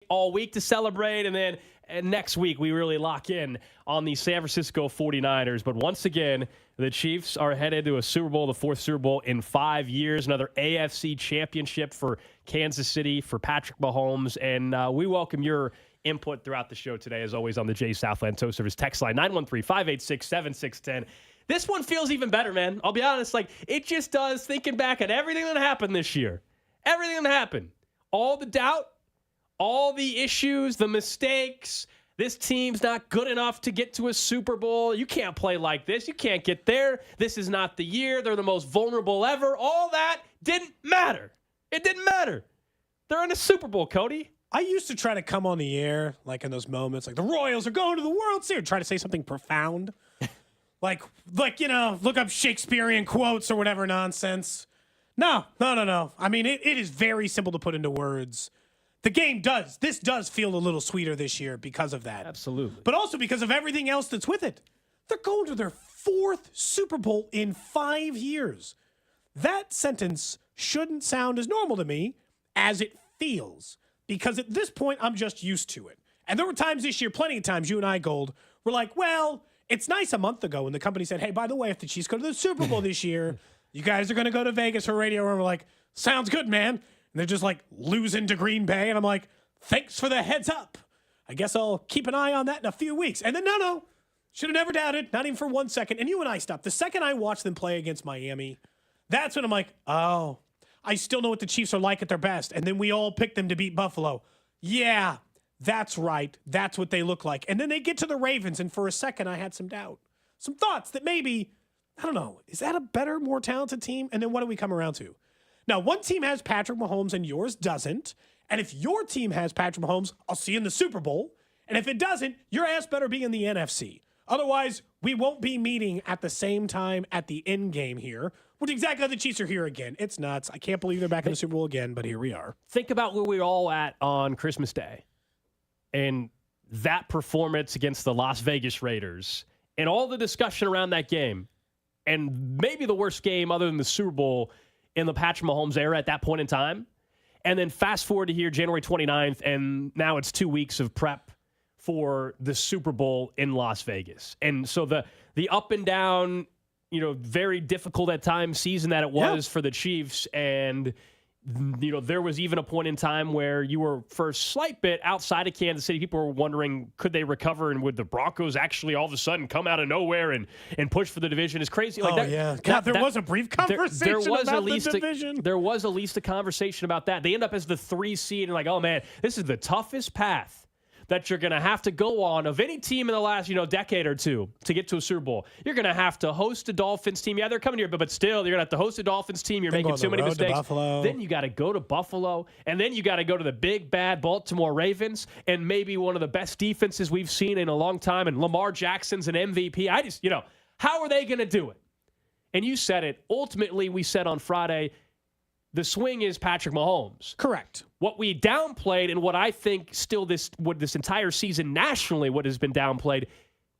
all week to celebrate, and then next week we really lock in on the San Francisco 49ers. But once again, the Chiefs are headed to a Super Bowl, the fourth Super Bowl in 5 years, another AFC championship for Kansas City, for Patrick Mahomes, and we welcome your input throughout the show today, as always, on the Jay Southland Tow Service text line, 913-586-7610. This one feels even better, man. I'll be honest, it just does, thinking back at everything that happened this year. Everything that happened. All the doubt, all the issues, the mistakes. This team's not good enough to get to a Super Bowl. You can't play like this. You can't get there. This is not the year. They're the most vulnerable ever. All that didn't matter. It didn't matter. They're in a Super Bowl, Cody. I used to try to come on the air, in those moments, the Royals are going to the World Series, try to say something profound. Look up Shakespearean quotes or whatever nonsense. No. I mean, it is very simple to put into words. This does feel a little sweeter this year because of that. Absolutely. But also because of everything else that's with it. They're going to their fourth Super Bowl in 5 years. That sentence shouldn't sound as normal to me as it feels. Because at this point, I'm just used to it. And there were times this year, plenty of times, you and I, Gold, were like, well, it's nice a month ago when the company said, hey, by the way, if the Chiefs go to the Super Bowl this year, you guys are going to go to Vegas for radio. And we're like, sounds good, man. And they're just losing to Green Bay. And I'm like, thanks for the heads up. I guess I'll keep an eye on that in a few weeks. And then, no. Should have never doubted, not even for 1 second. And you and I stopped. The second I watched them play against Miami, that's when I'm like, oh, I still know what the Chiefs are like at their best. And then we all picked them to beat Buffalo. Yeah, that's right. That's what they look like. And then they get to the Ravens, and for a second I had some doubt. Some thoughts that maybe, I don't know, is that a better, more talented team? And then what do we come around to? Now, one team has Patrick Mahomes and yours doesn't. And if your team has Patrick Mahomes, I'll see you in the Super Bowl. And if it doesn't, your ass better be in the NFC. Otherwise, we won't be meeting at the same time at the end game here. Which exactly how the Chiefs are here again. It's nuts. I can't believe they're back in the Super Bowl again, but here we are. Think about where we're all at on Christmas Day. And that performance against the Las Vegas Raiders. And all the discussion around that game. And maybe the worst game other than the Super Bowl in the Patrick Mahomes era at that point in time. And then fast forward to here, January 29th, and now it's 2 weeks of prep for the Super Bowl in Las Vegas. And so the up and down, very difficult at times season that it was for the Chiefs. And, there was even a point in time where you were, for a slight bit outside of Kansas City, people were wondering, could they recover? And would the Broncos actually all of a sudden come out of nowhere and push for the division? It's crazy. There was a brief conversation about the division. There was at least a conversation about that. They end up as the 3 seed and oh man, this is the toughest path that you're going to have to go on of any team in the last, decade or two to get to a Super Bowl. You're going to have to host a Dolphins team. Yeah, they're coming here, but still, you're going to have to host a Dolphins team. You're making too many mistakes. Then you got to go to Buffalo, and then you got to go to the big, bad Baltimore Ravens, and maybe one of the best defenses we've seen in a long time, and Lamar Jackson's an MVP. How are they going to do it? And you said it. Ultimately, we said on Friday, the swing is Patrick Mahomes. Correct. What we downplayed, and what I think still this entire season nationally, what has been downplayed,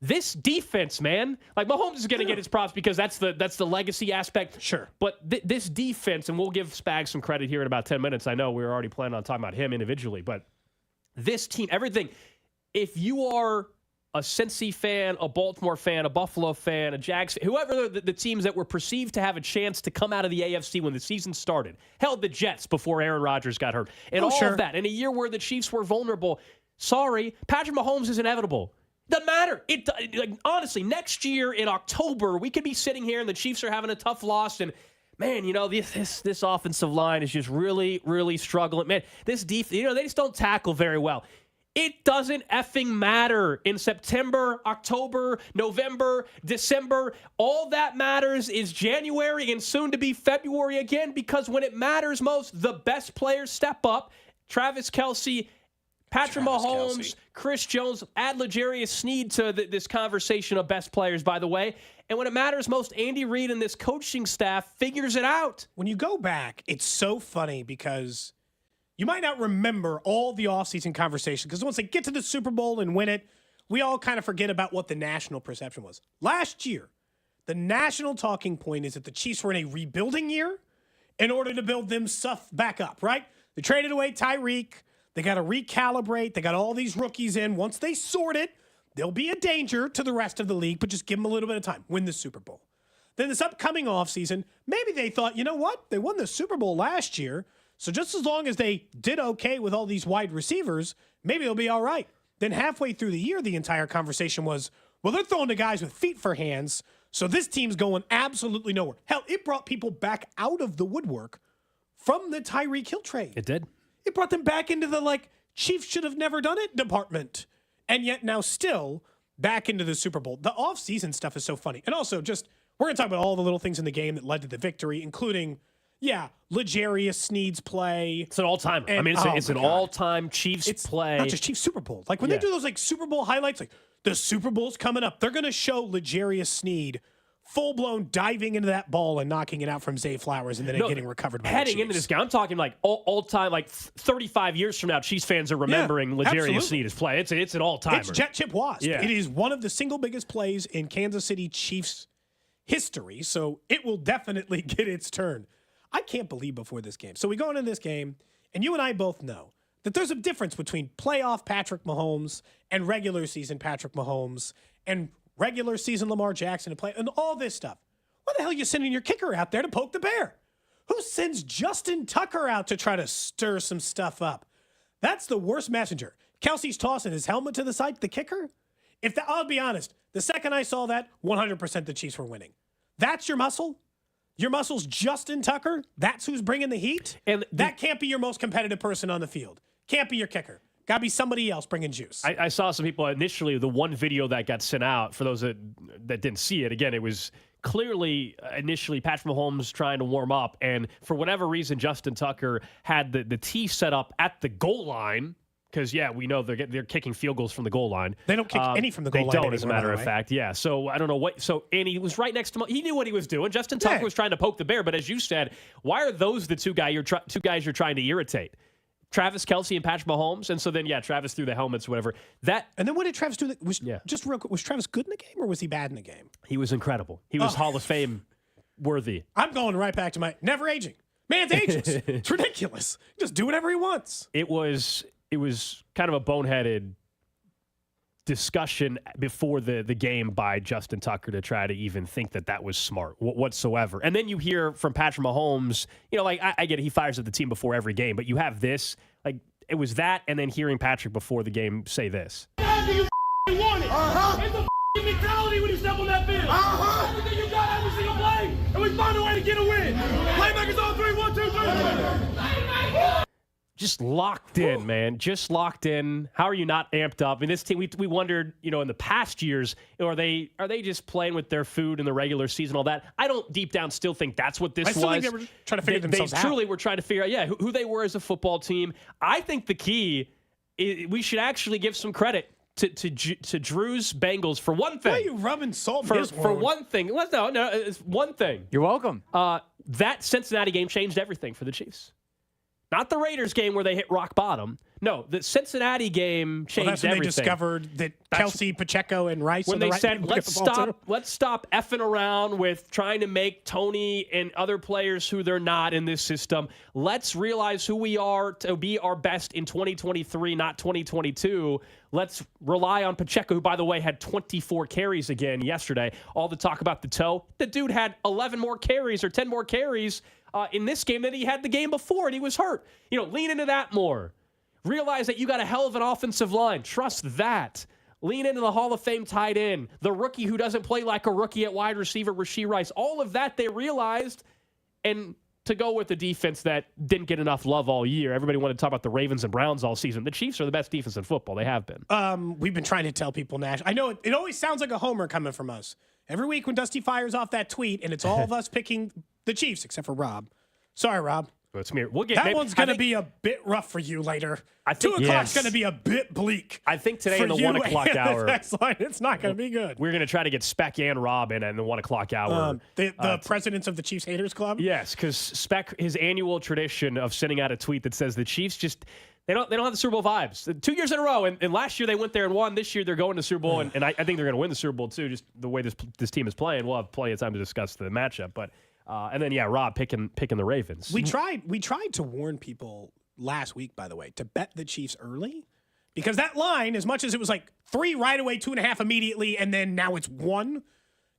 this defense, man. Mahomes is going to get his props because that's the legacy aspect. Sure. But this defense, and we'll give Spags some credit here in about 10 minutes. I know we were already planning on talking about him individually, but this team, everything. If you are a Cincy fan, a Baltimore fan, a Buffalo fan, a Jags fan, whoever the teams that were perceived to have a chance to come out of the AFC when the season started, held the Jets before Aaron Rodgers got hurt, and of that. In a year where the Chiefs were vulnerable, sorry, Patrick Mahomes is inevitable. Doesn't matter. Honestly, next year in October, we could be sitting here and the Chiefs are having a tough loss, and man, this offensive line is just really, really struggling. Man, this defense, they just don't tackle very well. It doesn't effing matter in September, October, November, December. All that matters is January and soon to be February again, because when it matters most, the best players step up. Travis Kelce, Patrick Mahomes, Chris Jones, add L'Jarius Sneed to this conversation of best players, by the way. And when it matters most, Andy Reid and this coaching staff figures it out. When you go back, it's so funny because you might not remember all the offseason conversation, because once they get to the Super Bowl and win it, we all kind of forget about what the national perception was. Last year, the national talking point is that the Chiefs were in a rebuilding year in order to build them stuff back up, right? They traded away Tyreek. They got to recalibrate. They got all these rookies in. Once they sort it, they'll be a danger to the rest of the league, but just give them a little bit of time. Win the Super Bowl. Then this upcoming offseason, maybe they thought, you know what? They won the Super Bowl last year, so just as long as they did okay with all these wide receivers, maybe they'll be all right. Then halfway through the year, the entire conversation was, well, they're throwing to guys with feet for hands, so this team's going absolutely nowhere. Hell, it brought people back out of the woodwork from the Tyreek Hill trade. It did. It brought them back into the, Chiefs should have never done it department. And yet now still back into the Super Bowl. The offseason stuff is so funny. And also just, we're going to talk about all the little things in the game that led to the victory, including, L'Jarius Sneed's play. It's an all-timer. And, it's an all-time Chiefs play. Not just Chiefs Super Bowl. When they do those, Super Bowl highlights, the Super Bowl's coming up, they're going to show L'Jarius Sneed full-blown diving into that ball and knocking it out from Zay Flowers and then getting recovered by the heading Chiefs. into this game, I'm talking all-time, 35 years from now, Chiefs fans are remembering L'Jarius Sneed's play. It's an all-timer. It's Jet Chip Wasp. Yeah. It is one of the single biggest plays in Kansas City Chiefs history, so it will definitely get its turn. I can't believe before this game. So we go into this game, and you and I both know that there's a difference between playoff Patrick Mahomes and regular season Patrick Mahomes and regular season Lamar Jackson to play and all this stuff. Why the hell are you sending your kicker out there to poke the bear? Who sends Justin Tucker out to try to stir some stuff up? That's the worst messenger. Kelsey's tossing his helmet to the side, the kicker. I'll be honest, the second I saw that, 100% the Chiefs were winning. That's your muscle? Your muscle's Justin Tucker? That's who's bringing the heat? And that can't be your most competitive person on the field. Can't be your kicker. Got to be somebody else bringing juice. I saw some people initially, the one video that got sent out, for those that didn't see it, again, it was clearly initially Patrick Mahomes trying to warm up, and for whatever reason, Justin Tucker had the tee set up at the goal line, because, we know they're kicking field goals from the goal line. They don't kick any from the goal line. They don't, as a matter of fact, So I don't know what. And he was right next to him. He knew what he was doing. Justin Tucker was trying to poke the bear, but as you said, why are those the two guys you're trying to irritate? Travis Kelce and Patrick Mahomes, and so then Travis threw the helmets, whatever. And then what did Travis do? Just real quick, was Travis good in the game or was he bad in the game? He was incredible. He was Hall of Fame worthy. I'm going right back to my never aging. Man's ageless. It's ridiculous. Just do whatever he wants. It was kind of a boneheaded discussion before the game by Justin Tucker to try to even think that was smart whatsoever. And then you hear from Patrick Mahomes, I get it, he fires at the team before every game, but you have this, it was that, and then hearing Patrick before the game say this. You want it. It's a mentality when you step on that field. Everything you got every single play, and we find a way to get a win. Playmakers on 3, 1, 2, 3. Just locked in, man. Just locked in. How are you not amped up? I mean, this team, we wondered, in the past years, are they just playing with their food in the regular season, all that? I don't deep down still think that's what this was. I still think they were trying to figure themselves out. They truly were trying to figure out, who they were as a football team. I think the key is we should actually give some credit to Drew's Bengals for one thing. Why are you rubbing salt for one thing? No, it's one thing. You're welcome. That Cincinnati game changed everything for the Chiefs. Not the Raiders game where they hit rock bottom. No, the Cincinnati game changed that's when everything. They discovered that Kelsey, Pacheco, and Rice when are the they right said, people let's stop effing around with trying to make Tony and other players who they're not in this system. Let's realize who we are to be our best in 2023, not 2022. Let's rely on Pacheco, who, by the way, had 24 carries again yesterday. All the talk about the toe. The dude had 11 more carries or 10 more carries in this game than he had the game before, and he was hurt. Lean into that more. Realize that you got a hell of an offensive line. Trust that. Lean into the Hall of Fame tight end, the rookie who doesn't play like a rookie at wide receiver, Rashee Rice. All of that they realized, and to go with the defense that didn't get enough love all year. Everybody wanted to talk about the Ravens and Browns all season. The Chiefs are the best defense in football. They have been. We've been trying to tell people, Nash. I know it always sounds like a homer coming from us. Every week when Dusty fires off that tweet, and it's all of us picking the Chiefs, except for Rob. Sorry, Rob. It's me. One's going to be a bit rough for you later. 2 o'clock's going to be a bit bleak. I think today in the 1 o'clock hour. It's not going to be good. We're going to try to get Speck and Rob in the 1 o'clock hour. The presidents of the Chiefs Haters Club? Yes, because Speck, his annual tradition of sending out a tweet that says the Chiefs just they don't have the Super Bowl vibes. 2 years in a row, and last year they went there and won. This year they're going to Super Bowl, and I think they're going to win the Super Bowl too, just the way this team is playing. We'll have plenty of time to discuss the matchup, but and then Rob picking the Ravens. We tried to warn people last week, by the way, to bet the Chiefs early. Because that line, as much as it was like 3 right away, 2.5 immediately, and then now it's 1,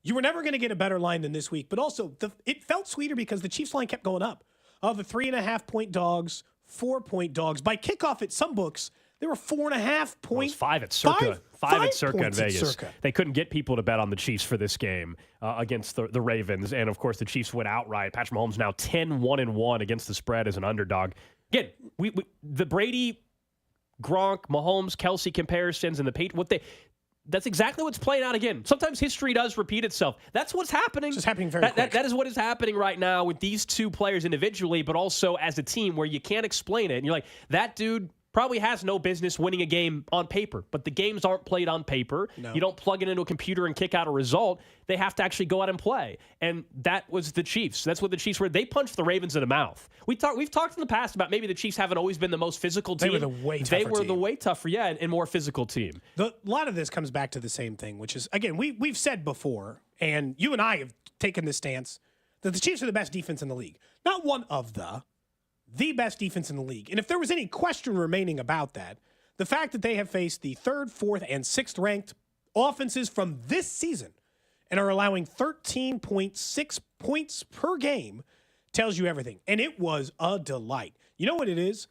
you were never going to get a better line than this week. But also, it felt sweeter because the Chiefs line kept going up. Of the 3.5-point dogs, 4-point dogs. By kickoff at some books, there were 4.5 point. 5 at Circa. 5 at Circa in Vegas. Circa. They couldn't get people to bet on the Chiefs for this game against the Ravens. And, of course, the Chiefs went outright. Patrick Mahomes now 10-1-1 against the spread as an underdog. Again, the Brady, Gronk, Mahomes, Kelsey comparisons and the Patriots, that's exactly what's playing out again. Sometimes history does repeat itself. That's what's happening. It's just happening very quick. That is what is happening right now with these two players individually, but also as a team where you can't explain it. And you're like, that dude probably has no business winning a game on paper, but the games aren't played on paper. No. You don't plug it into a computer and kick out a result. They have to actually go out and play. And that was the Chiefs. That's what the Chiefs were. They punched the Ravens in the mouth. We've talked in the past about maybe the Chiefs haven't always been the most physical team. They were the way tougher and more physical team. A lot of this comes back to the same thing, which is, again, we've said before, and you and I have taken this stance, that the Chiefs are the best defense in the league. Not one of the best defense in the league. And if there was any question remaining about that, the fact that they have faced the 3rd, 4th, and 6th ranked offenses from this season and are allowing 13.6 points per game tells you everything. And it was a delight. You know what it is?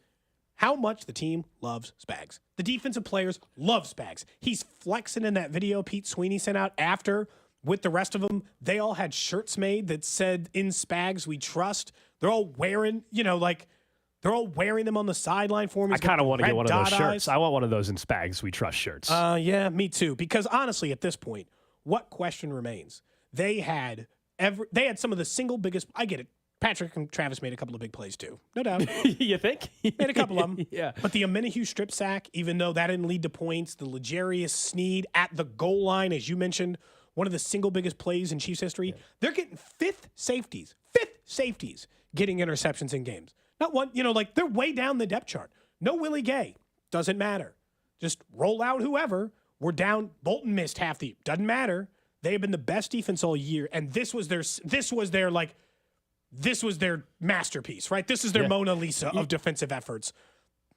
How much the team loves Spags. The defensive players love Spags. He's flexing in that video Pete Sweeney sent out after with the rest of them. They all had shirts made that said, "In Spags, we trust." They're all wearing, they're all wearing them on the sideline for me. I kind of want to get one of those shirts. I want one of those In Spags We Trust shirts. Yeah, me too. Because honestly, at this point, what question remains? They had some of the single biggest. I get it. Patrick and Travis made a couple of big plays too, no doubt. You think? Made a couple of them. Yeah. But the Omenihu strip sack, even though that didn't lead to points, the L'Jarius Sneed at the goal line, as you mentioned, one of the single biggest plays in Chiefs history. Yeah. They're getting fifth safeties getting interceptions in games. Not one, they're way down the depth chart. No Willie Gay. Doesn't matter. Just roll out whoever. We're down. Bolton missed half the. Doesn't matter. They have been the best defense all year, and this was their masterpiece, right? This is their Mona Lisa of defensive efforts.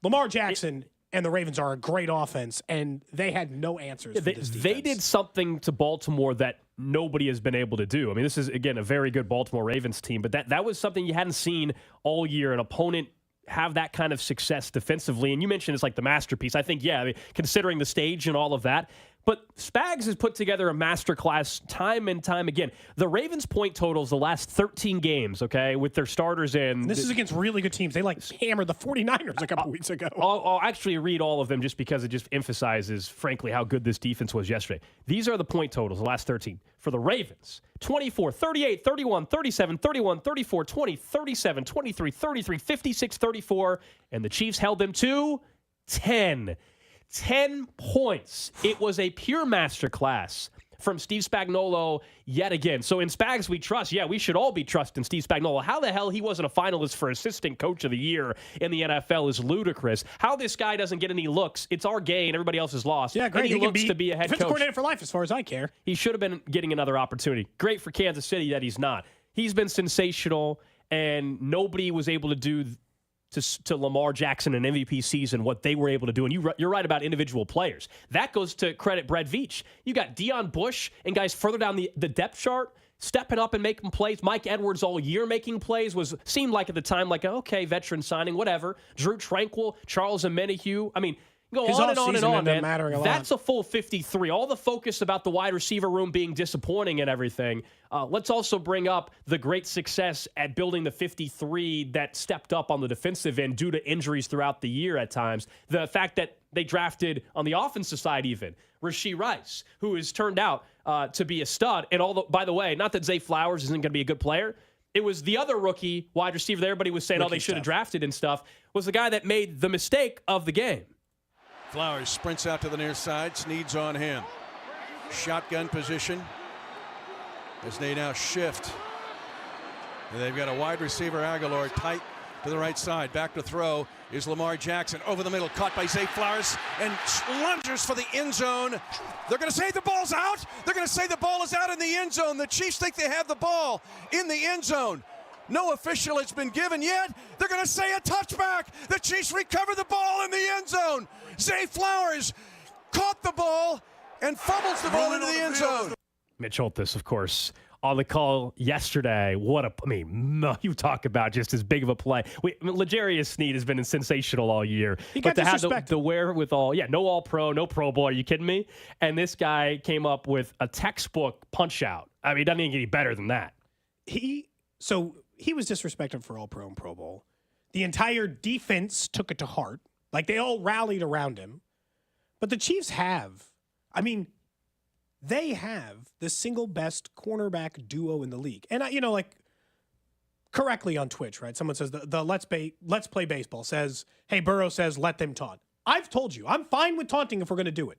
Lamar Jackson and the Ravens are a great offense, and they had no answers for this defense. They did something to Baltimore that nobody has been able to do. I mean, this is, again, a very good Baltimore Ravens team, but that was something you hadn't seen all year, an opponent have that kind of success defensively. And you mentioned it's like the masterpiece. I think, considering the stage and all of that. But Spags has put together a masterclass time and time again. The Ravens' point totals the last 13 games, okay, with their starters in. And this is against really good teams. They hammered the 49ers a couple weeks ago. I'll actually read all of them just because it just emphasizes, frankly, how good this defense was yesterday. These are the point totals, the last 13. For the Ravens, 24, 38, 31, 37, 31, 34, 20, 37, 23, 33, 56, 34. And the Chiefs held them to 10. 10 points. It was a pure masterclass from Steve Spagnuolo yet again. So in Spags we trust. Yeah, we should all be trusting Steve Spagnuolo. How the hell he wasn't a finalist for Assistant Coach of the Year in the NFL is ludicrous. How this guy doesn't get any looks, it's our gain. Everybody else is lost. Yeah, great. And he looks to be a head defensive coach. Coordinator for life as far as I care. He should have been getting another opportunity. Great for Kansas City that he's not. He's been sensational, and nobody was able to do to Lamar Jackson an MVP season what they were able to do. And you're right about individual players. That goes to credit Brett Veach. You got Deion Bush and guys further down the depth chart stepping up and making plays. Mike Edwards all year making plays seemed like at the time like, okay, veteran signing, whatever. Drew Tranquill, Charles Omenihu. I mean, go on and on and on, man. That's a full 53. All the focus about the wide receiver room being disappointing and everything. Let's also bring up the great success at building the 53 that stepped up on the defensive end due to injuries throughout the year at times. The fact that they drafted on the offensive side even Rashee Rice, who has turned out to be a stud. And by the way, not that Zay Flowers isn't going to be a good player. It was the other rookie wide receiver that everybody was saying, they should have drafted and stuff, was the guy that made the mistake of the game. Flowers sprints out to the near side. Snead's on him. Shotgun position as they now shift. And they've got a wide receiver, Aguilar, tight to the right side. Back to throw is Lamar Jackson. Over the middle, caught by Zay Flowers, and lunges for the end zone. They're going to say the ball's out. They're going to say the ball is out in the end zone. The Chiefs think they have the ball in the end zone. No official has been given yet. They're going to say a touchback. The Chiefs recover the ball in the end zone. Zay Flowers caught the ball and fumbles the ball into the end zone. Mitch Holthus, of course, on the call yesterday. You talk about just as big of a play. L'Jarius Sneed has been sensational all year. He got but to have disrespected. the wherewithal, no All-Pro, no Pro Bowl. Are you kidding me? And this guy came up with a textbook punch-out. I mean, it doesn't even get any better than that. He was disrespected for All-Pro and Pro Bowl. The entire defense took it to heart. Like, they all rallied around him. But the Chiefs they have the single best cornerback duo in the league. And, correctly on Twitch, right? Someone says the Let's Play Baseball says, hey, Burrow says, let them taunt. I've told you, I'm fine with taunting if we're going to do it.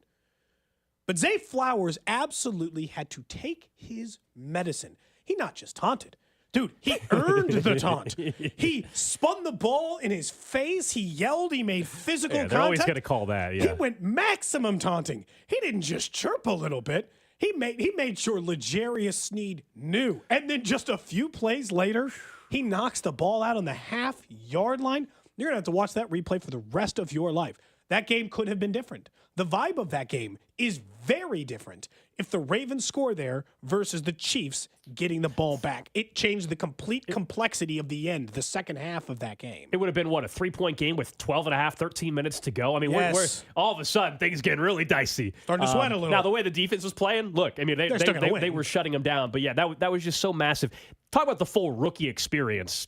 But Zay Flowers absolutely had to take his medicine. He not just taunted. Dude, he earned the taunt. He spun the ball in his face. He yelled. He made physical contact. They're always going to call that, He went maximum taunting. He didn't just chirp a little bit. He made sure L'Jarius Sneed knew. And then just a few plays later, he knocks the ball out on the half-yard line. You're going to have to watch that replay for the rest of your life. That game could have been different. The vibe of that game is very different if the Ravens score there versus the Chiefs getting the ball back. It changed the complete complexity of the end, the second half of that game. It would have been, a 3-point game with 12 and a half, 13 minutes to go. I mean, Yes. we're all of a sudden, things getting really dicey. Starting to sweat a little. Now, the way the defense was playing, look, I mean, they were shutting them down. But, that was just so massive. Talk about the full rookie experience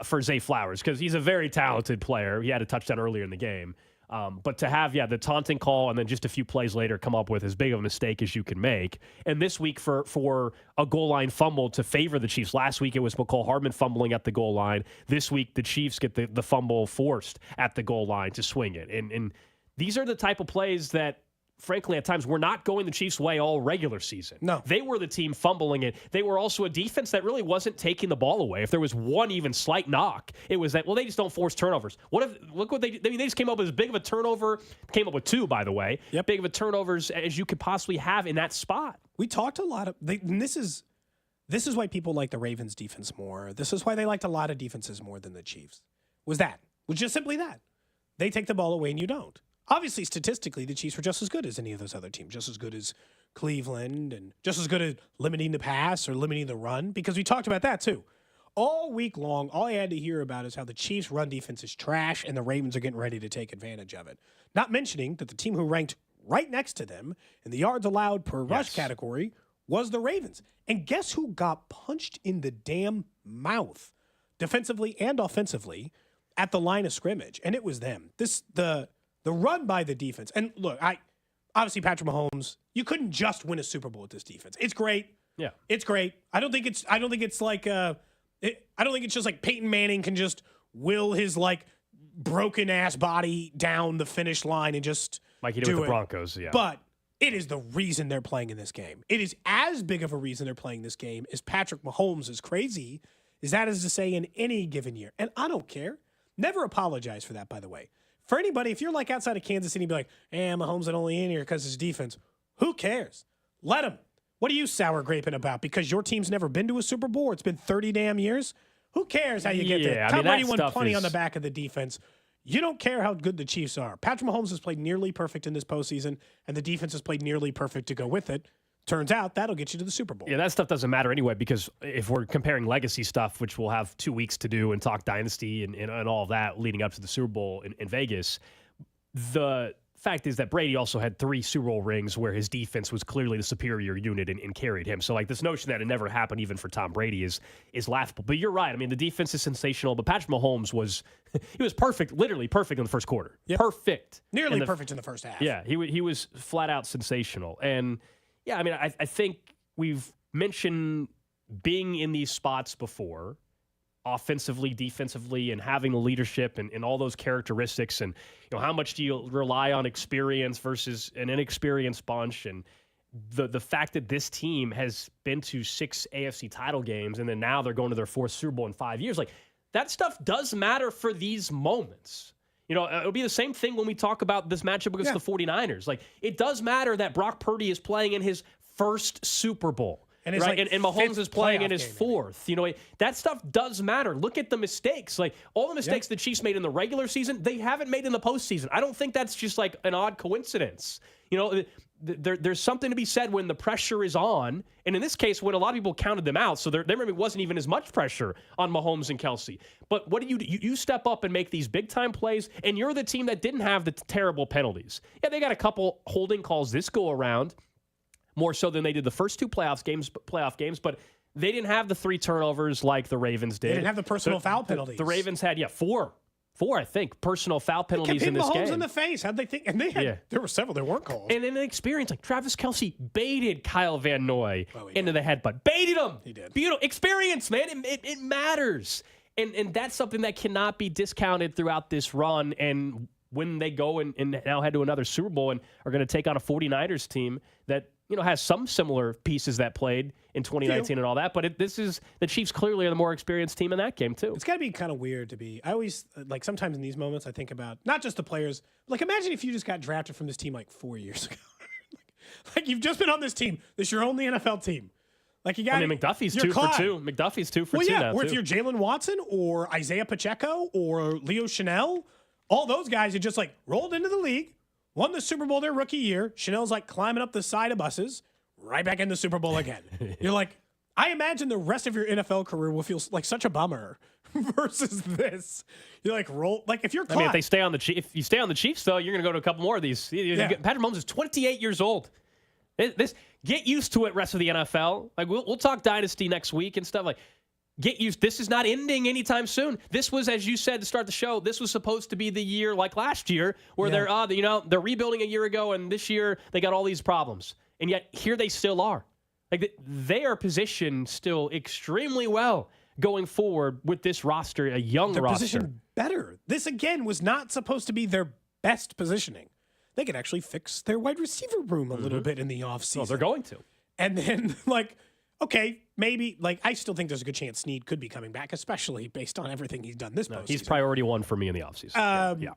for Zay Flowers, because he's a very talented player. He had a touchdown earlier in the game. But to have, the taunting call and then just a few plays later come up with as big of a mistake as you can make. And this week for a goal line fumble to favor the Chiefs. Last week it was McCole Hardman fumbling at the goal line. This week the Chiefs get the fumble forced at the goal line to swing it. And these are the type of plays that, frankly, at times were not going the Chiefs' way all regular season. No. They were the team fumbling it. They were also a defense that really wasn't taking the ball away. If there was one even slight knock, it was that, they just don't force turnovers. Look what they just came up with as big of a turnover, came up with two, by the way, big of a turnovers as you could possibly have in that spot. We talked a lot and this is why people like the Ravens defense more. This is why they liked a lot of defenses more than the Chiefs. Was just simply that. They take the ball away and you don't. Obviously, statistically, the Chiefs were just as good as any of those other teams, just as good as Cleveland, and just as good at limiting the pass or limiting the run, because we talked about that too. All week long, all I had to hear about is how the Chiefs' run defense is trash and the Ravens are getting ready to take advantage of it. Not mentioning that the team who ranked right next to them in the yards allowed per rush category was the Ravens. And guess who got punched in the damn mouth, defensively and offensively, at the line of scrimmage? And it was them. The run by the defense. And look, obviously Patrick Mahomes, you couldn't just win a Super Bowl with this defense. It's great. Yeah. It's great. I don't think it's just like Peyton Manning can just will his broken ass body down the finish line and just like he did with the Broncos, yeah. But it is the reason they're playing in this game. It is as big of a reason they're playing this game as Patrick Mahomes is crazy as that is to say in any given year. And I don't care. Never apologize for that, by the way. For anybody, if you're outside of Kansas City, be like, Mahomes is only in here because his defense. Who cares? Let him. What are you sour graping about? Because your team's never been to a Super Bowl? It's been 30 damn years? Who cares how you get there? Tom Brady won plenty on the back of the defense. You don't care how good the Chiefs are. Patrick Mahomes has played nearly perfect in this postseason, and the defense has played nearly perfect to go with it. Turns out that'll get you to the Super Bowl. Yeah, that stuff doesn't matter anyway, because if we're comparing legacy stuff, which we'll have 2 weeks to do and talk dynasty and all of that leading up to the Super Bowl in Vegas, the fact is that Brady also had 3 Super Bowl rings where his defense was clearly the superior unit and carried him. So this notion that it never happened even for Tom Brady is laughable. But you're right. I mean, the defense is sensational, but Patrick Mahomes was perfect, literally perfect in the first quarter. Yep. Perfect. Nearly perfect in the first half. Yeah, he was flat out sensational. And yeah, I mean, I think we've mentioned being in these spots before, offensively, defensively, and having the leadership and all those characteristics. And, how much do you rely on experience versus an inexperienced bunch? And the fact that this team has been to 6 AFC title games and then now they're going to their 4th Super Bowl in 5 years, that stuff does matter for these moments. It'll be the same thing when we talk about this matchup against the 49ers. It does matter that Brock Purdy is playing in his first Super Bowl. And it's right? like and Mahomes fifth is playing in playoff his game, maybe. fourth. You know, that stuff does matter. Look at the mistakes. Like, all the mistakes the Chiefs made in the regular season, they haven't made in the postseason. I don't think that's just like an odd coincidence. You know, there's something to be said when the pressure is on. And in this case, when a lot of people counted them out, so there maybe wasn't even as much pressure on Mahomes and Kelsey. But what do? You step up and make these big-time plays, and you're the team that didn't have the terrible penalties. Yeah, they got a couple holding calls this go-around, more so than they did the first two playoff games, but they didn't have the 3 turnovers like the Ravens did. They didn't have the personal foul penalties. The Ravens had, four, I think, personal foul penalties in this Mahomes game. in the face. How'd they think? And they had, there were several that weren't called. And in an experience, like Travis Kelce baited Kyle Van Noy into the headbutt. Baited him. He did. Beautiful experience, man. It matters. And that's something that cannot be discounted throughout this run. And when they go and now head to another Super Bowl and are going to take on a 49ers team that, has some similar pieces that played in 2019 and all that. But this is the Chiefs clearly are the more experienced team in that game, too. It's got to be kind of weird to be. I always, sometimes in these moments, I think about not just the players. Like, imagine if you just got drafted from this team 4 years ago. like, you've just been on this team. This is your only NFL team. Like, you got. McDuffie's 2 for 2. McDuffie's 2 for 2 now. Or if you're Jalen Watson or Isaiah Pacheco or Leo Chanel, all those guys had just rolled into the league. Won the Super Bowl their rookie year. Chanel's climbing up the side of buses, right back in the Super Bowl again. You're I imagine the rest of your NFL career will feel like such a bummer versus this. You're roll if you're Clyde. I mean, if you stay on the Chiefs, though, you're going to go to a couple more of these. Patrick Mahomes is 28 years old. Get used to it, rest of the NFL. We'll talk dynasty next week and stuff. Get used. This is not ending anytime soon. This was, as you said to start the show, this was supposed to be the year like last year where they're rebuilding a year ago, and this year they got all these problems, and yet here they still are. They are positioned still extremely well going forward with this roster, a young roster. They're positioned better. This again was not supposed to be their best positioning. They could actually fix their wide receiver room a little bit in the offseason. Well, they're going to. And then okay, maybe, I still think there's a good chance Snead could be coming back, especially based on everything he's done this postseason. He's priority 1 for me in the offseason.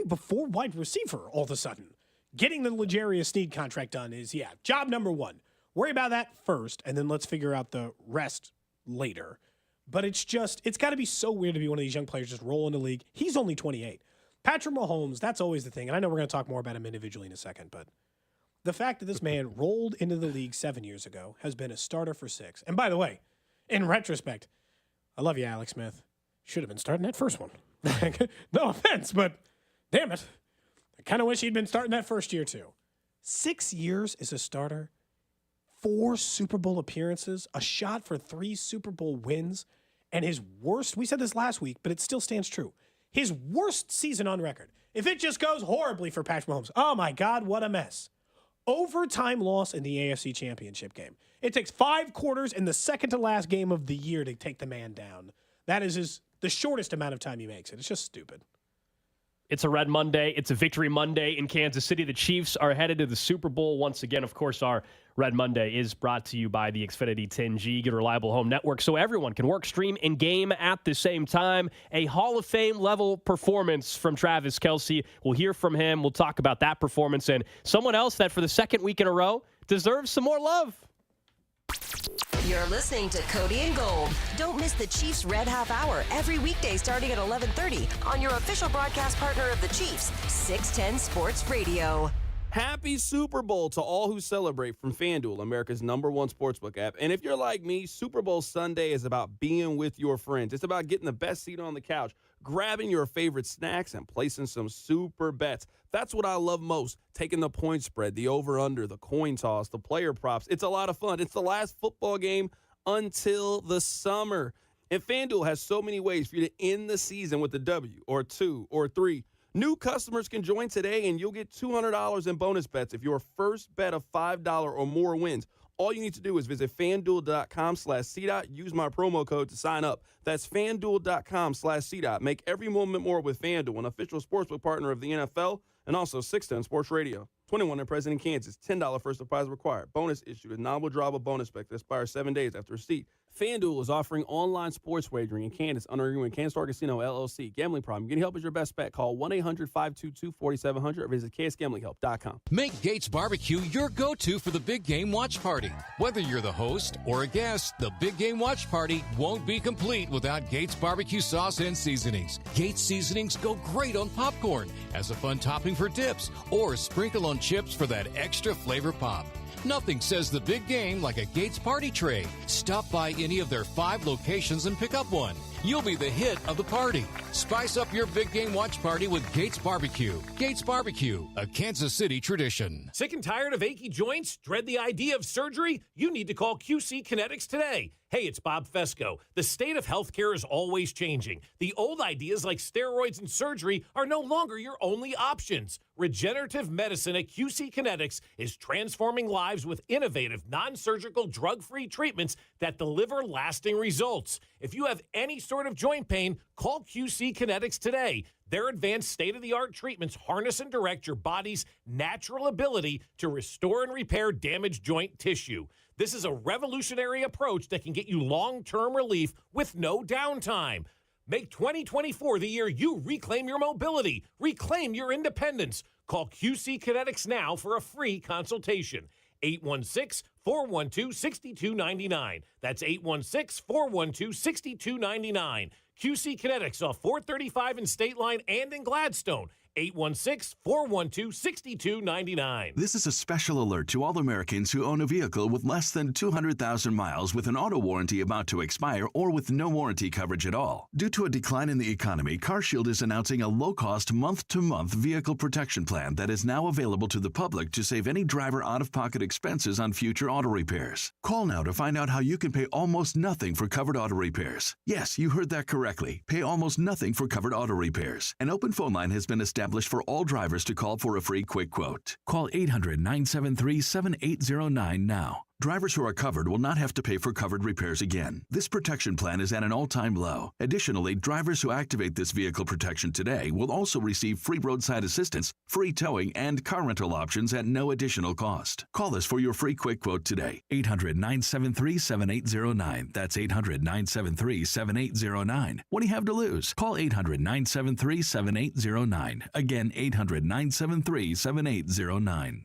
Before wide receiver, all of a sudden. Getting the L'Jarius Snead contract done is, job number 1. Worry about that first, and then let's figure out the rest later. But it's got to be so weird to be one of these young players just roll in the league. He's only 28. Patrick Mahomes, that's always the thing. And I know we're going to talk more about him individually in a second, but the fact that this man rolled into the league 7 years ago, has been a starter for 6. And by the way, in retrospect, I love you, Alex Smith. Should have been starting that first one. No offense, but damn it. I kind of wish he'd been starting that first year too. 6 years as a starter, 4 Super Bowl appearances, a shot for 3 Super Bowl wins, and his worst, we said this last week, but it still stands true, his worst season on record. If it just goes horribly for Patrick Mahomes, oh my God, what a mess. Overtime loss in the AFC Championship game. It takes 5 quarters in the second to last game of the year to take the man down. That is the shortest amount of time he makes it. It's just stupid. It's a Red Monday. It's a Victory Monday in Kansas City. The Chiefs are headed to the Super Bowl once again. Of course, our Red Monday is brought to you by the Xfinity 10G, get a reliable home network so everyone can work, stream, and game at the same time. A Hall of Fame level performance from Travis Kelce. We'll hear from him. We'll talk about that performance and someone else that for the second week in a row deserves some more love. You're listening to Cody and Gold. Don't miss the Chiefs Red Half Hour every weekday starting at 11:30 on your official broadcast partner of the Chiefs, 610 Sports Radio. Happy Super Bowl to all who celebrate from FanDuel, America's #1 sportsbook app. And if you're like me, Super Bowl Sunday is about being with your friends. It's about getting the best seat on the couch, grabbing your favorite snacks, and placing some super bets. That's what I love most, taking the point spread, the over-under, the coin toss, the player props. It's a lot of fun. It's the last football game until the summer. And FanDuel has so many ways for you to end the season with a W or 2 or 3. New customers can join today, and you'll get $200 in bonus bets if your first bet of $5 or more wins. All you need to do is visit FanDuel.com/CDOT. Use my promo code to sign up. That's FanDuel.com/CDOT. Make every moment more with FanDuel, an official sportsbook partner of the NFL, and also 610 Sports Radio. 21 and present in Kansas. $10 first deposit required. Bonus issued. A non-withdrawable bonus bet that expires 7 days after receipt. FanDuel is offering online sports wagering in Kansas under agreement with Kansas Star Casino LLC. Gambling problem? Getting help is your best bet. Call 1-800-522-4700 or visit ksgamblinghelp.com. Make Gates Barbecue your go-to for the big game watch party. Whether you're the host or a guest, the big game watch party won't be complete without Gates Barbecue sauce and seasonings. Gates seasonings go great on popcorn as a fun topping for dips or sprinkle on chips for that extra flavor pop. Nothing says the big game like a Gates party tray. Stop by any of their 5 locations and pick up one. You'll be the hit of the party. Spice up your big game watch party with Gates Barbecue. Gates Barbecue, a Kansas City tradition. Sick and tired of achy joints? Dread the idea of surgery? You need to call QC Kinetics today. Hey, it's Bob Fesco. The state of healthcare is always changing. The old ideas like steroids and surgery are no longer your only options. Regenerative medicine at QC Kinetics is transforming lives with innovative, non-surgical, drug-free treatments that deliver lasting results. If you have any sort of joint pain, call QC Kinetics today. Their advanced state-of-the-art treatments harness and direct your body's natural ability to restore and repair damaged joint tissue. This is a revolutionary approach that can get you long-term relief with no downtime. Make 2024 the year you reclaim your mobility, reclaim your independence. Call QC Kinetics now for a free consultation. 816-412-6299. That's 816-412-6299. QC Kinetics off 435 in State Line and in Gladstone. 816-412-6299. This is a special alert to all Americans who own a vehicle with less than 200,000 miles with an auto warranty about to expire or with no warranty coverage at all. Due to a decline in the economy, CarShield is announcing a low-cost month-to-month vehicle protection plan that is now available to the public to save any driver out-of-pocket expenses on future auto repairs. Call now to find out how you can pay almost nothing for covered auto repairs. Yes, you heard that correctly. Pay almost nothing for covered auto repairs. An open phone line has been established for all drivers to call for a free quick quote. Call 800-973-7809 now. Drivers who are covered will not have to pay for covered repairs again. This protection plan is at an all-time low. Additionally, drivers who activate this vehicle protection today will also receive free roadside assistance, free towing, and car rental options at no additional cost. Call us for your free quick quote today. 800-973-7809. That's 800-973-7809. What do you have to lose? Call 800-973-7809. Again, 800-973-7809.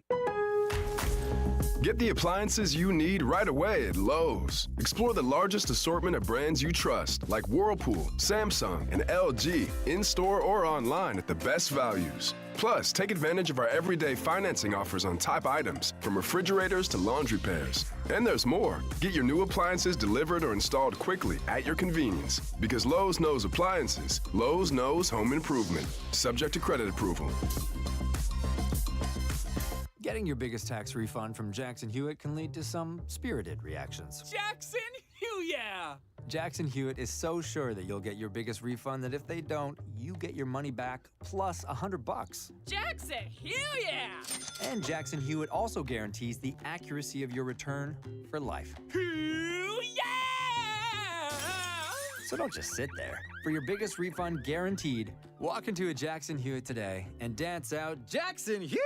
Get the appliances you need right away at Lowe's. Explore the largest assortment of brands you trust, like Whirlpool, Samsung, and LG, in-store or online at the best values. Plus, take advantage of our everyday financing offers on top items, from refrigerators to laundry pairs. And there's more. Get your new appliances delivered or installed quickly at your convenience. Because Lowe's knows appliances, Lowe's knows home improvement. Subject to credit approval. Getting your biggest tax refund from Jackson Hewitt can lead to some spirited reactions. Jackson Hewitt! Jackson Hewitt is so sure that you'll get your biggest refund that if they don't, you get your money back plus $100. Jackson Hewitt! And Jackson Hewitt also guarantees the accuracy of your return for life. So don't just sit there. For your biggest refund guaranteed, walk into a Jackson Hewitt today and dance out Jackson Hewitt!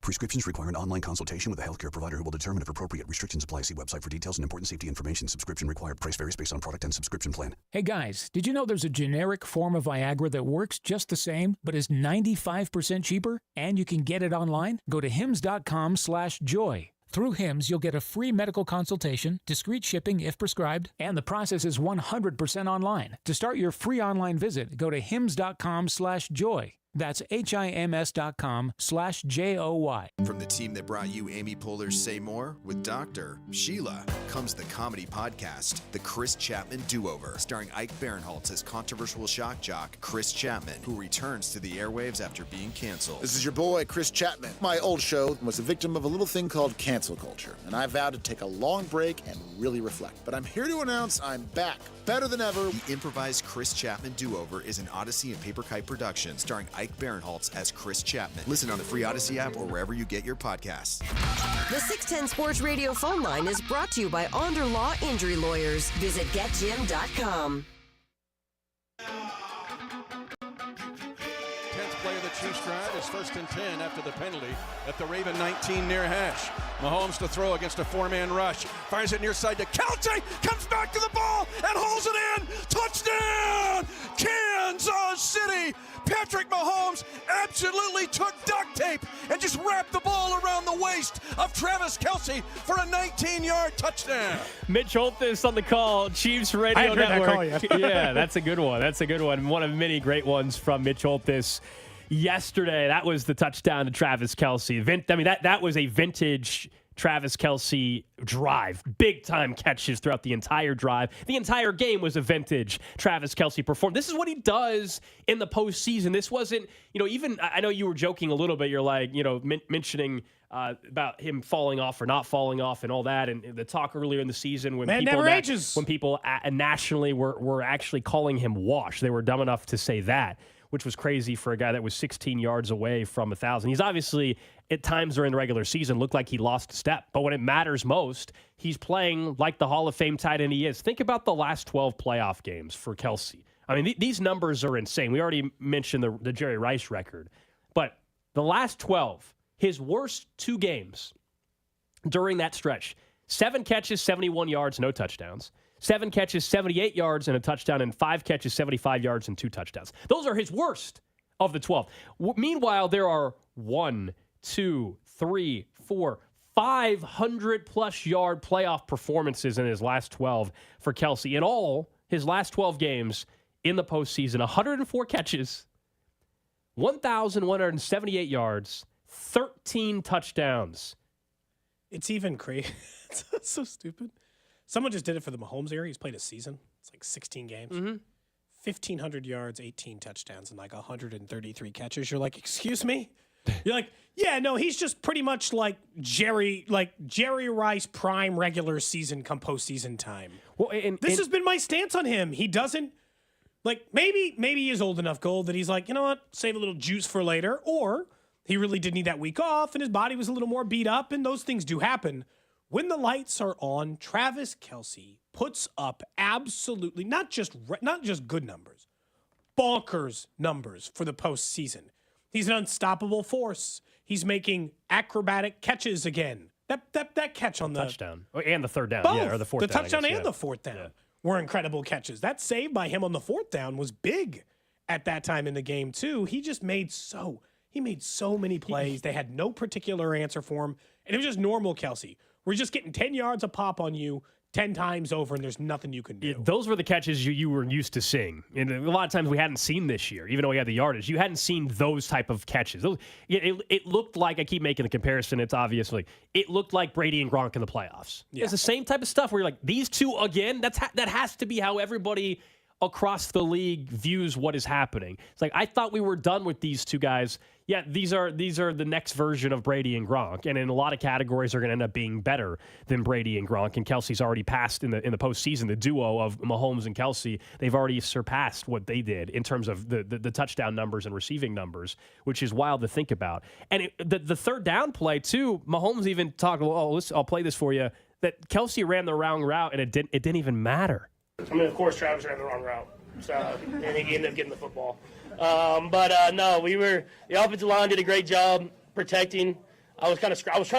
Prescriptions require an online consultation with a healthcare provider who will determine if appropriate restrictions apply. See website for details and important safety information. Subscription required. Price varies based on product and subscription plan. Hey guys, did you know there's a generic form of Viagra that works just the same, but is 95% cheaper? And you can get it online? Go to hims.com/joy. Through Hims, you'll get a free medical consultation, discreet shipping if prescribed, and the process is 100% online. To start your free online visit, go to hims.com/joy. That's HIMS.com/JOY. From the team that brought you Amy Poehler's Say More with Dr. Sheila comes the comedy podcast, The Chris Chapman Do-Over, starring Ike Barinholtz as controversial shock jock Chris Chapman, who returns to the airwaves after being canceled. This is your boy, Chris Chapman. My old show was a victim of a little thing called cancel culture, and I vowed to take a long break and really reflect. But I'm here to announce I'm back, better than ever. The improvised Chris Chapman Do-Over is an Odyssey and Paper Kite production, starring Ike Barinholtz as Chris Chapman. Listen on the free Odyssey app or wherever you get your podcasts. The 610 Sports Radio phone line is brought to you by Onder Law Injury Lawyers. Visit getjim.com. 10th play of the Chiefs drive is 1st and 10 after the penalty at the Raven 19 near hash. Mahomes to throw against a 4-man rush. Fires it near side to Kelce. Comes back to the ball and holds it in. Touchdown! Kansas City! Patrick Mahomes absolutely took duct tape and just wrapped the ball around the waist of Travis Kelce for a 19-yard touchdown. Mitch Holthus on the call, Chiefs Radio I hadn't heard that Network. call yet. Yeah, that's a good one. That's a good one. One of many great ones from Mitch Holthus yesterday. That was the touchdown to Travis Kelce. I mean, that was a vintage Travis Kelce drive. Big time catches throughout the entire drive. The entire game was a vintage Travis Kelce performance. This is what he does in the postseason. This wasn't, even, I know you were joking a little bit. You're like, mentioning about him falling off or not falling off and all that. And the talk earlier in the season when people nationally were actually calling him washed. They were dumb enough to say that, which was crazy for a guy that was 16 yards away from 1,000. He's obviously, at times during the regular season, looked like he lost a step. But when it matters most, he's playing like the Hall of Fame tight end he is. Think about the last 12 playoff games for Kelce. I mean, these numbers are insane. We already mentioned the Jerry Rice record. But the last 12, his worst 2 games during that stretch, 7 catches, 71 yards, no touchdowns. 7 catches, 78 yards, and a touchdown, and 5 catches, 75 yards, and 2 touchdowns. Those are his worst of the 12. Meanwhile, there are 1, 2, 3, 4, 500-plus yard playoff performances in his last 12 for Kelce. In all, his last 12 games in the postseason, 104 catches, 1,178 yards, 13 touchdowns. It's even crazy. It's so stupid. Someone just did it for the Mahomes era. He's played a season. It's like 16 games. 1,500 yards, 18 touchdowns, and like 133 catches. You're like, excuse me? You're like, yeah, no, he's just pretty much like Jerry Rice prime regular season come postseason time. Well, this has been my stance on him. He doesn't, maybe he is old enough, Gold, that he's like, you know what, save a little juice for later. Or he really did need that week off, and his body was a little more beat up, and those things do happen. When the lights are on, Travis Kelce puts up absolutely not just good numbers, bonkers numbers for the postseason. He's an unstoppable force. He's making acrobatic catches again. That catch on the touchdown and the third down, both. Or the fourth. The down, touchdown and the fourth down were incredible catches. That save by him on the fourth down was big at that time in the game too. He just made so many plays. They had no particular answer for him, and it was just normal Kelce. We're just getting 10 yards a pop on you 10 times over, and there's nothing you can do. Those were the catches you were used to seeing. And a lot of times we hadn't seen this year, even though we had the yardage. You hadn't seen those type of catches. It looked like, I keep making the comparison, it's obviously, it looked like Brady and Gronk in the playoffs. Yeah. It's the same type of stuff where you're like, these two again, that has to be how everybody across the league views what is happening. It's like, I thought we were done with these two guys. Yeah, these are the next version of Brady and Gronk, and in a lot of categories are going to end up being better than Brady and Gronk. And Kelce's already passed in the postseason. The duo of Mahomes and Kelce, they've already surpassed what they did in terms of the touchdown numbers and receiving numbers, which is wild to think about. And the third down play too, Mahomes even talked. Oh, I'll play this for you. That Kelce ran the wrong route, and it didn't even matter. I mean, of course, Travis ran the wrong route, and he ended up getting the football. No, the offensive line did a great job protecting. I was trying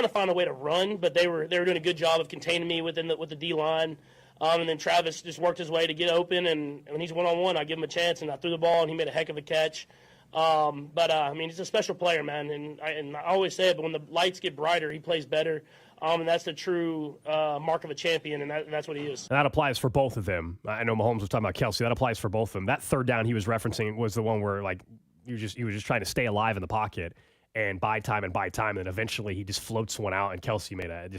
to find a way to run, but they were doing a good job of containing me with the D line. And then Travis just worked his way to get open, and when he's one-on-one, I give him a chance, and I threw the ball, and he made a heck of a catch. I mean, he's a special player, man, and I always say it, but when the lights get brighter, he plays better. And that's the true mark of a champion, and that's what he is. And that applies for both of them. I know Mahomes was talking about Kelce. That applies for both of them. That third down he was referencing was the one where he was just trying to stay alive in the pocket and buy time, and eventually he just floats one out, and Kelce made a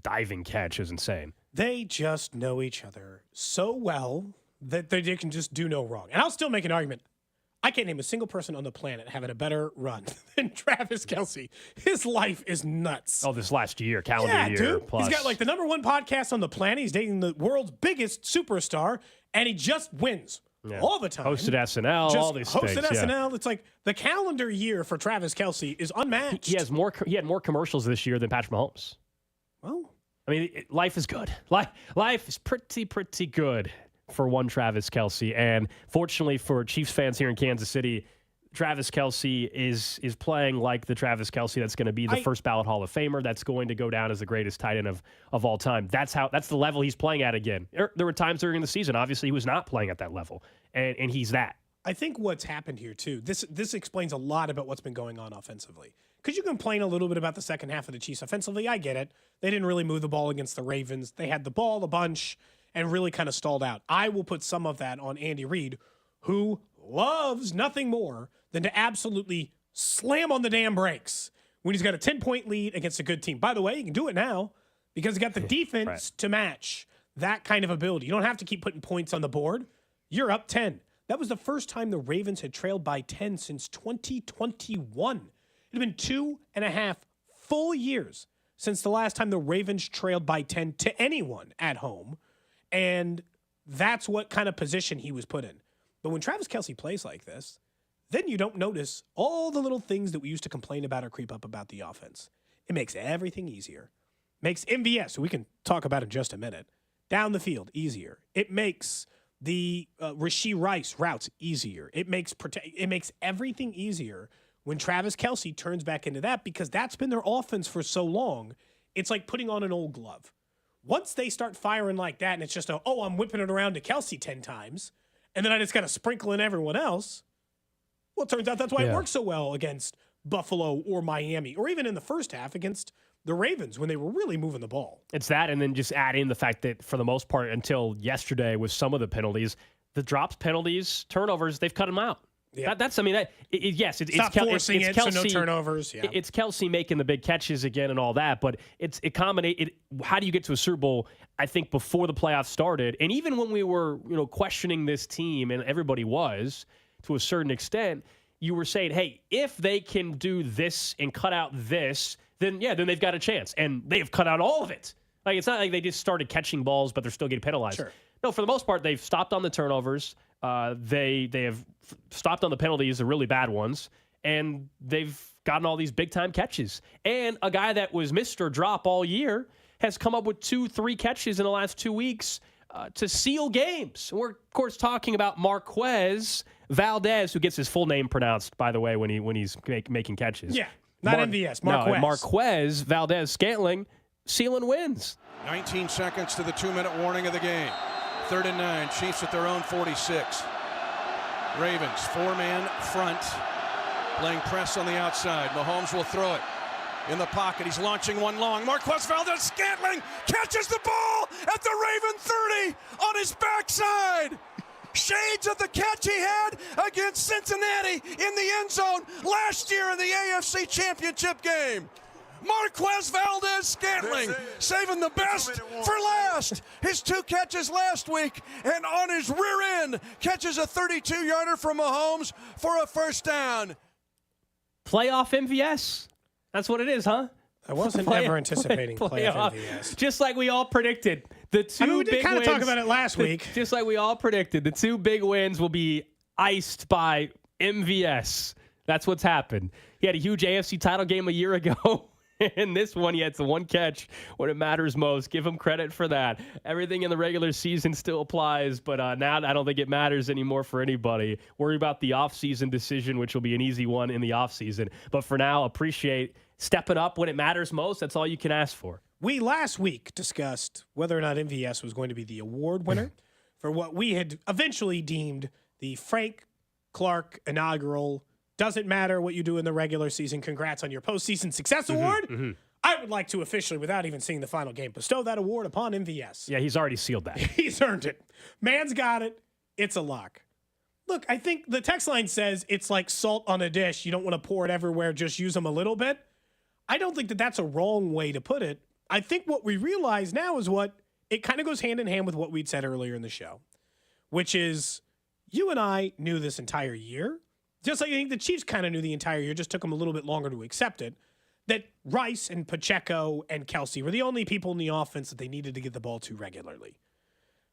diving catch. It was insane. They just know each other so well that they can just do no wrong. And I'll still make an argument. I can't name a single person on the planet having a better run than Travis Kelce. His life is nuts. Oh, this last year, calendar year. Dude. Plus. He's got the number one podcast on the planet. He's dating the world's biggest superstar, and he just wins all the time. Hosted SNL, all these things. Hosted SNL. It's like the calendar year for Travis Kelce is unmatched. He had more commercials this year than Patrick Mahomes. Well, I mean, life is good. Life is pretty good for one Travis Kelce. And fortunately for Chiefs fans here in Kansas City, Travis Kelce is playing like the Travis Kelce that's going to be the first ballot Hall of Famer, that's going to go down as the greatest tight end of all time. That's the level he's playing at again. There were times during the season, obviously, he was not playing at that level, and he's that. I think what's happened here, too, this explains a lot about what's been going on offensively. Because you complain a little bit about the second half of the Chiefs offensively. I get it. They didn't really move the ball against the Ravens. They had the ball a bunch and really kind of stalled out. I will put some of that on Andy Reid, who loves nothing more than to absolutely slam on the damn brakes when he's got a 10-point lead against a good team. By the way, he can do it now because he got the defense to match that kind of ability. You don't have to keep putting points on the board. You're up 10. That was the first time the Ravens had trailed by 10 since 2021. It had been 2.5 full years since the last time the Ravens trailed by 10 to anyone at home. And that's what kind of position he was put in. But when Travis Kelce plays like this, then you don't notice all the little things that we used to complain about or creep up about the offense. It makes everything easier. Makes MVS, who we can talk about in just a minute, down the field easier. It makes the Rashee Rice routes easier. It makes everything easier when Travis Kelce turns back into that, because that's been their offense for so long. It's like putting on an old glove. Once they start firing like that and it's just I'm whipping it around to Kelce 10 times, and then I just got to sprinkle in everyone else, well, it turns out that's why it works so well against Buffalo or Miami, or even in the first half against the Ravens when they were really moving the ball. It's that, and then just add in the fact that for the most part until yesterday with some of the penalties, the drops, penalties, turnovers, they've cut them out. Yeah. It's forcing it, Kelce, so no turnovers. Yeah. It's Kelce making the big catches again and all that, but how do you get to a Super Bowl? I think before the playoffs started, and even when we were questioning this team, and everybody was to a certain extent, you were saying, hey, if they can do this and cut out this, then they've got a chance, and they've cut out all of it. Like, it's not like they just started catching balls, but they're still getting penalized. Sure. No, for the most part, they've stopped on the turnovers. They have stopped on the penalties, the really bad ones, and they've gotten all these big-time catches. And a guy that was Mr. Drop all year has come up with 2-3 catches in the last 2 weeks to seal games. We're, of course, talking about Marquez Valdez, who gets his full name pronounced, by the way, when he's making catches. Yeah, not MVS, Marquez. No, Marquez Valdez Scantling sealing wins. 19 seconds to the 2-minute warning of the game. 3rd and 9, Chiefs at their own 46. Ravens, 4-man front, playing press on the outside. Mahomes will throw it in the pocket. He's launching one long. Marquez Valdez-Scantling catches the ball at the Raven 30 on his backside. Shades of the catch he had against Cincinnati in the end zone last year in the AFC Championship game. Marquez Valdez-Scantling saving the best for last. His 2 catches last week, and on his rear end catches a 32-yarder from Mahomes for a first down. Playoff MVS. That's what it is, huh? I wasn't ever anticipating playoff MVS. Just like we all predicted. The two we did kind of talk about it last week. Just like we all predicted, the 2 big wins will be iced by MVS. That's what's happened. He had a huge AFC title game a year ago. In this one, he had the 1 catch when it matters most. Give him credit for that. Everything in the regular season still applies, but now I don't think it matters anymore for anybody. Worry about the offseason decision, which will be an easy one in the offseason. But for now, appreciate stepping up when it matters most. That's all you can ask for. We last week discussed whether or not MVS was going to be the award winner for what we had eventually deemed the Frank Clark inaugural doesn't matter what you do in the regular season. Congrats on your postseason success award. Mm-hmm. I would like to officially, without even seeing the final game, bestow that award upon MVS. Yeah, he's already sealed that. He's earned it. Man's got it. It's a lock. Look, I think the text line says it's like salt on a dish. You don't want to pour it everywhere. Just use them a little bit. I don't think that that's a wrong way to put it. I think what we realize now is it kind of goes hand in hand with what we'd said earlier in the show, which is you and I knew this entire year. Just like I think the Chiefs kind of knew the entire year, just took them a little bit longer to accept it, that Rice and Pacheco and Kelce were the only people in the offense that they needed to get the ball to regularly.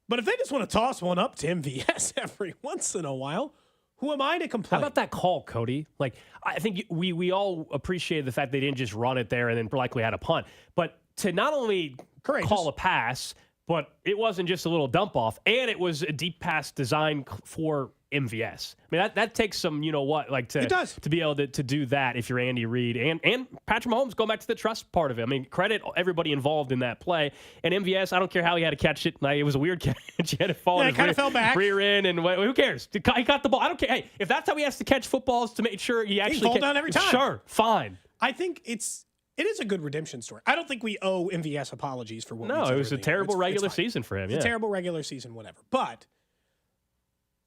But if they just want to toss one up to MVS every once in a while, who am I to complain? How about that call, Cody? Like, I think we all appreciated the fact they didn't just run it there and then likely had a punt, but to not only call a pass, but it wasn't just a little dump off, and it was a deep pass designed for MVS. I mean, that takes some, to be able to do that if you're Andy Reid and Patrick Mahomes, going back to the trust part of it. I mean, credit everybody involved in that play. And MVS, I don't care how he had to catch it. Like, it was a weird catch. He had to fall in his kind of fell back. rear end, and who cares? He caught the ball. I don't care. Hey, if that's how he has to catch footballs to make sure he actually fall down every time. Sure, fine. I think it is a good redemption story. I don't think we owe MVS apologies for what we did it was a earlier. terrible It's regular fine. season for him. It's a terrible regular season, whatever. But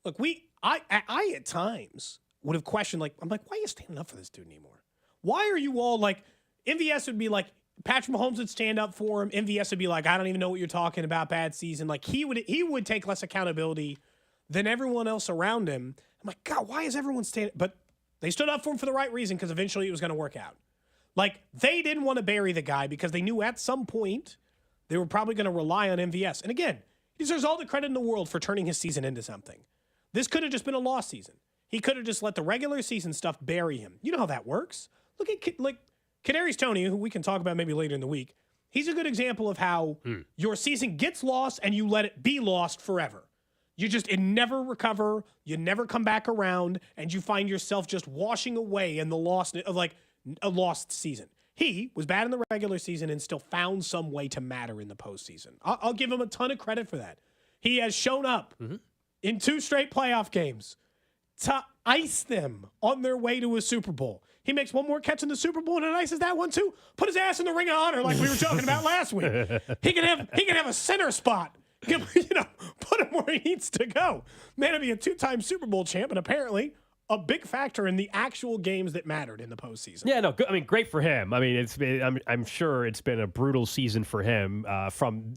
look, I at times would have questioned, I'm like, why are you standing up for this dude anymore? Why are you all like, MVS would be like, Patrick Mahomes would stand up for him. MVS would be like, I don't even know what you're talking about, bad season. Like, he would take less accountability than everyone else around him. I'm like, God, why is everyone standing? But they stood up for him for the right reason, because eventually it was going to work out. Like, they didn't want to bury the guy because they knew at some point they were probably going to rely on MVS. And again, he deserves all the credit in the world for turning his season into something. This could have just been a lost season. He could have just let the regular season stuff bury him. You know how that works. Look at Kadarius Toney, who we can talk about maybe later in the week. He's a good example of how your season gets lost and you let it be lost forever. It never recover. You never come back around, and you find yourself just washing away in the lost of a lost season. He was bad in the regular season and still found some way to matter in the postseason. I'll give him a ton of credit for that. He has shown up in 2 straight playoff games to ice them on their way to a Super Bowl. He makes one more catch in the Super Bowl and it ices that one too. Put his ass in the Ring of Honor like we were talking about last week. He can have a center spot. Put him where he needs to go. Man, to be a 2-time Super Bowl champ, and apparently a big factor in the actual games that mattered in the postseason. Yeah, no, I mean, great for him. I mean, I'm sure it's been a brutal season for him from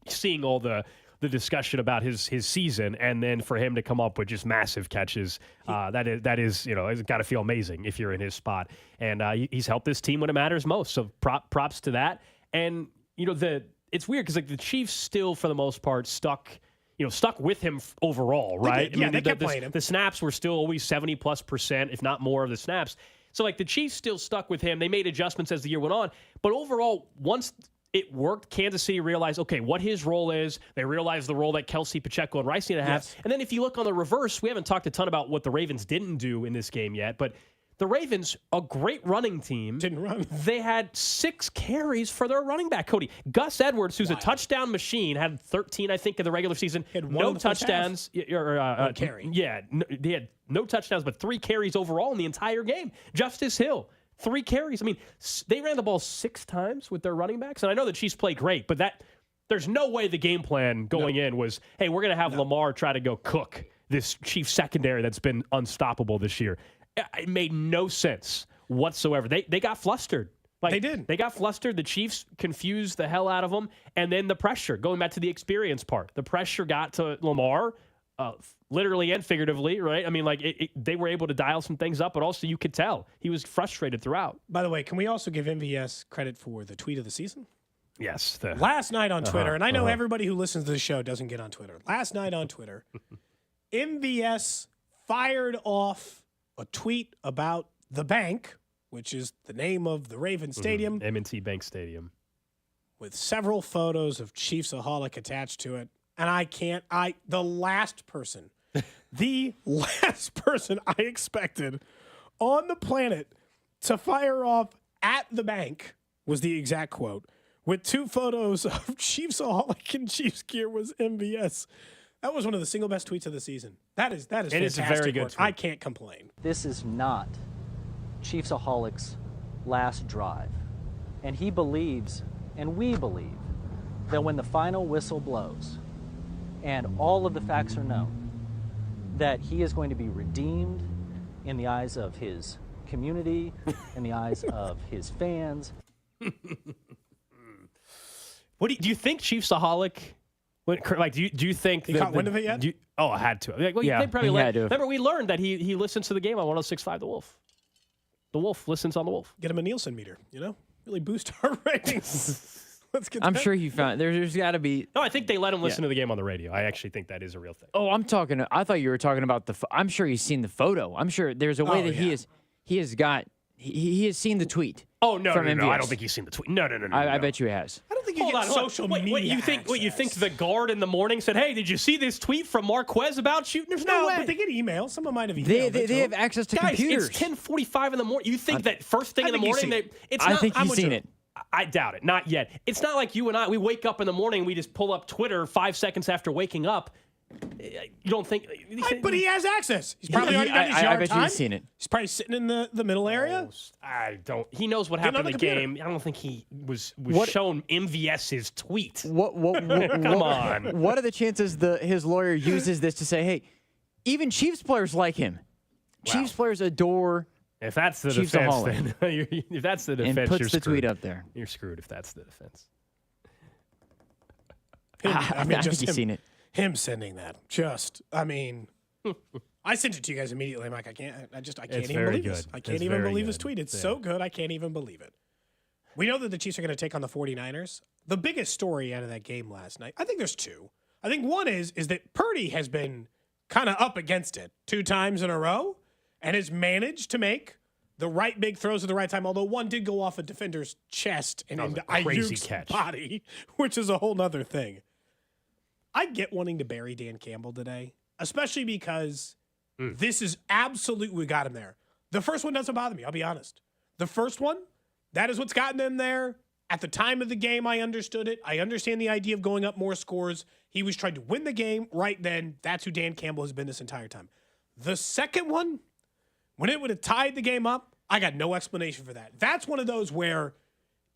seeing all the discussion about his season, and then for him to come up with just massive catches. That is it's got to feel amazing if you're in his spot, and he's helped this team when it matters most. So props to that. And it's weird because the Chiefs still, for the most part, stuck with him overall, right? They kept playing him. The snaps were still always 70+%, if not more of the snaps. So the Chiefs still stuck with him. They made adjustments as the year went on, but overall, once it worked, Kansas City realized, okay, what his role is. They realized the role that Kelsey, Pacheco, and Rice need to have. Yes. And then if you look on the reverse, we haven't talked a ton about what the Ravens didn't do in this game yet, but the Ravens, a great running team. Didn't run. They had 6 carries for their running back, Cody. Gus Edwards, who's a touchdown machine, had 13, I think, in the regular season. No touchdowns. Carry. Yeah, they had no touchdowns, but 3 carries overall in the entire game. Justice Hill, 3 carries. I mean, they ran the ball 6 times with their running backs, and I know the Chiefs play great, but there's no way the game plan going in was, hey, we're going to have Lamar try to go cook this Chiefs secondary that's been unstoppable this year. It made no sense whatsoever. They got flustered. They did. They got flustered. The Chiefs confused the hell out of them. And then the pressure, going back to the experience part, the pressure got to Lamar, literally and figuratively, right? I mean, they were able to dial some things up, but also you could tell he was frustrated throughout. By the way, can we also give MVS credit for the tweet of the season? Yes. Last night on Twitter, and I know everybody who listens to the show doesn't get on Twitter. Last night on Twitter, MVS fired off a tweet about the bank, which is the name of the Ravens Stadium. M&T Bank Stadium. With several photos of Chiefsaholic attached to it. And the last person I expected on the planet to fire off at the bank was the exact quote. With 2 photos of Chiefsaholic and Chiefs gear was MVS. That was one of the single best tweets of the season. That is fantastic. It is a very good work. tweet. I can't complain. This is not Chiefsaholic's last drive. And he believes, and we believe, that when the final whistle blows and all of the facts are known, that he is going to be redeemed in the eyes of his community, in the eyes of his fans. What do you think Chiefsaholic... do you think he caught wind of it yet? I had to. They probably had to. Remember, we learned that he listens to the game on 106.5 The Wolf. The Wolf listens on The Wolf. Get him a Nielsen meter, really boost our ratings. Let's get. I'm sure he found there's got to be. No, I think they let him listen to the game on the radio. I actually think that is a real thing. Oh, I thought you were talking about I'm sure he's seen the photo. I'm sure there's a way that he has got He has seen the tweet. Oh no, from no, no! MVS. I don't think he's seen the tweet. No. I bet you he has. I don't think you Hold get on, social media What you think the guard in the morning said, "Hey, did you see this tweet from Marquez about shooting?" There's no way. But they get email. Someone might have emailed. They have access to Guys, computers. it's 10:45 in the morning. You think that first thing in the morning? I think he's seen it. I doubt it. Not yet. It's not like you and I. We wake up in the morning. We just pull up Twitter 5 seconds after waking up. You don't think? But he has access. He's probably already done his yard I bet time. he's seen it. He's probably sitting in the middle area. I don't. He knows what Getting happened on in the the computer. game. I don't think he was What- shown MVS's tweet. Come on. What are the chances his lawyer uses this to say, hey, even Chiefs players like him? Chiefs players adore. If that's the Chiefs defense, Aholic. then if that's the defense, And puts you're the screwed. tweet up there. You're screwed if that's the defense. I think he's seen it. Him sending that. I sent it to you guys immediately. I'm like, I can't It's even very believe this. good. I can't It's even very believe his good. tweet. It's Yeah. so good, I can't even believe it. We know that the Chiefs are going to take on the 49ers. The biggest story out of that game last night, I think there's two. I think one is that Purdy has been kind of up against it 2 times in a row and has managed to make the right big throws at the right time, although one did go off a defender's chest and That was into a crazy Ayuk's catch. body, which is a whole nother thing. I get wanting to bury Dan Campbell today, especially because this is absolutely we got him there. The first one doesn't bother me, I'll be honest. The first one, that is what's gotten them there. At the time of the game, I understood it. I understand the idea of going up more scores. He was trying to win the game right then. That's who Dan Campbell has been this entire time. The second one, when it would have tied the game up, I got no explanation for that. That's one of those where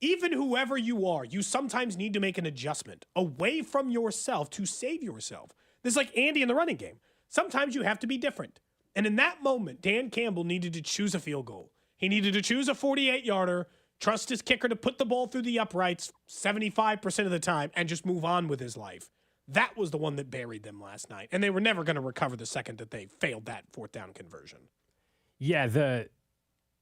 even whoever you are, you sometimes need to make an adjustment away from yourself to save yourself. This is like Andy in the running game. Sometimes you have to be different. And in that moment, Dan Campbell needed to choose a field goal. He needed to choose a 48-yarder, trust his kicker to put the ball through the uprights 75% of the time, and just move on with his life. That was the one that buried them last night. And they were never going to recover the second that they failed that 4th down conversion. Yeah, the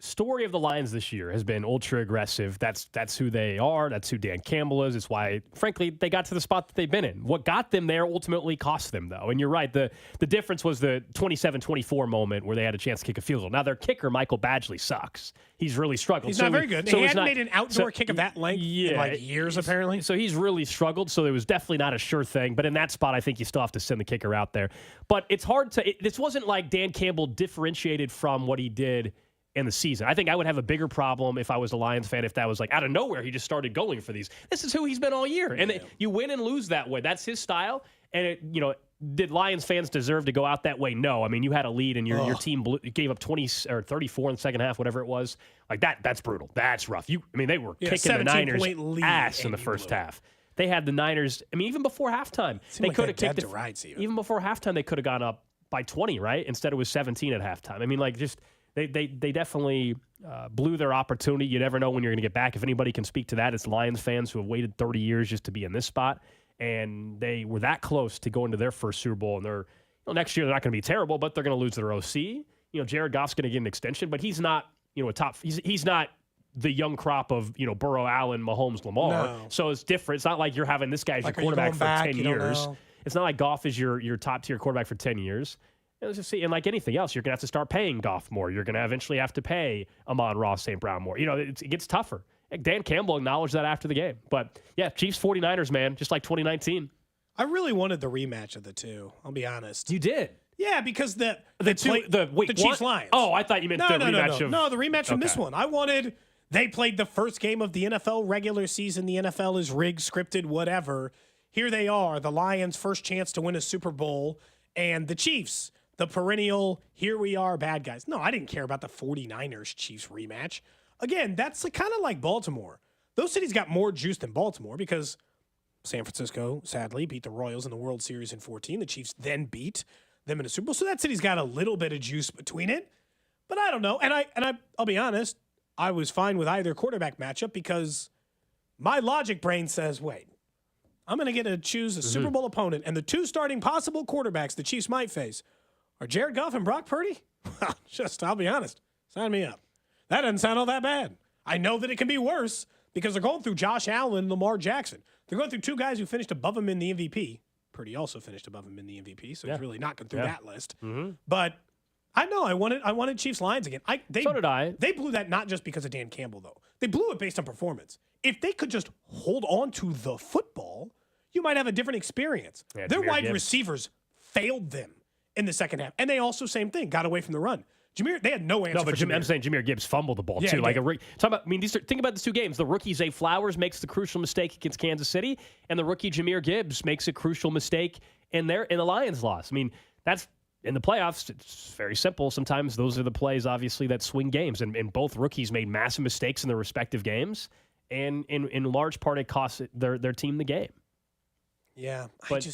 story of the Lions this year has been ultra aggressive. That's who they are. That's who Dan Campbell is. It's why, frankly, they got to the spot that they've been in. What got them there ultimately cost them, though. And you're right. The difference was the 27-24 moment where they had a chance to kick a field goal. Now, their kicker, Michael Badgley, sucks. He's really struggled. He's not very good. So he it's hadn't not- made an outdoor kick of that length in like years, apparently. So he's really struggled. So it was definitely not a sure thing. But in that spot, I think you still have to send the kicker out there. But it's hard to. This wasn't like Dan Campbell differentiated from what he did in the season. I think I would have a bigger problem if I was a Lions fan if that was like out of nowhere he just started going for these. This is who he's been all year. And you win and lose that way. That's his style. And, did Lions fans deserve to go out that way? No. I mean, you had a lead and your team gave up 20 or 34 in the second half, whatever it was. Like that's brutal. That's rough. They were kicking the Niners ass in the first half. They had the Niners. I mean, even before halftime, they could have kicked it. Even before halftime, they could have gone up by 20, right? Instead, it was 17 at halftime. I mean, They definitely blew their opportunity. You never know when you're going to get back. If anybody can speak to that, it's Lions fans who have waited 30 years just to be in this spot. And they were that close to going to their first Super Bowl. And they're next year they're not going to be terrible, but they're going to lose their OC. Jared Goff's going to get an extension, but he's not a top. He's not the young crop of Burrow, Allen, Mahomes, Lamar. No. So it's different. It's not like you're having this guy as Like, your are you quarterback going for back? 10 You don't years. know. It's not like Goff is your top tier quarterback for 10 years. Let's just see. And like anything else, you're going to have to start paying Goff more. You're going to eventually have to pay Amon-Ra St. Brown more. It gets tougher. Dan Campbell acknowledged that after the game. But, yeah, Chiefs 49ers, man, just like 2019. I really wanted the rematch of the two, I'll be honest. You did? Yeah, because the Chiefs Chiefs Lions. Oh, I thought you meant the rematch of. No, the rematch from this Okay. one. I wanted. They played the first game of the NFL regular season. The NFL is rigged, scripted, whatever. Here they are, the Lions' first chance to win a Super Bowl, and the Chiefs, the perennial, here we are, bad guys. No, I didn't care about the 49ers Chiefs rematch. Again, that's kind of like Baltimore. Those cities got more juice than Baltimore because San Francisco, sadly, beat the Royals in the World Series in 2014. The Chiefs then beat them in a Super Bowl. So that city's got a little bit of juice between it. But I don't know. And I'll be honest, I was fine with either quarterback matchup because my logic brain says, wait, I'm going to get to choose a Super Bowl opponent, and the two starting possible quarterbacks the Chiefs might face are Jared Goff and Brock Purdy? Well, I'll be honest, sign me up. That doesn't sound all that bad. I know that it can be worse because they're going through Josh Allen and Lamar Jackson. They're going through two guys who finished above him in the MVP. Purdy also finished above him in the MVP, so he's really not going through that list. But I know. I wanted Chiefs Lions again. So did I. They blew that not just because of Dan Campbell, though. They blew it based on performance. If they could just hold on to the football, you might have a different experience. Yeah, Their Jahmyr wide Gibbs. receivers failed them in the second half. And they also, same thing, got away from the run. They had no answer No, but for Jahmyr. I'm saying Jahmyr Gibbs fumbled the ball Yeah, too. he Like did. think about these two games. The rookie Zay Flowers makes the crucial mistake against Kansas City, and the rookie Jahmyr Gibbs makes a crucial mistake in the Lions loss. I mean, that's in the playoffs. It's very simple. Sometimes those are the plays, obviously, that swing games. And both rookies made massive mistakes in their respective games, and in large part it cost their team the game. Yeah, But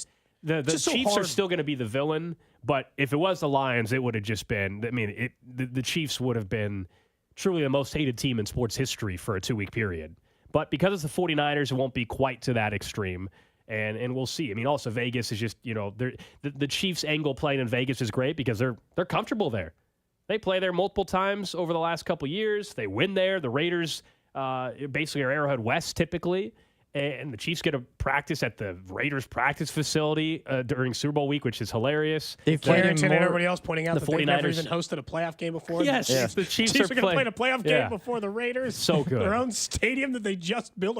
the Chiefs are still going to be the villain. But if it was the Lions, it would have just been. I mean, the Chiefs would have been truly the most hated team in sports history for a 2-week period. But because it's the 49ers, it won't be quite to that extreme. And we'll see. I mean, also Vegas is just, the Chiefs angle playing in Vegas is great because they're comfortable there. They play there multiple times over the last couple of years. They win there. The Raiders basically are Arrowhead West typically. And the Chiefs get a practice at the Raiders practice facility during Super Bowl week, which is hilarious. Carrington and everybody else pointing out the that they've never 49ers even hosted a playoff game before. Yes, the Chiefs are going to play a playoff game Yeah. before the Raiders. So good. Their own stadium that they just built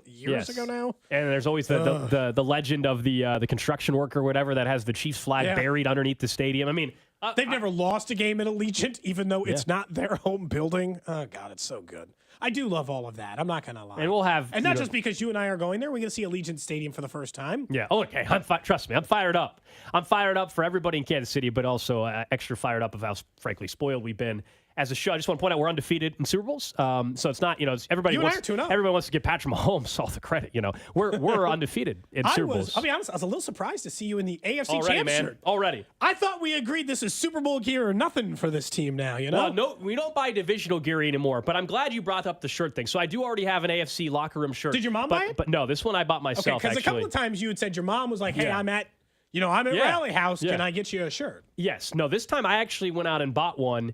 years ago now. And there's always the legend of the construction worker or whatever that has the Chiefs flag buried underneath the stadium. I mean, They've never lost a game at Allegiant, even though it's not their home building. Oh, God, it's so good. I do love all of that. I'm not going to lie. And we'll have... And not just because you and I are going there. We're going to see Allegiant Stadium for the first time. Yeah. Oh, okay. Trust me, I'm fired up. I'm fired up for everybody in Kansas City, but also extra fired up of how, frankly, spoiled we've been as a show. I just want to point out we're undefeated in Super Bowls. So it's not, everybody You and I wants, are 2-0. everybody wants to give Patrick Mahomes all the credit. We're undefeated in Super Bowls. I'll be honest, I was a little surprised to see you in the AFC Already, Champ man. shirt. Already. I thought we agreed this is Super Bowl gear or nothing for this team now, Well, no, we don't buy divisional gear anymore, but I'm glad you brought up the shirt thing. So I do already have an AFC locker room shirt. Did your mom buy it? But no, this one I bought Okay, myself, because a couple actually. of times you had said your mom was like, hey, Yeah. I'm at Yeah. Rally House. Yeah. Can I get you a shirt? Yes. No, this time I actually went out and bought one.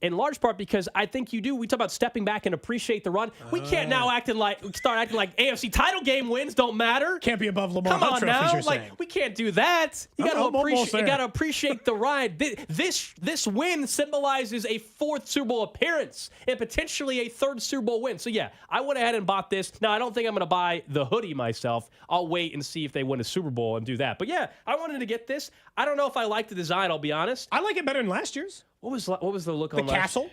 In large part because I think you do. We talk about stepping back and appreciate the run. We can't now start acting like AFC title game wins don't matter. Can't be above Lamar Come Hunt on trophies, now, you're saying. we can't do that. You I'm got to almost appreciate. there. You got to appreciate the ride. This win symbolizes a 4th Super Bowl appearance and potentially a 3rd Super Bowl win. So yeah, I went ahead and bought this. Now I don't think I'm going to buy the hoodie myself. I'll wait and see if they win a Super Bowl and do that. But yeah, I wanted to get this. I don't know if I like the design. I'll be honest. I like it better than last year's. What was the look The on last? castle?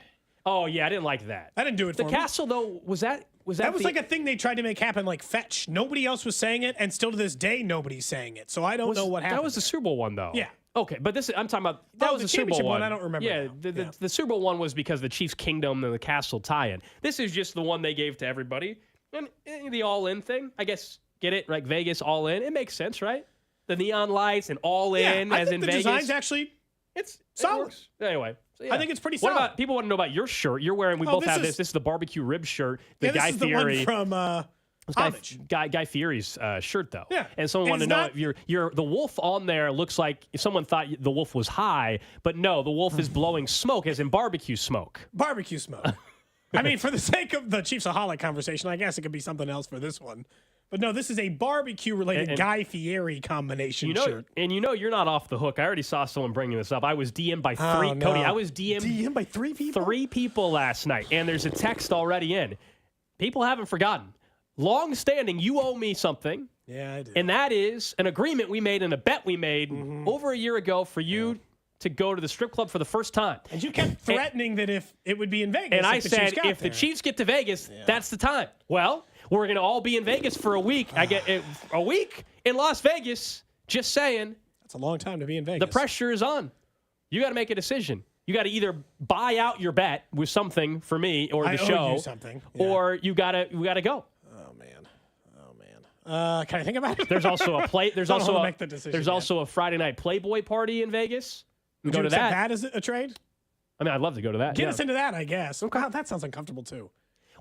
Oh yeah, I didn't like that. I didn't do it The for me. castle though, was that That was like a thing they tried to make happen like Fetch. Nobody else was saying it, and still to this day, nobody's saying it. So I don't know what happened. That was the Super Bowl one though. Yeah. Okay, but I'm talking about that was the the Super Bowl championship one. one, I don't remember Yeah, now. the Super Bowl one was because the Chiefs Kingdom and the Castle tie-in. This is just the one they gave to everybody, and the all-in thing. I guess get it like Vegas all in. It makes sense, right? The neon lights and all in I as think in the Vegas. design's actually It solid. works. Anyway. So, I think it's pretty What solid. about people want to know about your shirt? You're wearing. We Oh, both this have is- this. This is the barbecue rib shirt. The Yeah, this Guy is the Fieri one from Homage. Guy Fieri's shirt though. Yeah. And someone And wanted to it's know not- if you're the wolf on there looks like someone thought the wolf was high, but no, the wolf is blowing smoke, as in barbecue smoke. Barbecue smoke. I mean, for the sake of the Chiefsaholic conversation, I guess it could be something else for this one. But no, this is a barbecue-related And- Guy Fieri combination shirt. And you're not off the hook. I already saw someone bringing this up. I was DM'd by three. Oh, no. Cody, I was DM'd DM'd by 3 people? 3 people last night, and there's a text already in. People haven't forgotten. Long standing, you owe me something. Yeah, I do. And that is an agreement we made and a bet we made over a year ago for you to go to the strip club for the first time. And you kept threatening that if it would be in Vegas. And I if the said, Chiefs got if the there. Chiefs get to Vegas, that's the time. Well, we're going to all be in Vegas for a week. I get a week in Las Vegas. Just saying. That's a long time to be in Vegas. The pressure is on. You got to make a decision. You got to either buy out your bet with something for me or the I owe show, you something. or we got to go. Can I think about it? There's also a play. There's Don't also wanna a, make the decision there's yet. also a Friday night Playboy party in Vegas. We Would go you to accept that. that as a trade? I mean, I'd love to go to that. Get yeah. us into that, I guess. Wow, that sounds uncomfortable too.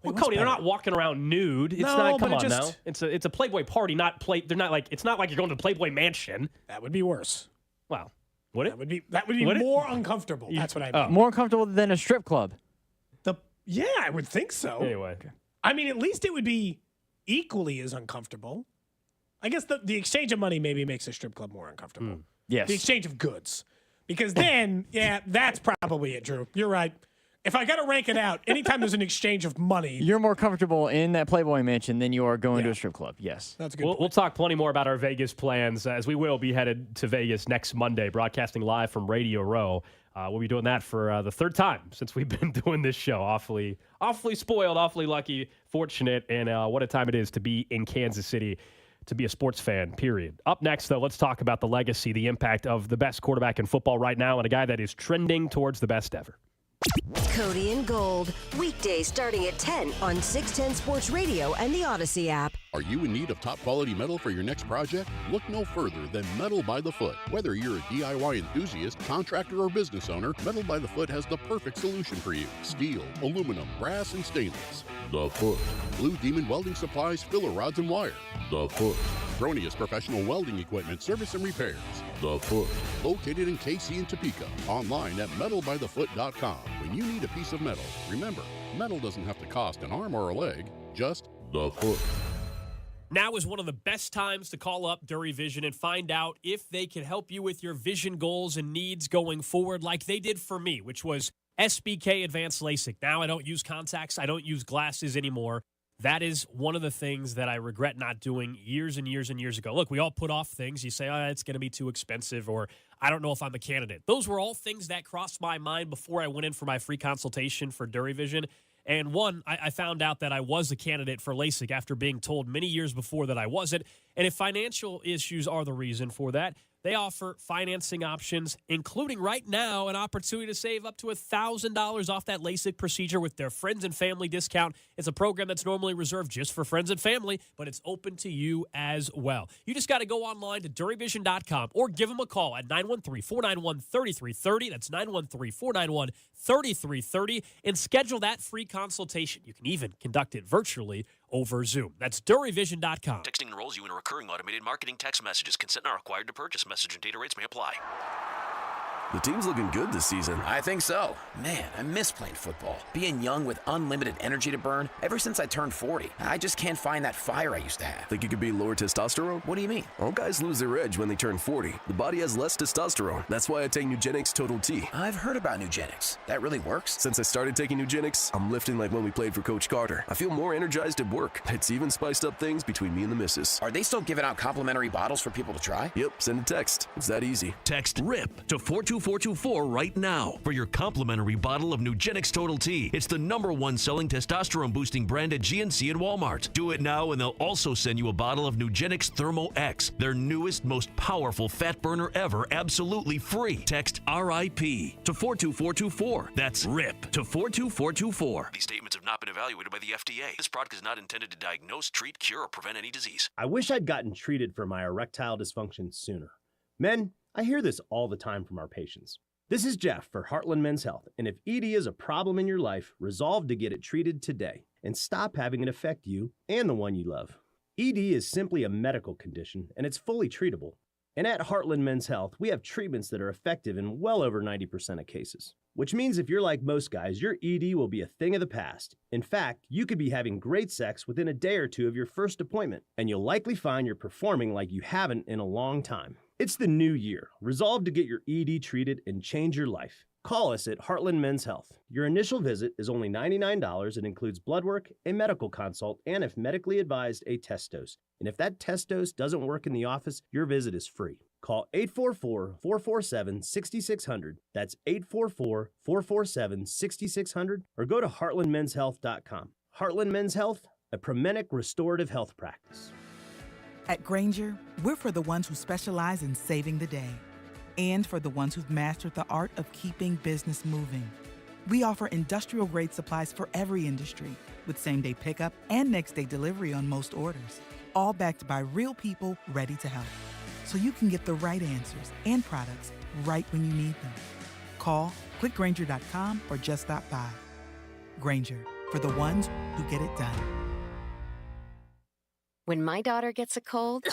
Well, what's Cody, they're better? not walking around nude. It's No, not. Come but on it now. just- It's a Playboy party, not play. They're not like. It's not like you're going to the Playboy Mansion. That would be worse. Wow. Would it? That would be Would it? more uncomfortable. That's what I mean. More comfortable than a strip club. Yeah, I would think so. Anyway. I mean, at least it would be equally as uncomfortable. I guess the exchange of money maybe makes a strip club more uncomfortable. Yes. The exchange of goods. Because then, yeah, that's probably it, Drew. You're right. If I got to rank it out, anytime there's an exchange of money. You're more comfortable in that Playboy mansion than you are going to a strip club. Yes. That's a good We'll talk plenty more about our Vegas plans as we will be headed to Vegas next Monday, broadcasting live from Radio Row. We'll be doing that for the third time since we've been doing this show. Awfully spoiled, awfully lucky, fortunate, and what a time it is to be in Kansas City, to be a sports fan, period. Up next, though, let's talk about the legacy, the impact of the best quarterback in football right now, and a guy that is trending towards the best ever. Cody and Gold, weekdays starting at 10 on 610 Sports Radio and the Odyssey app. Are you in need of top-quality metal for your next project? Look no further than Metal by the Foot. Whether you're a DIY enthusiast, contractor, or business owner, Metal by the Foot has the perfect solution for you. Steel, aluminum, brass, and stainless. The Foot. Blue Demon Welding Supplies, filler rods, and wire. The Foot. Cronius Professional Welding Equipment, service and repairs. The Foot. Located in KC and Topeka. Online at metalbythefoot.com. When you need a piece of metal, remember, metal doesn't have to cost an arm or a leg, just the foot. Now is one of the best times to call up Dury Vision and find out if they can help you with your vision goals and needs going forward like they did for me, which was SBK Advanced LASIK. Now I don't use contacts. I don't use glasses anymore. That is one of the things that I regret not doing years and years and years ago. Look, we all put off things. You say, oh, it's going to be too expensive, or I don't know if I'm a candidate. Those were all things that crossed my mind before I went in for my free consultation for Dury Vision. And one, I found out that I was a candidate for LASIK after being told many years before that I wasn't. And if financial issues are the reason for that, they offer financing options, including right now an opportunity to save up to $1,000 off that LASIK procedure with their friends and family discount. It's a program that's normally reserved just for friends and family, but it's open to you as well. You just got to go online to duryvision.com or give them a call at 913-491-3330. That's 913-491-3330 and schedule that free consultation. You can even conduct it virtually over Zoom. That's duryvision.com. Texting enrolls you in a recurring automated marketing text messages. Consent not required to purchase. Message and data rates may apply. The team's looking good this season. I think so. Man, I miss playing football. Being young with unlimited energy to burn. Ever since I turned 40, I just can't find that fire I used to have. Think it could be lower testosterone? What do you mean? All guys lose their edge when they turn 40. The body has less testosterone. That's why I take Nugenix Total T. I've heard about Nugenix. That really works? Since I started taking Nugenix, I'm lifting like when we played for Coach Carter. I feel more energized at work. It's even spiced up things between me and the missus. Are they still giving out complimentary bottles for people to try? Yep, send a text. It's that easy. Text RIP to 42424 right now for your complimentary bottle of Nugenix Total T. It's the #1 selling testosterone boosting brand at GNC and Walmart. Do it now and they'll also send you a bottle of Nugenix Thermo X, their newest, most powerful fat burner ever, absolutely free. Text RIP to 42424. That's RIP to 42424. These statements have not been evaluated by the FDA. This product is not intended to diagnose, treat, cure, or prevent any disease. I wish I'd gotten treated for my erectile dysfunction sooner. Men, I hear this all the time from our patients. This is Jeff for Heartland Men's Health, and if ED is a problem in your life, resolve to get it treated today and stop having it affect you and the one you love. ED is simply a medical condition, and it's fully treatable. And at Heartland Men's Health, we have treatments that are effective in well over 90% of cases, which means if you're like most guys, your ED will be a thing of the past. In fact, you could be having great sex within a day or two of your first appointment, and you'll likely find you're performing like you haven't in a long time. It's the new year. Resolve to get your ED treated and change your life. Call us at Heartland Men's Health. Your initial visit is only $99 and includes blood work, a medical consult, and if medically advised, a test dose. And if that test dose doesn't work in the office, your visit is free. Call 844-447-6600. That's 844-447-6600 or go to heartlandmenshealth.com. Heartland Men's Health, a Promenic restorative health practice. At Grainger, we're for the ones who specialize in saving the day and for the ones who've mastered the art of keeping business moving. We offer industrial-grade supplies for every industry with same-day pickup and next-day delivery on most orders, all backed by real people ready to help. So you can get the right answers and products right when you need them. Call quickgrainger.com or just stop by. Grainger, for the ones who get it done. When my daughter gets a cold,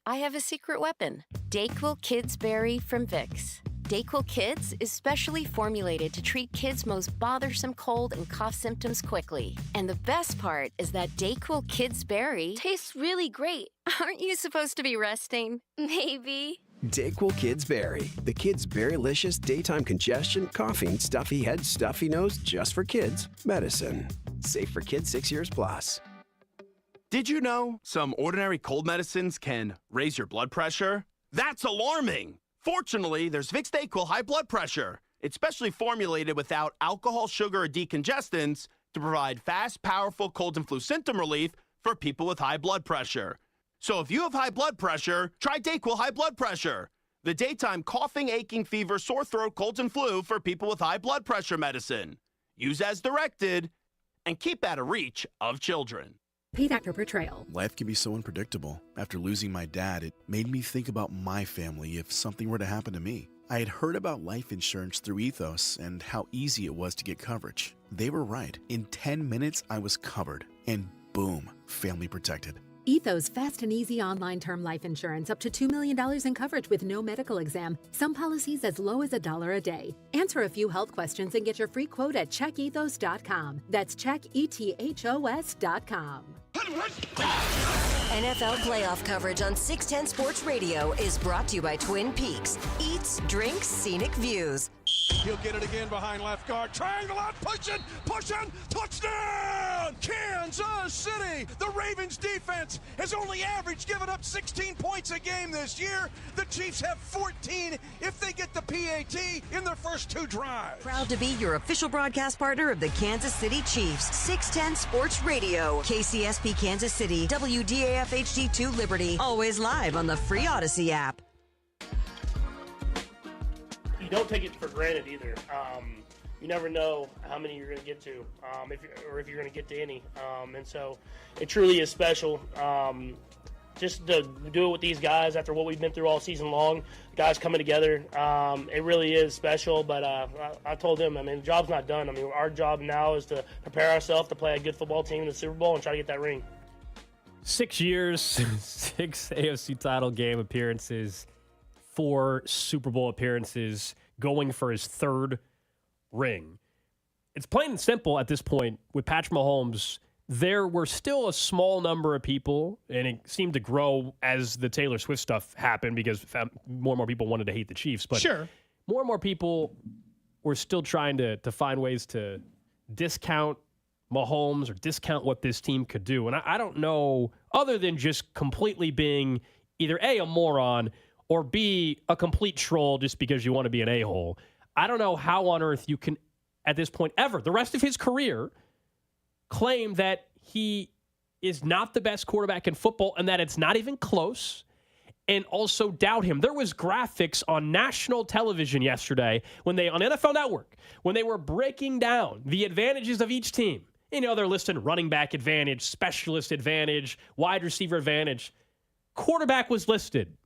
I have a secret weapon. DayQuil Kids Berry from Vicks. DayQuil Kids is specially formulated to treat kids' most bothersome cold and cough symptoms quickly. And the best part is that DayQuil Kids Berry tastes really great. Aren't you supposed to be resting? Maybe. Dayquil Kids Berry, the kids' berry-licious daytime congestion, coughing, stuffy head, stuffy nose, just for kids medicine. Safe for kids 6 years plus. Did you know some ordinary cold medicines can raise your blood pressure? That's alarming! Fortunately, there's Vicks Dayquil High Blood Pressure. It's specially formulated without alcohol, sugar, or decongestants to provide fast, powerful cold and flu symptom relief for people with high blood pressure. So if you have high blood pressure, try Dayquil High Blood Pressure, the daytime coughing, aching, fever, sore throat, colds, and flu for people with high blood pressure medicine. Use as directed and keep out of reach of children. Paid actor portrayal. Life can be so unpredictable. After losing my dad, it made me think about my family if something were to happen to me. I had heard about life insurance through Ethos and how easy it was to get coverage. They were right. In 10 minutes, I was covered. And boom, family protected. Ethos fast and easy online term life insurance up to $2 million in coverage with no medical exam. Some policies as low as $1 a day. Answer a few health questions and get your free quote at checkethos.com. That's checkethos.com. NFL playoff coverage on 610 Sports Radio is brought to you by Twin Peaks. Eats, drinks, scenic views. He'll get it again behind left guard. Triangle out, pushing, touchdown! Kansas City! The Ravens defense has only averaged giving up 16 points a game this year. The Chiefs have 14 if they get the PAT in their first 2 drives. Proud to be your official broadcast partner of the Kansas City Chiefs. 610 Sports Radio. KCSP Kansas City. WDAF HD2 Liberty. Always live on the free Odyssey app. You don't take it for granted either. You never know how many you're going to get to, if you're going to get to any. And so it truly is special. Just to do it with these guys after what we've been through all season long, guys coming together, it really is special. But I told them, the job's not done. Our job now is to prepare ourselves to play a good football team in the Super Bowl and try to get that ring. 6 years, 6 AFC title game appearances, 4 Super Bowl appearances, going for his 3rd ring. It's plain and simple at this point with Patrick Mahomes. There were still a small number of people, and it seemed to grow as the Taylor Swift stuff happened because more and more people wanted to hate the Chiefs. But sure, more and more people were still trying to find ways to discount Mahomes or discount what this team could do. And I don't know, other than just completely being either A, a moron, or B, a complete troll just because you want to be an a-hole. I don't know how on earth you can, at this point ever, the rest of his career, claim that he is not the best quarterback in football and that it's not even close, and also doubt him. There was graphics on national television yesterday on NFL Network, when they were breaking down the advantages of each team. They're listing running back advantage, specialist advantage, wide receiver advantage. Quarterback was listed.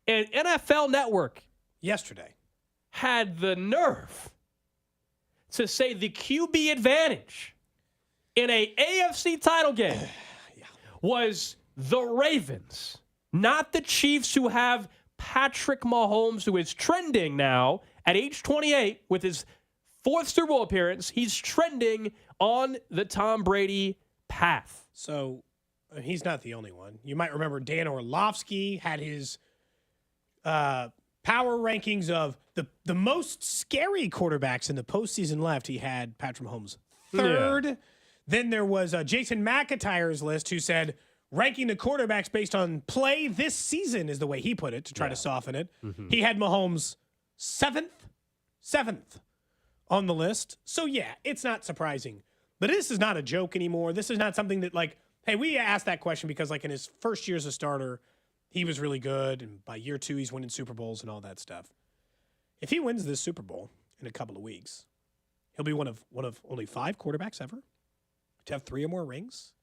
And NFL Network yesterday had the nerve to say the QB advantage in a AFC title game was the Ravens, not the Chiefs, who have Patrick Mahomes, who is trending now at age 28 with his 4th Super Bowl appearance. He's trending on the Tom Brady path. So he's not the only one. You might remember Dan Orlovsky had his power rankings of the most scary quarterbacks in the postseason left. He had Patrick Mahomes 3rd. Yeah. Then there was Jason McIntyre's list, who said ranking the quarterbacks based on play this season is the way he put it, to try to soften it. Mm-hmm. He had Mahomes 7th on the list. So yeah, it's not surprising. But this is not a joke anymore. This is not something that, hey, we asked that question because in his first year as a starter, he was really good, and by year 2, he's winning Super Bowls and all that stuff. If he wins this Super Bowl in a couple of weeks, he'll be one of only 5 quarterbacks ever to have 3 or more rings.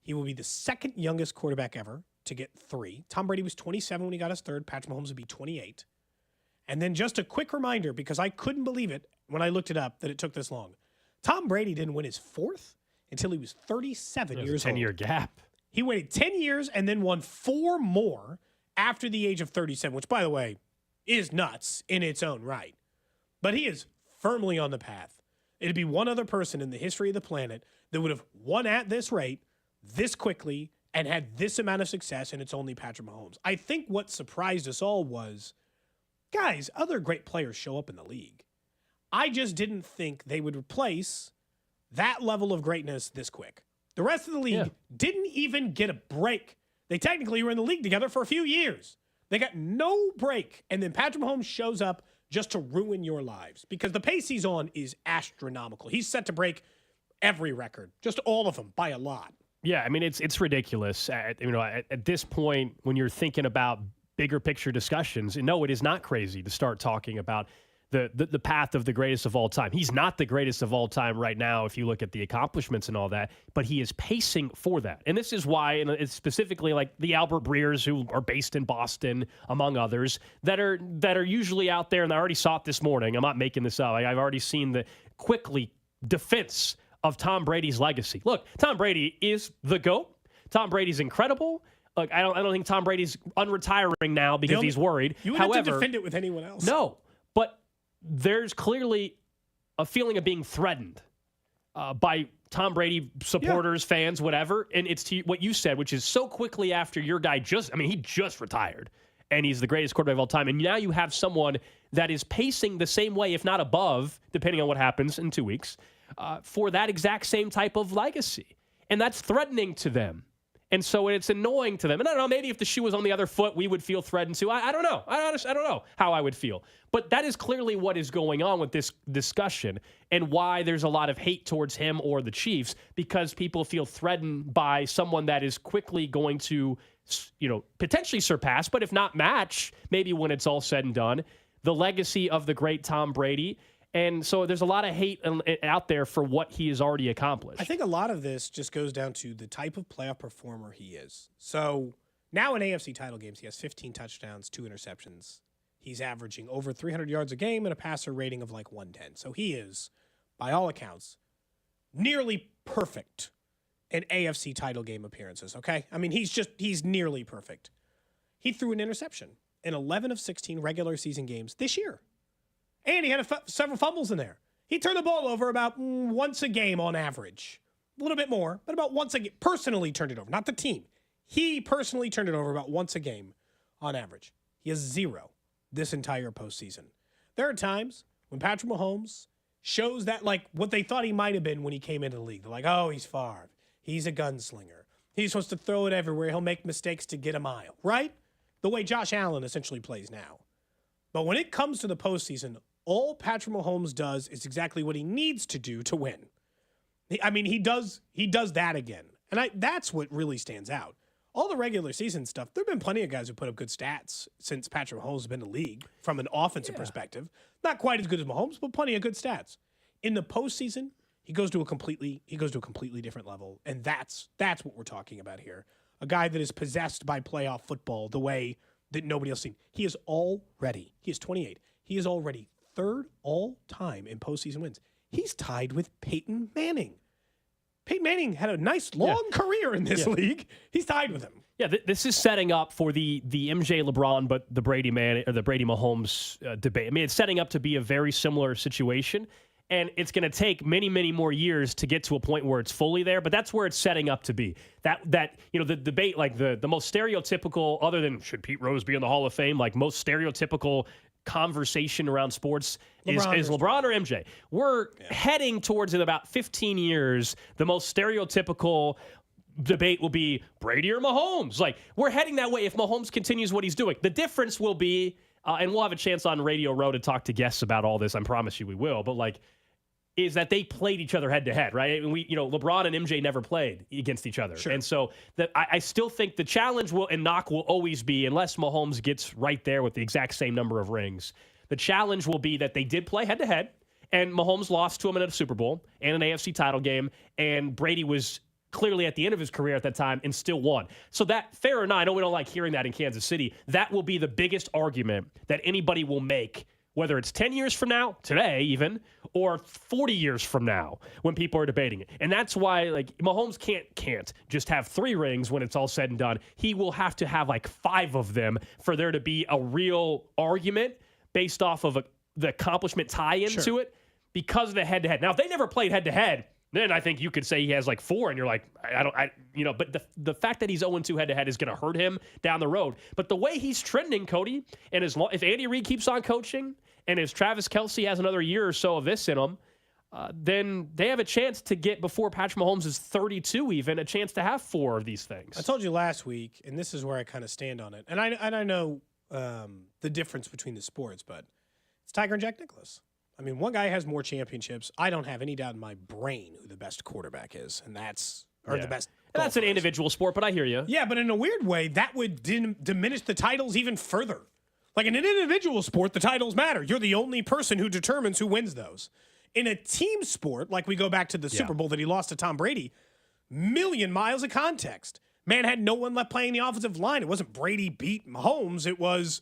He will be the 2nd youngest quarterback ever to get 3. Tom Brady was 27 when he got his 3rd. Patrick Mahomes would be 28. And then just a quick reminder, because I couldn't believe it when I looked it up that it took this long. Tom Brady didn't win his 4th until he was 37 years old. 10-year gap. He waited 10 years and then won 4 more after the age of 37, which, by the way, is nuts in its own right. But he is firmly on the path. It'd be one other person in the history of the planet that would have won at this rate, this quickly, and had this amount of success, and it's only Patrick Mahomes. I think what surprised us all was Guys, other great players show up in the league. I just didn't think they would replace that level of greatness this quick. The rest of the league didn't even get a break. They technically were in the league together for a few years. They got no break. And then Patrick Mahomes shows up just to ruin your lives because the pace he's on is astronomical. He's set to break every record, just all of them by a lot. Yeah, I mean, it's ridiculous. At this point, when you're thinking about bigger picture discussions, and no, it is not crazy to start talking about the path of the greatest of all time. He's not the greatest of all time right now if you look at the accomplishments and all that, but he is pacing for that. And this is why, and it's specifically like the Albert Breers, who are based in Boston, among others, that are usually out there, and I already saw it this morning. I'm not making this up. I've already seen the quickly defense of Tom Brady's legacy. Look, Tom Brady is the GOAT. Tom Brady's incredible. Look, I don't think Tom Brady's unretiring now because he's worried. You wouldn't have to defend it with anyone else. No, but there's clearly a feeling of being threatened by Tom Brady supporters, fans, whatever. And it's to what you said, which is so quickly after your guy he just retired and he's the greatest quarterback of all time. And now you have someone that is pacing the same way, if not above, depending on what happens in 2 weeks, for that exact same type of legacy. And that's threatening to them. And so it's annoying to them. And I don't know, maybe if the shoe was on the other foot, we would feel threatened too. I don't know. I don't know how I would feel. But that is clearly what is going on with this discussion and why there's a lot of hate towards him or the Chiefs, because people feel threatened by someone that is quickly going to, potentially surpass, but if not match, maybe when it's all said and done, the legacy of the great Tom Brady. And so there's a lot of hate out there for what he has already accomplished. I think a lot of this just goes down to the type of playoff performer he is. So now in AFC title games, he has 15 touchdowns, 2 interceptions. He's averaging over 300 yards a game and a passer rating of like 110. So he is, by all accounts, nearly perfect in AFC title game appearances, okay? I mean, he's nearly perfect. He threw an interception in 11 of 16 regular season games this year. And he had several fumbles in there. He turned the ball over about once a game on average. A little bit more, but about once a game. Personally turned it over, not the team. He personally turned it over about once a game on average. He has 0 this entire postseason. There are times when Patrick Mahomes shows that, like, what they thought he might have been when he came into the league. They're like, oh, he's Favre. He's a gunslinger. He's supposed to throw it everywhere. He'll make mistakes to get a mile, right? The way Josh Allen essentially plays now. But when it comes to the postseason, all Patrick Mahomes does is exactly what he needs to do to win. He does that again. And that's what really stands out. All the regular season stuff, there have been plenty of guys who put up good stats since Patrick Mahomes has been in the league from an offensive perspective. Not quite as good as Mahomes, but plenty of good stats. In the postseason, he goes to a completely different level. And that's what we're talking about here. A guy that is possessed by playoff football the way that nobody else seen. He is 28. He is already third all-time in postseason wins. He's tied with Peyton Manning. Peyton Manning had a nice long career in this league. He's tied with him. Yeah, this is setting up for the MJ LeBron, but the Brady Mahomes debate. I mean, it's setting up to be a very similar situation, and it's going to take many, many more years to get to a point where it's fully there. But that's where it's setting up to be. That the debate, like the most stereotypical, other than should Pete Rose be in the Hall of Fame, like most stereotypical conversation around sports is LeBron or MJ. We're heading towards, in about 15 years, the most stereotypical debate will be Brady or Mahomes. Like, we're heading that way if Mahomes continues what he's doing. The difference will be, and we'll have a chance on Radio Row to talk to guests about all this. I promise you we will. But, like, is that they played each other head to head, right? And LeBron and MJ never played against each other. Sure. And so I still think the challenge will always be, unless Mahomes gets right there with the exact same number of rings, the challenge will be that they did play head to head, and Mahomes lost to him in a Super Bowl and an AFC title game, and Brady was clearly at the end of his career at that time and still won. So that, fair or not, I know we don't like hearing that in Kansas City, that will be the biggest argument that anybody will make, whether it's 10 years from now, today even, or 40 years from now when people are debating it. And that's why, like, Mahomes can't just have 3 rings when it's all said and done. He will have to have like 5 of them for there to be a real argument based off of the accomplishment tie into it because of the head-to-head. Now, if they never played head-to-head, then I think you could say he has like 4, and you're like, but the fact that he's 0-2 head-to-head is going to hurt him down the road. But the way he's trending, Cody, and if Andy Reid keeps on coaching, and if Travis Kelce has another year or so of this in him, then they have a chance to get, before Patrick Mahomes is 32 even, a chance to have 4 of these things. I told you last week, and this is where I kind of stand on it. And I know the difference between the sports, but it's Tiger and Jack Nicklaus. I mean, one guy has more championships. I don't have any doubt in my brain who the best quarterback is, and the best. And that's an individual sport, but I hear you. Yeah, but in a weird way, that would diminish the titles even further. Like in an individual sport, the titles matter. You're the only person who determines who wins those. In a team sport, like we go back to the Super Bowl that he lost to Tom Brady, million miles of context. Man had no one left playing the offensive line. It wasn't Brady beat Mahomes. It was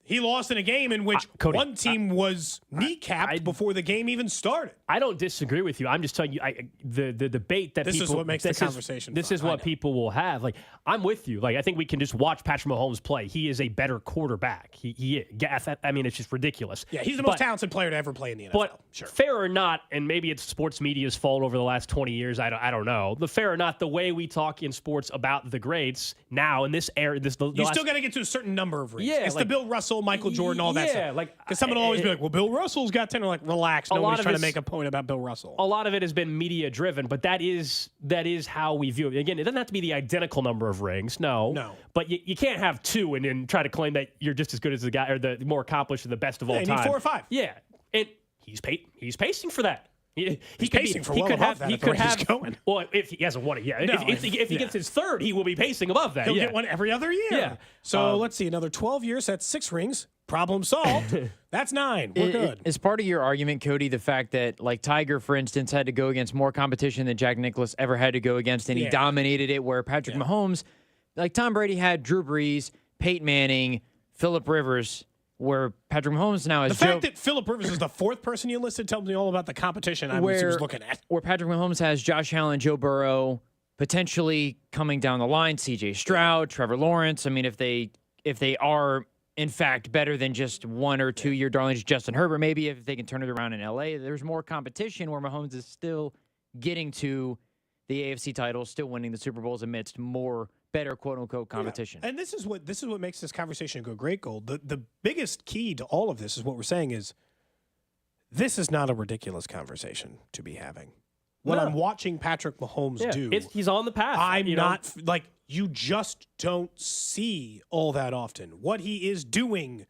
he lost in a game in which Cody, one team was kneecapped before the game even started. I don't disagree with you. I'm just telling you the debate that this is what makes the conversation. This is what people will have. Like, I'm with you. Like, I think we can just watch Patrick Mahomes play. He is a better quarterback. I mean, it's just ridiculous. Yeah, he's the most talented player to ever play in the NFL. But fair or not, and maybe it's sports media's fault over the last 20 years. I don't know. The fair or not, the way we talk in sports about the greats now in this era, you still got to get to a certain number of rings. Yeah, it's like, the Bill Russell, Michael Jordan, all that stuff. Yeah, like because someone will always be like, "Well, Bill Russell's got 10." Like, relax. Nobody's trying to make a point about Bill Russell. A lot of it has been media driven, but that is how we view it. Again, it doesn't have to be the identical number of rings. No. But you can't have 2 and then try to claim that you're just as good as the guy or the more accomplished or the best of all time. You need 4 or 5. Yeah, and he's pacing for that. He's pacing for well above that. He could have going. Well, if he hasn't won it yet. If he gets his 3rd, he will be pacing above that. He'll get one every other year. Yeah. So let's see, another 12 years. That's 6 rings. Problem solved. That's 9. We're good. Is part of your argument, Cody, the fact that, like, Tiger, for instance, had to go against more competition than Jack Nicklaus ever had to go against, and he dominated it, where Patrick Mahomes, like Tom Brady had Drew Brees, Peyton Manning, Phillip Rivers, where Patrick Mahomes now is the fact that Phillip Rivers is the 4th person you listed tells me all about the competition I was looking at. Where Patrick Mahomes has Josh Allen, Joe Burrow, potentially coming down the line, C.J. Stroud, Trevor Lawrence. I mean, if they are in fact better than just 1 or 2 year darlings, Justin Herbert, maybe if they can turn it around in L.A., there's more competition where Mahomes is still getting to the AFC title, still winning the Super Bowls amidst more better quote-unquote competition. Yeah. And this is what makes this conversation go great, Gold. The biggest key to all of this is what we're saying is this is not a ridiculous conversation to be having. When I'm watching Patrick Mahomes do, he's on the path. I'm not like you just don't see all that often. What he is doing,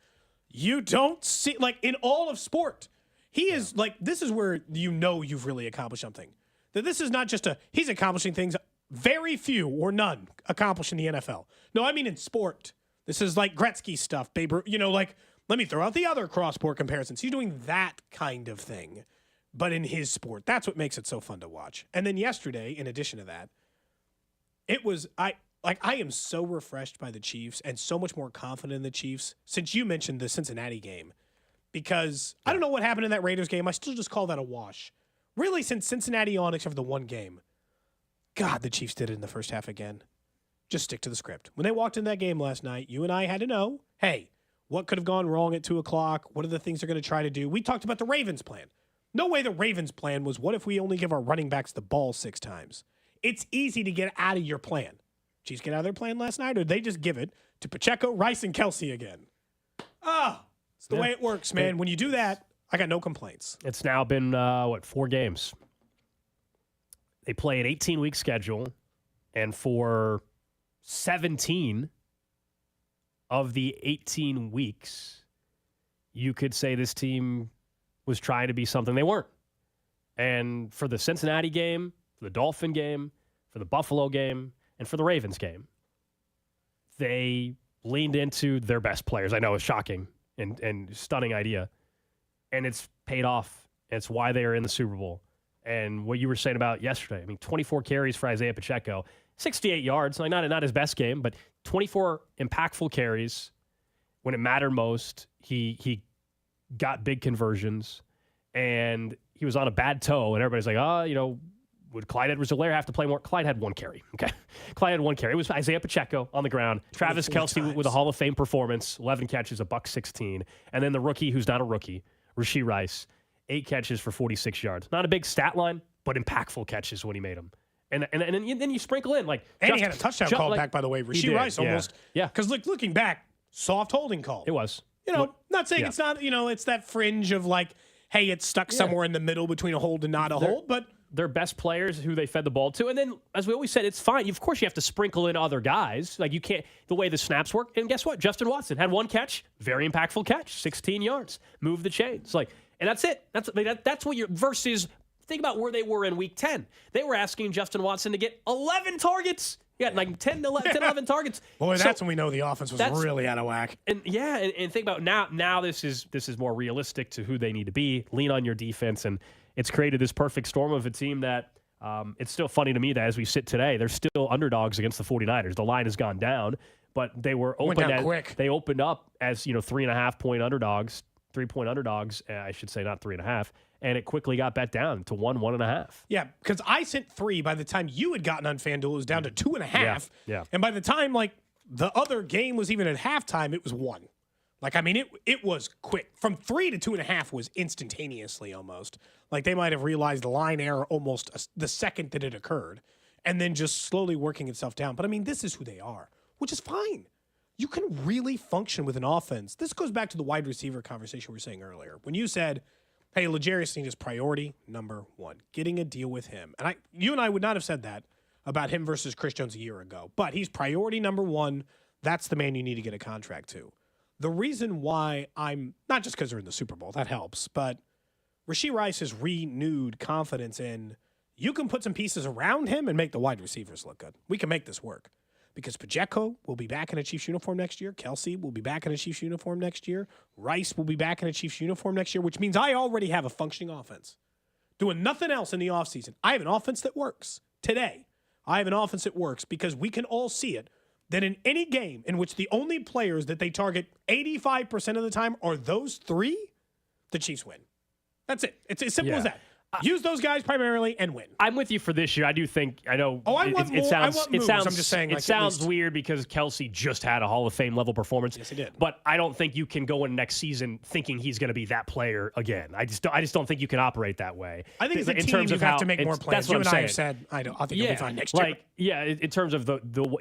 you don't see like in all of sport. He is like this is where you've really accomplished something. That this is not just he's accomplishing things very few or none accomplish in the NFL. No, I mean in sport. This is like Gretzky stuff, Babe. Like let me throw out the other cross-sport comparisons. He's doing that kind of thing. But in his sport, that's what makes it so fun to watch. And then yesterday, in addition to that, it was I am so refreshed by the Chiefs and so much more confident in the Chiefs since you mentioned the Cincinnati game. Because I don't know what happened in that Raiders game. I still just call that a wash. Really, since Cincinnati on, except for the one game. God, the Chiefs did it in the first half again. Just stick to the script. When they walked in that game last night, you and I had to know, hey, what could have gone wrong at 2 o'clock? What are the things they're going to try to do? We talked about the Ravens' plan. No way the Ravens' plan was, what if we only give our running backs the ball 6 times? It's easy to get out of your plan. Chiefs get out of their plan last night, or they just give it to Pacheco, Rice, and Kelce again. It's the way it works, man. When you do that, I got no complaints. It's now been, 4 games. They play an 18-week schedule, and for 17 of the 18 weeks, you could say this team was trying to be something they weren't. And for the Cincinnati game, for the Dolphin game, for the Buffalo game, and for the Ravens game, they leaned into their best players. I know it's shocking and stunning idea. And it's paid off. It's why they are in the Super Bowl. And what you were saying about yesterday, 24 carries for Isaiah Pacheco, 68 yards, like not his best game, but 24 impactful carries when it mattered most. He got big conversions, and he was on a bad toe, and everybody's like, would Clyde Edwards-Helaire have to play more? Clyde had 1 carry. Okay. Clyde had 1 carry. It was Isaiah Pacheco on the ground. Travis Kelce with a Hall of Fame performance, 11 catches, $116. And then the rookie who's not a rookie, Rashee Rice, 8 catches for 46 yards. Not a big stat line, but impactful catches when he made them. And then you sprinkle in like, and he had a touchdown call back, by the way. Rasheed Rice almost, because looking back, soft holding call. It was. Not saying it's not. It's that fringe of like, hey, it's stuck somewhere in the middle between a hold and not a hold, but. Their best players who they fed the ball to. And then, as we always said, it's fine. Of course, you have to sprinkle in other guys. Like, you can't, the way the snaps work. And guess what? Justin Watson had one catch, very impactful catch, 16 yards, moved the chains. Like, and that's it. That's what you're, versus, think about where they were in week 10. They were asking Justin Watson to get 11 targets. Yeah, like 10, 11 targets. Boy, that's when we know the offense was really out of whack. And and think about now this is more realistic to who they need to be. Lean on your defense, and it's created this perfect storm of a team that it's still funny to me that as we sit today, they're still underdogs against the 49ers. The line has gone down, but they were quick. They opened up as 3.5 point underdogs, 3 point underdogs, I should say, not 3.5. And it quickly got bet down to 1.5. Yeah, because I sent 3 by the time you had gotten on FanDuel. It was down to 2.5. Yeah. And by the time the other game was even at halftime, it was 1. It was quick. From 3 to 2.5 was instantaneously almost. Like they might have realized the line error almost the second that it occurred, and then just slowly working itself down. But this is who they are, which is fine. You can really function with an offense. This goes back to the wide receiver conversation we were saying earlier. When you said, hey, L'Jarius Sneed is priority number 1. Getting a deal with him. And you and I would not have said that about him versus Chris Jones a year ago. But he's priority number 1. That's the man you need to get a contract to. The reason why I'm, not just because they're in the Super Bowl, that helps, but Rasheed Rice has renewed confidence in you can put some pieces around him and make the wide receivers look good. We can make this work. Because Pacheco will be back in a Chiefs uniform next year. Kelsey will be back in a Chiefs uniform next year. Rice will be back in a Chiefs uniform next year, which means I already have a functioning offense. Doing nothing else in the offseason. I have an offense that works. Today, I have an offense that works because we can all see it, that in any game in which the only players that they target 85% of the time are those 3, the Chiefs win. That's it. It's as simple as that. Use those guys primarily and win. I'm with you for this year. I do think I know. Oh, I want more. I want moves. I'm just saying. It sounds weird because Kelsey just had a Hall of Fame level performance. Yes, he did. But I don't think you can go in next season thinking he's going to be that player again. I just don't think you can operate that way. I think as a team you have to make more plans. That's what you I'm and saying. I have said I think he'll be fine next year. In terms of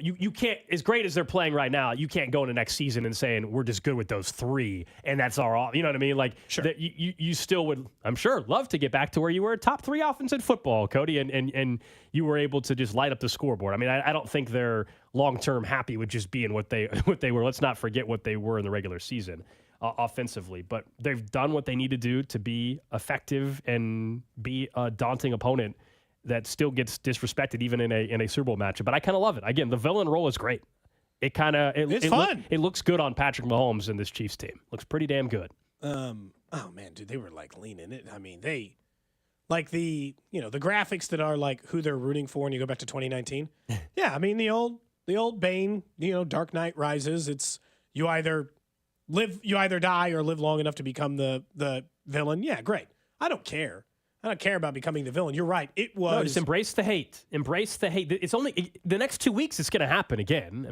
you can't, as great as they're playing right now, you can't go into next season and saying we're just good with those 3 and that's our. You know what I mean? Like sure. You still would, I'm sure, love to get back to where you were top 3 offensive football, Cody, and you were able to just light up the scoreboard. I don't think they're long-term happy with just being what they were. Let's not forget what they were in the regular season offensively, but they've done what they need to do to be effective and be a daunting opponent that still gets disrespected even in a Super Bowl matchup. But I kind of love it. Again, the villain role is great. It's fun. It looks good on Patrick Mahomes and this Chiefs team. Looks pretty damn good. Oh man, dude, they were leaning it. They like the graphics that are like who they're rooting for when you go back to 2019. Yeah, the old Bane, Dark Knight Rises. It's you either die or live long enough to become the villain. Yeah, great. I don't care about becoming the villain. You're right. It was. No, just embrace the hate. Embrace the hate. It's only the next 2 weeks. It's going to happen again.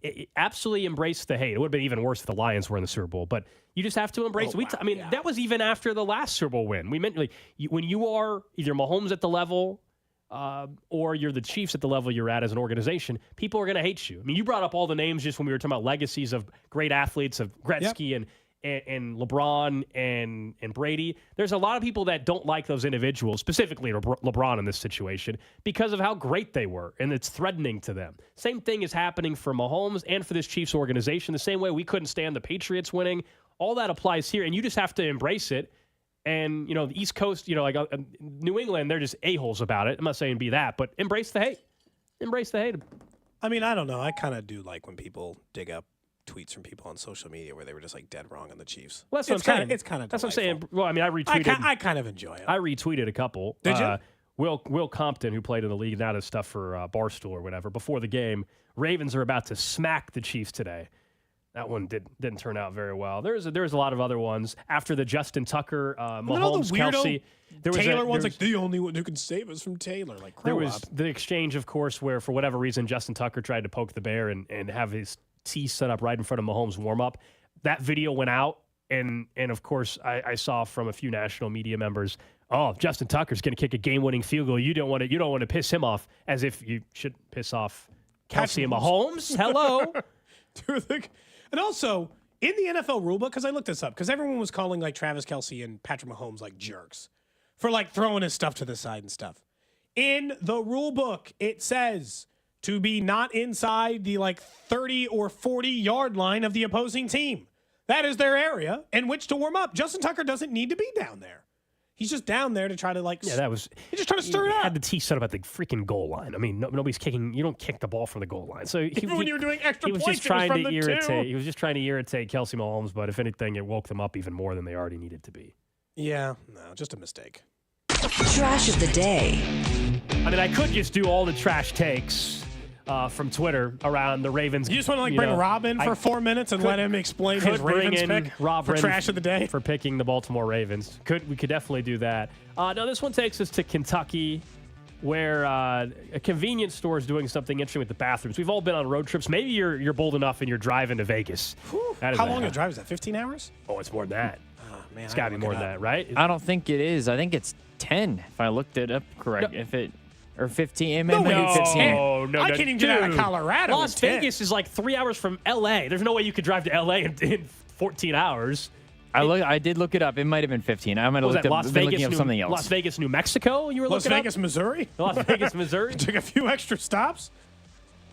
It absolutely embrace the hate. It would have been even worse if the Lions were in the Super Bowl, but you just have to embrace it. That was even after the last Super Bowl win. We meant when you are either Mahomes at the level or you're the Chiefs at the level you're at as an organization, people are going to hate you. You brought up all the names just when we were talking about legacies of great athletes, of Gretzky and LeBron and Brady. There's a lot of people that don't like those individuals, specifically LeBron in this situation, because of how great they were, and it's threatening to them. Same thing is happening for Mahomes and for this Chiefs organization. The same way we couldn't stand the Patriots winning. All that applies here, and you just have to embrace it. And, the East Coast, New England, they're just a-holes about it. I'm not saying be that, but embrace the hate. Embrace the hate. I don't know. I kind of do like when people dig up tweets from people on social media where they were just dead wrong on the Chiefs. Well, that's what I'm saying. It's kind of that's what I'm saying. Well, I retweeted. I kind of enjoy it. I retweeted a couple. Did you? Will Compton, who played in the league, now does stuff for Barstool or whatever. Before the game, Ravens are about to smack the Chiefs today. That one didn't turn out very well. There's a lot of other ones after the Justin Tucker, Mahomes, Kelsey. Taylor one's the only one who can save us from Taylor. There was the exchange, of course, where for whatever reason Justin Tucker tried to poke the bear and have his tee set up right in front of Mahomes' warm up. That video went out, and of course I saw from a few national media members, oh, Justin Tucker's going to kick a game-winning field goal. You don't want to piss him off, as if you should piss off Kelsey and Mahomes. Hello. And also, in the NFL rulebook, because I looked this up, because everyone was calling like Travis Kelsey and Patrick Mahomes like jerks for like throwing his stuff to the side and stuff. In the rulebook, it says to be not inside the like 30 or 40 yard line of the opposing team. That is their area in which to warm up. Justin Tucker doesn't need to be down there. He's just down there to try to Yeah, that was. He's just trying to stir it up. Had the T set up at the freaking goal line. I mean, nobody's kicking. You don't kick the ball from the goal line. So even when you were doing extra he was points, just trying it was to from the irritate. two. He was just trying to irritate Kelsey Mahomes. But if anything, it woke them up even more than they already needed to be. Yeah, no, just a mistake. Trash of the day. I mean, I could just do all the trash takes from Twitter around the Ravens. You just want to bring Rob in for 4 minutes and let him explain his Ravens pick for trash of the day? For picking the Baltimore Ravens. We could definitely do that. No, this one takes us to Kentucky, where a convenience store is doing something interesting with the bathrooms. We've all been on road trips. Maybe you're bold enough and you're driving to Vegas. How long a drive is that? 15 hours? Oh, it's more than that. Oh, man, it's got to be more than that, right? I don't think it is. I think it's 10, if I looked it up correct. No. Or 15. It No, might be 15. No, I can't even get out of Colorado. Las Vegas is like 3 hours from L.A. There's no way you could drive to L.A. in 14 hours. I did look it up. It might have been 15. I might have looked up looking up something else. Las Vegas, New Mexico. You were Las looking Vegas, up? Missouri. Las Vegas, Missouri. Took a few extra stops.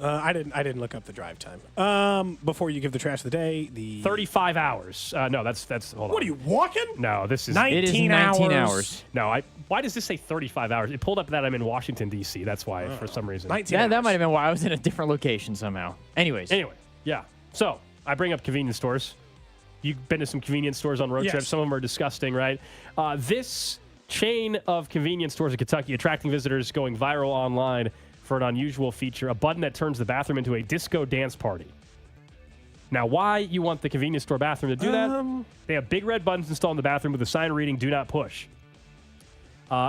I didn't look up the drive time. Before you give the trash of the day, the 35 hours. No, that's hold on. What are you walking? No, this is 19 it is 19 hours. No, why does this say 35 hours? It pulled up that I'm in Washington D.C. That's why, for some reason. 19 Yeah, hours. that might have been why I was in a different location somehow. Anyway, yeah. So I bring up convenience stores. You've been to some convenience stores on road Yes. trips. Some of them are disgusting, right? This chain of convenience stores in Kentucky attracting visitors, going viral online for an unusual feature, a button that turns the bathroom into a disco dance party. Now, why you want the convenience store bathroom to do that? They have big red buttons installed in the bathroom with a sign reading, "Do not push,"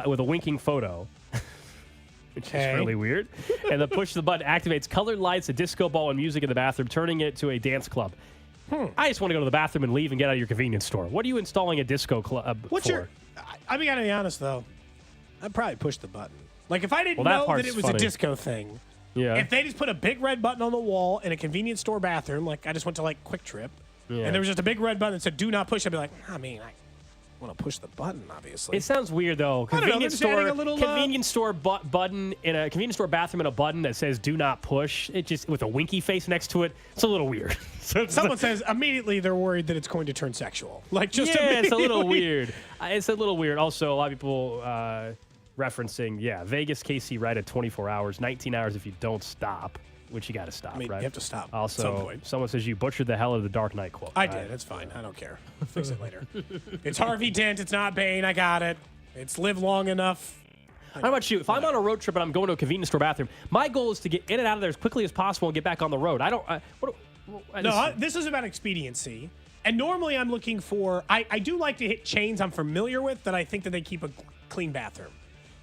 with a winking photo, which is really weird. And the push of the button activates colored lights, a disco ball, and music in the bathroom, turning it to a dance club. I just want to go to the bathroom and leave and get out of your convenience store. What are you installing a disco club for? I gotta be honest, though. I'd probably push the button. Like, if I didn't that know that part's it was funny. a disco thing, Yeah. if they just put a big red button on the wall in a convenience store bathroom, like I just went to, like, Quick Trip, Yeah. and there was just a big red button that said, "Do not push," I'd be like, I want to push the button, obviously. It sounds weird though. I don't know, Convenience they're just adding store, a little, convenience store button in a convenience store bathroom and a button that says "Do not push." It just with a winky face next to it. It's a little weird. So Someone says immediately they're worried that it's going to turn sexual. Like, just yeah, it's a little immediately. weird. It's a little weird. Also, a lot of people referencing Vegas KC right at 24 hours, 19 hours if you don't stop, which you got to stop. I mean, right? you have to stop at some Also, point. someone says you butchered the hell of the Dark Knight quote. I did. It's fine. I don't care. Fix it later. It's Harvey Dent. It's not Bane. I got it. It's lived long enough. How about you? If I'm on a road trip and I'm going to a convenience store bathroom, my goal is to get in and out of there as quickly as possible and get back on the road. I don't. This is about expediency. And normally I'm looking for, I do like to hit chains I'm familiar with that I think that they keep a clean bathroom.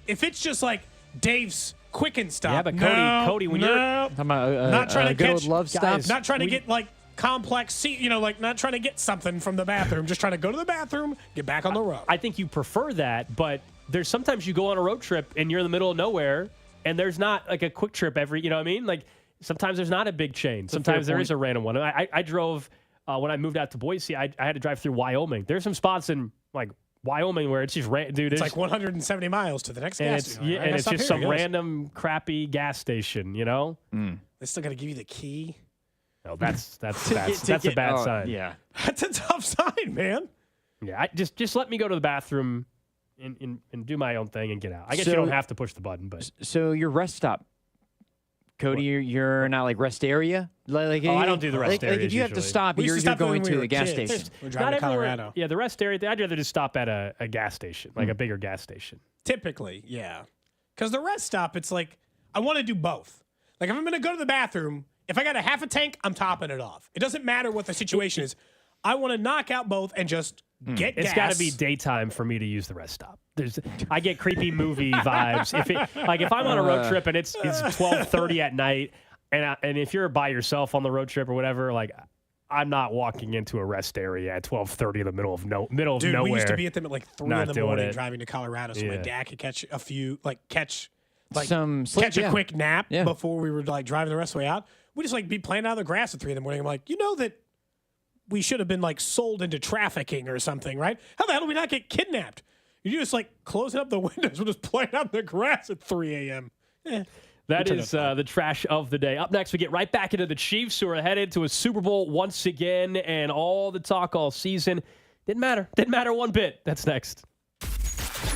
If it's just like Dave's Quick and Stop. Yeah, but Cody, when you're talking about not trying to good catch, old love stops. not trying to get like complex, like not trying to get something from the bathroom, just trying to go to the bathroom, get back on the road. I think you prefer that, but there's sometimes you go on a road trip and you're in the middle of nowhere and there's not like a quick trip every, you know what I mean? Like sometimes there's not a big chain. Sometimes there is a random one. I drove, when I moved out to Boise, I had to drive through Wyoming. There's some spots in like Wyoming where it's just dude. It's like 170 miles to the next gas station. Yeah, and it's just some random crappy gas station, you know? They still got to give you the key. No, that's a bad sign. Yeah. That's a tough sign, man. Yeah, just let me go to the bathroom and do my own thing and get out. I guess you don't have to push the button, but So your rest stop, Cody, you're not like rest area? Like, I don't do the rest Like if you have to usually. stop, We used you're to stop going when we to were the gas kids. station. We're driving to Colorado. Yeah, the rest area, I'd rather just stop at a gas station, like a bigger gas station. Typically, yeah. Because the rest stop, it's like, I want to do both. Like, if I'm going to go to the bathroom, if I got a half a tank, I'm topping it off. It doesn't matter what the situation is. I want to knock out both and just get gas. It's got to be daytime for me to use the rest stop. I get creepy movie vibes. If I'm on a road trip and it's 12:30 at night, and if you're by yourself on the road trip or whatever, like I'm not walking into a rest area at 12:30 in the middle of nowhere. Dude, we used to be at them at like 3 Not in the doing morning it. driving to Colorado so my Yeah. dad could catch a quick nap before we were like driving the rest of the way out. We just like be playing out in the grass at 3 in the morning. I'm like, you know that we should have been like sold into trafficking or something, right? How the hell did we not get kidnapped? You just like closing up the windows. We're just playing out in the grass at 3 a.m. That is the trash of the day. Up next, we get right back into the Chiefs, who are headed to a Super Bowl once again, and all the talk all season didn't matter. Didn't matter one bit. That's next.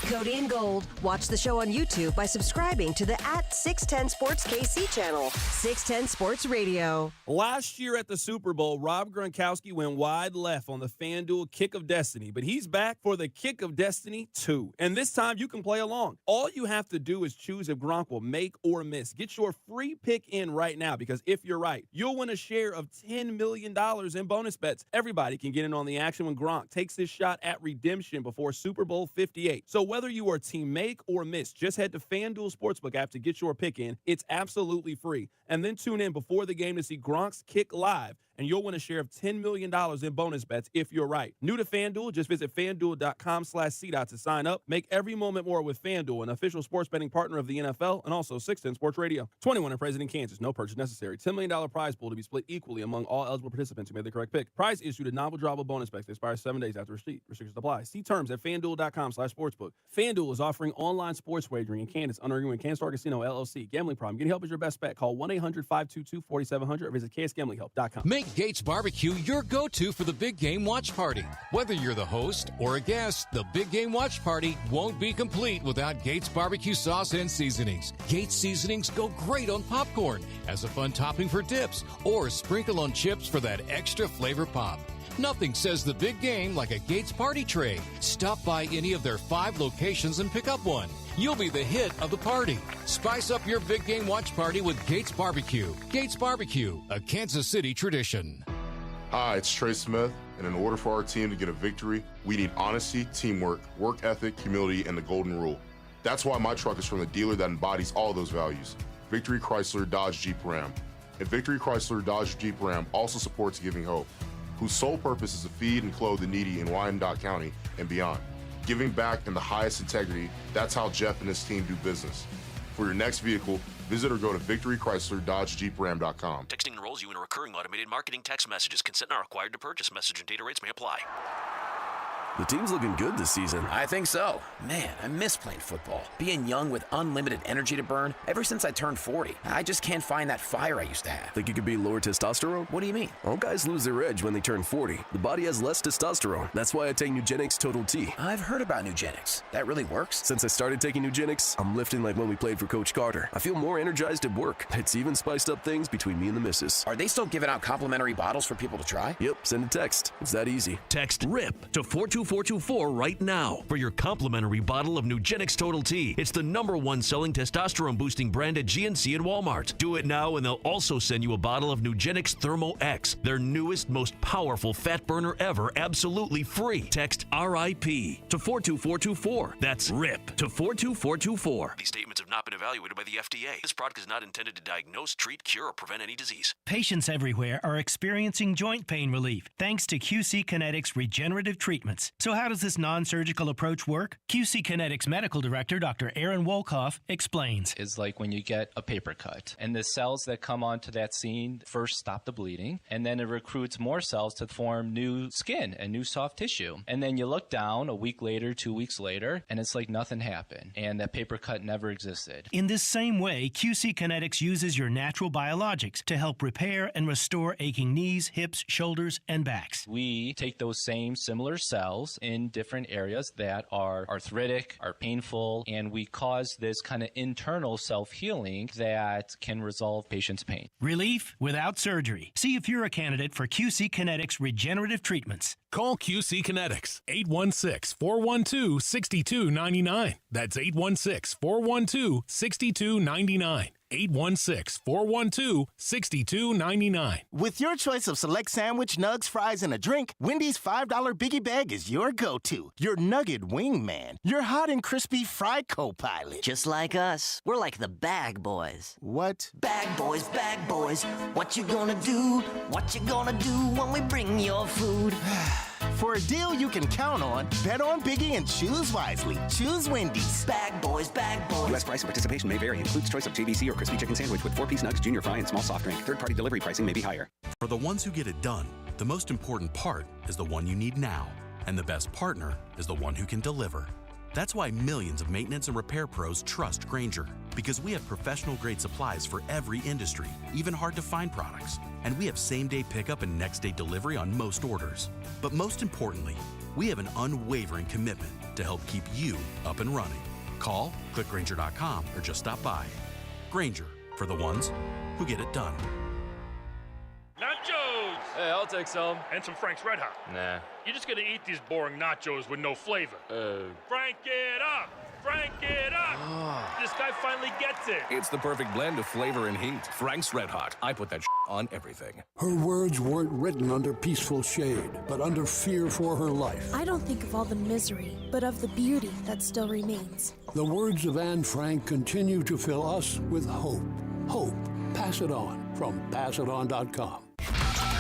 Cody and Gold. Watch the show on YouTube by subscribing to the @610 Sports KC channel. 610 Sports Radio. Last year at the Super Bowl, Rob Gronkowski went wide left on the FanDuel Kick of Destiny, but he's back for the Kick of Destiny 2. And this time you can play along. All you have to do is choose if Gronk will make or miss. Get your free pick in right now, because if you're right, you'll win a share of $10 million in bonus bets. Everybody can get in on the action when Gronk takes his shot at redemption before Super Bowl 58. So whether you are team make or miss, just head to FanDuel Sportsbook app to get your pick in. It's absolutely free. And then tune in before the game to see Gronk's kick live, and you'll win a share of $10 million in bonus bets if you're right. New to FanDuel? Just visit FanDuel.com/CDOT to sign up. Make every moment more with FanDuel, an official sports betting partner of the NFL, and also 610 Sports Radio. 21 and present in Kansas. No purchase necessary. $10 million prize pool to be split equally among all eligible participants who made the correct pick. Prize issued at non-withdrawable bonus bets that expires 7 days after receipt. Restrictions apply. See terms at FanDuel.com/sportsbook. FanDuel is offering online sports wagering in Kansas under agreement with Kansas Star Casino, LLC. Gambling problem. Getting help is your best bet. Call 1-800-522-4700 or visit ksgamblinghelp.com. Make Gates Barbecue your go-to for the big game watch party. Whether you're the host or a guest, the big game watch party won't be complete without Gates Barbecue sauce and seasonings. Gates seasonings go great on popcorn as a fun topping for dips, or sprinkle on chips for that extra flavor pop. Nothing says the big game like a Gates party tray. Stop by any of their 5 locations and pick up one. You'll be the hit of the party. Spice up your big game watch party with Gates Barbecue. Gates Barbecue, a Kansas City tradition. Hi, it's Trey Smith, and in order for our team to get a victory, we need honesty, teamwork, work ethic, humility, and the golden rule. That's why my truck is from the dealer that embodies all those values, Victory Chrysler Dodge Jeep Ram. And Victory Chrysler Dodge Jeep Ram also supports Giving Hope, whose sole purpose is to feed and clothe the needy in Wyandotte County and beyond. Giving back in the highest integrity, that's how Jeff and his team do business. For your next vehicle, visit or go to victorychrysler-dodge-jeepram.com. Texting enrolls you in a recurring automated marketing text messages. Consent not required to purchase. Message and data rates may apply. The team's looking good this season. I think so. Man, I miss playing football. Being young with unlimited energy to burn. Ever since I turned 40, I just can't find that fire I used to have. Think you could be lower testosterone? What do you mean? All guys lose their edge when they turn 40. The body has less testosterone. That's why I take Nugenix Total T. I've heard about Nugenix. That really works? Since I started taking Nugenix, I'm lifting like when we played for Coach Carter. I feel more energized at work. It's even spiced up things between me and the missus. Are they still giving out complimentary bottles for people to try? Yep, send a text. It's that easy. Text RIP to 42424 right now for your complimentary bottle of Nugenix Total T. It's the #1 selling testosterone boosting brand at GNC and Walmart. Do it now and they'll also send you a bottle of Nugenix Thermo X, their newest, most powerful fat burner ever, absolutely free. Text RIP to 42424. That's RIP to 42424. These statements have not been evaluated by the FDA. This product is not intended to diagnose, treat, cure, or prevent any disease. Patients everywhere are experiencing joint pain relief thanks to QC Kinetics regenerative treatments. So how does this non-surgical approach work? QC Kinetics Medical Director Dr. Aaron Wolkoff explains. Is like when you get a paper cut and the cells that come onto that scene first stop the bleeding, and then it recruits more cells to form new skin and new soft tissue. And then you look down a week later, 2 weeks later, and it's like nothing happened and that paper cut never existed. In this same way, QC Kinetics uses your natural biologics to help repair and restore aching knees, hips, shoulders, and backs. We take those same similar cells in different areas that are arthritic, are painful, and we cause this kind of internal self-healing that can resolve patients' pain. Relief without surgery. See if you're a candidate for QC Kinetics regenerative treatments. Call QC Kinetics, 816-412-6299. That's 816-412-6299. 816-412-6299. With your choice of select sandwich, nugs, fries, and a drink, Wendy's $5 Biggie Bag is your go-to. Your nugget wingman. Your hot and crispy fry co-pilot. Just like us. We're like the bag boys. What? Bag boys, what you gonna do? What you gonna do when we bring your food? For a deal you can count on, bet on Biggie and choose wisely. Choose Wendy's. Bag boys. U.S. price and participation may vary. Includes choice of JVC or crispy chicken sandwich with 4-piece nugs, junior fry, and small soft drink. Third-party delivery pricing may be higher. For the ones who get it done, the most important part is the one you need now. And the best partner is the one who can deliver. That's why millions of maintenance and repair pros trust Grainger, because we have professional-grade supplies for every industry, even hard-to-find products. And we have same-day pickup and next-day delivery on most orders. But most importantly, we have an unwavering commitment to help keep you up and running. Call, click Grainger.com, or just stop by. Grainger, for the ones who get it done. Nachos! Hey, I'll take some. And some Frank's Red Hot. Nah. You're just gonna eat these boring nachos with no flavor. Frank it up! Frank it up! This guy finally gets it. It's the perfect blend of flavor and heat. Frank's Red Hot. I put that on everything. Her words weren't written under peaceful shade, but under fear for her life. I don't think of all the misery, but of the beauty that still remains. The words of Anne Frank continue to fill us with hope. Hope. Pass it on from PassItOn.com.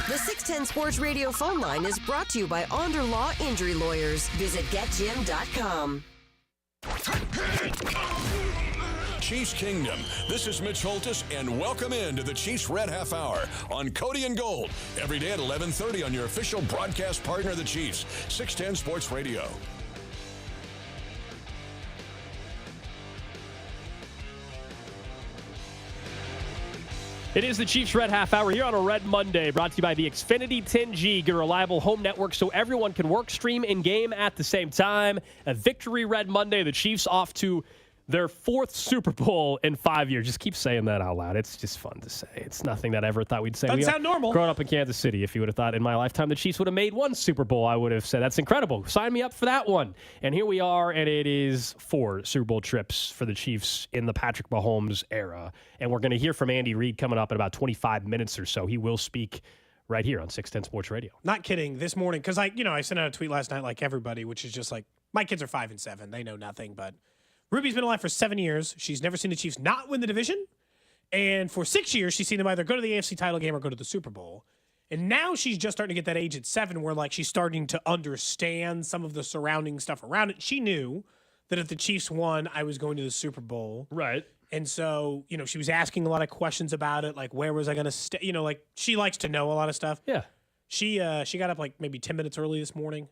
The 610 Sports Radio phone line is brought to you by Onder Law Injury Lawyers. Visit GetJim.com. Chiefs Kingdom. This is Mitch Holtis, and welcome into the Chiefs Red Half Hour on Cody and Gold. Every day at 11:30 on your official broadcast partner of the Chiefs, 610 Sports Radio. It is the Chiefs Red Half Hour here on a Red Monday, brought to you by the Xfinity 10G, your reliable home network so everyone can work, stream, and game at the same time. A victory Red Monday. The Chiefs off to their 4th Super Bowl in 5 years. Just keep saying that out loud. It's just fun to say. It's nothing that I ever thought we'd say. Doesn't sound normal. Growing up in Kansas City, if you would have thought in my lifetime the Chiefs would have made 1 Super Bowl, I would have said, that's incredible. Sign me up for that one. And here we are, and it is 4 Super Bowl trips for the Chiefs in the Patrick Mahomes era. And we're going to hear from Andy Reid coming up in about 25 minutes or so. He will speak right here on 610 Sports Radio. Not kidding. This morning, because I sent out a tweet last night like everybody, which is just like, my kids are 5 and 7. They know nothing, but Ruby's been alive for 7 years. She's never seen the Chiefs not win the division. And for 6 years, she's seen them either go to the AFC title game or go to the Super Bowl. And now she's just starting to get that age at 7 where, like, she's starting to understand some of the surrounding stuff around it. She knew that if the Chiefs won, I was going to the Super Bowl. Right. And so, she was asking a lot of questions about it, like, where was I going to stay? Like, she likes to know a lot of stuff. Yeah. She got up, like, maybe 10 minutes early this morning.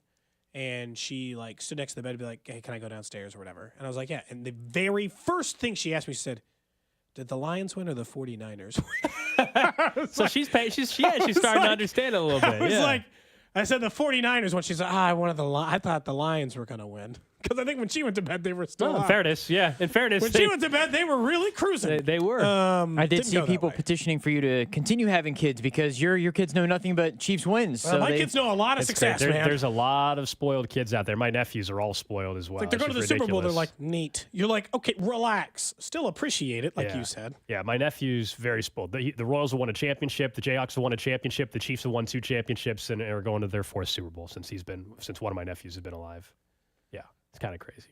And she, like, stood next to the bed and be like, hey, can I go downstairs or whatever? And I was like, yeah. And the very first thing she asked me, she said, did the Lions win or the 49ers win? So she's starting to understand it a little bit. I said the 49ers won. She's like, I thought the Lions were going to win. Because I think when she went to bed, they were still in fairness, when she went to bed, they were really cruising. They were. I did see people petitioning for you to continue having kids because your kids know nothing but Chiefs wins. Well, my kids know a lot of success, man. There's a lot of spoiled kids out there. My nephews are all spoiled as well. Like they're going to the Super Bowl. They're like, neat. You're like, okay, relax. Still appreciate it, like you said. Yeah, my nephew's very spoiled. The Royals have won a championship. The Jayhawks have won a championship. The Chiefs have won 2 championships and are going to their 4th Super Bowl since one of my nephews has been alive. Yeah, it's kind of crazy.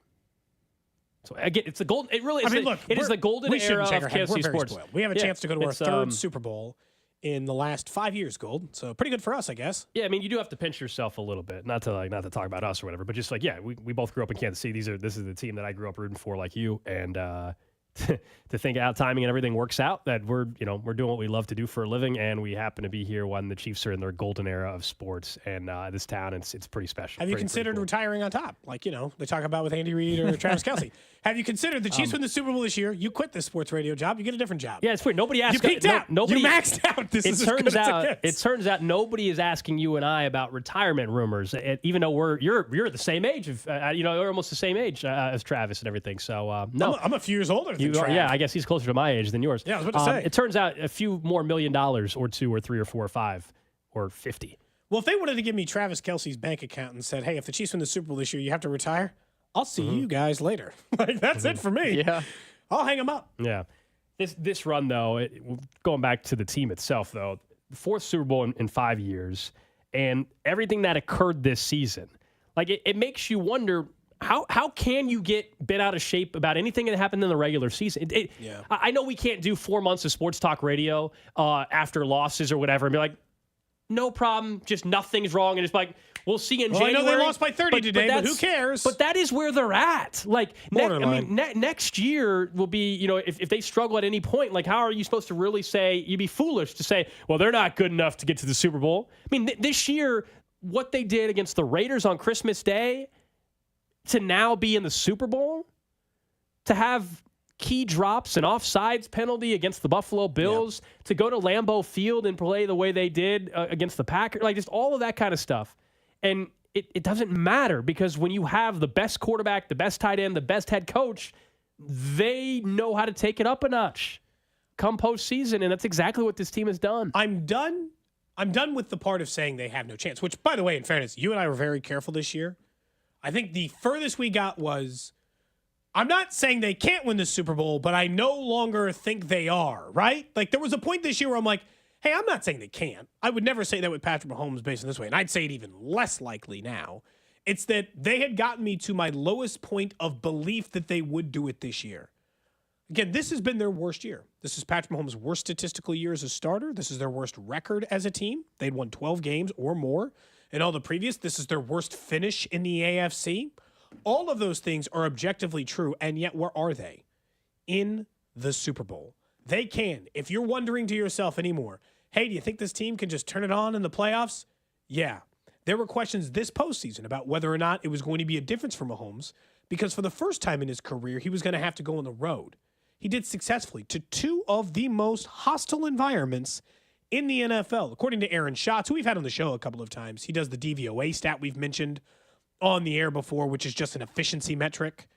So again, it's the gold. It really is. It is the golden era of Kansas City sports. Spoiled. We have a chance to go to our 3rd Super Bowl in the last 5 years, Gold. So pretty good for us, I guess. Yeah, I mean, you do have to pinch yourself a little bit, not to talk about us or whatever, but just like, yeah, we both grew up in Kansas City. This is the team that I grew up rooting for, like you, and to think out timing and everything works out, that we're doing what we love to do for a living, and we happen to be here when the Chiefs are in their golden era of sports, and this town, it's pretty special. Have you considered retiring on top? Like, they talk about with Andy Reid or Travis Kelce. Have you considered the Chiefs win the Super Bowl this year? You quit this sports radio job, you get a different job. Yeah, it's weird. Nobody asked. You peaked out. Nobody, you maxed out. It turns out nobody is asking you and I about retirement rumors, even though you're the same age of you're almost the same age as Travis and everything. So no, I'm a few years older than Travis. Yeah, I guess he's closer to my age than yours. Yeah, I was about to say. It turns out a few more $1 million or 2 or 3 or 4 or 5 or 50. Well, if they wanted to give me Travis Kelce's bank account and said, hey, if the Chiefs win the Super Bowl this year, you have to retire, I'll see you guys later. Like, that's it for me. Yeah. I'll hang them up. Yeah. This run, though, going back to the team itself, though, the fourth Super Bowl in 5 years, and everything that occurred this season, like it makes you wonder, how can you get bent out of shape about anything that happened in the regular season? I know we can't do 4 months of sports talk radio after losses or whatever and be like, no problem, just nothing's wrong, and it's like, we'll see in January. I know they lost by 30 today, but who cares? But that is where they're at. Like, next year will be, if they struggle at any point, like, how are you supposed to really say, you'd be foolish to say, well, they're not good enough to get to the Super Bowl. I mean, this year, what they did against the Raiders on Christmas Day, to now be in the Super Bowl, to have key drops, an offsides penalty against the Buffalo Bills, to go to Lambeau Field and play the way they did against the Packers, like just all of that kind of stuff. And it doesn't matter because when you have the best quarterback, the best tight end, the best head coach, they know how to take it up a notch come postseason, and that's exactly what this team has done. I'm done with the part of saying they have no chance, which, by the way, in fairness, you and I were very careful this year. I think the furthest we got was, I'm not saying they can't win the Super Bowl, but I no longer think they are, right? Like, there was a point this year where I'm like, hey, I'm not saying they can't. I would never say that with Patrick Mahomes based on this way, and I'd say it even less likely now. It's that they had gotten me to my lowest point of belief that they would do it this year. Again, this has been their worst year. This is Patrick Mahomes' worst statistical year as a starter. This is their worst record as a team. They'd won 12 games or more in all the previous. This is their worst finish in the AFC. All of those things are objectively true, and yet where are they? In the Super Bowl. They can. If you're wondering to yourself anymore, hey, do you think this team can just turn it on in the playoffs? Yeah. There were questions this postseason about whether or not it was going to be a difference for Mahomes, because for the first time in his career, he was going to have to go on the road. He did successfully to two of the most hostile environments in the NFL. According to Aaron Schatz, who we've had on the show a couple of times, he does the DVOA stat we've mentioned on the air before, which is just an efficiency metric.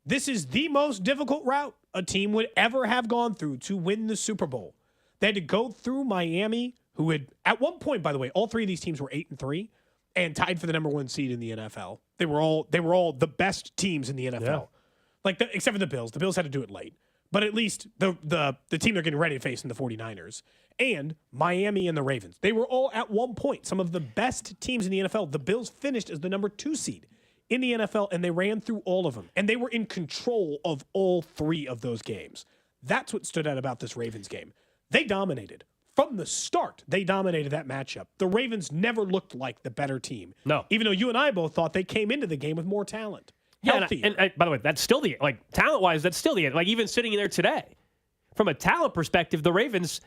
This is the most difficult route a team would ever have gone through to win the Super Bowl. They had to go through Miami, who had, at one point, by the way, all three of these teams were 8-3 and tied for the number one seed in the NFL. They were all the best teams in the NFL. Yeah. Except for the Bills. The Bills had to do it late. But at least the team they're getting ready to face in the 49ers and Miami and the Ravens. They were all at one point some of the best teams in the NFL. The Bills finished as the number 2 seed in the NFL, and they ran through all of them. And they were in control of all three of those games. That's what stood out about this Ravens game. They dominated. From the start, they dominated that matchup. The Ravens never looked like the better team. No. Even though you and I both thought they came into the game with more talent. Yeah, and by the way, that's still talent-wise, that's still the end. Like, even sitting there today, from a talent perspective, the Ravens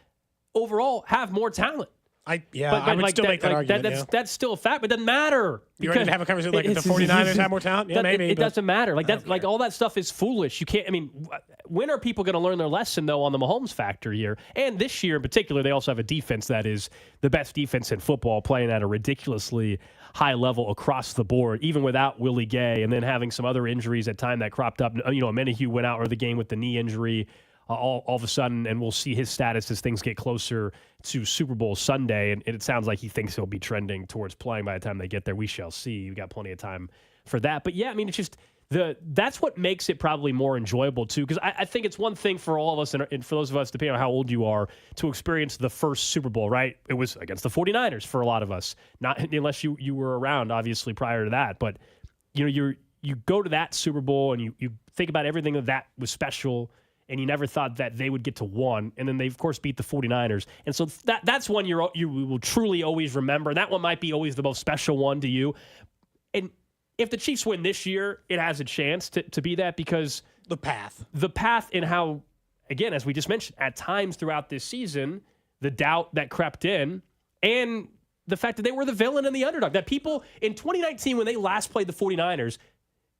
overall have more talent. I would still make that argument. That's still a fact, but it doesn't matter. You ready to have a conversation like if the 49ers have more talent? Yeah, maybe. It doesn't matter. Like all that stuff is foolish. You can't. I mean, when are people going to learn their lesson though on the Mahomes factor here? And this year in particular, they also have a defense that is the best defense in football, playing at a ridiculously high level across the board, even without Willie Gay, and then having some other injuries at time that cropped up. Menahue went out of the game with the knee injury. All of a sudden, and we'll see his status as things get closer to Super Bowl Sunday, and it sounds like he thinks he'll be trending towards playing by the time they get there. We shall see. We've got plenty of time for that. But yeah, I mean, it's just that's what makes it probably more enjoyable too, because I think it's one thing for all of us, and for those of us, depending on how old you are, to experience the first Super Bowl, right? It was against the 49ers for a lot of us, not unless you were around, obviously, prior to that. But, you go to that Super Bowl, and you think about everything that was special, and you never thought that they would get to one. And then they, of course, beat the 49ers. And so that's one you will truly always remember. That one might be always the most special one to you. And if the Chiefs win this year, it has a chance to be that, because the path and how, again, as we just mentioned, at times throughout this season, the doubt that crept in, and the fact that they were the villain and the underdog. That people in 2019, when they last played the 49ers,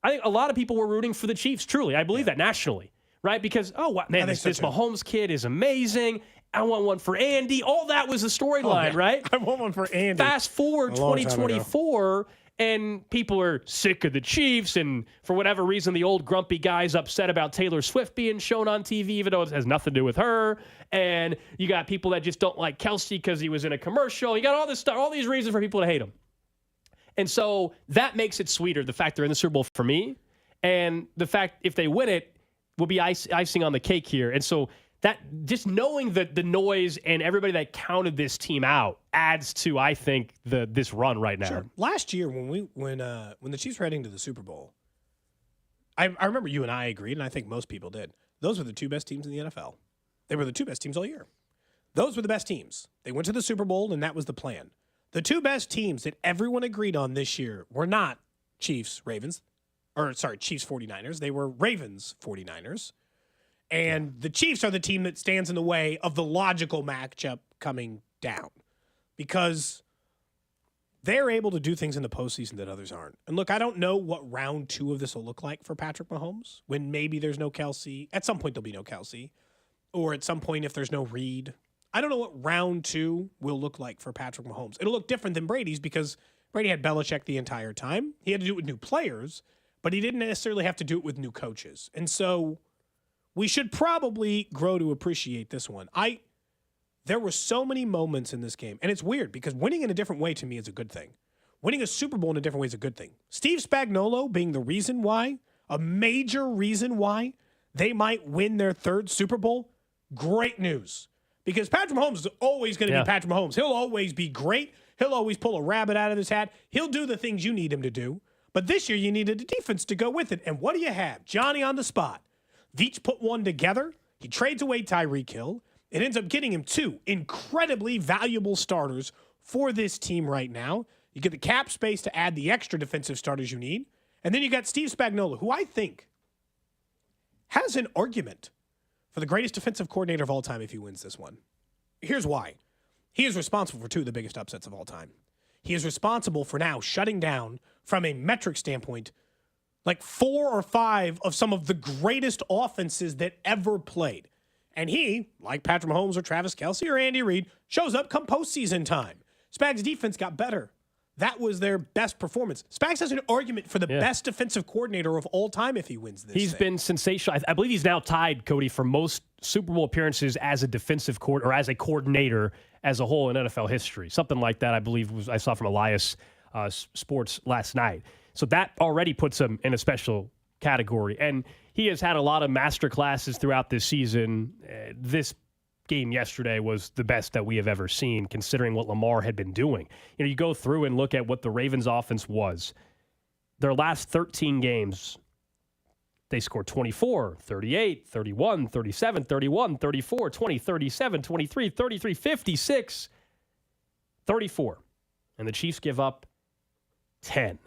I think a lot of people were rooting for the Chiefs, truly. I believe that nationally. Right? Because, this Mahomes kid is amazing. I want one for Andy. All that was the storyline, right? I want one for Andy. Fast forward 2024, and people are sick of the Chiefs, and for whatever reason, the old grumpy guy's upset about Taylor Swift being shown on TV, even though it has nothing to do with her. And you got people that just don't like Kelsey because he was in a commercial. You got all this stuff, all these reasons for people to hate him. And so that makes it sweeter, the fact they're in the Super Bowl for me, and the fact if they win it, will be icing on the cake here. And so that just knowing the noise and everybody that counted this team out adds to, I think, this run right now. Sure. Last year when the Chiefs were heading to the Super Bowl, I remember you and I agreed, and I think most people did. Those were the two best teams in the NFL. They were the two best teams all year. Those were the best teams. They went to the Super Bowl, and that was the plan. The two best teams that everyone agreed on this year were not Chiefs 49ers. They were Ravens 49ers. And the Chiefs are the team that stands in the way of the logical matchup coming down because they're able to do things in the postseason that others aren't. And look, I don't know what round 2 of this will look like for Patrick Mahomes when maybe there's no Kelsey. At some point, there'll be no Kelsey. Or at some point, if there's no Reed. I don't know what round 2 will look like for Patrick Mahomes. It'll look different than Brady's because Brady had Belichick the entire time. He had to do it with new players, but he didn't necessarily have to do it with new coaches. And so we should probably grow to appreciate this one. There were so many moments in this game, and it's weird because winning in a different way to me is a good thing. Winning a Super Bowl in a different way is a good thing. Steve Spagnuolo being the reason why, a major reason why they might win their 3rd Super Bowl, great news. Because Patrick Mahomes is always going to be Patrick Mahomes. He'll always be great. He'll always pull a rabbit out of his hat. He'll do the things you need him to do. But this year you needed a defense to go with it. And what do you have? Johnny on the spot. Veach put one together. He trades away Tyreek Hill. It ends up getting him 2 incredibly valuable starters for this team right now. You get the cap space to add the extra defensive starters you need. And then you got Steve Spagnuolo, who I think has an argument for the greatest defensive coordinator of all time if he wins this one. Here's why. He is responsible for 2 of the biggest upsets of all time. He is responsible for now shutting down, from a metric standpoint, like 4 or 5 of some of the greatest offenses that ever played. And he, like Patrick Mahomes or Travis Kelce or Andy Reid, shows up come postseason time. Spags' defense got better. That was their best performance. Spags has an argument for the best defensive coordinator of all time if he wins this. He's been sensational. I believe he's now tied, Cody, for most Super Bowl appearances as a defensive or as a coordinator as a whole in NFL history. Something like that, I believe, I saw from Elias Sports last night. So that already puts him in a special category. And he has had a lot of master classes throughout this season. This game yesterday was the best that we have ever seen, considering what Lamar had been doing. You know, you go through and look at what the Ravens offense was. Their last 13 games, they scored 24, 38, 31, 37, 31, 34, 20, 37, 23, 33, 56, 34. And the Chiefs give up 10.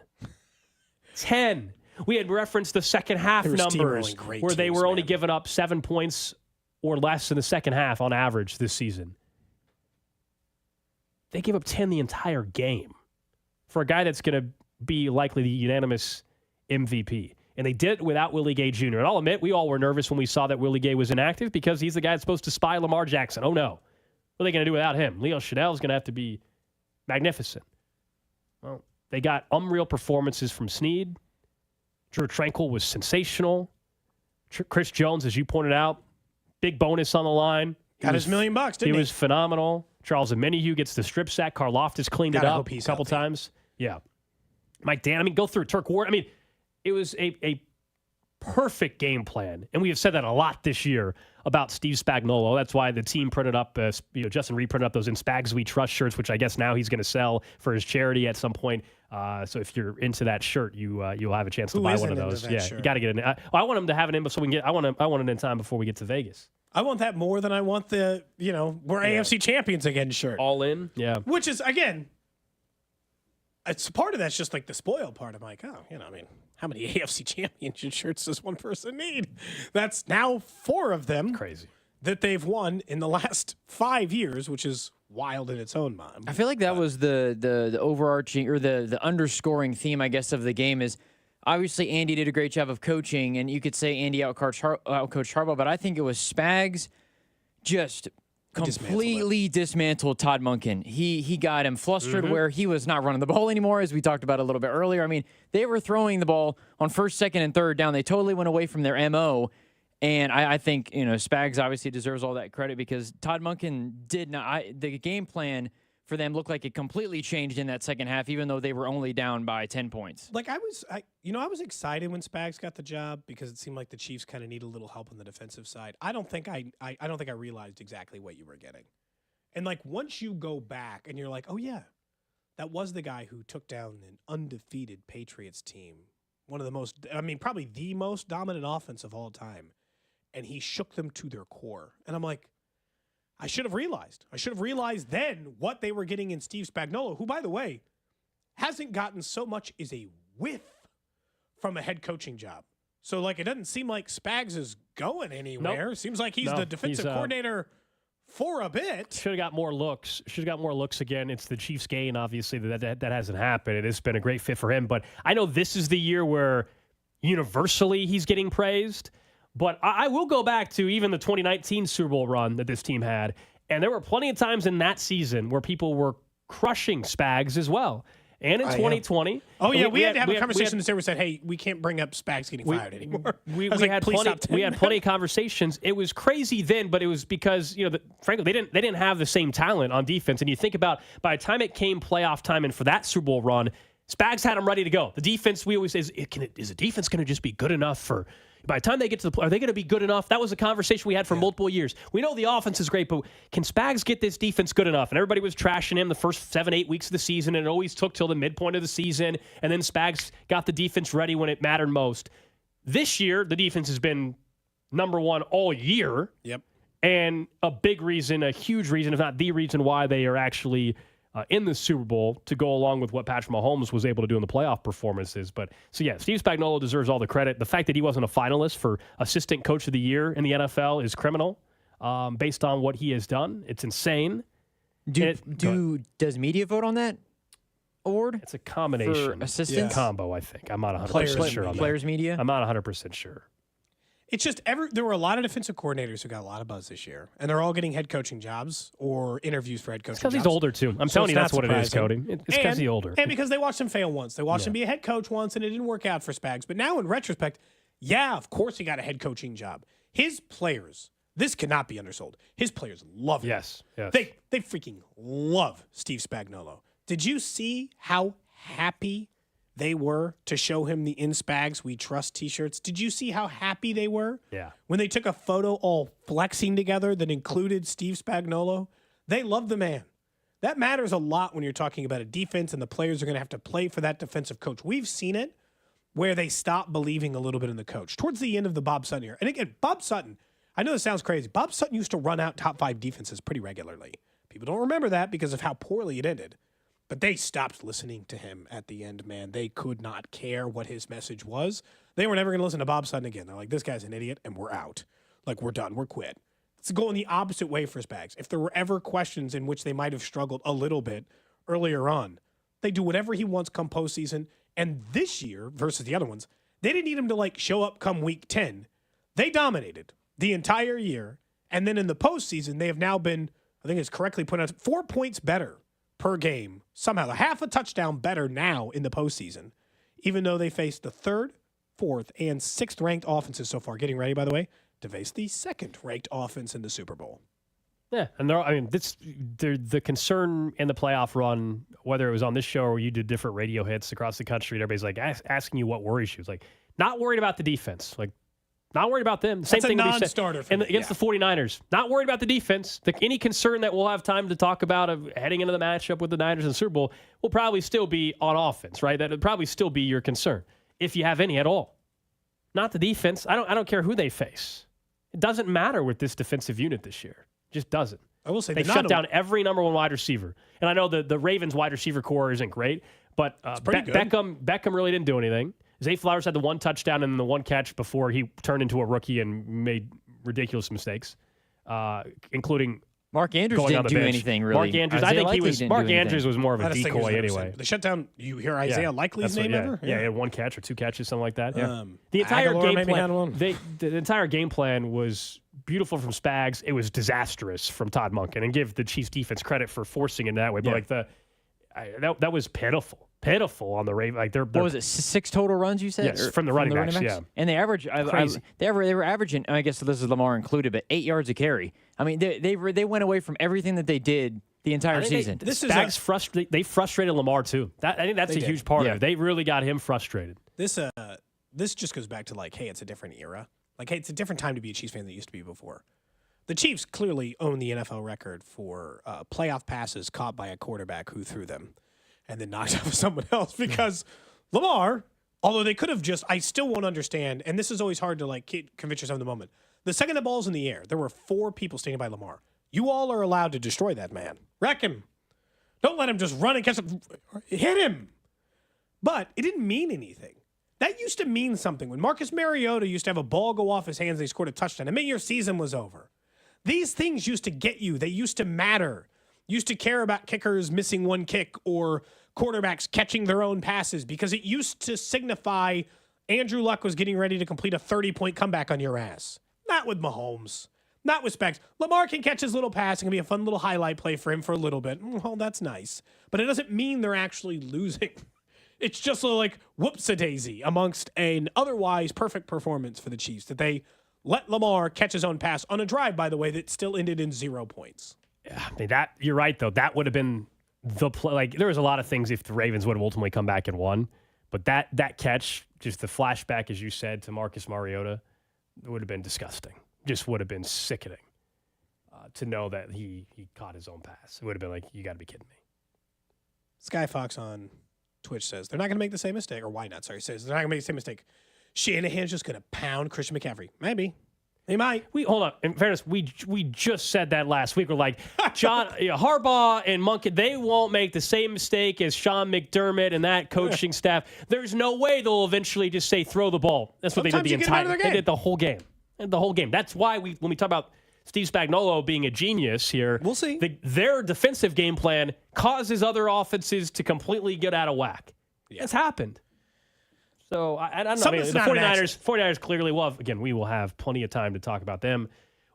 10. We had referenced the second half numbers where they were only giving up 7 points or less in the second half on average this season. They gave up 10 the entire game for a guy that's going to be likely the unanimous MVP. And they did it without Willie Gay Jr. And I'll admit, we all were nervous when we saw that Willie Gay was inactive because he's the guy that's supposed to spy Lamar Jackson. Oh, no. What are they going to do without him? Leo Chanel is going to have to be magnificent. Well, they got unreal performances from Snead. Drew Tranquil was sensational. Chris Jones, as you pointed out, big bonus on the line. Got his $1 million, didn't he? He was phenomenal. Charles Omenihu gets the strip sack. Karlaftis cleaned it up a couple times. Yeah. Mike Dan, go through Turk Ward. It was a perfect game plan. And we have said that a lot this year about Steve Spagnuolo. That's why the team printed up, Justin Reed printed up those In Spags We Trust shirts, which I guess now he's going to sell for his charity at some point. So if you're into that shirt, you'll have a chance to buy one of those. Yeah, shirt? You got to get it. I want him to have it in so we can get. I want it in time before we get to Vegas. I want that more than I want the we're AFC champions again shirt. All in, yeah. Which is again, it's part of that's just like the spoil part. I'm like, how many AFC championship shirts does one person need? That's now 4 of them. Crazy that they've won in the last 5 years, which is wild in its own mind. I feel like that was the overarching or the underscoring theme, I guess, of the game is obviously Andy did a great job of coaching, and you could say Andy outcoached Harbaugh, but I think it was Spags just completely dismantled Todd Monken. He got him flustered where he was not running the ball anymore, as we talked about a little bit earlier. They were throwing the ball on first, second, and third down. They totally went away from their MO. And I think, Spags obviously deserves all that credit because Todd Monken did not. The game plan for them looked like it completely changed in that second half, even though they were only down by 10 points. Like I was excited when Spags got the job because it seemed like the Chiefs kind of need a little help on the defensive side. I don't think I realized exactly what you were getting. And like once you go back and you're like, oh yeah, that was the guy who took down an undefeated Patriots team, one of the most, probably the most dominant offense of all time, and he shook them to their core. And I'm like, I should have realized. I should have realized then what they were getting in Steve Spagnuolo, who, by the way, hasn't gotten so much as a whiff from a head coaching job. So, like, it doesn't seem like Spags is going anywhere. Nope. Seems like he's the defensive coordinator for a bit. Should have got more looks. Should have got more looks again. It's the Chiefs' gain, obviously, that hasn't happened. It has been a great fit for him. But I know this is the year where universally he's getting praised. But I will go back to even the 2019 Super Bowl run that this team had. And there were plenty of times in that season where people were crushing Spags as well. And in 2020. Yeah. Oh, yeah. We had to have a conversation this year where we said, hey, we can't bring up Spags getting fired anymore. We had plenty of conversations. It was crazy then, but it was because, frankly, they didn't have the same talent on defense. And you think about by the time it came playoff time and for that Super Bowl run, Spags had them ready to go. The defense, we always say, is the defense going to just be good enough for... By the time they get to the play, are they going to be good enough? That was a conversation we had for multiple years. We know the offense is great, but can Spags get this defense good enough? And everybody was trashing him the first 7-8 weeks of the season, and it always took till the midpoint of the season. And then Spags got the defense ready when it mattered most. This year, the defense has been number one all year. Yep. And a big reason, a huge reason, if not the reason why they are actually in the Super Bowl to go along with what Patrick Mahomes was able to do in the playoff performances. But so yeah, Steve Spagnuolo deserves all the credit. The fact that he wasn't a finalist for Assistant Coach of the Year in the NFL is criminal, based on what he has done. It's insane. Does media vote on that award? It's a combination. For assistants? Combo, I think. I'm not 100% sure on that. Players media? I'm not 100% sure. It's just there were a lot of defensive coordinators who got a lot of buzz this year, and they're all getting head coaching jobs or interviews for head coaching jobs. It's because he's older, too. I'm telling you, that's what it is, Cody. It's because he's older. And because they watched him fail once. They watched him be a head coach once, and it didn't work out for Spags. But now, in retrospect, yeah, of course he got a head coaching job. His players, this cannot be undersold. His players love him. Yes. They freaking love Steve Spagnuolo. Did you see how happy they were to show him the In Spags We Trust t-shirts? Did you see how happy they were? Yeah. When they took a photo all flexing together that included Steve Spagnuolo? They love the man. That matters a lot when you're talking about a defense and the players are going to have to play for that defensive coach. We've seen it where they stop believing a little bit in the coach towards the end of the Bob Sutton era. And again, Bob Sutton, I know this sounds crazy. Bob Sutton used to run out top 5 defenses pretty regularly. People don't remember that because of how poorly it ended. But they stopped listening to him at the end, man. They could not care what his message was. They were never going to listen to Bob Sutton again. They're like, this guy's an idiot, and we're out. Like, we're done. We're quit. It's going the opposite way for Spags. If there were ever questions in which they might have struggled a little bit earlier on, they do whatever he wants come postseason. And this year, versus the other ones, they didn't need him to, show up come week 10. They dominated the entire year. And then in the postseason, they have now been, I think it's correctly put out, 4 points better per game, somehow a half a touchdown better now in the postseason, even though they faced the 3rd, 4th, and 6th ranked offenses so far. Getting ready, by the way, to face the 2nd ranked offense in the Super Bowl. Yeah, and the concern in the playoff run, whether it was on this show or you did different radio hits across the country, and everybody's asking you what worries you. It's not worried about the defense, not worried about them. Same thing non-starter for me, against the 49ers. Not worried about the defense. Any concern that we'll have time to talk about of heading into the matchup with the Niners in the Super Bowl will probably still be on offense, right? That would probably still be your concern, if you have any at all. Not the defense. I don't care who they face. It doesn't matter with this defensive unit this year. It just doesn't. I will say they shut down every number one wide receiver. And I know the Ravens wide receiver core isn't great, but Beckham really didn't do anything. Zay Flowers had the one touchdown and the one catch before he turned into a rookie and made ridiculous mistakes, including Mark Andrews didn't do anything really. Mark Andrews, I think Mark Andrews was more of a decoy anyway. They shut down. You hear Isaiah Likely's name ever? Yeah, he had one catch or 2 catches, something like that. Yeah. The entire Aguilar game plan. the entire game plan was beautiful from Spags. It was disastrous from Todd Monken, and give the Chiefs defense credit for forcing it that way. But that was pitiful on the Ravens. What was it? 6 total runs you said? Yes, from the running backs. Yeah, and they average. They were averaging. I guess this is Lamar included, but 8 yards a carry. I mean, they went away from everything that they did the entire season. Spags they frustrated Lamar too. I think that's a huge part of it. They really got him frustrated. This just goes back to like, hey, it's a different era. Like, hey, it's a different time to be a Chiefs fan than it used to be before. The Chiefs clearly own the NFL record for playoff passes caught by a quarterback who threw them and then knocked out someone else because Lamar, although they could have just, I still won't understand, and this is always hard to like convince yourself in the moment. The second the ball's in the air, there were 4 people standing by Lamar. You all are allowed to destroy that man. Wreck him. Don't let him just run and catch him. Hit him. But it didn't mean anything. That used to mean something. When Marcus Mariota used to have a ball go off his hands and he scored a touchdown, it meant your season was over. These things used to get you. They used to matter. You used to care about kickers missing one kick or quarterbacks catching their own passes because it used to signify Andrew Luck was getting ready to complete a 30-point comeback on your ass. Not with Mahomes. Not with Spags. Lamar can catch his little pass. It can be a fun little highlight play for him for a little bit. Well, that's nice. But it doesn't mean they're actually losing. It's just like whoops-a-daisy amongst an otherwise perfect performance for the Chiefs that they let Lamar catch his own pass on a drive, by the way, that still ended in 0 points. Yeah, I mean, you're right, though. That would have been the play. Like, there was a lot of things if the Ravens would have ultimately come back and won. But that catch, just the flashback, as you said, to Marcus Mariota, would have been disgusting. Just would have been sickening to know that he caught his own pass. It would have been like, you got to be kidding me. Sky Fox on Twitch says, they're not going to make the same mistake. Or why not? Sorry, says, they're not going to make the same mistake. Shanahan's just going to pound Christian McCaffrey. Maybe. He might. Hold on. In fairness, we just said that last week. We're like, Harbaugh and Monken, they won't make the same mistake as Sean McDermott and that coaching staff. There's no way they'll eventually just say, throw the ball. That's what Sometimes they did they did the whole game. The whole game. That's why when we talk about Steve Spagnuolo being a genius here, we'll see. Their defensive game plan causes other offenses to completely get out of whack. Yeah. It's happened. So I don't know. I mean, the 49ers clearly will have, again, we will have plenty of time to talk about them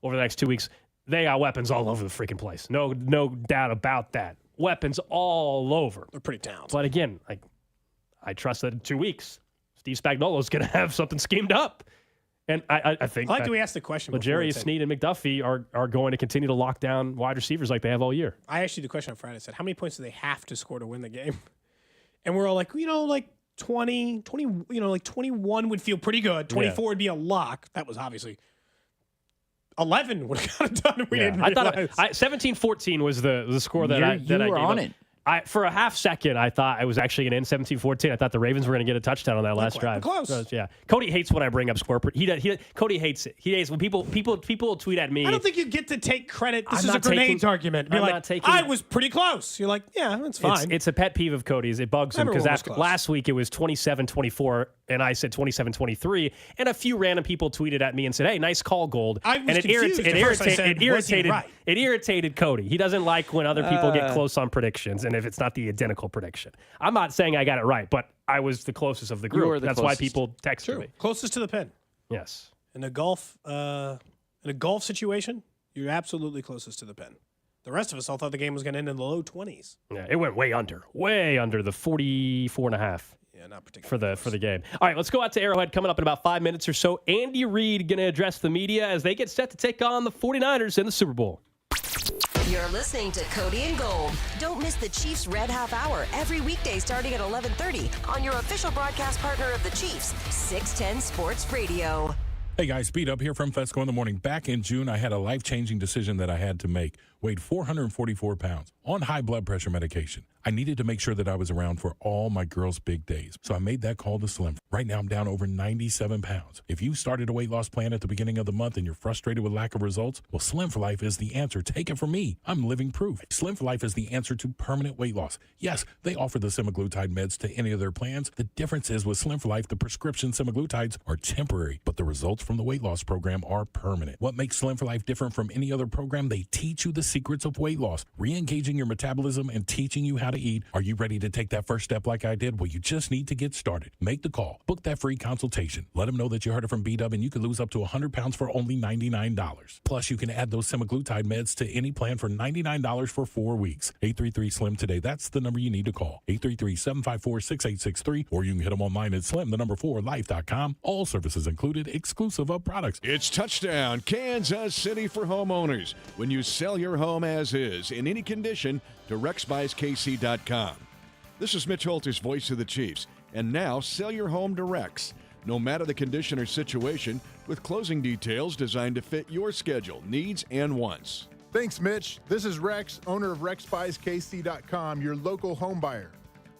over the next 2 weeks. They got weapons all over the freaking place. No doubt about that. Weapons all over. They're pretty talented. But again, I trust that in 2 weeks, Steve Spagnuolo is going to have something schemed up. And I think that we asked the question. Legarius Sneed and McDuffie are going to continue to lock down wide receivers like they have all year. I asked you the question on Friday. I said, how many points do they have to score to win the game? And we're all like, 20, like 21 would feel pretty good. 24 would be a lock. That was obviously 11 would have got it done. We didn't realize. I thought 17-14 was the score that I gave on it. For a half second, I thought I was actually going to end 17-14. I thought the Ravens were going to get a touchdown on that last drive. Close. So, yeah. Cody hates when I bring up score. Cody hates it. He hates when people tweet at me. I don't think you get to take credit. This is a grenades argument. I was pretty close. You're like, yeah, that's fine. It's a pet peeve of Cody's. It bugs him because last week it was 27-24, and I said 27-23, and a few random people tweeted at me and said, hey, nice call, Gold. I was confused. It irritated Cody. He doesn't like when other people get close on predictions, and if it's not the identical prediction. I'm not saying I got it right, but I was the closest of the group. That's why people texted me. Closest to the pin. Yes. In a golf situation, you're absolutely closest to the pin. The rest of us all thought the game was going to end in the low 20s. Yeah, it went way under the 44.5. Yeah, not particularly for the game. All right, let's go out to Arrowhead coming up in about 5 minutes or so. Andy Reid going to address the media as they get set to take on the 49ers in the Super Bowl. You're listening to Cody and Gold. Don't miss the Chiefs Red Half Hour every weekday starting at 11:30 on your official broadcast partner of the Chiefs, 610 Sports Radio. Hey guys, Speed Up here from Fesco in the Morning. Back in June, I had a life-changing decision that I had to make. Weighed 444 pounds on high blood pressure medication. I needed to make sure that I was around for all my girls' big days. So I made that call to Slim. Right now, I'm down over 97 pounds. If you started a weight loss plan at the beginning of the month and you're frustrated with lack of results, well, Slim for Life is the answer. Take it from me. I'm living proof. Slim for Life is the answer to permanent weight loss. Yes, they offer the semaglutide meds to any of their plans. The difference is with Slim for Life, the prescription semaglutides are temporary, but the results from the weight loss program are permanent. What makes Slim for Life different from any other program? They teach you the secrets of weight loss, re-engaging your metabolism and teaching you how to eat. Are you ready to take that first step like I did? Well, you just need to get started. Make the call. Book that free consultation. Let them know that you heard it from B-Dub and you can lose up to 100 pounds for only $99. Plus, you can add those semaglutide meds to any plan for $99 for 4 weeks. 833-SLIM today. That's the number you need to call. 833-754-6863. Or you can hit them online at slim4life.com. All services included, exclusive of products. It's touchdown Kansas City for homeowners. When you sell your your home as is in any condition to rexbuyskc.com. This is Mitch Holtis, voice of the Chiefs. And now, sell your home to Rex. No matter the condition or situation, with closing details designed to fit your schedule, needs, and wants. Thanks, Mitch. This is Rex, owner of RexBuysKC.com, your local home buyer.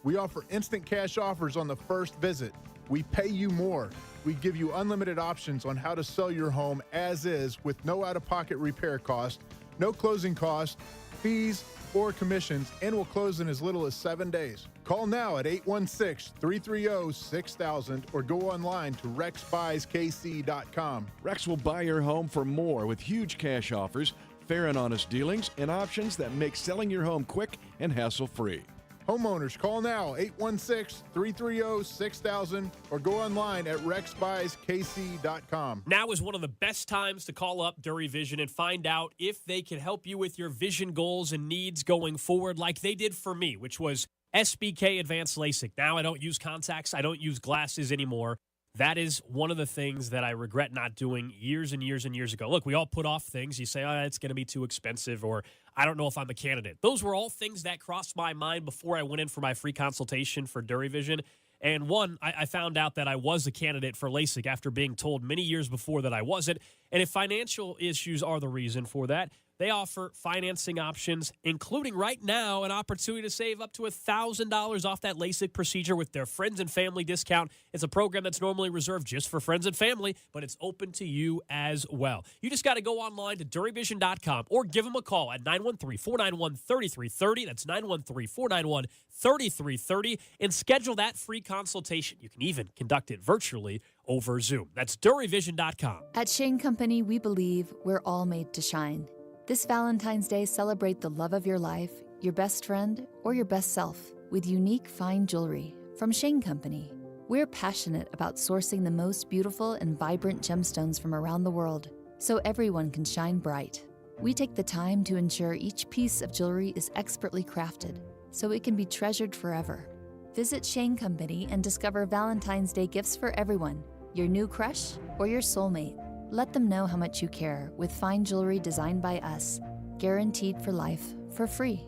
We offer instant cash offers on the first visit. We pay you more. We give you unlimited options on how to sell your home as is with no out-of-pocket repair cost, no closing cost, fees, or commissions, and will close in as little as 7 days. Call now at 816-330-6000 or go online to RexBuysKC.com. Rex will buy your home for more with huge cash offers, fair and honest dealings, and options that make selling your home quick and hassle-free. Homeowners, call now, 816-330-6000 or go online at RexBuysKC.com. Now is one of the best times to call up Dury Vision and find out if they can help you with your vision goals and needs going forward like they did for me, which was SBK Advanced LASIK. Now I don't use contacts. I don't use glasses anymore. That is one of the things that I regret not doing years and years and years ago. Look, we all put off things. You say, oh, it's going to be too expensive, or I don't know if I'm a candidate. Those were all things that crossed my mind before I went in for my free consultation for Dury Vision. And one, I found out that I was a candidate for LASIK after being told many years before that I wasn't. And if financial issues are the reason for that, they offer financing options, including right now an opportunity to save up to $1,000 off that LASIK procedure with their friends and family discount. It's a program that's normally reserved just for friends and family, but it's open to you as well. You just got to go online to duryvision.com or give them a call at 913-491-3330. That's 913-491-3330 and schedule that free consultation. You can even conduct it virtually over Zoom. That's duryvision.com. At Shane Company, we believe we're all made to shine. This Valentine's Day, celebrate the love of your life, your best friend, or your best self with unique fine jewelry from Shane Company. We're passionate about sourcing the most beautiful and vibrant gemstones from around the world so everyone can shine bright. We take the time to ensure each piece of jewelry is expertly crafted so it can be treasured forever. Visit Shane Company and discover Valentine's Day gifts for everyone, your new crush or your soulmate. Let them know how much you care with fine jewelry designed by us, guaranteed for life, for free.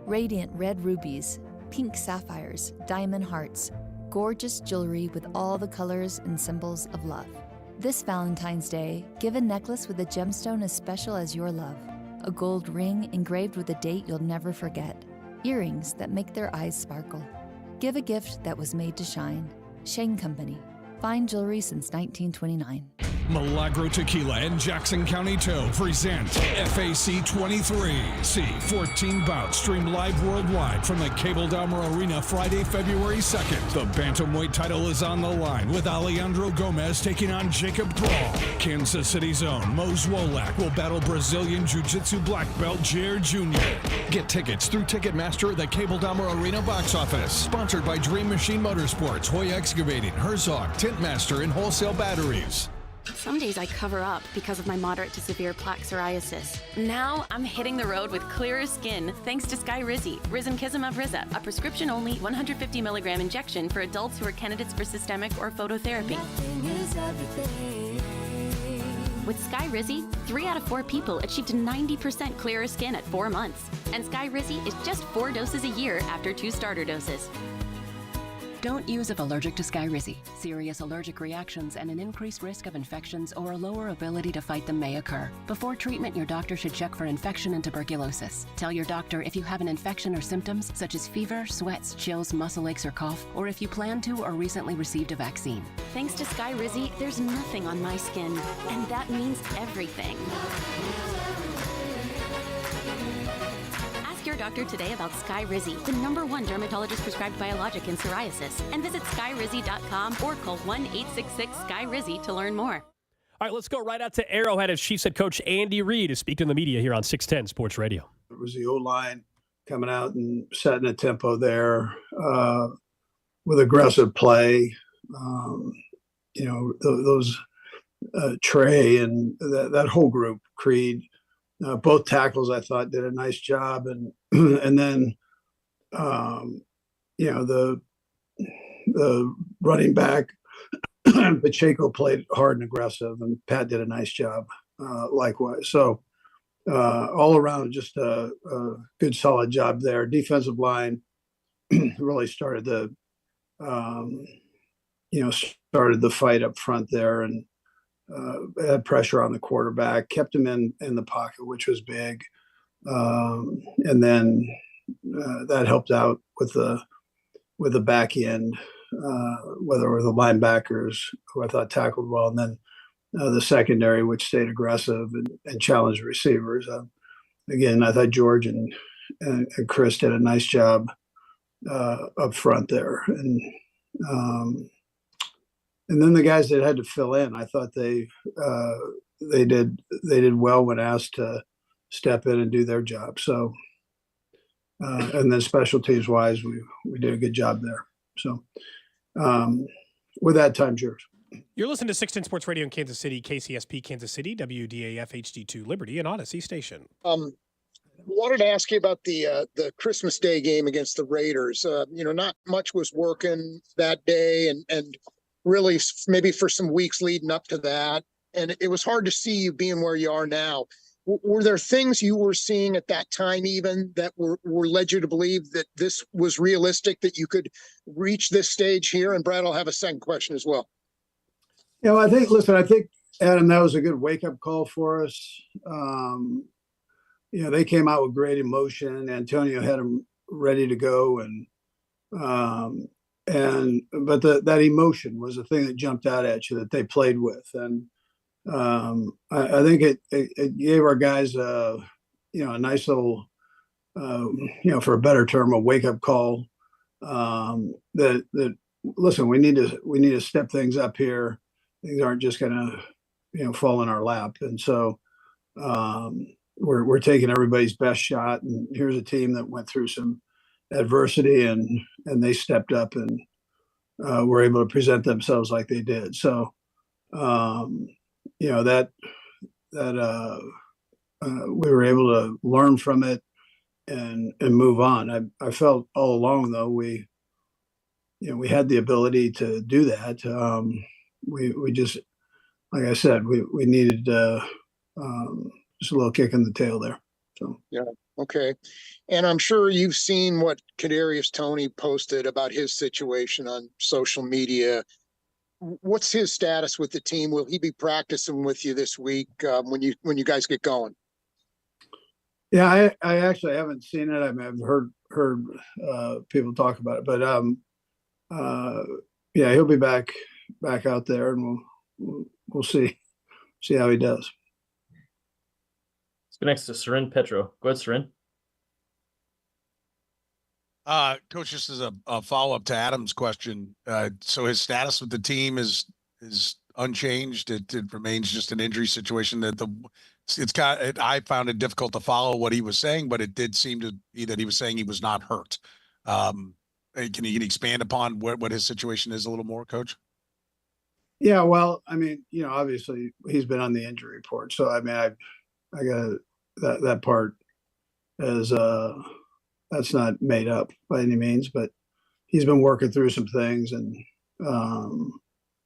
Radiant red rubies, pink sapphires, diamond hearts, gorgeous jewelry with all the colors and symbols of love. This Valentine's Day, give a necklace with a gemstone as special as your love, a gold ring engraved with a date you'll never forget, earrings that make their eyes sparkle. Give a gift that was made to shine. Shane Company. Fine jewelry since 1929. Milagro Tequila and Jackson County Tow present FAC 23. See 14 bouts stream live worldwide from the Cable Dahmer Arena Friday, February 2nd. The bantamweight title is on the line with Alejandro Gomez taking on Jacob Brawl. Kansas City's own Mo Zwolak will battle Brazilian Jiu-Jitsu black belt Jair Jr. Get tickets through Ticketmaster at the Cable Dahmer Arena box office. Sponsored by Dream Machine Motorsports, Hoy Excavating, Herzog, Tintmaster, and Wholesale Batteries. Some days I cover up because of my moderate to severe plaque psoriasis. Now I'm hitting the road with clearer skin thanks to Skyrizi, Risankizumab Riza, a prescription-only 150 milligram injection for adults who are candidates for systemic or phototherapy. With Skyrizi, 3 out of 4 people achieved 90% clearer skin at 4 months. And Skyrizi is just 4 doses a year after 2 starter doses. Don't use if allergic to Skyrizi. Serious allergic reactions and an increased risk of infections or a lower ability to fight them may occur. Before treatment, your doctor should check for infection and tuberculosis. Tell your doctor if you have an infection or symptoms such as fever, sweats, chills, muscle aches, or cough, or if you plan to or recently received a vaccine. Thanks to Skyrizi, there's nothing on my skin, and that means everything. Ask your doctor today about Skyrizi, the #1 dermatologist prescribed biologic in psoriasis, and visit skyrizi.com or call 1-866-SKY-RIZZI to learn more. All right, let's go right out to Arrowhead as Chiefs head coach Andy Reid is speaking to the media here on 610 Sports Radio. It was the O-line coming out and setting a tempo there with aggressive play. Those Trey and that whole group, Creed, both tackles I thought did a nice job, and then the running back Pacheco played hard and aggressive, and Pat did a nice job likewise. So all around, just a good, solid job there. Defensive line really started um, started the fight up front there, and had pressure on the quarterback, kept him in the pocket, which was big. And then that helped out with the back end, whether it were the linebackers who I thought tackled well, and then the secondary, which stayed aggressive and challenged receivers. Again, I thought George and Chris did a nice job up front there, and then the guys that had to fill in, I thought they did well when asked to step in and do their job. So, and then special teams wise, we did a good job there. So, with that, time's yours. You're listening to 610 Sports Radio in Kansas City, KCSP Kansas City, WDAF HD2 Liberty, and Odyssey Station. Wanted to ask you about the Christmas Day game against the Raiders. Not much was working that day, and really maybe for some weeks leading up to that, and it was hard to see you being where you are now. Were there things you were seeing at that time even that were led you to believe that this was realistic, that you could reach this stage here? And Brad will have a second question as well. I think, Adam, that was a good wake-up call for us. They came out with great emotion. Antonio had them ready to go, but that emotion was the thing that jumped out at you that they played with. And I think it gave our guys a nice little, for a better term, a wake-up call, that listen, we need to step things up here. Things aren't just going to, fall in our lap. And so we're taking everybody's best shot. And here's a team that went through some adversity, and they stepped up and were able to present themselves like they did. So, that we were able to learn from it and move on. I felt all along, though, we had the ability to do that. We just, like I said, we needed just a little kick in the tail there. So yeah, okay. And I'm sure you've seen what Kadarius Toney posted about his situation on social media. What's his status with the team? Will he be practicing with you this week when you guys get going? Yeah, I actually haven't seen it. I mean, I've heard people talk about it, but he'll be back out there, and we'll see how he does. Let's go next to Seren Petro. Go ahead, Seren. Coach, just as a follow-up to Adam's question, so his status with the team is unchanged. It remains just an injury situation. I found it difficult to follow what he was saying, but it did seem to be that he was saying he was not hurt. Can you expand upon what his situation is a little more, Coach? Yeah, well, I mean, obviously he's been on the injury report, so I mean, I got that part is that's not made up by any means, but he's been working through some things, and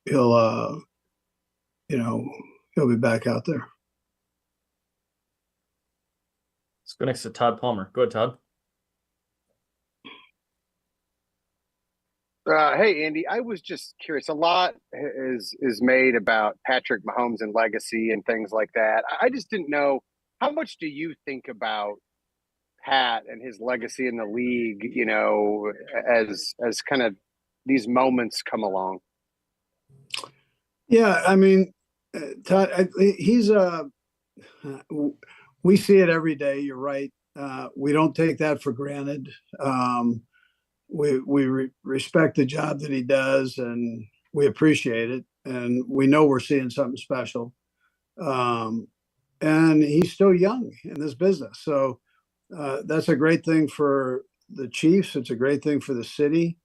he'll be back out there. Let's go next to Todd Palmer. Go ahead, Todd. Hey, Andy, I was just curious. A lot is made about Patrick Mahomes and legacy and things like that. I just didn't know, how much do you think about Pat and his legacy in the league, as kind of these moments come along? Yeah, I mean, Todd, he's we see it every day. You're right. We don't take that for granted. We respect the job that he does, and we appreciate it, and we know we're seeing something special. And he's still young in this business, so that's a great thing for the Chiefs. It's a great thing for the city,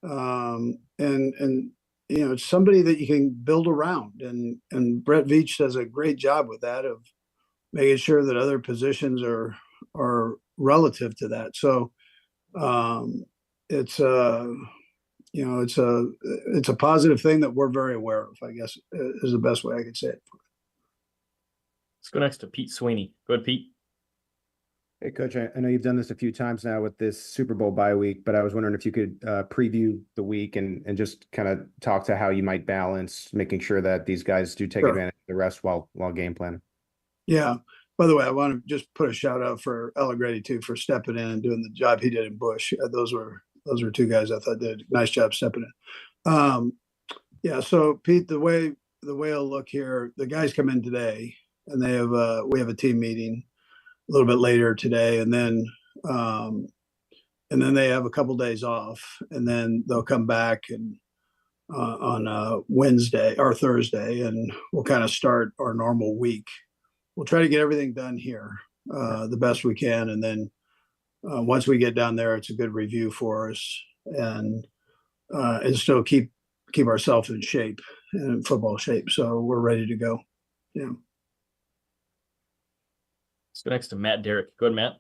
and it's somebody that you can build around. And Brett Veach does a great job with that, of making sure that other positions are relative to that. So it's a positive thing that we're very aware of, I guess, is the best way I could say it. Let's go next to Pete Sweeney. Go ahead, Pete. Hey, Coach, I know you've done this a few times now with this Super Bowl bye week, but I was wondering if you could preview the week and just kind of talk to how you might balance making sure that these guys do take advantage of the rest while game planning. Yeah. By the way, I want to just put a shout out for Allegretti too for stepping in and doing the job he did in Bush. Those were two guys I thought did a nice job stepping in. Yeah. So Pete, the way I'll look here, the guys come in today, and they have we have a team meeting a little bit later today, and then they have a couple days off, and then they'll come back and on Wednesday or Thursday, and we'll kind of start our normal week. We'll try to get everything done here the best we can, and then once we get down there, it's a good review for us, and still keep ourselves in shape, in football shape. So we're ready to go. Yeah. Let's go next to Matt Derrick. Go ahead, Matt.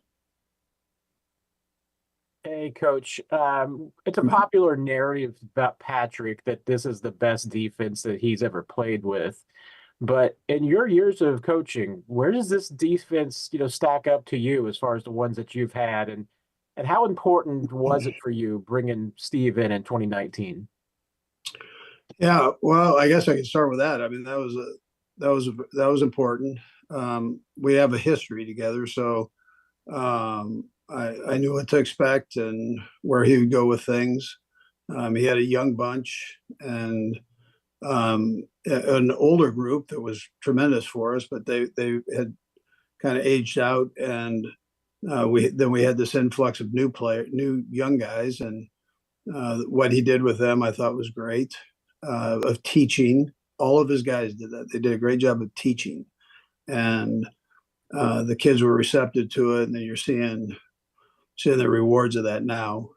Hey, Coach. It's a popular narrative about Patrick that this is the best defense that he's ever played with. But in your years of coaching, where does this defense, stack up to you as far as the ones that you've had, and how important was it for you bringing Steve in 2019? Yeah, well, I guess I can start with that. I mean, that was important. We have a history together, so I knew what to expect and where he would go with things. He had a young bunch and an older group that was tremendous for us, but they had kind of aged out, and we had this influx of new young guys, and what he did with them I thought was great. Of teaching, all of his guys did that. They did a great job of teaching, and the kids were receptive to it, and then you're seeing the rewards of that now.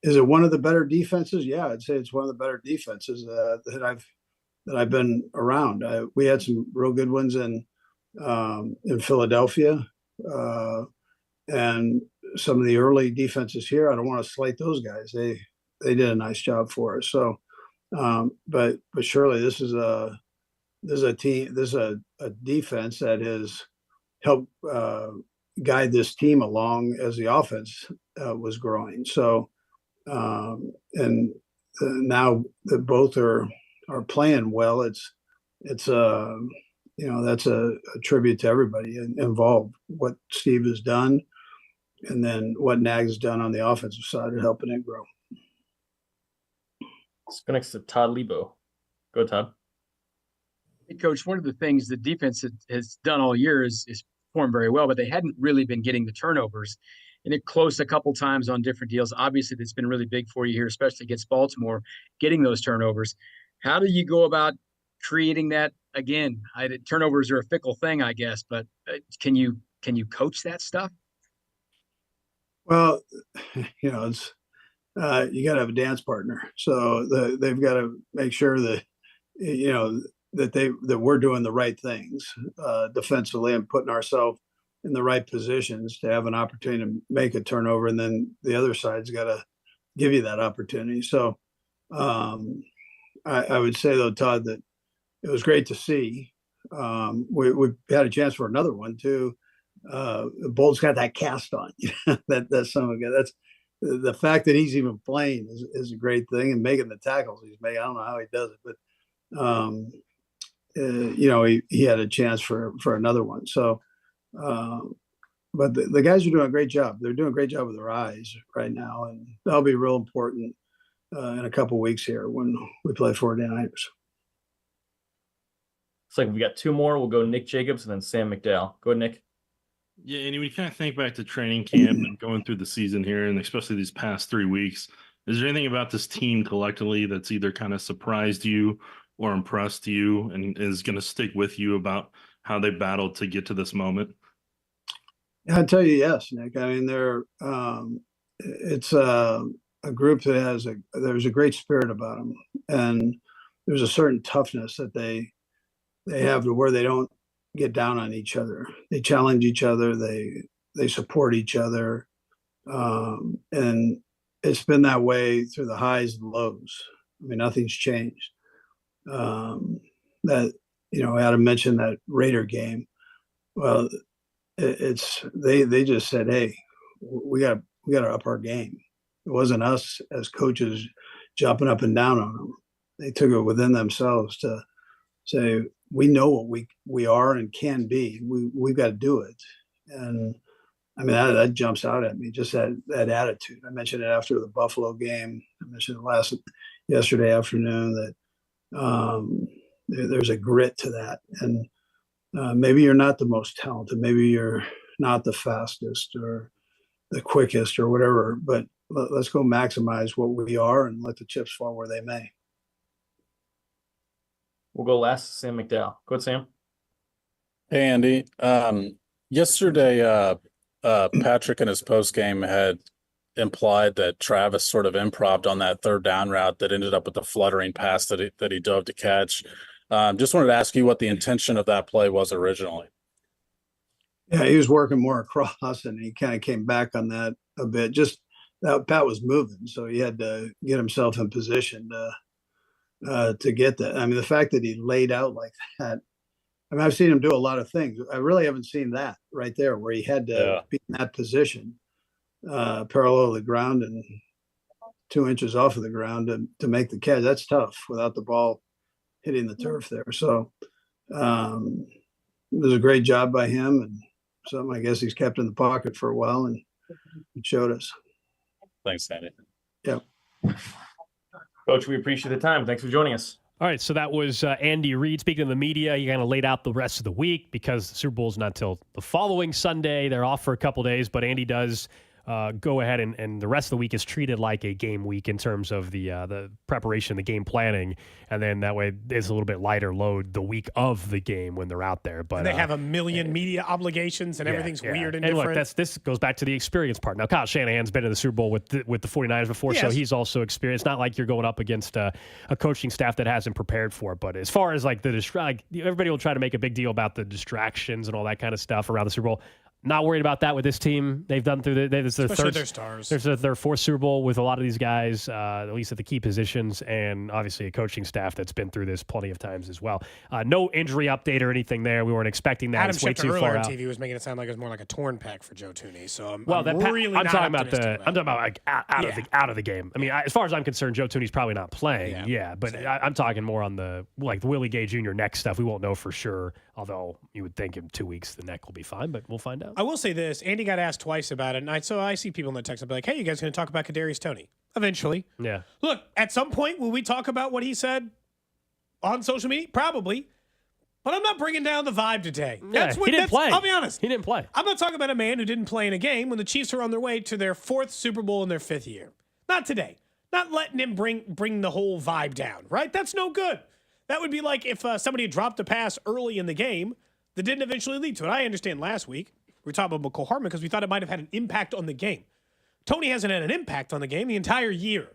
Is it one of the better defenses? Yeah, I'd say it's one of the better defenses that I've been around. We had some real good ones in Philadelphia, and some of the early defenses here. I don't want to slight those guys. They did a nice job for us. So, but surely this is a team. This is a defense that has helped guide this team along as the offense was growing. So, and now that both are playing well, it's that's a tribute to everybody involved. What Steve has done, and then what Nags has done on the offensive side of helping it grow. Let's go next to Todd Lebo. Go, Todd. Hey, Coach, one of the things the defense has done all year is performed very well, but they hadn't really been getting the turnovers. And it closed a couple times on different deals. Obviously, that's been really big for you here, especially against Baltimore, getting those turnovers. How do you go about creating that again? Turnovers are a fickle thing, I guess, but can you coach that stuff? Well, it's you got to have a dance partner. So they've got to make sure that that we're doing the right things defensively and putting ourselves in the right positions to have an opportunity to make a turnover, and then the other side's got to give you that opportunity. So I would say though, Todd, that it was great to see. We had a chance for another one too. Bolt's got that cast on. That's some of it. That's the fact that he's even playing is a great thing, and making the tackles he's making. I don't know how he does it, but he had a chance for another one. So, but the guys are doing a great job. They're doing a great job with their eyes right now, and that'll be real important in a couple of weeks here when we play 49ers. Looks like we got two more. We'll go Nick Jacobs and then Sam McDowell. Go ahead, Nick. Yeah, and when you kind of think back to training camp and going through the season here, and especially these past 3 weeks, is there anything about this team collectively that's either kind of surprised you or impressed you and is going to stick with you about how they battled to get to this moment? I'd tell you yes, Nick. I mean, it's a group that there's a great spirit about them, and there's a certain toughness that they have to where they don't get down on each other. They challenge each other. They support each other, and it's been that way through the highs and lows. I mean, nothing's changed. That Adam mentioned that Raider game. Well, they just said, hey, we got to up our game. It wasn't us as coaches jumping up and down on them. They took it within themselves to say, we know what we are and can be. We've got to do it. And I mean, that jumps out at me, just that attitude. I mentioned it after the Buffalo game. I mentioned it yesterday afternoon that there's a grit to that. And maybe you're not the most talented. Maybe you're not the fastest or the quickest or whatever, but let's go maximize what we are and let the chips fall where they may. We'll go last, Sam McDowell. Go ahead, Sam. Hey, Andy. Yesterday, Patrick in his post game had implied that Travis sort of improv'd on that third down route that ended up with the fluttering pass that he dove to catch. Just wanted to ask you what the intention of that play was originally. Yeah, he was working more across, and he kind of came back on that a bit. Just that Pat was moving, so he had to get himself in position to get that. I mean, the fact that he laid out like that. I mean, I've seen him do a lot of things. I really haven't seen that right there where he had to be in that position, parallel to the ground and 2 inches off of the ground to make the catch. That's tough without the ball hitting the turf there. So it was a great job by him, and something I guess he's kept in the pocket for a while, and it showed us. Thanks, Andy. Yeah. Coach, we appreciate the time. Thanks for joining us. All right, so that was Andy Reid. Speaking of the media, he kind of laid out the rest of the week because the Super Bowl's not till the following Sunday. They're off for a couple days, but Andy does go ahead and the rest of the week is treated like a game week in terms of the preparation, the game planning, and then that way it's a little bit lighter load the week of the game when they're out there. But and they have a million media obligations and everything's weird and different. Look, this goes back to the experience part. Now, Kyle Shanahan's been in the Super Bowl with the 49ers before, so he's also experienced. Not like you're going up against a coaching staff that hasn't prepared for it. But as far as like everybody will try to make a big deal about the distractions and all that kind of stuff around the Super Bowl. Not worried about that with this team. They've done through this is their stars. There's their fourth Super Bowl with a lot of these guys, at least at the key positions, and obviously a coaching staff that's been through this plenty of times as well. No injury update or anything there. We weren't expecting that. Adam It's way Schefter too earlier far on out. TV was making it sound like it was more like a torn pec for Joe Thuney. So I'm really not talking about optimistic I'm talking about like out of the game. I mean, as far as I'm concerned, Joe Thuney's probably not playing. Yeah, but I'm talking more on the Willie Gay Jr. neck stuff. We won't know for sure. Although you would think in 2 weeks the neck will be fine, but we'll find out. I will say this. Andy got asked twice about it, and I see people in the text. I'll be like, hey, you guys going to talk about Kadarius Toney? Eventually. Yeah. Look, at some point, will we talk about what he said on social media? Probably. But I'm not bringing down the vibe today. He didn't play. I'll be honest. He didn't play. I'm not talking about a man who didn't play in a game when the Chiefs are on their way to their fourth Super Bowl in their fifth year. Not today. Not letting him bring the whole vibe down, right? That's no good. That would be like if somebody had dropped a pass early in the game that didn't eventually lead to it. I understand last week we were talking about McCole Hardman because we thought it might have had an impact on the game. Tony hasn't had an impact on the game the entire year.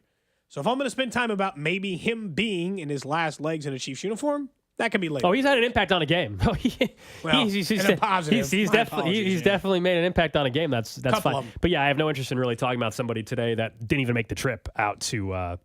So if I'm going to spend time about maybe him being in his last legs in a Chiefs uniform, that can be later. Oh, he's had an impact on a game. He's definitely made an impact on a game. That's fine. But yeah, I have no interest in really talking about somebody today that didn't even make the trip out to out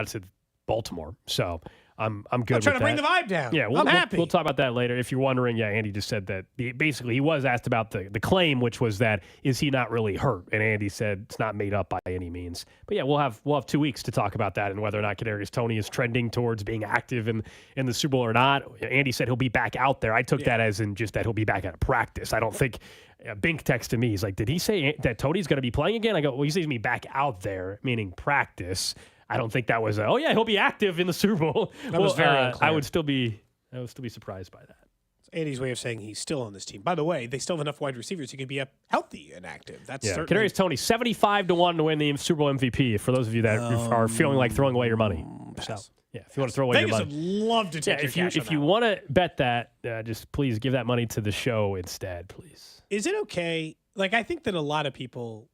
to Baltimore. So I'm good. I'm trying with to bring that. the vibe down. Yeah, I'm happy. We'll talk about that later. If you're wondering, Andy just said that basically he was asked about the claim, which was that is he not really hurt? And Andy said it's not made up by any means. But yeah, we'll have 2 weeks to talk about that and whether or not Kadarius Toney is trending towards being active in the Super Bowl or not. Andy said he'll be back out there. I took that as in just that he'll be back at practice. I don't think. Bink texted me. He's like, did he say that Toney's going to be playing again? I go, well, he says me back out there, meaning practice. I don't think that was he'll be active in the Super Bowl. That was very unclear. I would still be surprised by that. It's Andy's way of saying he's still on this team. By the way, they still have enough wide receivers he could be healthy and active. That's certainly Kadarius Toney 75-1 to win the Super Bowl MVP. For those of you that are feeling like throwing away your money, so yeah, if you want to throw away Vegas your money, would love to take your cash. If you want to bet that, just please give that money to the show instead, please. Is it okay? Like I think that a lot of people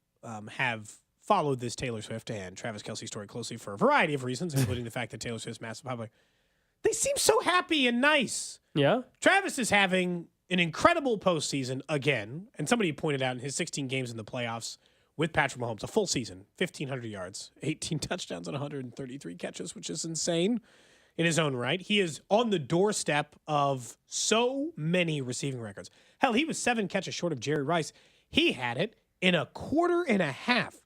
have followed this Taylor Swift and Travis Kelce story closely for a variety of reasons, including the fact that Taylor Swift's massive public. They seem so happy and nice. Yeah. Travis is having an incredible postseason again, and somebody pointed out in his 16 games in the playoffs with Patrick Mahomes, a full season, 1,500 yards, 18 touchdowns, and 133 catches, which is insane. in his own right. He is on the doorstep of so many receiving records. Hell, he was 7 catches short of Jerry Rice. He had it in a quarter and a half.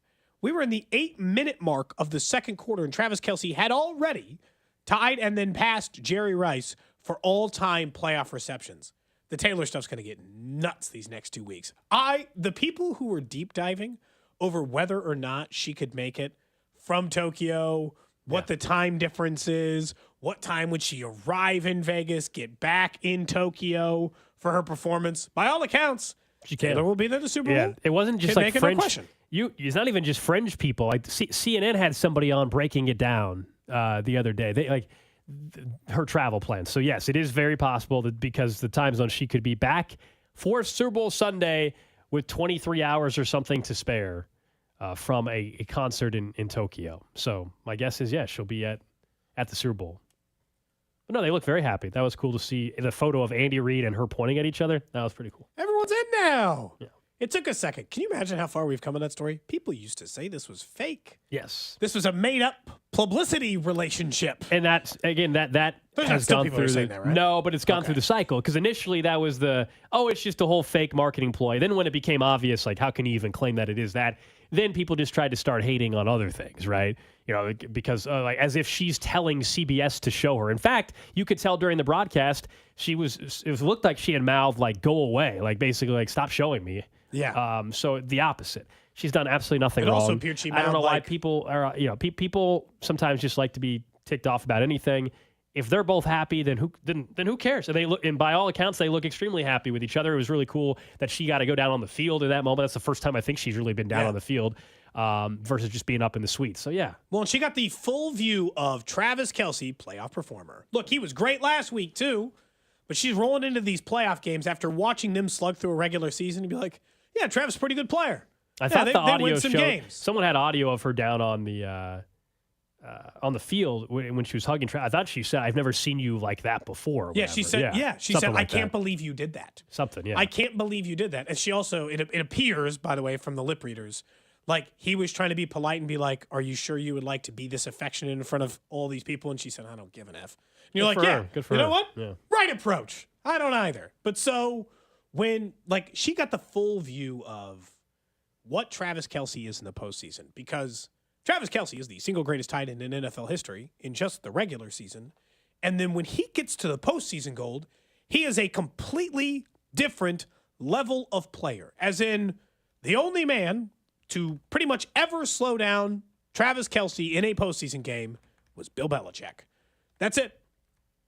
We were in the 8-minute mark of the second quarter, and Travis Kelce had already tied and then passed Jerry Rice for all-time playoff receptions. The Taylor stuff's going to get nuts these next 2 weeks. The people who were deep diving over whether or not she could make it from Tokyo, what the time difference is, what time would she arrive in Vegas, get back in Tokyo for her performance. By all accounts, Taylor will be there at the Super Bowl. Yeah, it wasn't just Can't like make it, fringe. no question. It's not even just fringe people. Like CNN had somebody on breaking it down the other day. They her travel plans. So yes, it is very possible that because the time zone, she could be back for Super Bowl Sunday with 23 hours or something to spare from a concert in Tokyo. So my guess is yes, she'll be at the Super Bowl. But no, they look very happy. That was cool to see the photo of Andy Reid and her pointing at each other. That was pretty cool. Everyone's in now. Yeah. It took a second. Can you imagine how far we've come in that story? People used to say this was fake. Yes. This was a made-up publicity relationship. And that's, again, that There's has not still gone people through who are saying that, right? No, but it's gone through the cycle. Because initially that was it's just a whole fake marketing ploy. Then when it became obvious, like, how can you even claim that it is that? Then people just tried to start hating on other things, right? You know, because like as if she's telling CBS to show her. In fact, you could tell during the broadcast, it looked like she had mouthed, like, go away. Like, basically, like, stop showing me. Yeah. So the opposite. She's done absolutely nothing It wrong. also appeared she I don't know mouthed, why like- people are, people sometimes just like to be ticked off about anything. If they're both happy, then who cares? And by all accounts, they look extremely happy with each other. It was really cool that she got to go down on the field in that moment. That's the first time I think she's really been down on the field versus just being up in the suite. So yeah. Well, and she got the full view of Travis Kelce, playoff performer. Look, he was great last week too, but she's rolling into these playoff games after watching them slug through a regular season and be like, yeah, Travis is a pretty good player. I thought the audio win some showed games. someone had audio of her down on the field when she was hugging Travis. I thought she said, "I've never seen you like that before." or Yeah, she whatever. said. She something said, like "I can't that. believe you did that." Something. Yeah. I can't believe you did that. And she also, it appears, by the way, from the lip readers, like he was trying to be polite and be like, "Are you sure you would like to be this affectionate in front of all these people?" And she said, "I don't give an F." And you're Good like, for "Yeah, her. Good for you know her. what? Yeah. Right approach. I don't either." But so when she got the full view of what Travis Kelce is in the postseason, because Travis Kelce is the single greatest tight end in NFL history in just the regular season. And then when he gets to the postseason, Gold, he is a completely different level of player. As in, the only man to pretty much ever slow down Travis Kelce in a postseason game was Bill Belichick. That's it.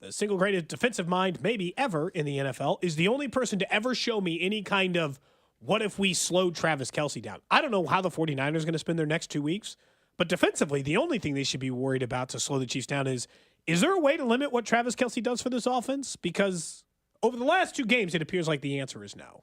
The single greatest defensive mind maybe ever in the NFL is the only person to ever show me any kind of what if we slowed Travis Kelce down. I don't know how the 49ers are going to spend their next 2 weeks, but defensively, the only thing they should be worried about to slow the Chiefs down is there a way to limit what Travis Kelce does for this offense? Because over the last 2 games, it appears like the answer is no.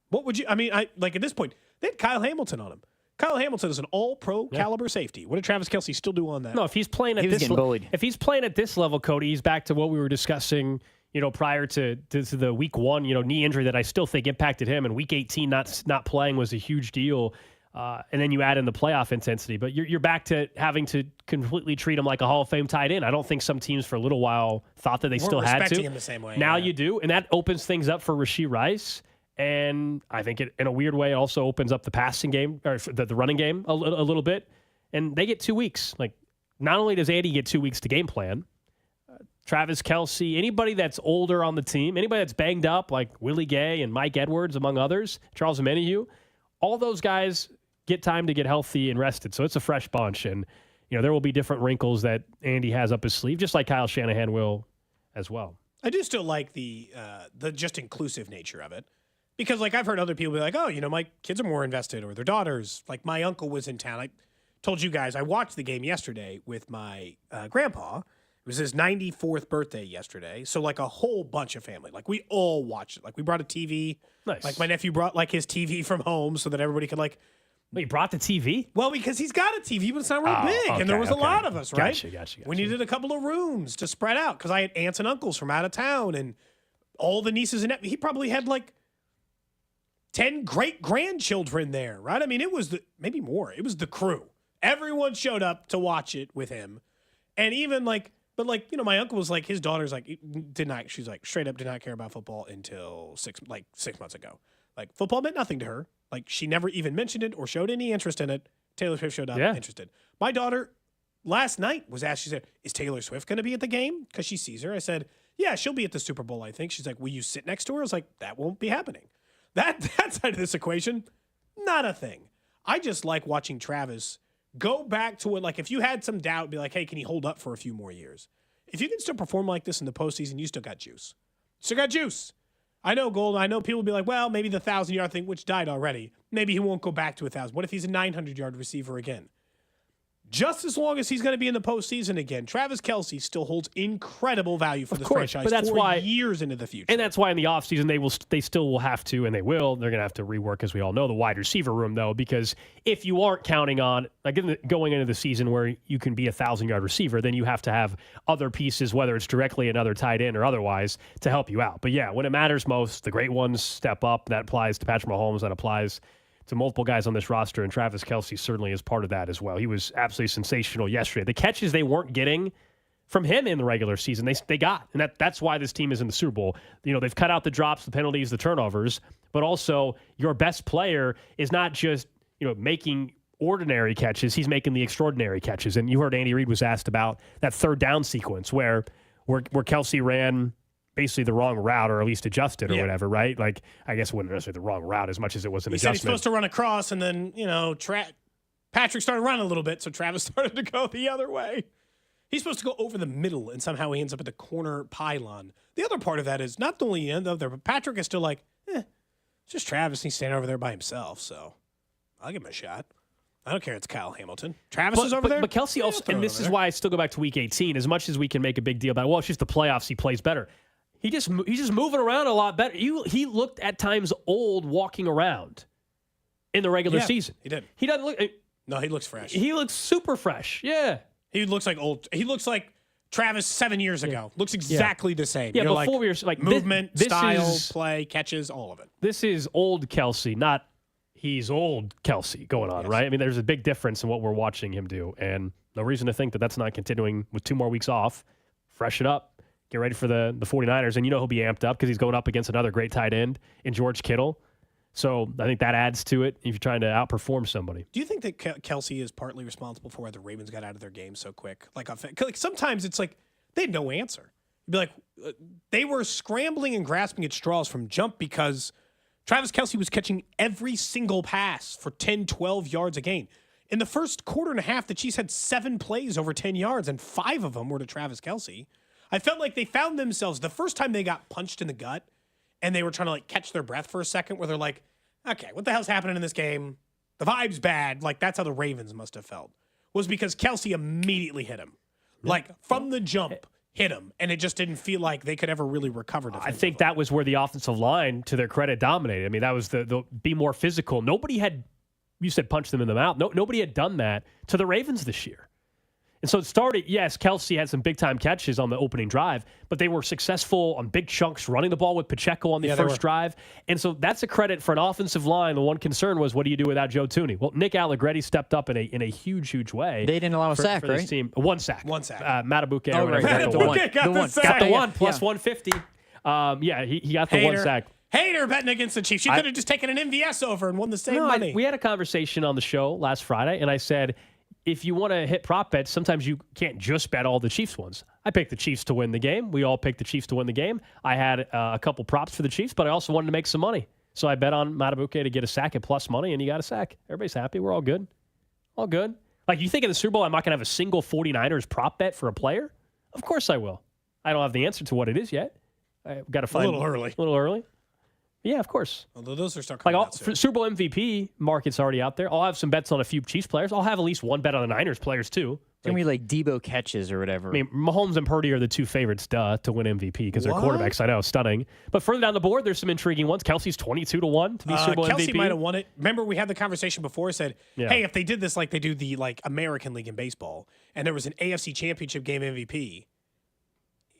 What would you, at this point, they had Kyle Hamilton on him. Kyle Hamilton is an all-pro caliber safety. What did Travis Kelce still do on that? No, if he's playing at if he's playing at this level, Cody, he's back to what we were discussing, prior to the week 1, knee injury that I still think impacted him, and week 18 not playing was a huge deal. And then you add in the playoff intensity, but you're back to having to completely treat him like a Hall of Fame tight end. I don't think some teams for a little while thought that they Weren't still had to. respecting him the same way. Now yeah. you do, and that opens things up for Rashee Rice. And I think it, in a weird way, it also opens up the passing game or the running game a little bit. And they get 2 weeks. Like, not only does Andy get 2 weeks to game plan, Travis Kelce, anybody that's older on the team, anybody that's banged up, like Willie Gay and Mike Edwards, among others, Charles Omenihu, all those guys get time to get healthy and rested. So it's a fresh bunch. And, there will be different wrinkles that Andy has up his sleeve, just like Kyle Shanahan will as well. I do still like the just inclusive nature of it. Because, I've heard other people be like, oh, my kids are more invested, or their daughters. Like, my uncle was in town. I told you guys, I watched the game yesterday with my grandpa. It was his 94th birthday yesterday. So, a whole bunch of family. We all watched it. We brought a TV. Nice. My nephew brought, his TV from home so that everybody could, Wait, you brought the TV? Well, because he's got a TV, but it's not real big. And there was a lot of us, right? Gotcha. We needed a couple of rooms to spread out because I had aunts and uncles from out of town and all the nieces and nephews. He probably had, 10 great-grandchildren there, right? It was maybe more. It was the crew. Everyone showed up to watch it with him. And even, But like, my uncle was like, his daughter's like, she's like straight up did not care about football until 6 months ago. Like football meant nothing to her. Like she never even mentioned it or showed any interest in it. Taylor Swift showed up interested. My daughter last night was asked, she said, is Taylor Swift going to be at the game? Because she sees her. I said, yeah, she'll be at the Super Bowl, I think. She's like, will you sit next to her? I was like, that won't be happening. That side of this equation, not a thing. I just like watching Travis go back to it. Like if you had some doubt, be like, hey, can he hold up for a few more years? If you can still perform like this in the postseason, you still got juice. Still got juice. I know, Gold. I know people will be like, well, maybe the 1,000-yard thing, which died already. Maybe he won't go back to 1,000. What if he's a 900-yard receiver again? Just as long as he's going to be in the postseason again, Travis Kelce still holds incredible value for the franchise but that's why, years into the future. And that's why in the offseason they still will have to, and they will, they're going to have to rework, as we all know, the wide receiver room, though, because if you aren't counting on, like going into the season where you can be a 1,000-yard receiver, then you have to have other pieces, whether it's directly another tight end or otherwise, to help you out. But yeah, when it matters most, the great ones step up. That applies to Patrick Mahomes. That applies to multiple guys on this roster, and Travis Kelce certainly is part of that as well. He was absolutely sensational yesterday. The catches they weren't getting from him in the regular season, they got, and that's why this team is in the Super Bowl. They've cut out the drops, the penalties, the turnovers, but also your best player is not just making ordinary catches; he's making the extraordinary catches. And you heard Andy Reid was asked about that third down sequence where Kelce ran basically the wrong route, or at least adjusted or whatever, right? Like, I guess it wasn't necessarily the wrong route as much as it was an adjustment. He said he's supposed to run across, and then, Patrick started running a little bit, so Travis started to go the other way. He's supposed to go over the middle, and somehow he ends up at the corner pylon. The other part of that is not only end up there, but Patrick is still like, it's just Travis, and he's standing over there by himself, so I'll give him a shot. I don't care. It's Kyle Hamilton. Travis is over there. But Kelce also, and this is why I still go back to Week 18, as much as we can make a big deal about, well, it's just the playoffs, he plays better. He's just moving around a lot better. He looked at times old walking around in the regular season. He did. He doesn't look. No, he looks fresh. He looks super fresh. Yeah. He looks like old. He looks like Travis 7 years ago. Looks exactly the same. Yeah, before we were like movement, this style, play, catches, all of it. This is old Kelce, not he's old Kelce going on, right? I mean, there's a big difference in what we're watching him do, and no reason to think that that's not continuing with 2 more weeks off. Freshen up. Get ready for the 49ers, and he'll be amped up because he's going up against another great tight end in George Kittle. So I think that adds to it if you're trying to outperform somebody. Do you think that Kelce is partly responsible for why the Ravens got out of their game so quick? Like sometimes it's like they had no answer. You'd be like, they were scrambling and grasping at straws from jump because Travis Kelce was catching every single pass for 10, 12 yards a gain. In the first quarter and a half, the Chiefs had 7 plays over 10 yards, and 5 of them were to Travis Kelce. I felt like they found themselves the first time they got punched in the gut and they were trying to catch their breath for a second where they're like, okay, what the hell's happening in this game? The vibe's bad. Like that's how the Ravens must have felt, was because Kelce immediately hit him. Like from the jump, hit him. And it just didn't feel like they could ever really recover defensively. I think that was where the offensive line, to their credit, dominated. I mean, that was the be more physical. Nobody had, you said punch them in the mouth. Nobody had done that to the Ravens this year. And so it started, yes, Kelce had some big-time catches on the opening drive, but they were successful on big chunks running the ball with Pacheco on the first drive. And so that's a credit for an offensive line. The one concern was, what do you do without Joe Thuney? Well, Nick Allegretti stepped up in a huge, huge way. They didn't allow a sack, for right? This team. One sack. Matabuke. Oh, right. Got the one. Got the one, plus 150. He got the one sack. Hater betting against the Chiefs. You could have just taken an MVS over and won the same money. We had a conversation on the show last Friday, and I said, if you want to hit prop bets, sometimes you can't just bet all the Chiefs ones. I picked the Chiefs to win the game. We all picked the Chiefs to win the game. I had a couple props for the Chiefs, but I also wanted to make some money. So I bet on Matabuke to get a sack at plus money, and he got a sack. Everybody's happy. We're all good. All good. Like, you think in the Super Bowl I'm not going to have a single 49ers prop bet for a player? Of course I will. I don't have the answer to what it is yet. I've got to find a little early. A little early. Yeah, of course. Although those are starting out soon. Super Bowl MVP market's already out there. I'll have some bets on a few Chiefs players. I'll have at least one bet on the Niners players, too. It's going to be like Debo catches or whatever. I mean, Mahomes and Purdy are the 2 favorites, to win MVP because they're quarterbacks. I know, stunning. But further down the board, there's some intriguing ones. Kelce's 22-1 to be Super Bowl MVP. Kelce might have won it. Remember, we had the conversation before. Said, hey, if they did this like they do the American League in baseball, and there was an AFC Championship game MVP,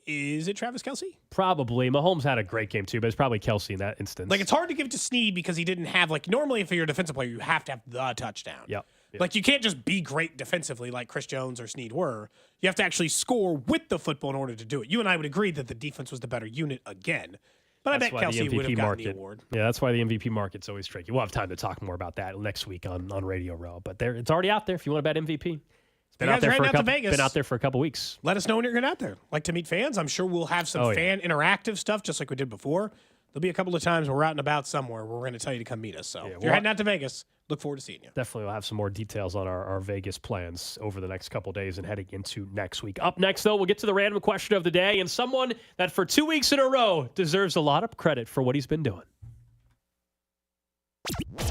is it Travis Kelce? Probably. Mahomes had a great game too, but it's probably Kelce in that instance. Like, it's hard to give it to Snead because he didn't have, normally if you're a defensive player, you have to have the touchdown. Yep. Yeah. Like, you can't just be great defensively like Chris Jones or Snead were. You have to actually score with the football in order to do it. You and I would agree that the defense was the better unit again. But That's I bet why Kelsey the would have MVP gotten the market. award. Yeah, that's why the MVP market's always tricky. We'll have time to talk more about that next week on Radio Row. But it's already out there if you want to bet MVP. It's been out there for a couple weeks. Let us know when you're going out there. Like to meet fans. I'm sure we'll have some fan interactive stuff just like we did before. There'll be a couple of times we're out and about somewhere where we're going to tell you to come meet us. So if you're heading out to Vegas, look forward to seeing you. Definitely we'll have some more details on our Vegas plans over the next couple of days and heading into next week. Up next, though, we'll get to the random question of the day and someone that for 2 weeks in a row deserves a lot of credit for what he's been doing.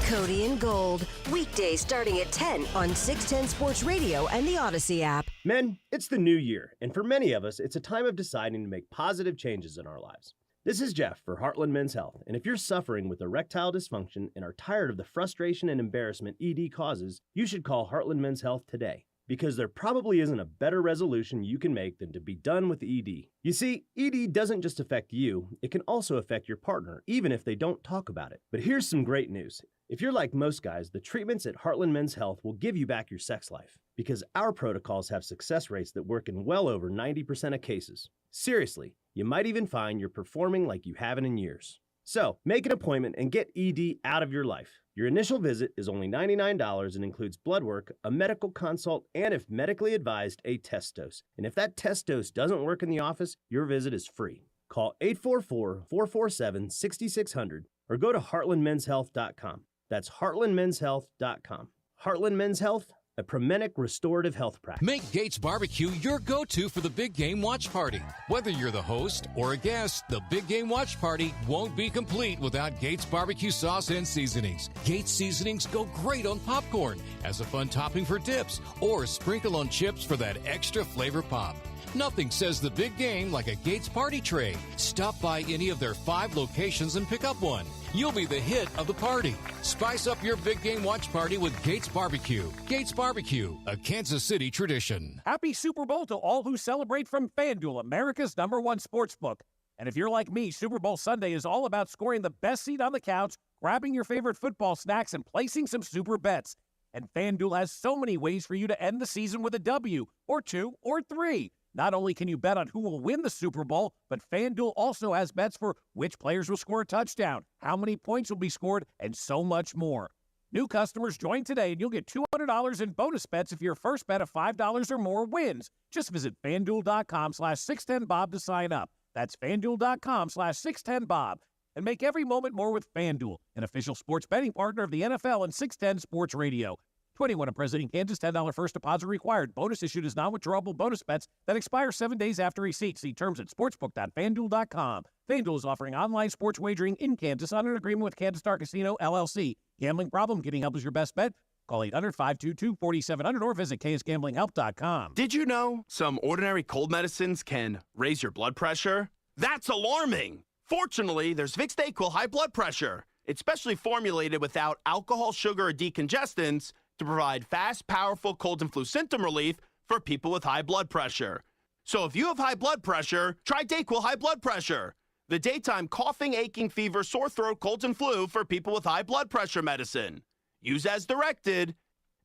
Cody and Gold, weekdays starting at 10 on 610 Sports Radio and the Odyssey app. Men, it's the new year, and for many of us, it's a time of deciding to make positive changes in our lives. This is Jeff for Heartland Men's Health, and if you're suffering with erectile dysfunction and are tired of the frustration and embarrassment ED causes, you should call Heartland Men's Health today, because there probably isn't a better resolution you can make than to be done with ED. You see, ED doesn't just affect you, it can also affect your partner, even if they don't talk about it. But here's some great news. If you're like most guys, the treatments at Heartland Men's Health will give you back your sex life, because our protocols have success rates that work in well over 90% of cases. Seriously, you might even find you're performing like you haven't in years. So, make an appointment and get ED out of your life. Your initial visit is only $99 and includes blood work, a medical consult, and if medically advised, a test dose. And if that test dose doesn't work in the office, your visit is free. Call 844-447-6600 or go to heartlandmenshealth.com. That's heartlandmenshealth.com. Heartland Men's Health, a Promenic restorative health practice. Make Gates Barbecue your go-to for the Big Game Watch Party. Whether you're the host or a guest, the Big Game Watch Party won't be complete without Gates Barbecue sauce and seasonings. Gates seasonings go great on popcorn, as a fun topping for dips, or sprinkle on chips for that extra flavor pop. Nothing says the big game like a Gates party tray. Stop by any of their 5 locations and pick up one. You'll be the hit of the party. Spice up your big game watch party with Gates Barbecue. Gates Barbecue, a Kansas City tradition. Happy Super Bowl to all who celebrate from FanDuel, America's #1 sportsbook. And if you're like me, Super Bowl Sunday is all about scoring the best seat on the couch, grabbing your favorite football snacks, and placing some super bets. And FanDuel has so many ways for you to end the season with a W, or 2, or 3. Not only can you bet on who will win the Super Bowl, but FanDuel also has bets for which players will score a touchdown, how many points will be scored, and so much more. New customers join today and you'll get $200 in bonus bets if your first bet of $5 or more wins. Just visit FanDuel.com/610Bob to sign up. That's FanDuel.com/610Bob. And make every moment more with FanDuel, an official sports betting partner of the NFL and 610 Sports Radio. 21 and present in Kansas, $10 first deposit required. Bonus issued as non-withdrawable bonus bets that expire 7 days after receipt. See terms at sportsbook.fanduel.com. FanDuel is offering online sports wagering in Kansas on an agreement with Kansas Star Casino, LLC. Gambling problem? Getting help is your best bet. Call 800-522-4700 or visit ksgamblinghelp.com. Did you know some ordinary cold medicines can raise your blood pressure? That's alarming. Fortunately, there's Vicks DayQuil High Blood Pressure. It's specially formulated without alcohol, sugar, or decongestants to provide fast, powerful cold and flu symptom relief for people with high blood pressure. So if you have high blood pressure, try DayQuil High Blood Pressure, the daytime coughing, aching, fever, sore throat, colds, and flu for people with high blood pressure medicine. Use as directed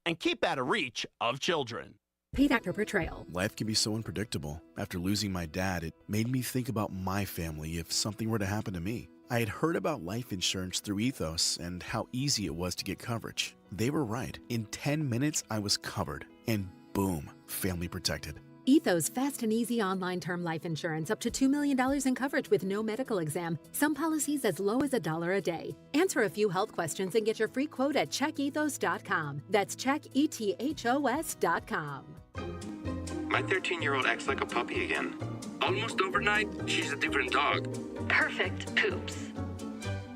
and keep out of reach of children. Paid actor portrayal. Life can be so unpredictable. After losing my dad, it made me think about my family if something were to happen to me. I had heard about life insurance through Ethos and how easy it was to get coverage. They were right. In 10 minutes, I was covered. And boom, family protected. Ethos fast and easy online term life insurance up to $2 million in coverage with no medical exam. Some policies as low as $1 a day. Answer a few health questions and get your free quote at checkethos.com. That's checkethos.com. My 13-year-old acts like a puppy again. Almost overnight, she's a different dog. Perfect poops.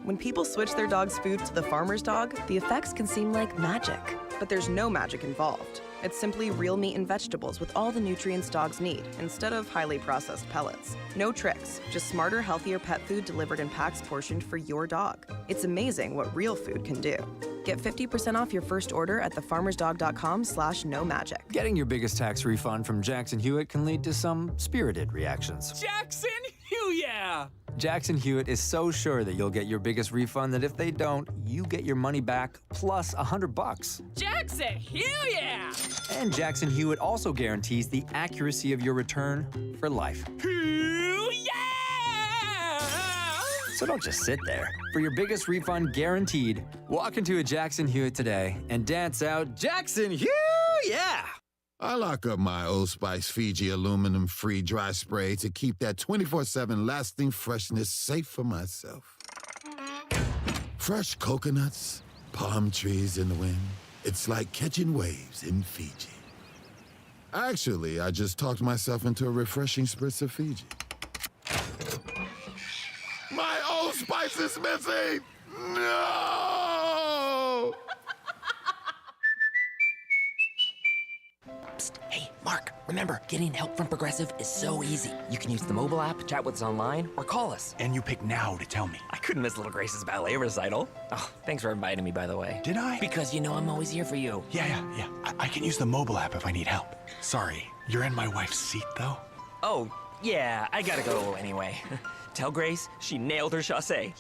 When people switch their dog's food to the farmer's dog, the effects can seem like magic. But there's no magic involved. It's simply real meat and vegetables with all the nutrients dogs need, instead of highly processed pellets. No tricks, just smarter, healthier pet food delivered in packs portioned for your dog. It's amazing what real food can do. Get 50% off your first order at thefarmersdog.com/no magic. Getting your biggest tax refund from Jackson Hewitt can lead to some spirited reactions. Jackson Hewitt! Jackson Hewitt is so sure that you'll get your biggest refund that if they don't, you get your money back plus $100. Jackson say, hell yeah! And Jackson Hewitt also guarantees the accuracy of your return for life. Hell yeah! So don't just sit there. For your biggest refund guaranteed, walk into a Jackson Hewitt today and dance out Jackson Hewitt, yeah! I lock up my Old Spice Fiji aluminum-free dry spray to keep that 24/7 lasting freshness safe for myself. Fresh coconuts, palm trees in the wind. It's like catching waves in Fiji. Actually, I just talked myself into a refreshing spritz of Fiji. My Old Spice is missing! No! Psst, hey, Mark, remember, getting help from Progressive is so easy. You can use the mobile app, chat with us online, or call us. And you pick now to tell me. I couldn't miss Little Grace's ballet recital. Oh, thanks for inviting me, by the way. Did I? Because you know I'm always here for you. Yeah. I can use the mobile app if I need help. Sorry, you're in my wife's seat, though? Oh, yeah, I gotta go anyway. Tell Grace she nailed her chassé.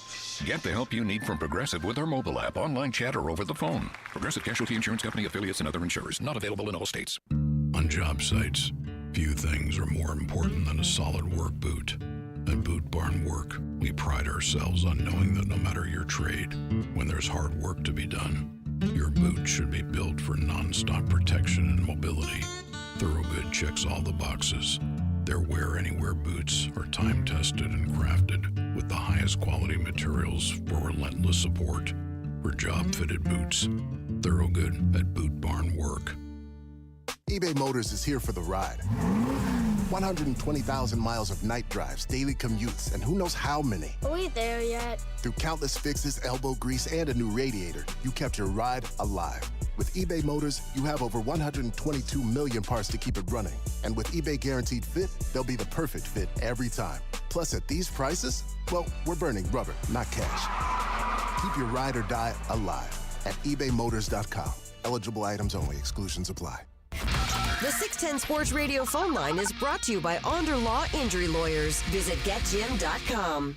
Get the help you need from Progressive with our mobile app, online chat, or over the phone. Progressive Casualty Insurance Company, affiliates, and other insurers. Not available in all states. On job sites, few things are more important than a solid work boot. At Boot Barn Work, we pride ourselves on knowing that no matter your trade, when there's hard work to be done, your boot should be built for non-stop protection and mobility. Thorogood checks all the boxes. Their Wear Anywhere boots are time-tested and crafted with the highest quality materials for relentless support. For job-fitted boots, Thorogood at Boot Barn Work. eBay Motors is here for the ride. 120,000 miles of night drives, daily commutes, and who knows how many. Are we there yet? Through countless fixes, elbow grease, and a new radiator, you kept your ride alive. With eBay Motors, you have over 122 million parts to keep it running. And with eBay Guaranteed Fit, they'll be the perfect fit every time. Plus, at these prices, well, we're burning rubber, not cash. Keep your ride or die alive at ebaymotors.com. Eligible items only. Exclusions apply. The 610 Sports Radio phone line is brought to you by Onder Law Injury Lawyers. Visit getjim.com.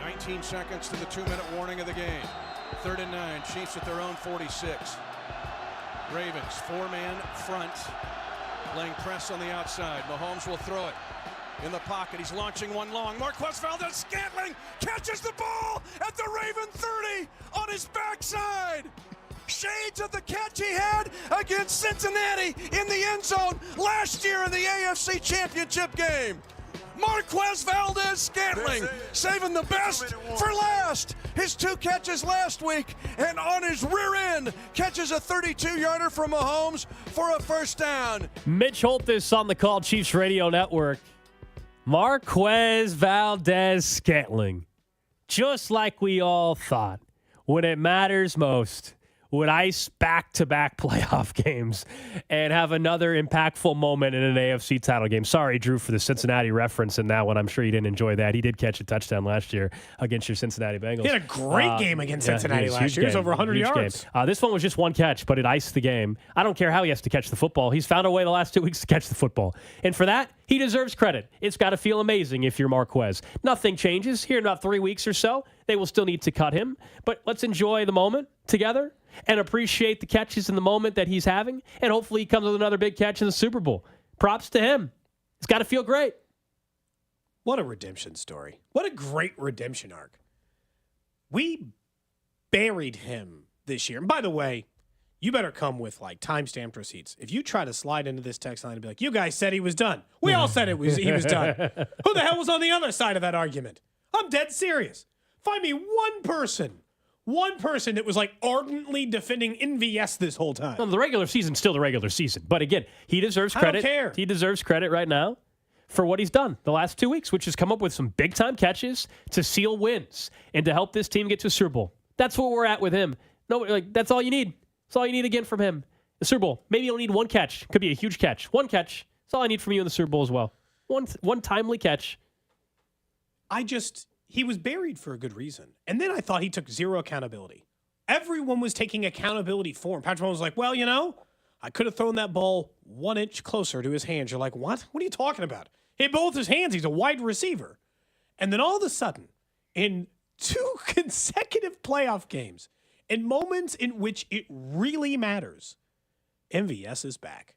19 seconds to the 2-minute warning of the game. 3rd and 9. Chiefs at their own 46. Ravens, 4-man front, laying press on the outside. Mahomes will throw it. In the pocket, he's launching one long. Marquez Valdez-Scantling catches the ball at the Raven 30 on his backside. Shades of the catch he had against Cincinnati in the end zone last year in the AFC Championship game. Marquez Valdez-Scantling saving the best for last. His 2 catches last week, and on his rear end catches a 32-yarder from Mahomes for a first down. Mitch Holthus on the Call Chiefs Radio Network. Marquez Valdez-Scantling, just like we all thought, when it matters most, would ice back-to-back playoff games and have another impactful moment in an AFC title game. Sorry, Drew, for the Cincinnati reference in that one. I'm sure you didn't enjoy that. He did catch a touchdown last year against your Cincinnati Bengals. He had a great game against Cincinnati last year. It was over 100 yards. This one was just one catch, but it iced the game. I don't care how he has to catch the football. He's found a way the last 2 weeks to catch the football. And for that, he deserves credit. It's got to feel amazing if you're Marquez. Nothing changes. Here in about 3 weeks or so, they will still need to cut him. But let's enjoy the moment together and appreciate the catches in the moment that he's having. And hopefully he comes with another big catch in the Super Bowl. Props to him. It's got to feel great. What a redemption story. What a great redemption arc. We buried him this year. And by the way, you better come with like time-stamped receipts. If you try to slide into this text line and be like, you guys said he was done. We all said he was done. Who the hell was on the other side of that argument? I'm dead serious. Find me one person that was like ardently defending MVS this whole time. Well, the regular season's still the regular season. But again, he deserves credit. I don't care. He deserves credit right now for what he's done the last 2 weeks, which is come up with some big-time catches to seal wins and to help this team get to a Super Bowl. That's where we're at with him. No, like that's all you need. That's all you need again from him. The Super Bowl. Maybe you'll need one catch. Could be a huge catch. One catch. That's all I need from you in the Super Bowl as well. One timely catch. He was buried for a good reason. And then I thought he took zero accountability. Everyone was taking accountability for him. Patrick Mahomes was like, well, you know, I could have thrown that ball 1 inch closer to his hands. You're like, what? What are you talking about? He hit both his hands. He's a wide receiver. And then all of a sudden, in 2 consecutive playoff games in moments in which it really matters. MVS is back.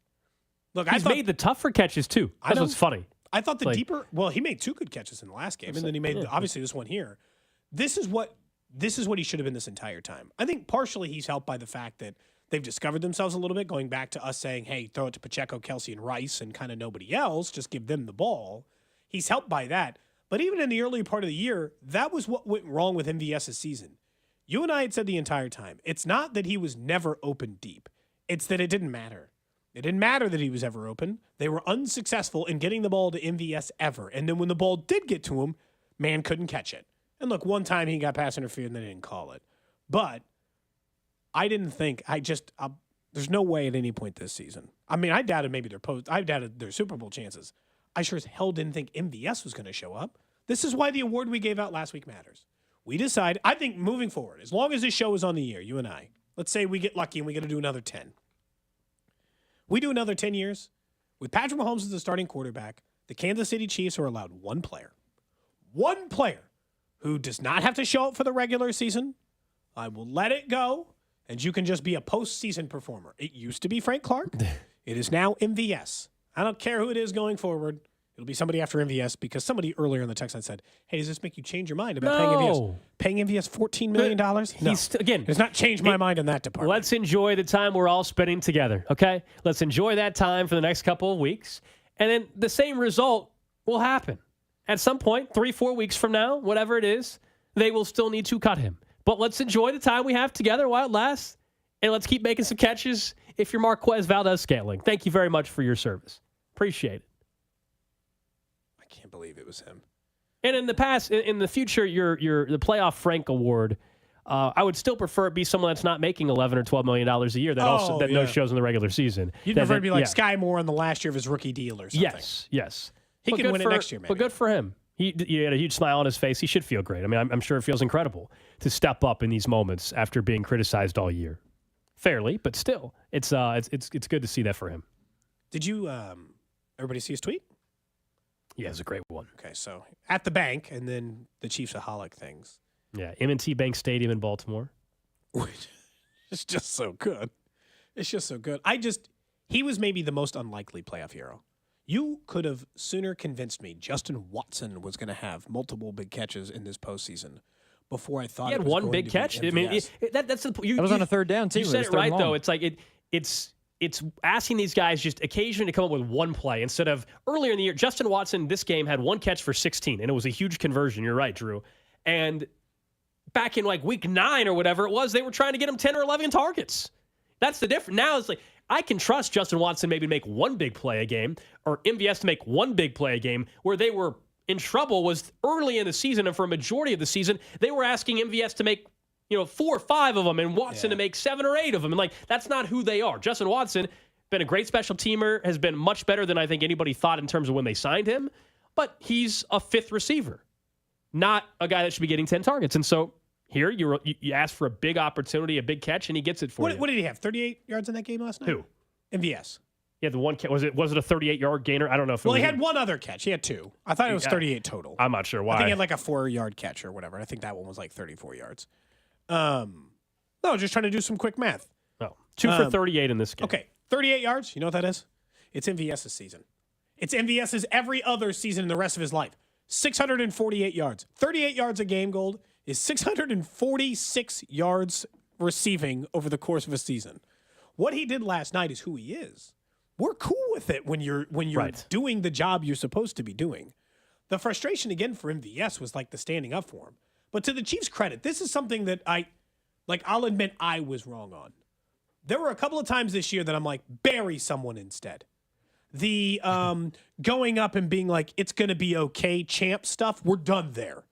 Look, He's made the tougher catches, too. That's what's funny. I thought the Like- deeper. Well, he made 2 good catches in the last game, and then he made obviously this one here. This is what he should have been this entire time. I think partially he's helped by the fact that they've discovered themselves a little bit, going back to us saying, "Hey, throw it to Pacheco, Kelsey, and Rice, and kind of nobody else. Just give them the ball." He's helped by that. But even in the early part of the year, that was what went wrong with MVS's season. You and I had said the entire time, it's not that he was never open deep. It's that it didn't matter. It didn't matter that he was ever open. They were unsuccessful in getting the ball to MVS ever. And then when the ball did get to him, man couldn't catch it. And look, one time he got pass interference and they didn't call it. But I didn't think, there's no way at any point this season. I mean, I doubted maybe I doubted their Super Bowl chances. I sure as hell didn't think MVS was going to show up. This is why the award we gave out last week matters. We decide, I think moving forward, as long as this show is on the air, you and I, let's say we get lucky and we get to do another 10. We do another 10 years. With Patrick Mahomes as the starting quarterback, the Kansas City Chiefs are allowed one player who does not have to show up for the regular season. I will let it go, and you can just be a postseason performer. It used to be Frank Clark. It is now MVS. I don't care who it is going forward. It'll be somebody after MVS because somebody earlier in the text line said, "Hey, does this make you change your mind about paying MVS? Paying MVS $14 million? No. Again, it's not changed my mind in that department." Let's enjoy the time we're all spending together, okay? Let's enjoy that time for the next couple of weeks. And then the same result will happen. At some point, 3-4 weeks from now, whatever it is, they will still need to cut him. But let's enjoy the time we have together while it lasts, and let's keep making some catches if you're Marquez Valdez-Scantling. Thank you very much for your service. Appreciate it. I can't believe it was him. And in the past, in the future, the playoff Frank Award, I would still prefer it be someone that's not making $11 or $12 million a year that no shows in the regular season. You'd prefer to be like Sky Moore on the last year of his rookie deal or something. Yes. He can win it next year, maybe. But good for him. He had a huge smile on his face. He should feel great. I mean, I'm sure it feels incredible to step up in these moments after being criticized all year. Fairly, but still, it's good to see that for him. Did you everybody see his tweet? Yeah, it's a great one. Okay, so at the bank, and then the Chiefsaholic things. Yeah, M&T Bank Stadium in Baltimore. It's just so good. It's just so good. He was maybe the most unlikely playoff hero. You could have sooner convinced me Justin Watson was going to have multiple big catches in this postseason before I thought he had one big catch. I mean, that's the that was on a third down too. You said it right though. It's like it's asking these guys just occasionally to come up with one play instead of earlier in the year. Justin Watson, this game had one catch for 16, and it was a huge conversion. You're right, Drew. And back in like week 9 or whatever it was, they were trying to get him 10 or 11 targets. That's the difference. Now it's like I can trust Justin Watson maybe to make one big play a game or MVS to make one big play a game. Where they were in trouble was early in the season, and for a majority of the season, they were asking MVS to make 4 or 5 of them and Watson to make 7 or 8 of them. And like, that's not who they are. Justin Watson, been a great special teamer, has been much better than I think anybody thought in terms of when they signed him, but he's a 5th receiver, not a guy that should be getting 10 targets. And so here you ask for a big opportunity, a big catch, and he gets it for you. What did he have, 38 yards in that game last night? Who? MVS. Yeah, the one catch. Was it a 38-yard gainer? I don't know if it was. Well, he had one other catch. He had 2. I thought it was 38 total. I'm not sure why. I think he had like a 4-yard catch or whatever. I think that one was like 34 yards. No, just trying to do some quick math. No, 2 for 38 in this game. Okay, 38 yards. You know what that is? It's MVS's season. It's MVS's every other season in the rest of his life. 648 yards. 38 yards a game, Gold, is 646 yards receiving over the course of a season. What he did last night is who he is. We're cool with it when you're right. Doing the job you're supposed to be doing. The frustration again for MVS was like the standing up for him. But to the Chiefs' credit, this is something that I'll admit I was wrong on. There were a couple of times this year that I'm like, bury someone instead. The going up and being like, it's going to be okay, champ stuff, we're done there.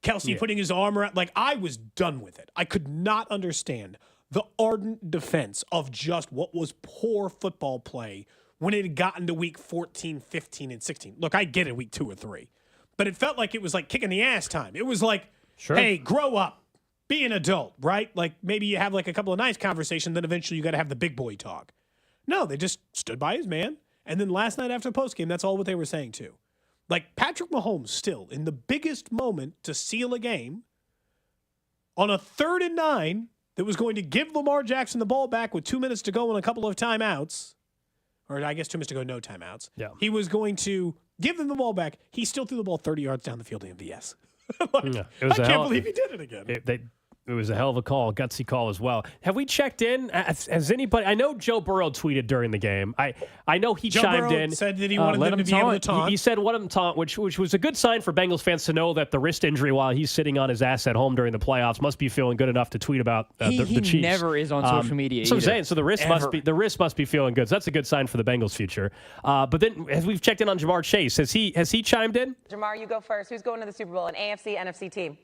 Kelsey putting his arm around, like I was done with it. I could not understand the ardent defense of just what was poor football play when it had gotten to week 14, 15, and 16. Look, I get it week 2 or 3. But it felt like it was like kicking the ass time. It was like, hey, grow up. Be an adult, right? Like maybe you have like a couple of nice conversations, then eventually you got to have the big boy talk. No, they just stood by his man. And then last night after the postgame, that's all what they were saying too. Like Patrick Mahomes still in the biggest moment to seal a game on a 3rd and 9 that was going to give Lamar Jackson the ball back with 2 minutes to go and a couple of timeouts, or I guess 2 minutes to go, no timeouts. Yeah. He was going to give them the ball back. He still threw the ball 30 yards down the field in MVS. I can't believe he did it again. It was a hell of a call, gutsy call as well. Have we checked in? Has anybody? I know Joe Burrow tweeted during the game. I know he Joe chimed Burrow in. said that he wanted them to be able to taunt. He said let him taunt, which was a good sign for Bengals fans to know that the wrist injury while he's sitting on his ass at home during the playoffs must be feeling good enough to tweet about the Chiefs. He never is on social media. So I'm saying, so the wrist must be feeling good. So that's a good sign for the Bengals' future. But then, as we've checked in on Jamar Chase, has he chimed in? Jamar, you go first. Who's going to the Super Bowl? An AFC, NFC team?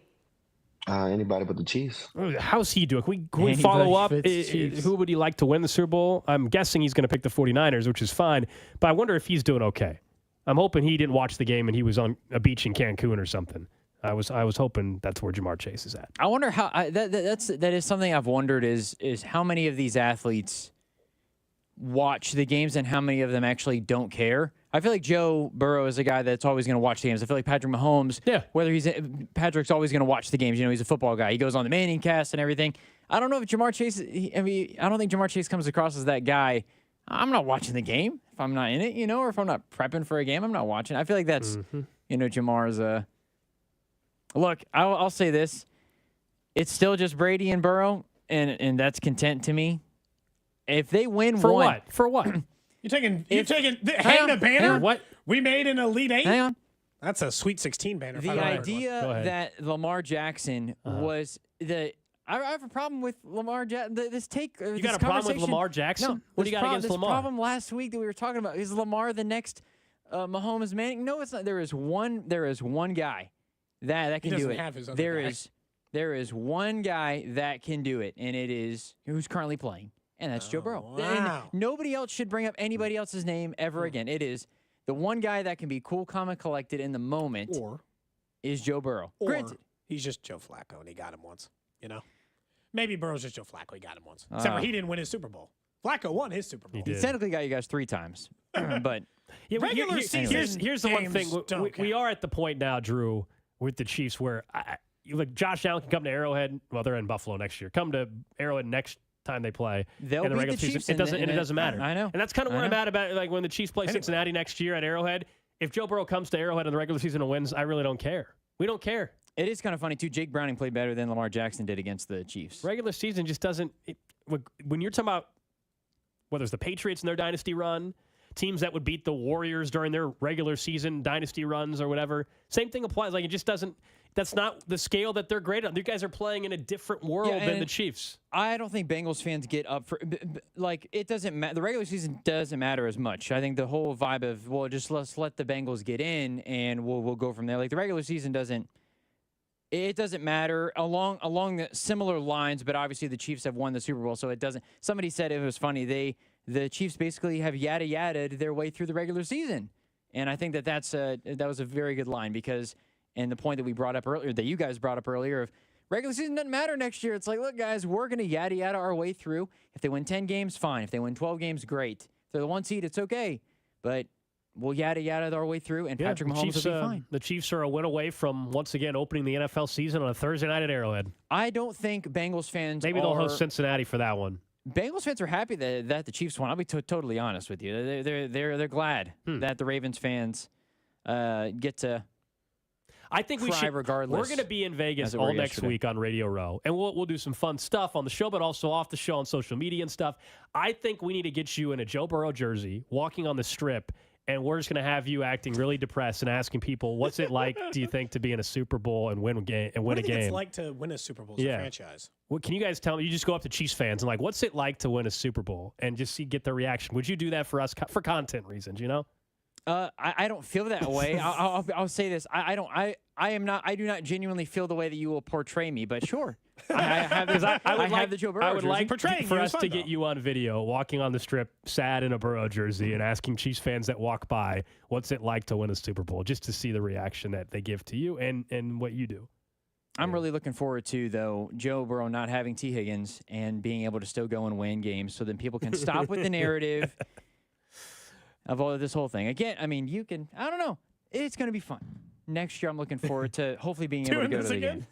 Anybody but the Chiefs. How's he doing? Can we follow up? Who would he like to win the Super Bowl? I'm guessing he's going to pick the 49ers, which is fine. But I wonder if he's doing okay. I'm hoping he didn't watch the game and he was on a beach in Cancun or something. I was hoping that's where Jamar Chase is at. I wonder how that is something I've wondered is how many of these athletes watch the games and how many of them actually don't care. I feel like Joe Burrow is a guy that's always going to watch the games. I feel like Patrick Mahomes, Patrick's always going to watch the games. You know, he's a football guy. He goes on the Manning cast and everything. I don't know if Jamar Chase, I don't think Jamar Chase comes across as that guy. I'm not watching the game if I'm not in it, you know, or if I'm not prepping for a game, I'm not watching. I feel like that's, Jamar's look, I'll say this. It's still just Brady and Burrow, and that's content to me. If they win For what? You're taking hang the banner? What? We made an Elite 8? Hang on. That's a Sweet 16 banner. The idea that Lamar Jackson was I have a problem with Lamar Jackson. This You got a problem with Lamar Jackson? No. What do you got against Lamar? This problem last week that we were talking about, is Lamar the next Mahomes Manning? No, it's not. There is one guy that can do it. Have his other guy. There is one guy that can do it, and it is who's currently playing. And that's Joe Burrow. Wow. And nobody else should bring up anybody else's name ever again. It is the one guy that can be cool, calm, and collected in the moment is Joe Burrow. Granted, he's just Joe Flacco, and he got him once, you know? Maybe Burrow's just Joe Flacco. He got him once. Except for he didn't win his Super Bowl. Flacco won his Super Bowl. He technically got you guys 3 times. But regular season here's the one thing. Don't We are at the point now, Drew, with the Chiefs where Josh Allen can come to Arrowhead. Well, they're in Buffalo next year. Come to Arrowhead next time they play They'll in the beat regular the season. Chiefs It doesn't matter. I know. And that's kind of what I'm at about, like, when the Chiefs play Cincinnati next year at Arrowhead. If Joe Burrow comes to Arrowhead in the regular season and wins, I really don't care. We don't care. It is kind of funny, too. Jake Browning played better than Lamar Jackson did against the Chiefs. Regular season just doesn't when you're talking about whether it's the Patriots in their dynasty run, teams that would beat the Warriors during their regular season dynasty runs or whatever, same thing applies. Like, it just doesn't. That's not the scale that they're great on. You guys are playing in a different world than the Chiefs. I don't think Bengals fans get up for it doesn't matter. The regular season doesn't matter as much. I think the whole vibe of just let's let the Bengals get in and we'll go from there. Like, the regular season doesn't matter along the similar lines, but obviously the Chiefs have won the Super Bowl, so it doesn't. Somebody said it was funny. The Chiefs basically have yada-yada'd their way through the regular season, and I think that was a very good line because. And the point that we brought up earlier, that you guys brought up earlier, of regular season doesn't matter next year. It's like, look, guys, we're going to yada our way through. If they win 10 games, fine. If they win 12 games, great. If they're the 1 seed, it's okay. But we'll yada our way through, and Patrick Mahomes will be fine. The Chiefs are a win away from, once again, opening the NFL season on a Thursday night at Arrowhead. I don't think Bengals fans Maybe they'll host Cincinnati for that one. Bengals fans are happy that the Chiefs won. I'll be totally honest with you. They're glad that the Ravens fans get to. I think we should. Regardless, we're going to be in Vegas all next week on Radio Row, and we'll do some fun stuff on the show, but also off the show on social media and stuff. I think we need to get you in a Joe Burrow jersey, walking on the strip, and we're just going to have you acting really depressed and asking people, "What's it like? Do you think to be in a Super Bowl and win a game?" What do you think it's like to win a Super Bowl as a franchise? Well, can you guys tell me? You just go up to Chiefs fans and what's it like to win a Super Bowl, and just get their reaction. Would you do that for us for content reasons? You know. I don't feel that way. I'll say this. I do not genuinely feel the way that you will portray me, but sure. I have the Joe Burrow I would jersey. like for us to get you on video walking on the strip, sad in a Burrow jersey, and asking Chiefs fans that walk by, what's it like to win a Super Bowl, just to see the reaction that they give to you and what you do. I'm really looking forward to, though, Joe Burrow not having T. Higgins and being able to still go and win games so that people can stop with the narrative of all of this whole thing. Again, I mean, I don't know. It's going to be fun. Next year, I'm looking forward to hopefully being able to go to the game.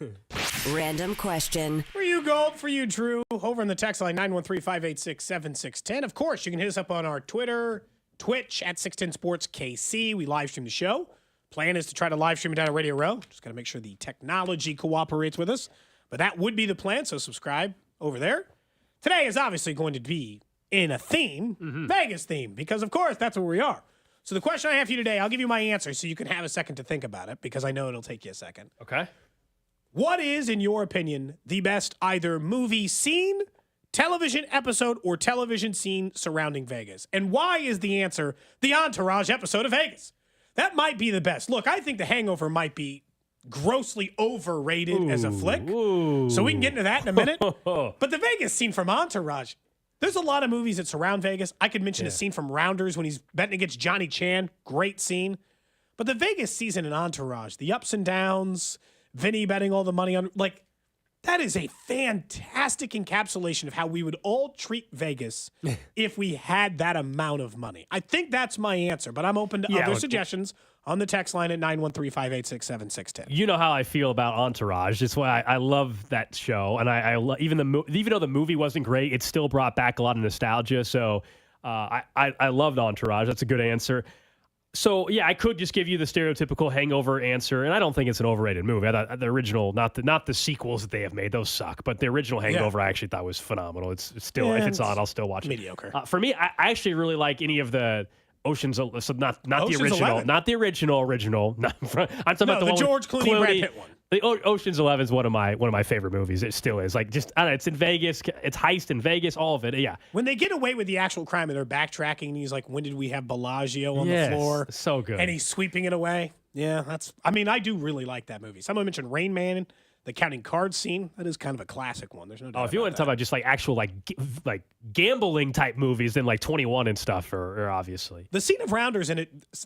Random question. For you, Gold. For you, Drew. Over in the text line, 913-586-7610. Of course, you can hit us up on our Twitter, Twitch, at 610 Sports KC. We live stream the show. Plan is to try to live stream it down at Radio Row. Just got to make sure the technology cooperates with us. But that would be the plan, so subscribe over there. Today is obviously going to be in a theme, Vegas theme, because, of course, that's where we are. So the question I have for you today, I'll give you my answer so you can have a second to think about it, because I know it'll take you a second. Okay. What is, in your opinion, the best either movie scene, television episode, or television scene surrounding Vegas? And why is the answer the Entourage episode of Vegas? That might be the best. Look, I think The Hangover might be grossly overrated as a flick. So we can get into that in a minute. But the Vegas scene from Entourage, there's a lot of movies that surround Vegas. I could mention a scene from Rounders when he's betting against Johnny Chan. Great scene. But the Vegas season in Entourage, the ups and downs, Vinny betting all the money on, like, that is a fantastic encapsulation of how we would all treat Vegas if we had that amount of money. I think that's my answer, but I'm open to other suggestions on the text line at 913-586-7610. You know how I feel about Entourage. That's why I love that show, and even though the movie wasn't great, it still brought back a lot of nostalgia. So I loved Entourage. That's a good answer. So, yeah, I could just give you the stereotypical Hangover answer, and I don't think it's an overrated movie. I thought the original, not the sequels that they have made, those suck, but the original Hangover I actually thought was phenomenal. It's still, if it's on, I'll still watch it. Mediocre. For me, I actually really like any of the Ocean's, so not Ocean's the original, 11. Not the original. I'm talking about the one George with Clooney, Brad Pitt one. The Ocean's 11 is one of my favorite movies. It still is. Like, just, I don't know, it's in Vegas. It's heist in Vegas. All of it. Yeah. When they get away with the actual crime and they're backtracking, and he's like, when did we have Bellagio on the floor? So good. And he's sweeping it away. Yeah, I do really like that movie. Someone mentioned Rain Man, the counting cards scene. That is kind of a classic one. There's no doubt. If you want to talk about just like actual like gambling type movies, then like 21 and stuff are obviously. The scene of Rounders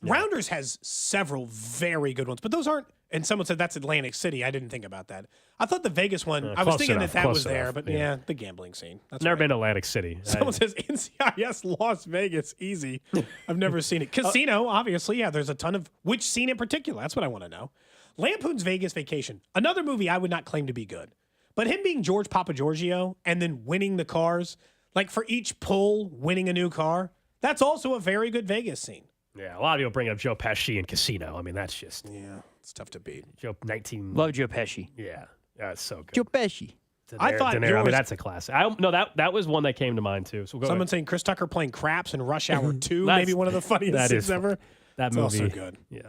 Rounders has several very good ones, but those aren't. And someone said that's Atlantic City. I didn't think about that. I thought the Vegas one, I was thinking that was there, but the gambling scene. That's never been to Atlantic City. Someone says NCIS Las Vegas, easy. I've never seen it. Casino, obviously, there's a ton of, which scene in particular? That's what I want to know. Lampoon's Vegas Vacation, another movie I would not claim to be good. But him being George Papagiorgio and then winning the cars, like for each pull, winning a new car, that's also a very good Vegas scene. Yeah, a lot of people bring up Joe Pesci in Casino. I mean, that's just... Yeah, it's tough to beat. Love Joe Pesci. Yeah, that's so good. Joe Pesci. I thought I mean, that's a classic. That was one that came to mind, too. So someone saying Chris Tucker playing craps in Rush Hour 2, maybe one of the funniest scenes ever. That it's movie. also good. Yeah.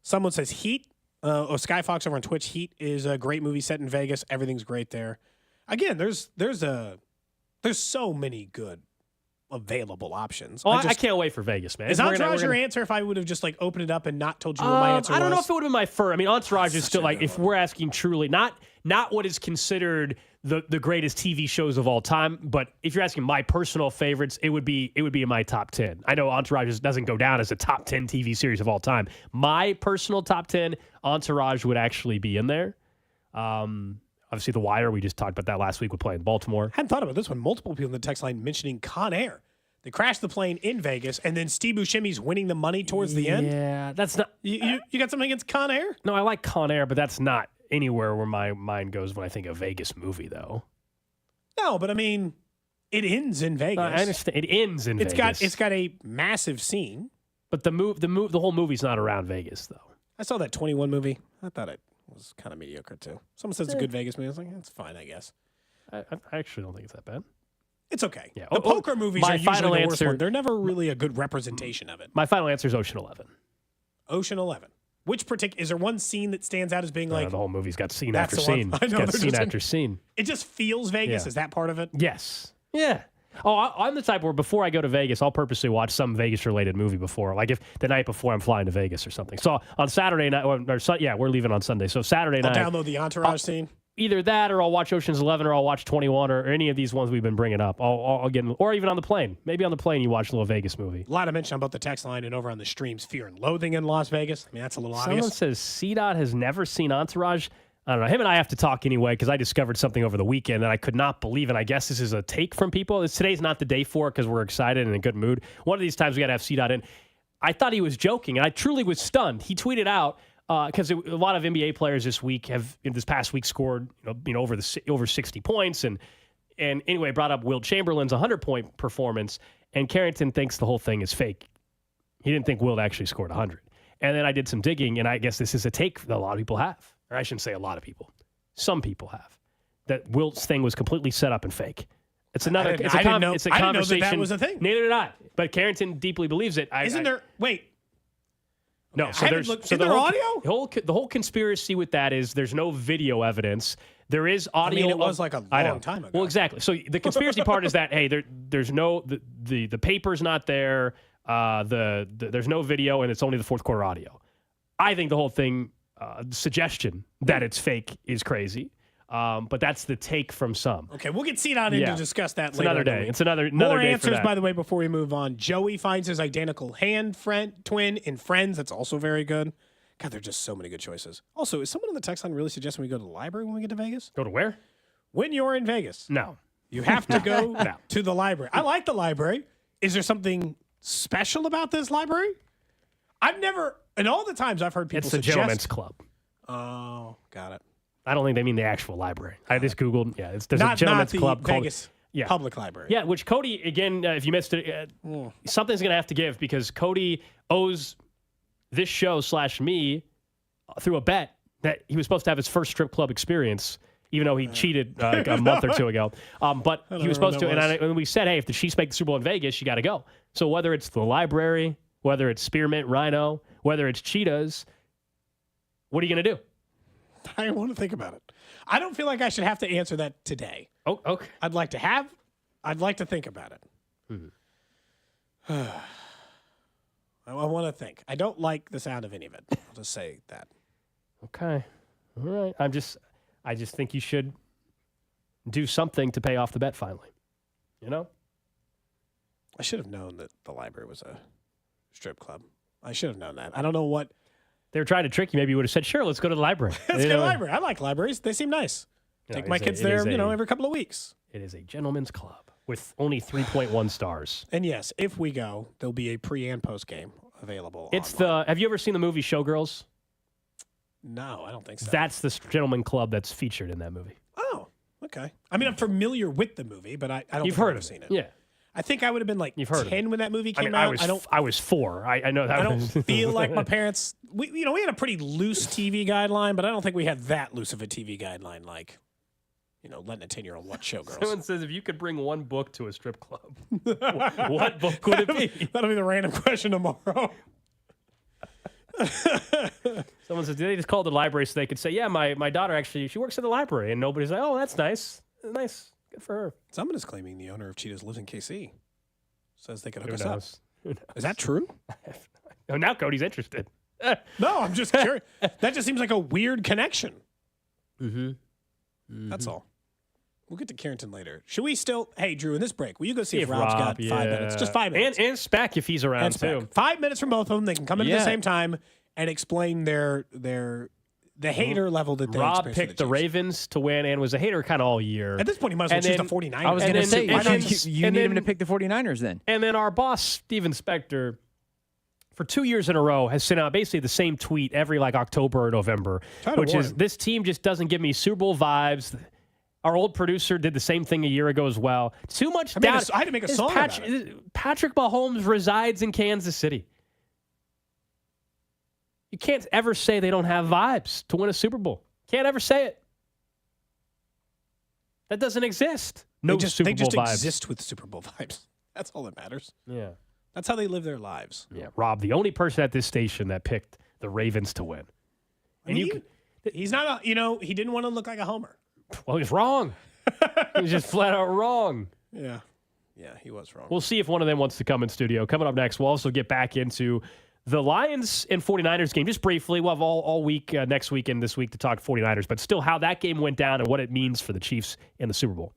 Someone says Heat. Skyfox over on Twitch. Heat is a great movie set in Vegas. Everything's great there. Again, there's so many good available options. Oh, I can't wait for Vegas, man. Is Entourage your answer if I would have just like opened it up and not told you what my answer was? I don't know if it would have been my first. I mean, Entourage is still like, if we're asking truly, not what is considered the greatest TV shows of all time, but if you're asking my personal favorites, it would be in my top 10. I know Entourage doesn't go down as a top 10 TV series of all time. My personal top 10, Entourage would actually be in there. Obviously, The Wire, we just talked about that last week with playing Baltimore. I hadn't thought about this one. Multiple people in the text line mentioning Con Air. They crashed the plane in Vegas, and then Steve Buscemi's winning the money towards the end. Yeah, that's not... You got something against Con Air? No, I like Con Air, but that's not anywhere where my mind goes when I think of Vegas movie, though. No, but I mean, it ends in Vegas. I understand. It ends in Vegas. It's got a massive scene. But the whole movie's not around Vegas, though. I saw that 21 movie. I thought it was kind of mediocre, too. Someone says it's a good Vegas movie. I was like, it's fine, I guess. I actually don't think it's that bad. It's okay. Yeah. The poker movies are usually the worst answer, one. They're never really a good representation of it. My final answer is Ocean 11. Ocean 11. Which particular, is there one scene that stands out as being like... the whole movie's got scene after scene. I know. It's got scene after scene. It just feels Vegas. Yeah. Is that part of it? Yes. Yeah. Oh, I'm the type where before I go to Vegas, I'll purposely watch some Vegas-related movie before. Like if the night before I'm flying to Vegas or something. So on Saturday night, we're leaving on Sunday. So Saturday night... I'll download the Entourage scene. Either that or I'll watch Ocean's 11 or I'll watch 21 or any of these ones we've been bringing up. I'll get, or even on the plane. Maybe on the plane you watch a little Vegas movie. A lot of mention about the text line and over on the streams, Fear and Loathing in Las Vegas. I mean, that's a little obvious. Someone says C-Dot has never seen Entourage. I don't know. Him and I have to talk anyway because I discovered something over the weekend that I could not believe, and I guess this is a take from people. Today's not the day for it because we're excited and in a good mood. One of these times we got to have C-Dot in. I thought he was joking, and I truly was stunned. He tweeted out, because a lot of NBA players this past week scored over 60 points, and anyway brought up Wilt Chamberlain's 100-point performance, and Carrington thinks the whole thing is fake. He didn't think Wilt actually scored 100. And then I did some digging, and I guess this is a take that a lot of people have, or I shouldn't say a lot of people, some people have, that Wilt's thing was completely set up and fake. It's another. I didn't know that was a thing. Neither did I. But Carrington deeply believes it. Wait. No, so there's there audio? The whole conspiracy with that is there's no video evidence. There is audio. I mean, it was like a long time ago. Well, exactly. So the conspiracy part is that there's no the paper's not there. There's no video, and it's only the fourth quarter audio. I think the whole thing, suggestion that it's fake is crazy. But that's the take from some. Okay, we'll get Sean in to discuss that it's later. Another day. It's another More day answers, for that. by the way, before we move on. Joey finds his identical twin in Friends. That's also very good. God, there are just so many good choices. Also, is someone in the text line really suggesting we go to the library when we get to Vegas? Go to where? When you're in Vegas. No. You have to go to the library. I like the library. Is there something special about this library? I've never, and all the times I've heard people suggest. It's a gentleman's club. Oh, got it. I don't think they mean the actual library. I just Googled. Yeah, there's not, a gentleman's club called Vegas Public Library. Yeah, which Cody, again, if you missed it, something's going to have to give because Cody owes this show / me through a bet that he was supposed to have his first strip club experience, even though he cheated a month or two ago. But he was supposed to, and we said, hey, if the Chiefs make the Super Bowl in Vegas, you got to go. So whether it's the library, whether it's Spearmint Rhino, whether it's Cheetahs, what are you going to do? I want to think about it. I don't feel like I should have to answer that today. Oh, okay. I'd like to think about it. Mm-hmm. I want to think. I don't like the sound of any of it. I'll just say that. Okay. All right. I just think you should do something to pay off the bet finally. You know? I should have known that the library was a strip club. I should have known that. I don't know what. They were trying to trick you. Maybe you would have said, sure, let's go to the library. Let's go to the library. I like libraries. They seem nice. Take my kids there, every couple of weeks. It is a gentleman's club with only 3.1 stars. And yes, if we go, there'll be a pre and post game available. Have you ever seen the movie Showgirls? No, I don't think so. That's the gentleman club that's featured in that movie. Oh, okay. I mean, I'm familiar with the movie, but I don't You've think heard I've of seen it. Yeah. I think I would have been like 10 when that movie came out. I was 4. I know that. I don't feel like my parents. We had a pretty loose TV guideline, but I don't think we had that loose of a TV guideline like, letting a 10-year-old watch Showgirls. Someone says if you could bring one book to a strip club, what book would it be? That'll be the random question tomorrow. Someone says, did they just call the library so they could say, yeah, my daughter actually, she works at the library, and nobody's like, oh, that's nice. Nice. Good for her. Someone is claiming the owner of Cheetahs lives in KC. Says they could hook Who us knows? up. Is that true? Oh, now Cody's interested. No, I'm just curious. That just seems like a weird connection. Mm-hmm. That's all. We'll get to Carrington later. Should we still? Hey, Drew, in this break, will you go see if Rob's got 5 minutes? Just 5 minutes. And Speck if he's around too. 5 minutes from both of them. They can come in at the same time and explain the hater level that they Rob picked the Ravens to win and was a hater kind of all year. At this point, he might as well choose the 49ers. I was going to say, you need him to pick the 49ers then. And then our boss, Steven Spector, for 2 years in a row, has sent out basically the same tweet every October or November, which is, this team just doesn't give me Super Bowl vibes. Our old producer did the same thing a year ago as well. Too much doubt. I had to make a song about it. Patrick Mahomes resides in Kansas City. You can't ever say they don't have vibes to win a Super Bowl. Can't ever say it. That doesn't exist. No Super Bowl vibes. They just exist with Super Bowl vibes. That's all that matters. Yeah. That's how they live their lives. Yeah, Rob, the only person at this station that picked the Ravens to win. And he's not he didn't want to look like a homer. Well, he's wrong. He was just flat out wrong. Yeah. Yeah, he was wrong. We'll see if one of them wants to come in studio. Coming up next, we'll also get back into the Lions and 49ers game. Just briefly, we'll have all week next week and this week to talk 49ers, but still how that game went down and what it means for the Chiefs in the Super Bowl.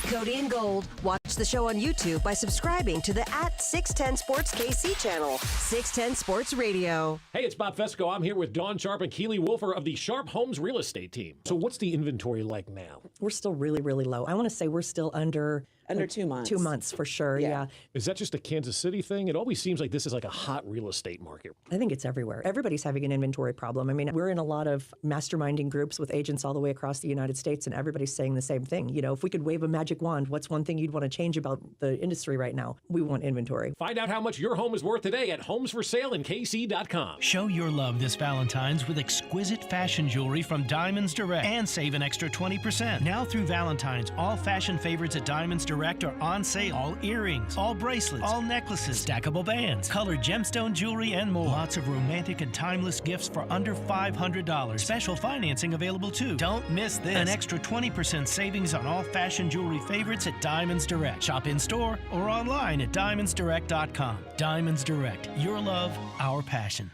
Cody and Gold. Watch the show on YouTube by subscribing to the @610 Sports KC channel. 610 Sports Radio. Hey, it's Bob Fesco. I'm here with Dawn Sharp and Keely Wolfer of the Sharp Homes Real Estate Team. So what's the inventory like now? We're still really, really low. I want to say we're still under Under 2 months. 2 months for sure, yeah. Is that just a Kansas City thing? It always seems like this is like a hot real estate market. I think it's everywhere. Everybody's having an inventory problem. I mean, we're in a lot of masterminding groups with agents all the way across the United States, and everybody's saying the same thing. You know, if we could wave a magic wand, what's one thing you'd want to change about the industry right now? We want inventory. Find out how much your home is worth today at homesforsaleInKC.com. Show your love this Valentine's with exquisite fashion jewelry from Diamonds Direct and save an extra 20%. Now through Valentine's, all fashion favorites at Diamonds Direct are on sale. All earrings, all bracelets, all necklaces, stackable bands, colored gemstone jewelry, and more. Lots of romantic and timeless gifts for under $500. Special financing available too. Don't miss this. An extra 20% savings on all fashion jewelry favorites at Diamonds Direct. Shop in store or online at diamondsdirect.com. Diamonds Direct. Your love, our passion.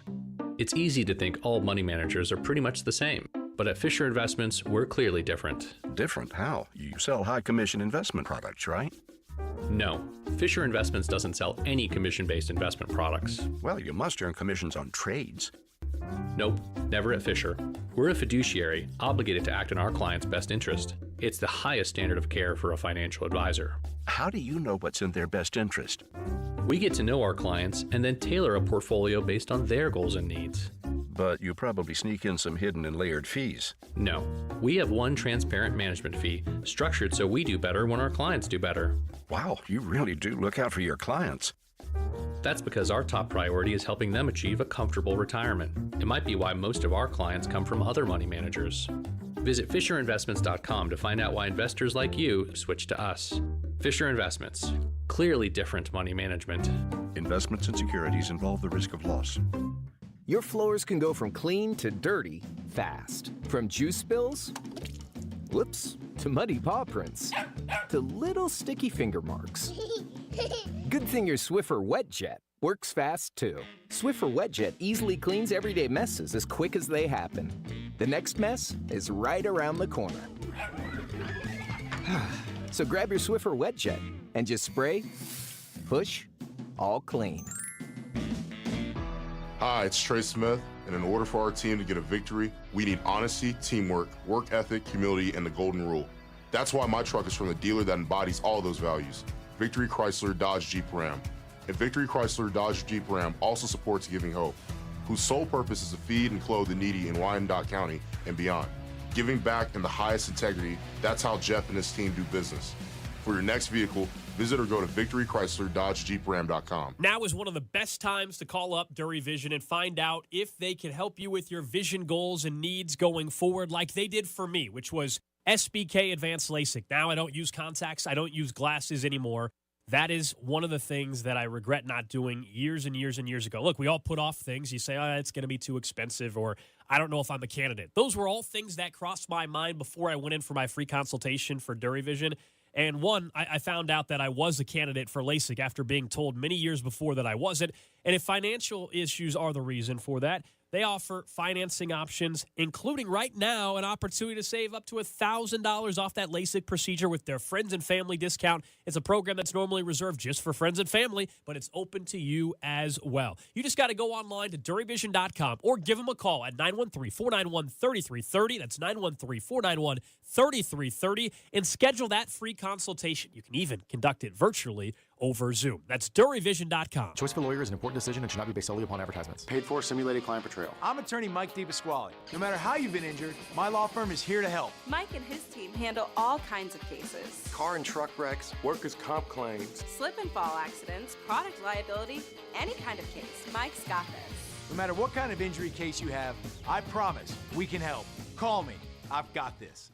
It's easy to think all money managers are pretty much the same. But at Fisher Investments, we're clearly different. Different? How? You sell high commission investment products, right? No, Fisher Investments doesn't sell any commission-based investment products. Well, you must earn commissions on trades. Nope, never at Fisher. We're a fiduciary, obligated to act in our client's best interest. It's the highest standard of care for a financial advisor. How do you know what's in their best interest? We get to know our clients and then tailor a portfolio based on their goals and needs. But you probably sneak in some hidden and layered fees. No, we have one transparent management fee, structured so we do better when our clients do better. Wow, you really do look out for your clients. That's because our top priority is helping them achieve a comfortable retirement. It might be why most of our clients come from other money managers. Visit FisherInvestments.com to find out why investors like you switch to us. Fisher Investments. Clearly different money management. Investments and securities involve the risk of loss. Your floors can go from clean to dirty fast. From juice spills, whoops, to muddy paw prints, to little sticky finger marks. Good thing your Swiffer WetJet works fast too. Swiffer WetJet easily cleans everyday messes as quick as they happen. The next mess is right around the corner. So grab your Swiffer WetJet and just spray, push, all clean. Hi, it's Trey Smith, and in order for our team to get a victory, we need honesty, teamwork, work ethic, humility, and the golden rule. That's why my truck is from the dealer that embodies all those values, Victory Chrysler Dodge Jeep Ram. And Victory Chrysler Dodge Jeep Ram also supports Giving Hope, whose sole purpose is to feed and clothe the needy in Wyandotte County and beyond. Giving back in the highest integrity, that's how Jeff and his team do business. For your next vehicle, visit or go to VictoryChryslerDodgeJeepRam.com. Now is one of the best times to call up Dury Vision and find out if they can help you with your vision goals and needs going forward like they did for me, which was SBK Advanced LASIK. Now I don't use contacts. I don't use glasses anymore. That is one of the things that I regret not doing years and years and years ago. Look, we all put off things. You say, oh, it's going to be too expensive, or I don't know if I'm a candidate. Those were all things that crossed my mind before I went in for my free consultation for Dury Vision. And one, I found out that I was a candidate for LASIK after being told many years before that I wasn't. And if financial issues are the reason for that, they offer financing options, including right now an opportunity to save up to $1,000 off that LASIK procedure with their friends and family discount. It's a program that's normally reserved just for friends and family, but it's open to you as well. You just got to go online to DuryVision.com or give them a call at 913-491-3330. That's 913-491-3330 and schedule that free consultation. You can even conduct it virtually over Zoom. That's DuryVision.com. Choice of a lawyer is an important decision and should not be based solely upon advertisements. Paid for simulated client portrayal. I'm attorney Mike DePasquale. No matter how you've been injured, my law firm is here to help. Mike and his team handle all kinds of cases. Car and truck wrecks, workers' comp claims. Slip and fall accidents, product liability, any kind of case. Mike's got this. No matter what kind of injury case you have, I promise we can help. Call me. I've got this.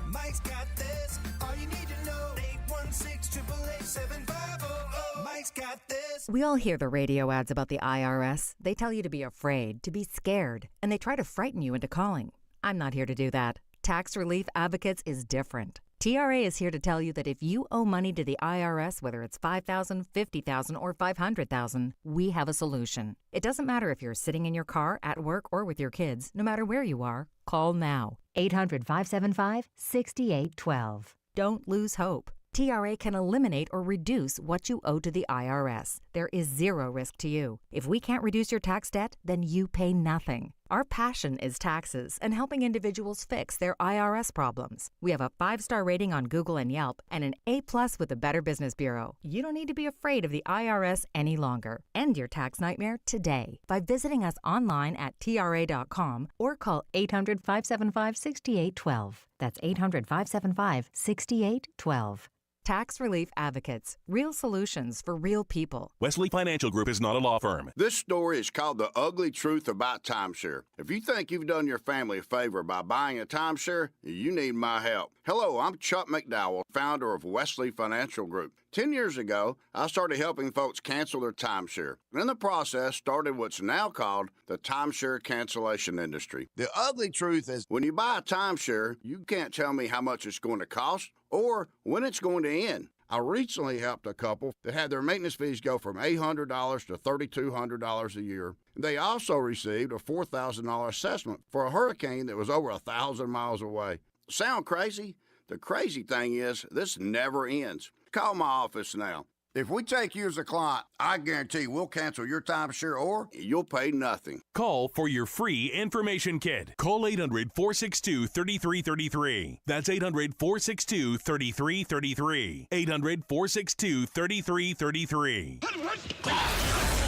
Mike's got this. All you need to know. 816-888-7500. Mike's got this. We all hear the radio ads about the IRS. They tell you to be afraid, to be scared, and they try to frighten you into calling. I'm not here to do that. Tax Relief Advocates is different. TRA is here to tell you that if you owe money to the IRS, whether it's $5,000, $50,000, or $500,000, we have a solution. It doesn't matter if you're sitting in your car, at work, or with your kids. No matter where you are, call now. 800-575-6812. Don't lose hope. TRA can eliminate or reduce what you owe to the IRS. There is zero risk to you. If we can't reduce your tax debt, then you pay nothing. Our passion is taxes and helping individuals fix their IRS problems. We have a 5-star rating on Google and Yelp and an A+ with the Better Business Bureau. You don't need to be afraid of the IRS any longer. End your tax nightmare today by visiting us online at TRA.com or call 800-575-6812. That's 800-575-6812. Tax Relief Advocates. Real solutions for real people. Wesley Financial Group is not a law firm. This story is called The Ugly Truth About Timeshare. If you think you've done your family a favor by buying a timeshare, you need my help. Hello, I'm Chuck McDowell, founder of Wesley Financial Group. 10 years ago, I started helping folks cancel their timeshare. In the process, started what's now called the timeshare cancellation industry. The ugly truth is, when you buy a timeshare, you can't tell me how much it's going to cost or when it's going to end. I recently helped a couple that had their maintenance fees go from $800 to $3,200 a year. They also received a $4,000 assessment for a hurricane that was over 1,000 miles away. Sound crazy? The crazy thing is, this never ends. Call my office now. If we take you as a client, I guarantee we'll cancel your timeshare or you'll pay nothing. Call for your free information kit. Call 800-462-3333. That's 800-462-3333. 800-462-3333.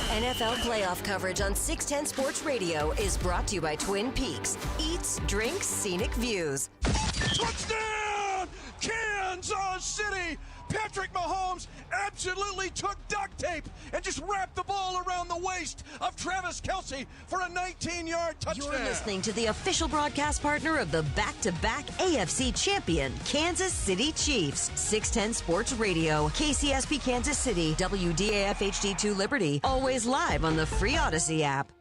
NFL playoff coverage on 610 Sports Radio is brought to you by Twin Peaks. Eats, drinks, scenic views. Touchdown, Kansas City! Patrick Mahomes absolutely took duct tape and just wrapped the ball around the waist of Travis Kelce for a 19-yard touchdown. You're listening to the official broadcast partner of the back-to-back AFC champion, Kansas City Chiefs. 610 Sports Radio, KCSP Kansas City, WDAF HD2 Liberty. Always live on the free Odyssey app.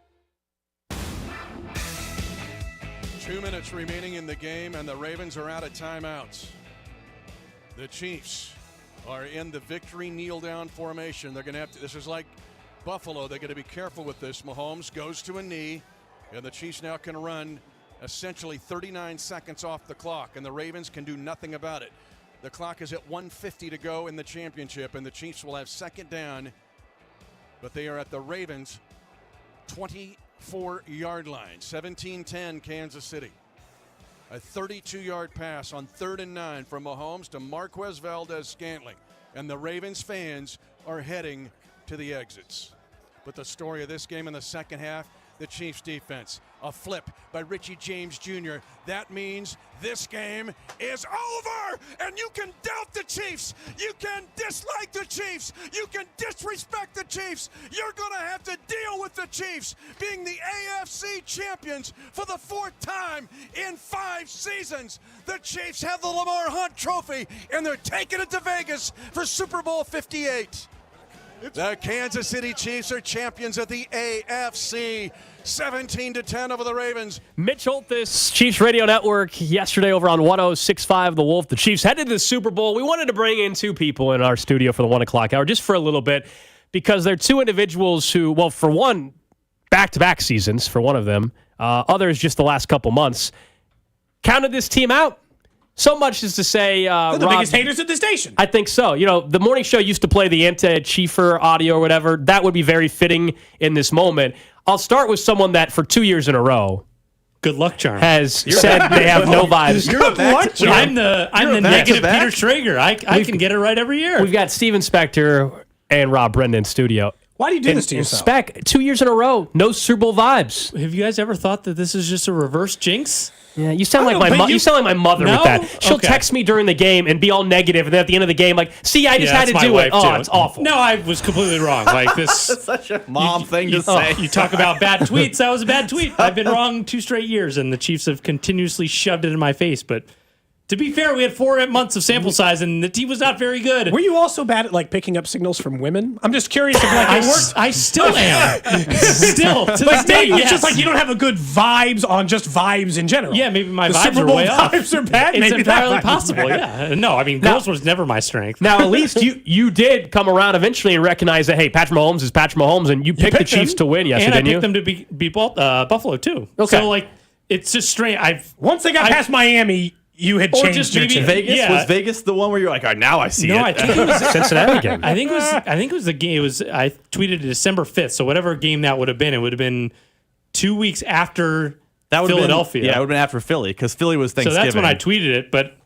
2 minutes remaining in the game, and the Ravens are out of timeouts. The Chiefs are in the victory kneel-down formation. They're going to have to, this is like Buffalo. They're going to be careful with this. Mahomes goes to a knee, and the Chiefs now can run essentially 39 seconds off the clock, and the Ravens can do nothing about it. The clock is at 1:50 to go in the championship, and the Chiefs will have second down, but they are at the Ravens' 24-yard line. 17-10 Kansas City. A 32-yard pass on 3rd and 9 from Mahomes to Marquez Valdez-Scantling. And the Ravens fans are heading to the exits. But the story of this game in the second half, the Chiefs defense. A flip by Richie James Jr. That means this game is over! And you can doubt the Chiefs! You can dislike the Chiefs! You can disrespect the Chiefs! You're gonna have to deal with the Chiefs being the AFC champions for the 4th time in 5 seasons! The Chiefs have the Lamar Hunt Trophy, and they're taking it to Vegas for Super Bowl 58. The Kansas City Chiefs are champions of the AFC. 17-10 over the Ravens. Mitch Holthus, Chiefs Radio Network, yesterday over on 106.5 The Wolf. The Chiefs headed to the Super Bowl. We wanted to bring in 2 people in our studio for the 1 o'clock hour just for a little bit because they're 2 individuals who, well, for one, back-to-back seasons for one of them, others just the last couple months, counted this team out. So much as to say, they're the Rob, biggest haters at the station. I think so. You know, the morning show used to play the anti-Chiefer audio or whatever. That would be very fitting in this moment. I'll start with someone that for 2 years in a row, good luck charm, has said they have no vibes. Good luck charm. I'm the negative Peter Schrager. I can get it right every year. We've got Steven Spector and Rob Brendan in studio. Why do you do this to yourself? Spec, 2 years in a row, no Super Bowl vibes. Have you guys ever thought that this is just a reverse jinx? Yeah, you sound like my you sound like my mother with that. She'll text me during the game and be all negative, and then at the end of the game, like, see, I just had to do it. Oh, it's awful. No, I was completely wrong. Like this, that's such a mom thing to say. You talk about bad tweets. That was a bad tweet. I've been wrong 2 straight years, and the Chiefs have continuously shoved it in my face. But to be fair, we had 4 months of sample size, and the team was not very good. Were you also bad at like picking up signals from women? I'm just curious if like it worked. I still am. Still to this day, it's just like you don't have a good vibes on just vibes in general. Yeah, maybe my the vibes Super are Bowl way off. Vibes are bad. It's maybe entirely possible. Yeah. No, I mean, girls was never my strength. Now, at least you did come around eventually and recognize that, hey, Patrick Mahomes is Patrick Mahomes, and you picked the Chiefs to win yesterday, didn't you? And I picked them to beat Buffalo, too. Okay. So, like, it's just strange. Once they got past Miami, you had changed just your maybe tune. Vegas? Yeah. Was Vegas the one where you're like, all right, now I see it? No, I think it was Cincinnati game. I think it was the game. I tweeted December 5th. So whatever game that would have been, it would have been 2 weeks after That would Philadelphia. It would have been after Philly because Philly was Thanksgiving. So that's when I tweeted it, but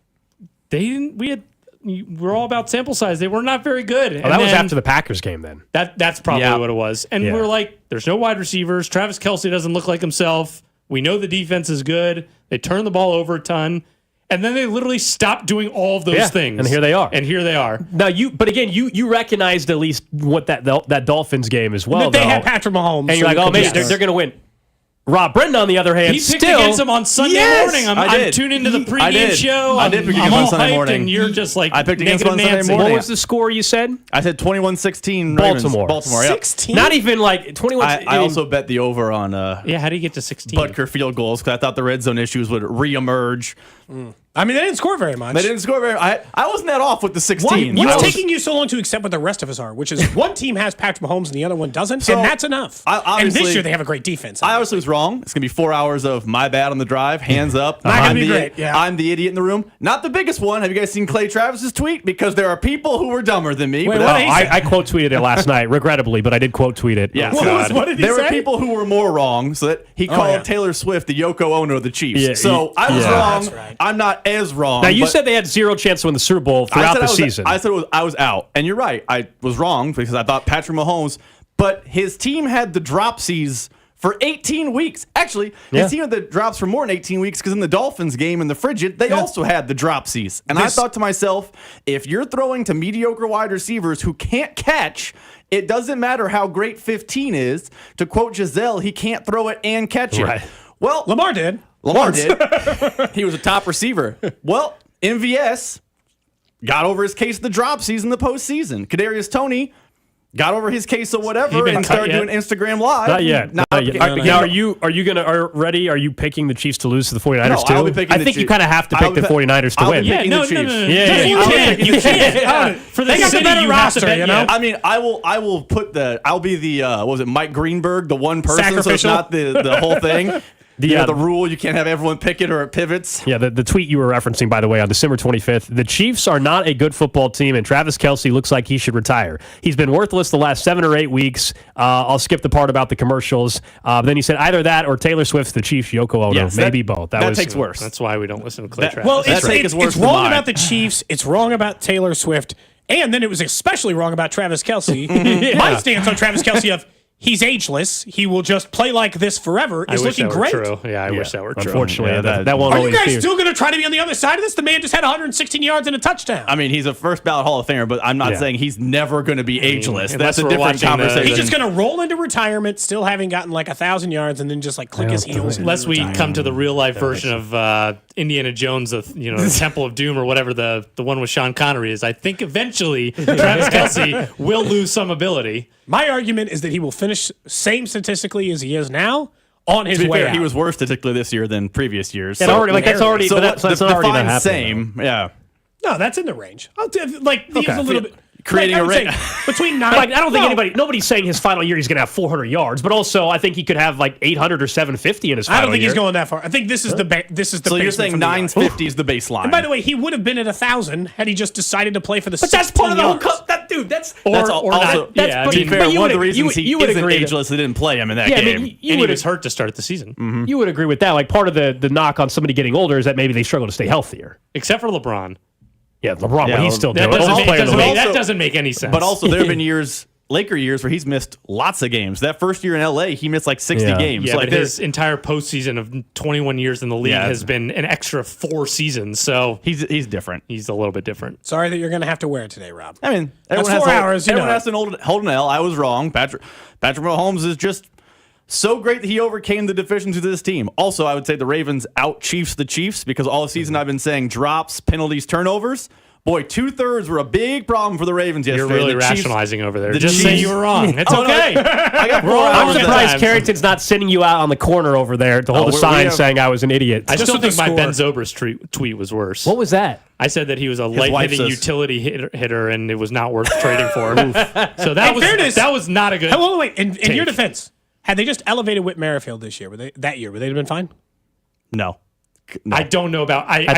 they didn't. We're all about sample size. They were not very good. Oh, that was after the Packers game then. That's probably what it was. And Yeah. we're like, there's no wide receivers. Travis Kelce doesn't look like himself. We know the defense is good. They turn the ball over a ton. And then they literally stopped doing all of those things. And here they are. Now but again, you recognized at least what that Dolphins game as well. They though. had Patrick Mahomes. And you're like, oh, maybe they're going to win. Rob Brendan, on the other hand, he picked still against him on Sunday morning. I'm tuned into the pregame show. I did pick I'm against him all on Sunday hyped, morning. and you're just like I picked against him on negative Sunday Nancy. morning. What was the score you said? I said 21-16 Baltimore. Baltimore. Yep. 16? Not even like 21. I also bet the over on How do you get to 16? Butker field goals because I thought the red zone issues would reemerge. I mean, they didn't score very much. They didn't score very. I wasn't that off with the 16. What's taking you so long to accept what the rest of us are? Which is one team has Patrick Mahomes and the other one doesn't, and that's enough. And this year they have a great defense. I obviously was wrong. It's gonna be 4 hours of my bad on the drive, hands up. Not gonna I'm be the great, yeah. I'm the idiot in the room. Not the biggest one. Have you guys seen Clay Travis's tweet? Because there are people who were dumber than me. Wait, but what did he say? I quote tweeted it last night, regrettably, but I did quote tweet it. Yeah, What did he there say? were people who were more wrong, so that he called Taylor Swift the Yoko Ono of the Chiefs. Yeah, so I was yeah. wrong. That's right. I'm not as wrong. Now, you but said they had zero chance to win the Super Bowl throughout the season. I said I was out, and you're right. I was wrong because I thought Patrick Mahomes, but his team had the dropsies for 18 weeks. Actually, his team had the drops for more than 18 weeks because in the Dolphins game in the Frigid, they also had the dropsies. And I thought to myself, if you're throwing to mediocre wide receivers who can't catch, it doesn't matter how great 15 is. To quote Giselle, he can't throw it and catch it. Right. Well, Lamar did. Lamar did. He was a top receiver. Well, MVS got over his case of the dropsies in the postseason. Kadarius Toney got over his case of whatever and started doing Instagram Live. Not yet. Now, are you ready? Are you picking the Chiefs to lose to the 49ers No, too? I'll be picking I the think you Chiefs. kind of have to pick the 49ers to win. Yeah, No. Yeah, You can't. You can't. For the They got the city, better you have to roster, bet you know? yes. I mean, I'll be the what was it, Mike Greenberg, the one person, so it's Sacrificial. not the whole thing. The The rule, you can't have everyone pick it or it pivots. Yeah, the tweet you were referencing, by the way, on December 25th, the Chiefs are not a good football team, and Travis Kelce looks like he should retire. He's been worthless the last 7 or 8 weeks. I'll skip the part about the commercials. Then he said either that or Taylor Swift's the Chiefs, Yoko Ono, Yes, maybe both. That takes worse. That's why we don't listen to Clay Travis. Well, That take is worse it's than wrong mine. about the Chiefs. It's wrong about Taylor Swift. And then it was especially wrong about Travis Kelce. My stance on Travis Kelce of he's ageless. He will just play like this forever I is wish looking that were great. true. Yeah, I wish that were true. Unfortunately, Yeah, that won't Are you always guys be. still going to try to be on the other side of this? The man just had 116 yards and a touchdown. I mean, he's a first ballot Hall of Famer, but I'm not Yeah. saying he's never going to be ageless. unless That's a we're different watching the- conversation. He's just going to roll into retirement, still having gotten like 1,000 yards, and then just like click his heels. and Unless we retire. come to the real life version of Indiana Jones, the Temple of Doom or whatever the one with Sean Connery is, I think eventually Travis Kelce will lose some ability. My argument is that he will finish same statistically as he is now on his To be way fair, out. he was worse statistically this year than previous years. That's already so that's what- already define not happening. same. Yeah. No, that's in the range. He's Okay. a little bit. Creating I a would say rate. between 9. Like, I don't think nobody's saying his final year he's going to have 400 yards, but also I think he could have like 800 or 750 in his final I don't think year. he's going that far. I think this is the So you're basement saying from the yards. 950 is the baseline. And by the way, he would have been at 1,000 had he just decided to play for the. But that's part of the whole yards. cup. That dude, that's That's also, not. That's to be but fair, you one of the would- reasons you would isn't agree that- ageless, they didn't play him in that Yeah, I game. mean, And he was hurt to start the season. You would agree with that. Like part of the knock on somebody getting older is that maybe they struggle to stay healthier. Except for LeBron. Yeah, LeBron, Yeah, what he's still That doing. doesn't, Oldest make, player in the doesn't, league. make, that doesn't make any sense. But also, there have been Laker years, where he's missed lots of games. That first year in LA, he missed like 60 games. Yeah, like but his entire postseason of 21 years in the league Yeah. has been an extra 4 seasons. So he's different. He's a little bit different. Sorry that you're going to have to wear it today, Rob. I mean, That's everyone 4 has hours. everyone has to hold an L. I was wrong. Patrick Mahomes is just so great that he overcame the deficiencies of this team. Also, I would say the Ravens out-Chiefs the Chiefs because all season I've been saying drops, penalties, turnovers. Boy, 2/3 were a big problem for the Ravens yesterday. You're really The Chiefs- rationalizing over there. the Just say Chiefs- you were wrong. It's Oh, no, okay. I got We're all I'm wrong surprised sometimes. Carrington's not sending you out on the corner over there to hold a we sign have- saying I was an idiot. I still with the think my score. Ben Zobrist tweet was worse. What was that? I said that he was a wife light-hitting says- utility hitter, and it was not worth trading for. So that fairness- was not a good. Hold on, wait. In take. your defense, had they just elevated Whit Merrifield this year, would they have been fine? No. I don't know about At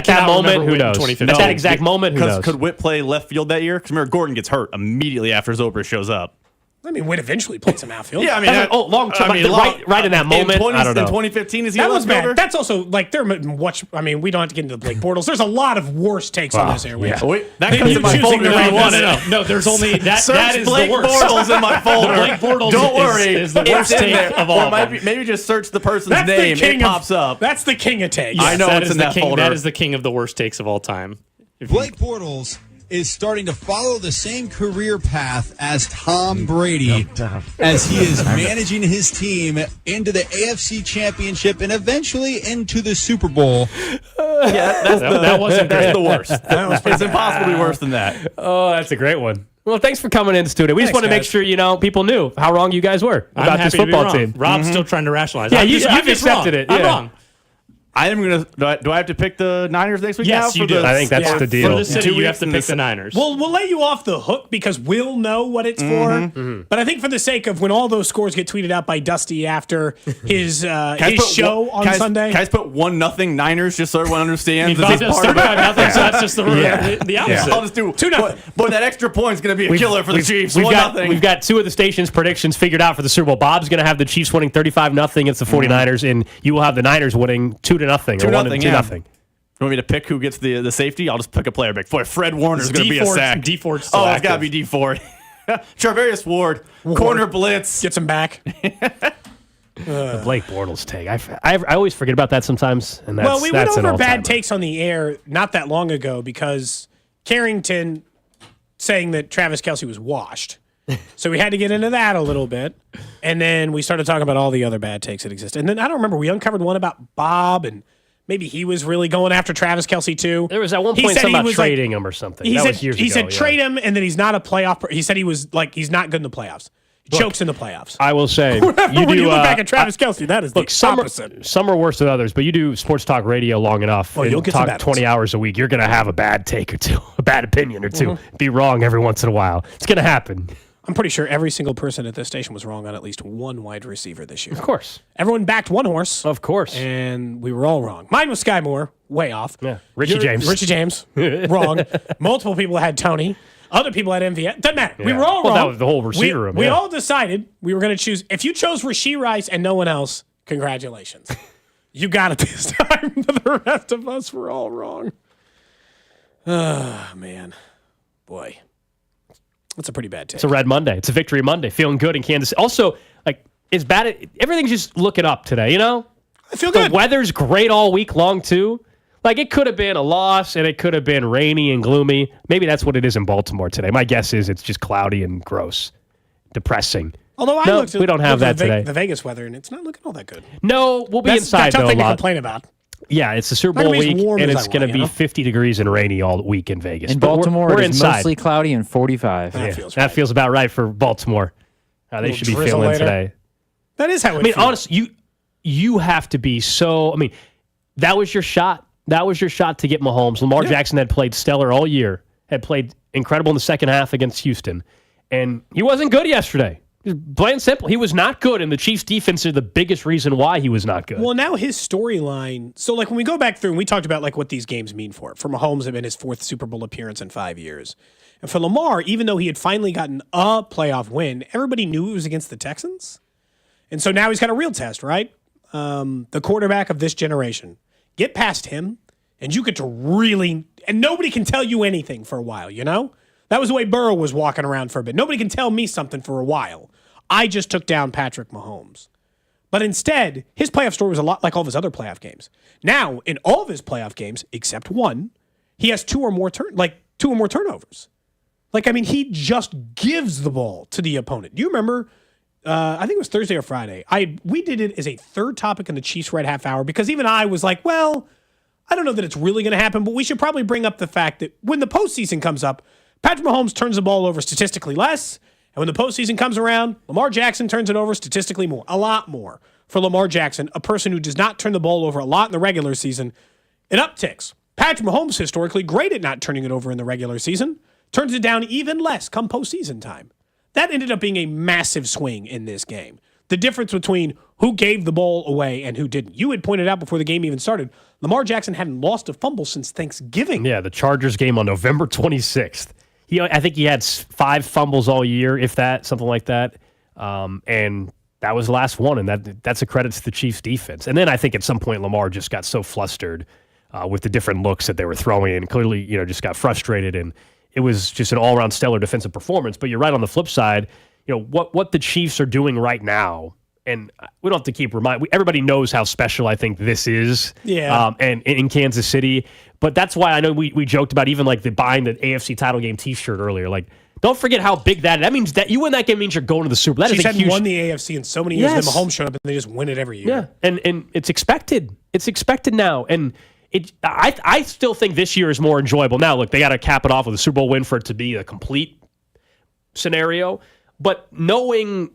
that moment, who knows? At that exact moment, who knows? Could Whit play left field that year? Because remember, Gordon gets hurt immediately after Zobrist shows up. I mean, Witt eventually played some outfield. Yeah, I mean, long term. Right in that moment. I don't know. In 2015, is he that a was left bad. fielder? That's also like they're watch. I mean, we don't have to get into the Blake Bortles. There's a lot of worse takes on this airway. Yeah. Wait, that comes in my folder if you want it. No, there's only that. Search That is Blake the worst. Bortles in my folder. Blake Bortles Don't worry, is the worst take of all. Maybe just search the person's That's the name. king It pops up. That's the king of takes. I know That it's is in the that king. folder. That is the king of the worst takes of all time. Blake Bortles is starting to follow the same career path as Tom Brady as he is managing his team into the AFC Championship and eventually into the Super Bowl. That wasn't great. That's the worst. It's impossible to be worse than that. Oh, that's a great one. Well, thanks for coming in, studio. We just want to make guys. sure people knew how wrong you guys were I'm about happy this football to be wrong. team. Rob's still trying to rationalize. Yeah, I'm you've just accepted wrong. it. I'm Yeah. wrong. I am gonna. Do I have to pick the Niners next week? Yes, now you do. I think that's the deal. For the city, 2 you have weeks to in pick the the Niners. We'll let you off the hook because we'll know what it's for. But I think for the sake of when all those scores get tweeted out by Dusty after his show on Sunday. Can I just put 1-0 Niners just so everyone understands? Bob this is does part of it? 35-0, so that's just the opposite. I'll just do 2-0. Boy, that extra point's going to be a killer for the Chiefs. We've 1-0. got 2 of the station's predictions figured out for the Super Bowl. Bob's going to have the Chiefs winning 35-0 against the 49ers, and you will have the Niners winning 2-0 or 1-2-0. You want me to pick who gets the safety? I'll just pick a player. Boy, Fred Warner's going to be a sack. D Ford's still It's got to active. be D Ford. Charvarius Ward, corner blitz. Gets him back. The Blake Bortles take. I always forget about that sometimes. And that's, Well, we went that's an over all-timer. bad takes on the air not that long ago because Carrington saying that Travis Kelce was washed. So we had to get into that a little bit. And then we started talking about all the other bad takes that exist. And then I don't remember, we uncovered one about Bob and maybe he was really going after Travis Kelce too. There was at one point something about trading him or something. He That said, was years he ago, said yeah. trade him and then he's not a playoff. He said he was like, he's not good in the playoffs. He chokes in the playoffs. I will say, when you look back at Travis Kelce, that is the opposite. Some are worse than others, but you do sports talk radio long enough you'll and get some talk bad 20 hours a week, you're going to have a bad take or two, a bad opinion or two, be wrong every once in a while. It's going to happen. I'm pretty sure every single person at this station was wrong on at least one wide receiver this year. Of course. Everyone backed one horse. Of course. And we were all wrong. Mine was Sky Moore, way off. Yeah. Richie James. Wrong. Multiple people had Tony. Other people had MVS. Doesn't matter. We Yeah. were all Well, wrong. that was the whole receiver room, We yeah. all decided we were going to choose. If you chose Rashee Rice and no one else, congratulations. You got it this time. But the rest of us were all wrong. Oh, man. Boy. That's a pretty bad take. It's a red Monday. It's a victory Monday. Feeling good in Kansas. Also, like, it's bad. Everything's just looking up today, you know? I feel the good. weather's great all week long, too. Like, it could have been a loss, and it could have been rainy and gloomy. Maybe that's what it is in Baltimore today. My guess is it's just cloudy and gross, depressing. Although I No, looked at, we don't have looked at that today. the Vegas weather, and it's not looking all that good. No, we'll be That's inside, a tough though, thing a to lot. complain about. Yeah, it's the Super Not Bowl gonna be as week, warm and as it's I going to want, be you know? 50 degrees and rainy all week in Vegas. In But Baltimore, we're it's inside. mostly cloudy and 45. That feels about right for Baltimore. How they Little should be drizzle feeling later. today. That is how it I mean, feels. honestly, you have to be so. I mean, that was your shot. That was your shot to get Mahomes. Lamar Jackson had played stellar all year. Had played incredible in the second half against Houston, and he wasn't good yesterday. Just plain and simple, he was not good, and the Chiefs' defense is the biggest reason why he was not good. Well, now his storyline. So, like, when we go back through and we talked about, like, what these games mean for Mahomes, had been his 4th Super Bowl appearance in 5 years. And for Lamar, even though he had finally gotten a playoff win, everybody knew it was against the Texans. And so now he's got a real test, right? The quarterback of this generation. Get past him, and you get to really, and nobody can tell you anything for a while, you know? That was the way Burrow was walking around for a bit. Nobody can tell me something for a while. I just took down Patrick Mahomes. But instead, his playoff story was a lot like all of his other playoff games. Now, in all of his playoff games, except one, he has two or more turnovers. Like, I mean, he just gives the ball to the opponent. Do you remember? I think it was Thursday or Friday. We did it as a third topic in the Chiefs Red Half Hour because even I was like, well, I don't know that it's really going to happen, but we should probably bring up the fact that when the postseason comes up, Patrick Mahomes turns the ball over statistically less, and when the postseason comes around, Lamar Jackson turns it over statistically more, a lot more. For Lamar Jackson, a person who does not turn the ball over a lot in the regular season, it upticks. Patrick Mahomes, historically great at not turning it over in the regular season, turns it down even less come postseason time. That ended up being a massive swing in this game. The difference between who gave the ball away and who didn't. You had pointed out before the game even started, Lamar Jackson hadn't lost a fumble since Thanksgiving. Yeah, the Chargers game on November 26th. I think he had 5 fumbles all year, if that, something like that. And that was the last one, and that's a credit to the Chiefs' defense. And then I think at some point Lamar just got so flustered with the different looks that they were throwing, and clearly, just got frustrated. And it was just an all-around stellar defensive performance. But you're right on the flip side. What the Chiefs are doing right now, and we don't have to keep everybody knows how special I think this is. Yeah. And in Kansas City, but that's why I know we joked about even like buying the AFC title game T-shirt earlier, like. Don't forget how big that means. That you win that game means you're going to the Super Bowl. Chiefs hadn't won the AFC in so many years. Yes. Then Mahomes showed up and they just win it every year. Yeah, and it's expected. It's expected now, and I still think this year is more enjoyable. Now, look, they got to cap it off with a Super Bowl win for it to be a complete scenario. But knowing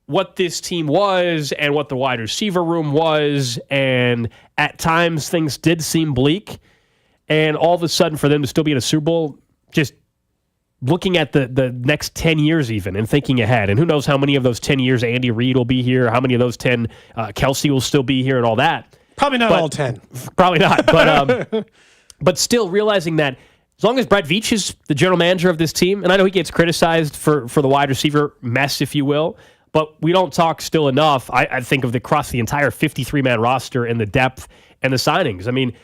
what this team was and what the wide receiver room was, and at times things did seem bleak, and all of a sudden for them to still be in a Super Bowl, just looking at the next 10 years even and thinking ahead. And who knows how many of those 10 years Andy Reid will be here, how many of those 10 Kelsey will still be here and all that. Probably not all 10. Probably not. But still realizing that as long as Brett Veach is the general manager of this team, and I know he gets criticized for the wide receiver mess, if you will, but we don't talk still enough, I think, of across the entire 53-man roster and the depth and the signings. I mean,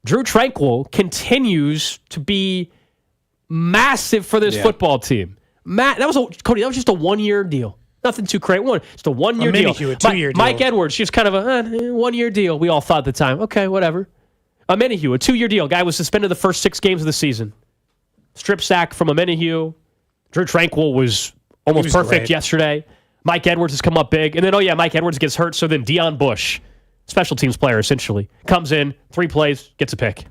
Drew Tranquill continues to be massive for this football team. That was just a 1-year deal. Nothing too great. Just a 1-year deal. A 2-year deal. Mike Edwards, just kind of a 1-year deal. We all thought at the time, okay, whatever. Menahue, a 2-year deal. Guy was suspended the first 6 games of the season. Strip sack from Menahue. Drew Tranquill was almost perfect great yesterday. Mike Edwards has come up big. And then, Mike Edwards gets hurt. So then Deion Bush, special teams player essentially, comes in, 3 plays, gets a pick.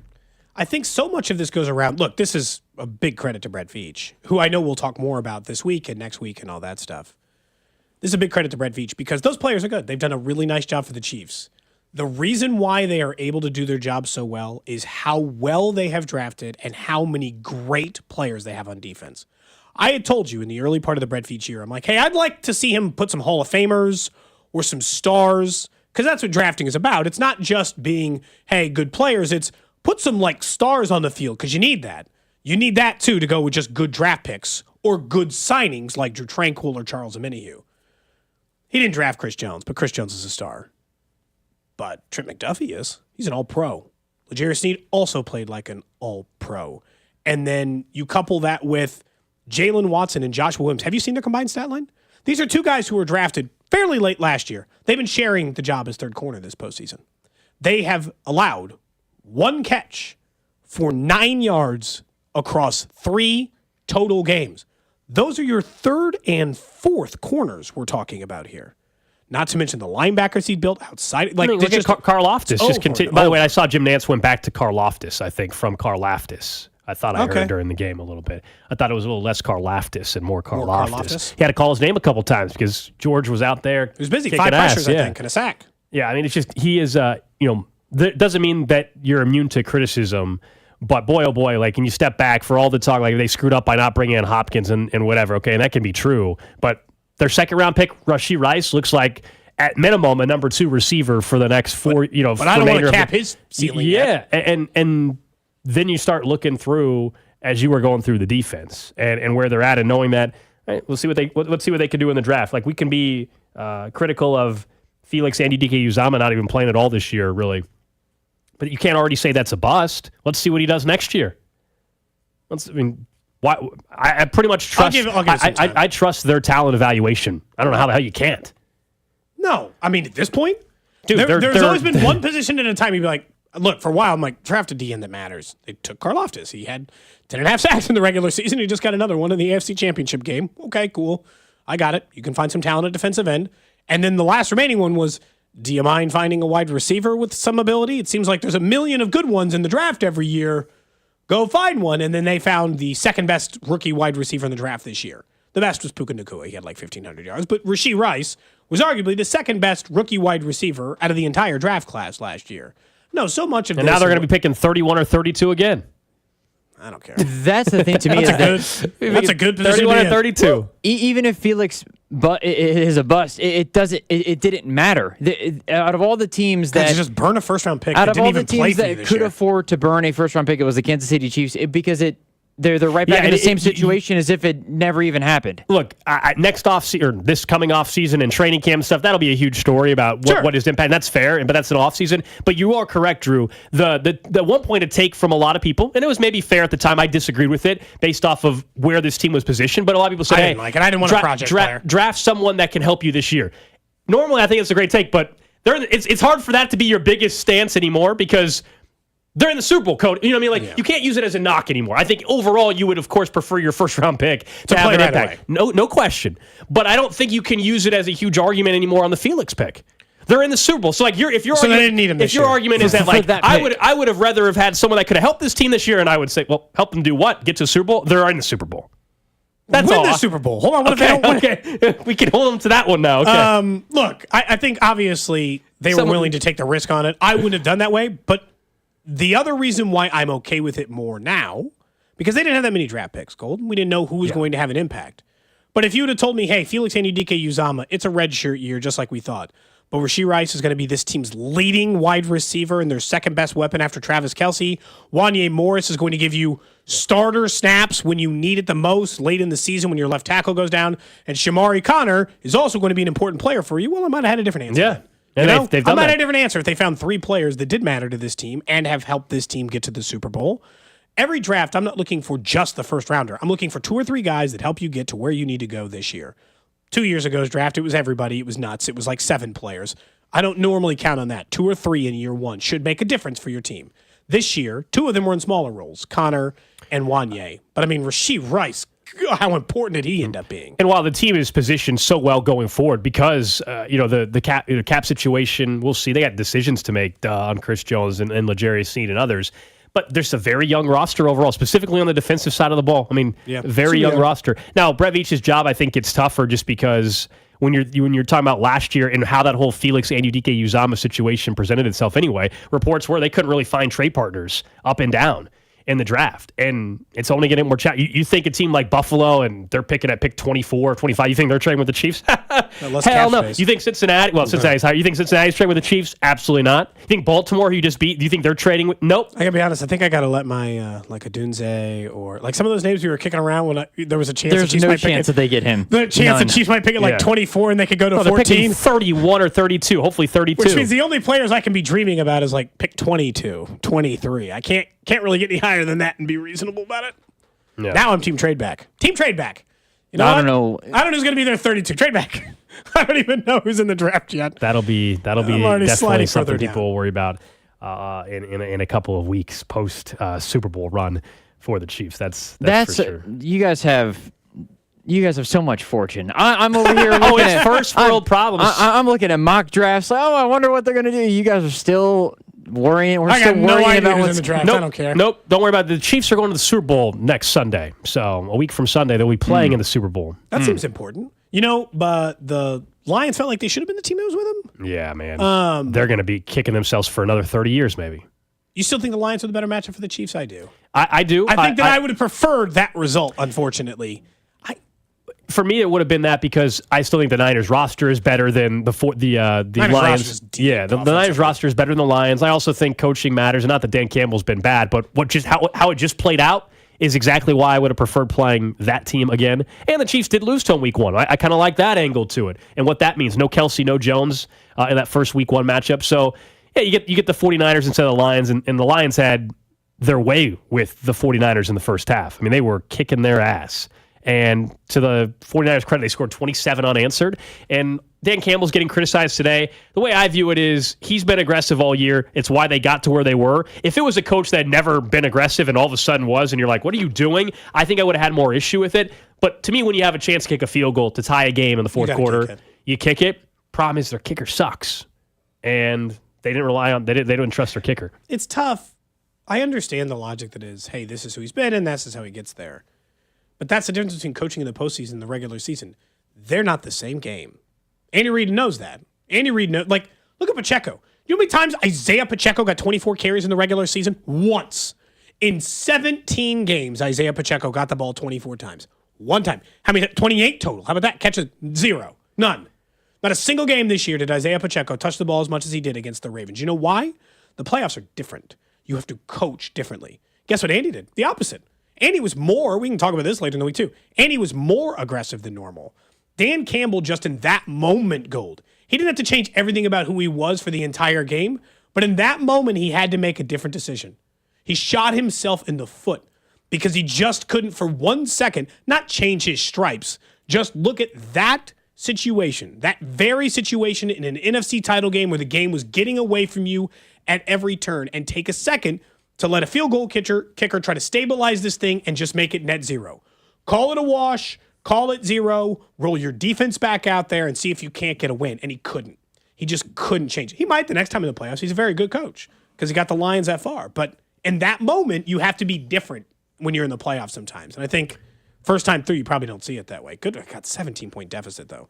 I think so much of this goes around. Look, this is a big credit to Brett Veach, who I know we'll talk more about this week and next week and all that stuff. This is a big credit to Brett Veach because those players are good. They've done a really nice job for the Chiefs. The reason why they are able to do their job so well is how well they have drafted and how many great players they have on defense. I had told you in the early part of the Brett Veach year, I'm like, hey, I'd like to see him put some Hall of Famers or some stars, because that's what drafting is about. It's not just being, hey, good players. It's put some stars on the field, because you need that. You need that too to go with just good draft picks or good signings like Drew Tranquill or Charles Menahue. He didn't draft Chris Jones, but Chris Jones is a star. But Trent McDuffie is. He's an all-pro. L'Jarius Sneed also played like an all-pro. And then you couple that with Jalen Watson and Joshua Williams. Have you seen their combined stat line? These are 2 guys who were drafted fairly late last year. They've been sharing the job as third corner this postseason. They have allowed 1 catch for 9 yards across 3 total games. Those are your 3rd and 4th corners we're talking about here. Not to mention the linebackers he built outside. Look at Karlaftis. By the way, I saw Jim Nantz went back to Karlaftis, I think, from Karlaftis. I thought I heard during the game a little bit. I thought it was a little less Karlaftis and more Karlaftis. He had to call his name a couple times because George was out there. He was busy. 5 pressures, I think, and a sack. Yeah, I mean, it's just he is, that doesn't mean that you're immune to criticism, but boy, oh boy, when you step back for all the talk, they screwed up by not bringing in Hopkins and whatever, okay, and that can be true, but their 2nd-round pick, Rashee Rice, looks like, at minimum, a number 2 receiver for the next 4, But I don't want to cap his ceiling yet. And then you start looking through, as you were going through the defense, and where they're at, and knowing that, right, let's see what they can do in the draft. We can be critical of Felix Anudike-Uzomah not even playing at all this year, really. But you can't already say that's a bust. Let's see what he does next year. I pretty much trust. I trust their talent evaluation. I don't know how the hell you can't. No, I mean at this point, dude, there's always been one position at a time. You'd be like, look, for a while, I'm like, draft a DN that matters. They took Karlaftis. He had 10.5 sacks in the regular season. He just got another one in the AFC Championship game. Okay, cool. I got it. You can find some talent at defensive end. And then the last remaining one was, do you mind finding a wide receiver with some ability? It seems like there's a million of good ones in the draft every year. Go find one. And then they found the 2nd best rookie wide receiver in the draft this year. The best was Puka Nacua. He had 1,500 yards. But Rashee Rice was arguably the 2nd best rookie wide receiver out of the entire draft class last year. No, so much of this. And now they're going to be picking 31 or 32 again. I don't care. That's the thing to me. That's a good position. 31 or 32. Even if Felix is a bust, it didn't matter. Out of all the teams that just burn a 1st-round pick, out of all the teams that could afford to burn a 1st-round pick, it was the Kansas City Chiefs because it they're right back in the same situation as if it never even happened. Look, next or this coming off season and training camp stuff, that'll be a huge story about what his impact. That's fair, but that's an off season. But you are correct, Drew. The one point to take from a lot of people, and it was maybe fair at the time. I disagreed with it based off of where this team was positioned. But a lot of people said, I didn't like it. I didn't want a project player. Draft someone that can help you this year. Normally, I think it's a great take, but it's hard for that to be your biggest stance anymore because they're in the Super Bowl, Cody. You know what I mean? You can't use it as a knock anymore. I think overall you would, of course, prefer your first-round pick to have an impact. No question. But I don't think you can use it as a huge argument anymore on the Felix pick. They're in the Super Bowl. So like if your argument is that like I would have rather have had someone that could have helped this team this year, and I would say, well, help them do what? Get to the Super Bowl? They're in the Super Bowl. That's win all. the Super Bowl. Hold on. What if they don't win? Okay. We can hold them to that one now. Okay. Look, I think obviously they were willing to take the risk on it. I wouldn't have done that way, but the other reason why I'm okay with it more now, because they didn't have that many draft picks, Gold. We didn't know who was going to have an impact. But if you would have told me, hey, Felix Anudike-Uzomah, it's a redshirt year, just like we thought. But Rashee Rice is going to be this team's leading wide receiver and their second best weapon after Travis Kelce. Wanye Morris is going to give you starter snaps when you need it the most, late in the season when your left tackle goes down. And Shamari Connor is also going to be an important player for you. Well, I might have had a different answer. Yeah. I might have a different answer if they found 3 players that did matter to this team and have helped this team get to the Super Bowl. Every draft, I'm not looking for just the first rounder. I'm looking for 2 or 3 guys that help you get to where you need to go this year. 2 years ago's draft, it was everybody. It was nuts. It was like 7 players. I don't normally count on that. 2 or 3 in year 1 should make a difference for your team. This year, 2 of them were in smaller roles, Connor and Wanye. But I mean, Rashee Rice, how important did he end up being? And while the team is positioned so well going forward because, the cap situation, we'll see. They got decisions to make on Chris Jones and L'Jarius Sneed and others. But there's a very young roster overall, specifically on the defensive side of the ball. I mean, very young roster. Now, Brett Veach's job, I think, gets tougher just because when you're talking about last year and how that whole Felix Anudike-Uzomah situation presented itself anyway, reports were they couldn't really find trade partners up and down in the draft. And it's only getting more chat. You think a team like Buffalo and they're picking at pick 24 or 25, you think they're trading with the Chiefs? Hell no. You think Cincinnati, Cincinnati's higher. You think Cincinnati's trading with the Chiefs? Absolutely not. You think Baltimore, who you just beat, do you think they're trading with? Nope. I gotta be honest, I think I gotta let my, like a Dunze or like some of those names we were kicking around when there was a chance There's no chance that they get him. The chance the Chiefs might pick it like 24 and they could go to 14. 31 or 32, hopefully 32. Which means the only players I can be dreaming about is like pick 22, 23. I can't really get any higher than that and be reasonable about it. Yeah. Now I'm team trade back. Team trade back. You know I don't know. I don't know who's going to be there 32. Trade back. I don't even know who's in the draft yet. That'll be definitely something people will worry about in a couple of weeks post Super Bowl run for the Chiefs. That's for sure. You guys have so much fortune. I'm over here looking it's first world problems. I'm looking at mock drafts. Like, I wonder what they're going to do. You guys are still worrying. We're still worrying about what's in the draft. Nope, I don't care. Nope. Don't worry about it. The Chiefs are going to the Super Bowl next Sunday. So a week from Sunday, they'll be playing in the Super Bowl. That seems important. You know, but the Lions felt like they should have been the team that was with them. Yeah, man. They're going to be kicking themselves for another 30 years, maybe. You still think the Lions are the better matchup for the Chiefs? I do. I do. I think I would have preferred that result, unfortunately. For me, it would have been that because I still think the Niners roster is better than the Lions. Yeah, the Niners roster is better than the Lions. I also think coaching matters, and not that Dan Campbell's been bad, but how it just played out is exactly why I would have preferred playing that team again. And the Chiefs did lose to them week 1. I kind of like that angle to it and what that means. No Kelce, no Jones in that first week 1 matchup. So yeah, you get the 49ers instead of the Lions, and the Lions had their way with the 49ers in the first half. I mean, they were kicking their ass. And to the 49ers' credit, they scored 27 unanswered. And Dan Campbell's getting criticized today. The way I view it is he's been aggressive all year. It's why they got to where they were. If it was a coach that had never been aggressive and all of a sudden was, and you're like, what are you doing? I think I would have had more issue with it. But to me, when you have a chance to kick a field goal to tie a game in the fourth quarter, you kick it. Problem is their kicker sucks. And they didn't rely on, they didn't trust their kicker. It's tough. I understand the logic that is, hey, this is who he's been and this is how he gets there. But that's the difference between coaching in the postseason and the regular season. They're not the same game. Andy Reid knows that. Andy Reid knows. Like, look at Pacheco. You know how many times Isaiah Pacheco got 24 carries in the regular season? Once. In 17 games, Isaiah Pacheco got the ball 24 times. One time. How many? 28 total. How about that? Catches 0. None. Not a single game this year did Isaiah Pacheco touch the ball as much as he did against the Ravens. You know why? The playoffs are different. You have to coach differently. Guess what Andy did? The opposite. And he was more, we can talk about this later in the week too, and he was more aggressive than normal. Dan Campbell, just in that moment, Gold. He didn't have to change everything about who he was for the entire game, but in that moment, he had to make a different decision. He shot himself in the foot because he just couldn't, for 1 second, not change his stripes, just look at that situation, that very situation in an NFC title game where the game was getting away from you at every turn, and take a second to let a field goal kicker try to stabilize this thing and just make it net zero. Call it a wash, call it zero, roll your defense back out there and see if you can't get a win. And he couldn't. He just couldn't change it. He might the next time in the playoffs. He's a very good coach because he got the Lions that far. But in that moment, you have to be different when you're in the playoffs sometimes. And I think first time through, you probably don't see it that way. Good, got 17-point deficit, though.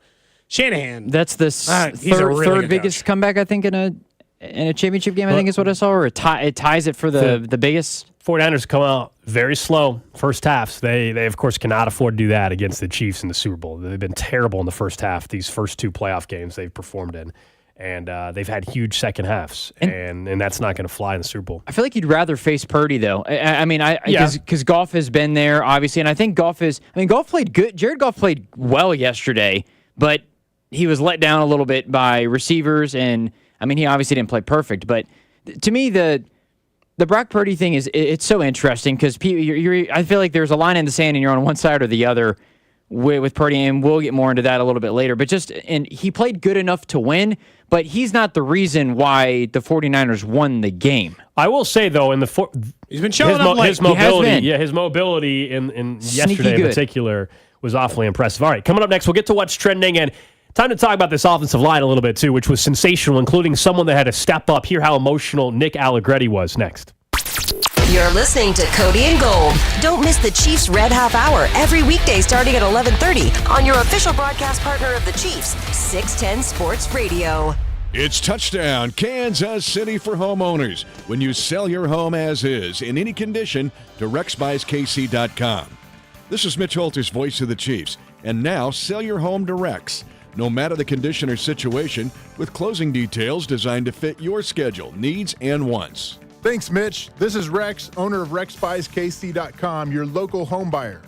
Shanahan. That's the third biggest comeback, I think, in a championship game, I think is what I saw, or it ties it for the biggest. 49ers come out very slow first halves. They of course cannot afford to do that against the Chiefs in the Super Bowl. They've been terrible in the first half, these first two playoff games they've performed in. And they've had huge second halves, and that's not going to fly in the Super Bowl. I feel like you'd rather face Purdy, though. I mean, because Goff has been there, obviously, and I think Goff played good. Jared Goff played well yesterday, but he was let down a little bit by receivers, and I mean, he obviously didn't play perfect. But to me, the Brock Purdy thing it's so interesting because I feel like there's a line in the sand, and you're on one side or the other with Purdy, and we'll get more into that a little bit later. But and he played good enough to win, but he's not the reason why the 49ers won the game. I will say, though, he's been showing up late. His mobility, his mobility in yesterday in particular was awfully impressive. All right, coming up next, we'll get to what's trending, and time to talk about this offensive line a little bit, too, which was sensational, including someone that had to step up. Hear how emotional Nick Allegretti was next. You're listening to Cody and Gold. Don't miss the Chiefs Red Half Hour every weekday starting at 11:30 on your official broadcast partner of the Chiefs, 610 Sports Radio. It's touchdown Kansas City for homeowners when you sell your home as is in any condition to RexBuysKC.com. This is Mitch Holter's voice of the Chiefs, and now sell your home to Rex. No matter the condition or situation, with closing details designed to fit your schedule, needs, and wants. Thanks, Mitch. This is Rex, owner of RexBuysKC.com, your local home buyer.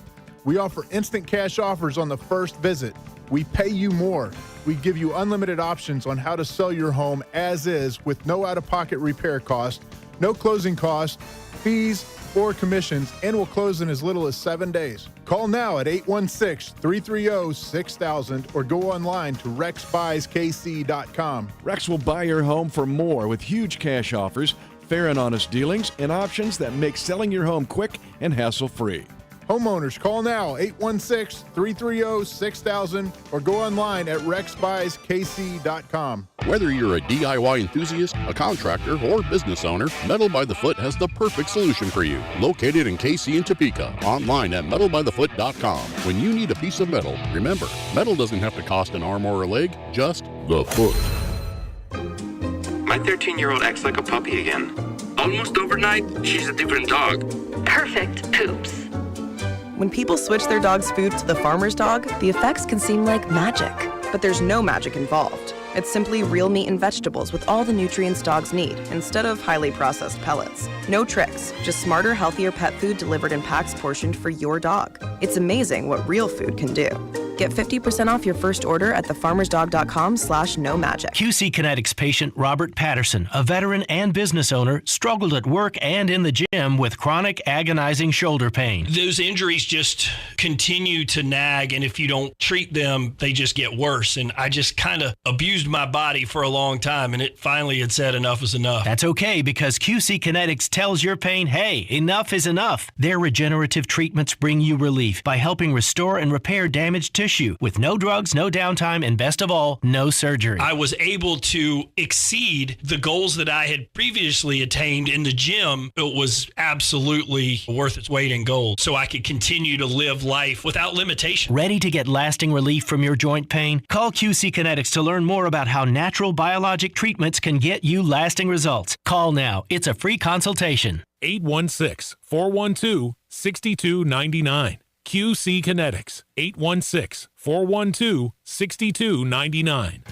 We offer instant cash offers on the first visit. We pay you more. We give you unlimited options on how to sell your home as is with no out-of-pocket repair cost, no closing cost, fees, or commissions, and will close in as little as 7 days. Call now at 816-330-6000 or go online to RexBuysKC.com. Rex will buy your home for more with huge cash offers, fair and honest dealings, and options that make selling your home quick and hassle-free. Homeowners, call now, 816-330-6000 or go online at RexBuysKC.com. Whether you're a DIY enthusiast, a contractor, or business owner, Metal by the Foot has the perfect solution for you. Located in KC and Topeka, online at metalbythefoot.com. When you need a piece of metal, remember, metal doesn't have to cost an arm or a leg, just the foot. My 13-year-old acts like a puppy again. Almost overnight, she's a different dog. Perfect poops. When people switch their dog's food to the farmer's dog, the effects can seem like magic. But there's no magic involved. It's simply real meat and vegetables with all the nutrients dogs need, instead of highly processed pellets. No tricks, just smarter, healthier pet food delivered in packs portioned for your dog. It's amazing what real food can do. Get 50% off your first order at thefarmersdog.com/no-magic. QC Kinetics patient Robert Patterson, a veteran and business owner, struggled at work and in the gym with chronic agonizing shoulder pain. Those injuries just continue to nag, and if you don't treat them, they just get worse. And I just kind of abused my body for a long time, and it finally had said enough is enough. That's okay, because QC Kinetics tells your pain, hey, enough is enough. Their regenerative treatments bring you relief by helping restore and repair damaged tissue with no drugs, no downtime, and best of all, no surgery. I was able to exceed the goals that I had previously attained in the gym. It was absolutely worth its weight in gold, so I could continue to live life without limitation. Ready to get lasting relief from your joint pain? Call QC Kinetics to learn more about how natural biologic treatments can get you lasting results. Call now. It's a free consultation. 816-412-6299. QC Kinetics, 816-412-6299.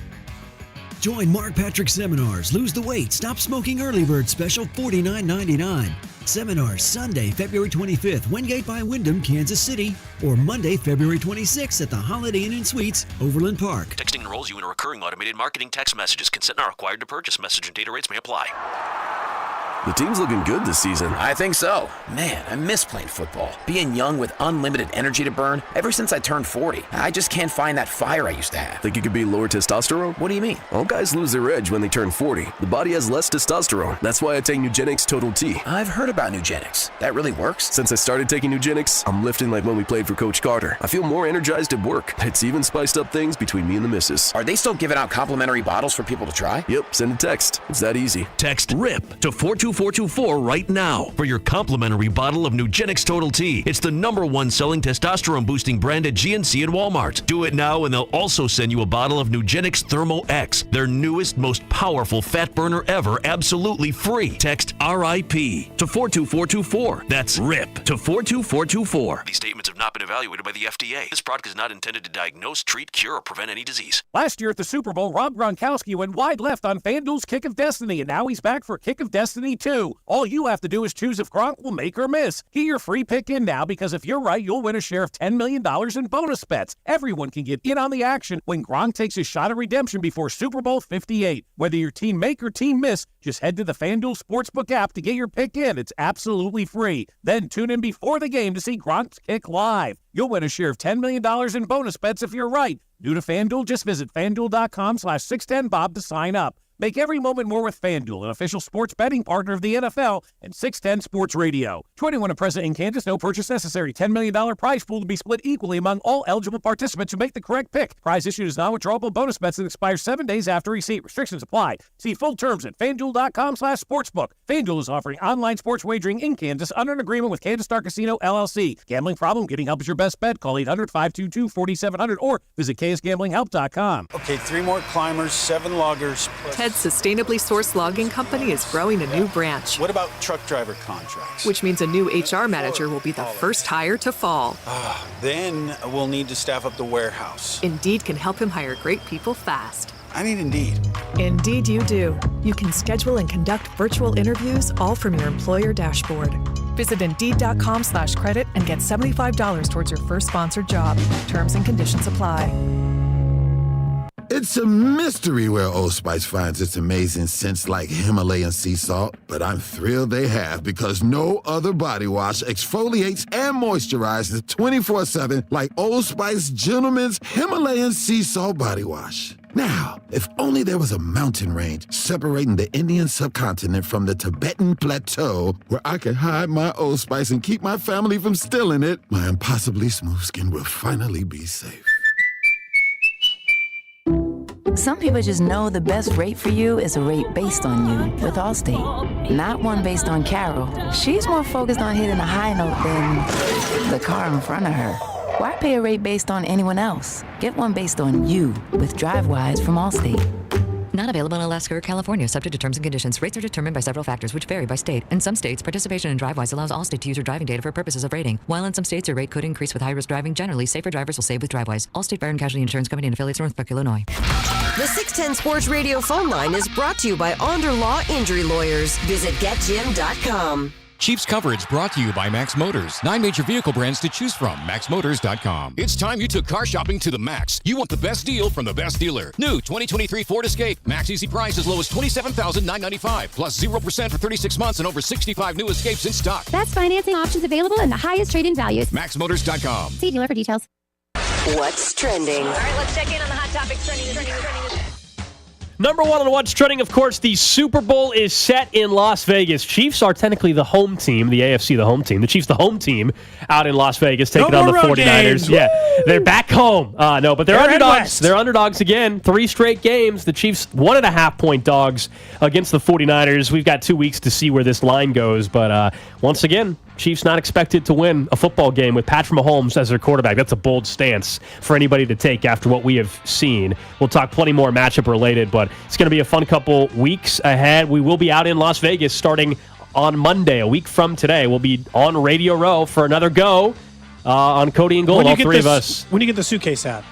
Join Mark Patrick Seminars, Lose the Weight, Stop Smoking Early Bird Special, $49.99. Seminars Sunday, February 25th, Wingate by Wyndham, Kansas City, or Monday, February 26th at the Holiday Inn and Suites, Overland Park. Texting enrolls you in a recurring automated marketing text messages. Consent not required to purchase. Message and data rates may apply. The team's looking good this season. I think so. Man, I miss playing football. Being young with unlimited energy to burn. Ever since I turned 40, I just can't find that fire I used to have. Think it could be lower testosterone? What do you mean? All guys lose their edge when they turn 40. The body has less testosterone. That's why I take Nugenix Total T. I've heard about Nugenix. That really works? Since I started taking Nugenix, I'm lifting like when we played for Coach Carter. I feel more energized at work. It's even spiced up things between me and the missus. Are they still giving out complimentary bottles for people to try? Yep, send a text. It's that easy. Text RIP to 42424 right now for your complimentary bottle of Nugenix Total T. It's the #1 selling testosterone boosting brand at GNC and Walmart. Do it now and they'll also send you a bottle of Nugenix Thermo X, their newest, most powerful fat burner ever, absolutely free. Text RIP to 42424. That's RIP to 42424. These statements have not been evaluated by the FDA. This product is not intended to diagnose, treat, cure, or prevent any disease. Last year at the Super Bowl, Rob Gronkowski went wide left on FanDuel's Kick of Destiny, and now he's back for Kick of Destiny 2. All you have to do is choose if Gronk will make or miss. Get your free pick in now, because if you're right, you'll win a share of $10 million in bonus bets. Everyone can get in on the action when Gronk takes his shot at redemption before Super Bowl 58. Whether your team make or team miss, just head to the FanDuel Sportsbook app to get your pick in. It's absolutely free. Then tune in before the game to see Gronk's kick live. You'll win a share of $10 million in bonus bets if you're right. New to FanDuel? Just visit FanDuel.com/610Bob to sign up. Make every moment more with FanDuel, an official sports betting partner of the NFL and 610 Sports Radio. 21 and present in Kansas, no purchase necessary. $10 million prize pool to be split equally among all eligible participants who make the correct pick. Prize issued as non-withdrawable bonus bets that expire 7 days after receipt. Restrictions apply. See full terms at FanDuel.com/sportsbook. FanDuel is offering online sports wagering in Kansas under an agreement with Kansas Star Casino, LLC. Gambling problem? Getting help is your best bet. Call 800-522-4700 or visit ksgamblinghelp.com. Okay, 3 more climbers, 7 loggers. Ted's sustainably sourced logging company is growing a new branch. What about truck driver contracts? Which means a new HR manager will be the first hire to fall. Then we'll need to staff up the warehouse. Indeed can help him hire great people fast. I need Indeed. Indeed you do. You can schedule and conduct virtual interviews all from your employer dashboard. Visit Indeed.com/credit and get $75 towards your first sponsored job. Terms and conditions apply. It's a mystery where Old Spice finds its amazing scents like Himalayan sea salt, but I'm thrilled they have, because no other body wash exfoliates and moisturizes 24/7 like Old Spice Gentleman's Himalayan sea salt body wash. Now, if only there was a mountain range separating the Indian subcontinent from the Tibetan plateau where I could hide my Old Spice and keep my family from stealing it, my impossibly smooth skin will finally be safe. Some people just know the best rate for you is a rate based on you with Allstate, not one based on Carol. She's more focused on hitting a high note than the car in front of her. Why pay a rate based on anyone else? Get one based on you with DriveWise from Allstate. Not available in Alaska or California, subject to terms and conditions. Rates are determined by several factors, which vary by state. In some states, participation in DriveWise allows Allstate to use your driving data for purposes of rating. While in some states, your rate could increase with high-risk driving. Generally, safer drivers will save with DriveWise. Allstate Fire and Casualty Insurance Company and affiliates, Northbrook, Illinois. The 610 Sports Radio phone line is brought to you by Onder Law Injury Lawyers. Visit getjim.com. Chiefs coverage brought to you by Max Motors. 9 major vehicle brands to choose from. MaxMotors.com. It's time you took car shopping to the max. You want the best deal from the best dealer. New 2023 Ford Escape. Max easy price as low as $27,995. Plus 0% for 36 months and over 65 new Escapes in stock. Best financing options available and the highest trade-in values. MaxMotors.com. See dealer for details. What's trending? All right, let's check in on the hot topics trending. Number one on what's trending, of course, the Super Bowl is set in Las Vegas. Chiefs are technically the home team, the AFC the home team. The Chiefs the home team out in Las Vegas taking on the 49ers. Games. Yeah, they're back home. No, but they're underdogs. West. They're underdogs again. 3 straight games. The Chiefs 1.5-point dogs against the 49ers. We've got 2 weeks to see where this line goes, but once again, Chiefs not expected to win a football game with Patrick Mahomes as their quarterback. That's a bold stance for anybody to take after what we have seen. We'll talk plenty more matchup related, but it's going to be a fun couple weeks ahead. We will be out in Las Vegas starting on Monday, a week from today. We'll be on Radio Row for another go on Cody and Gold, all 3 of us. When do you get the suitcase out?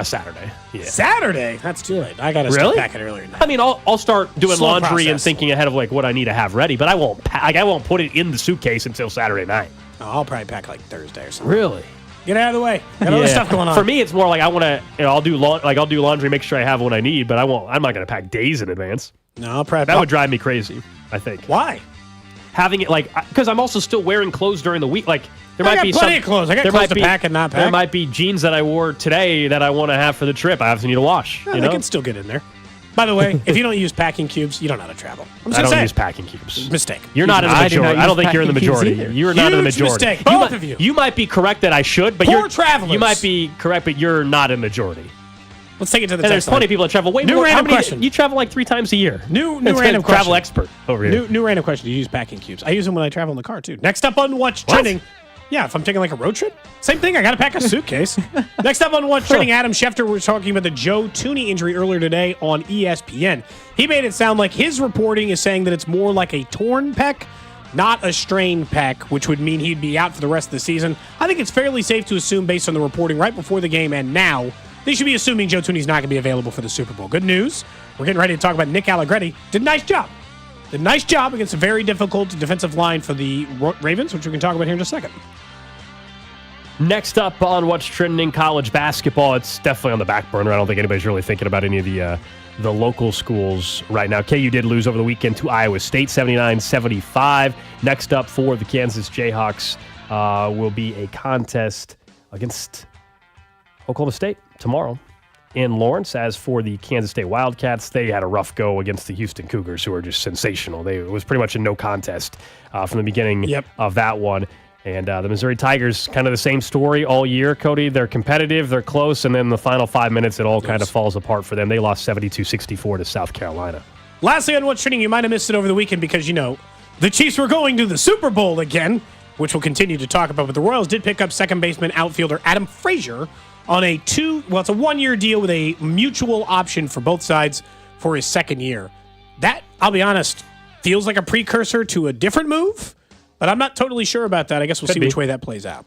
Saturday. Yeah. Saturday? That's too late. I got to start packing earlier now. I mean, I'll start doing Slow laundry process. and thinking ahead of like what I need to have ready, but I won't put it in the suitcase until Saturday night. Oh, I'll probably pack like Thursday or something. Really? Get out of the way. Got other stuff going on. For me, it's more like I want to. I'll do laundry, make sure I have what I need, but I'm not going to pack days in advance. No, I'll probably. That would drive me crazy. I think. Why? Having it because I'm also still wearing clothes during the week. Like there I might got be plenty of clothes. I got clothes to pack and not pack. There might be jeans that I wore today that I want to have for the trip. I have to need to wash. They can still get in there. By the way, if you don't use packing cubes, you don't know how to travel. I don't use packing cubes. Mistake. You're not in the majority. I don't think you're in the majority. You're not in the Huge majority. mistake. Both of you. You might be correct that I should, but Poor travelers. You might be correct, but you're not in the majority. Let's take it to the And there's text plenty line. of people that travel way New more. random How many- question. You travel like 3 times a year. New It's random a travel question. expert over here. New random question. Do you use packing cubes? I use them when I travel in the car, too. Next up on What's Trending. Yeah, if I'm taking like a road trip, same thing. I got to pack a suitcase. Next up on What's Trending, Adam Schefter was talking about the Joe Thuney injury earlier today on ESPN. He made it sound like his reporting is saying that it's more like a torn pec, not a strained pec, which would mean he'd be out for the rest of the season. I think it's fairly safe to assume, based on the reporting right before the game and now, they should be assuming Joe Thuney's not going to be available for the Super Bowl. Good news. We're getting ready to talk about Nick Allegretti. Did a nice job. Did a nice job against a very difficult defensive line for the Ravens, which we can talk about here in just a second. Next up on What's Trending, college basketball. It's definitely on the back burner. I don't think anybody's really thinking about any of the local schools right now. KU did lose over the weekend to Iowa State, 79-75. Next up for the Kansas Jayhawks will be a contest against Oklahoma State tomorrow in Lawrence. As for the Kansas State Wildcats, they had a rough go against the Houston Cougars, who are just sensational. It was pretty much a no contest from the beginning of that one. And the Missouri Tigers, kind of the same story all year, Cody. They're competitive, they're close, and then the final 5 minutes, it all kind of falls apart for them. They lost 72-64 to South Carolina. Lastly on What's Trending, you might have missed it over the weekend because, the Chiefs were going to the Super Bowl again, which we'll continue to talk about. But the Royals did pick up second baseman outfielder Adam Frazier on it's a 1-year deal with a mutual option for both sides for his second year. That, I'll be honest, feels like a precursor to a different move. But I'm not totally sure about that. I guess we'll see which way that plays out.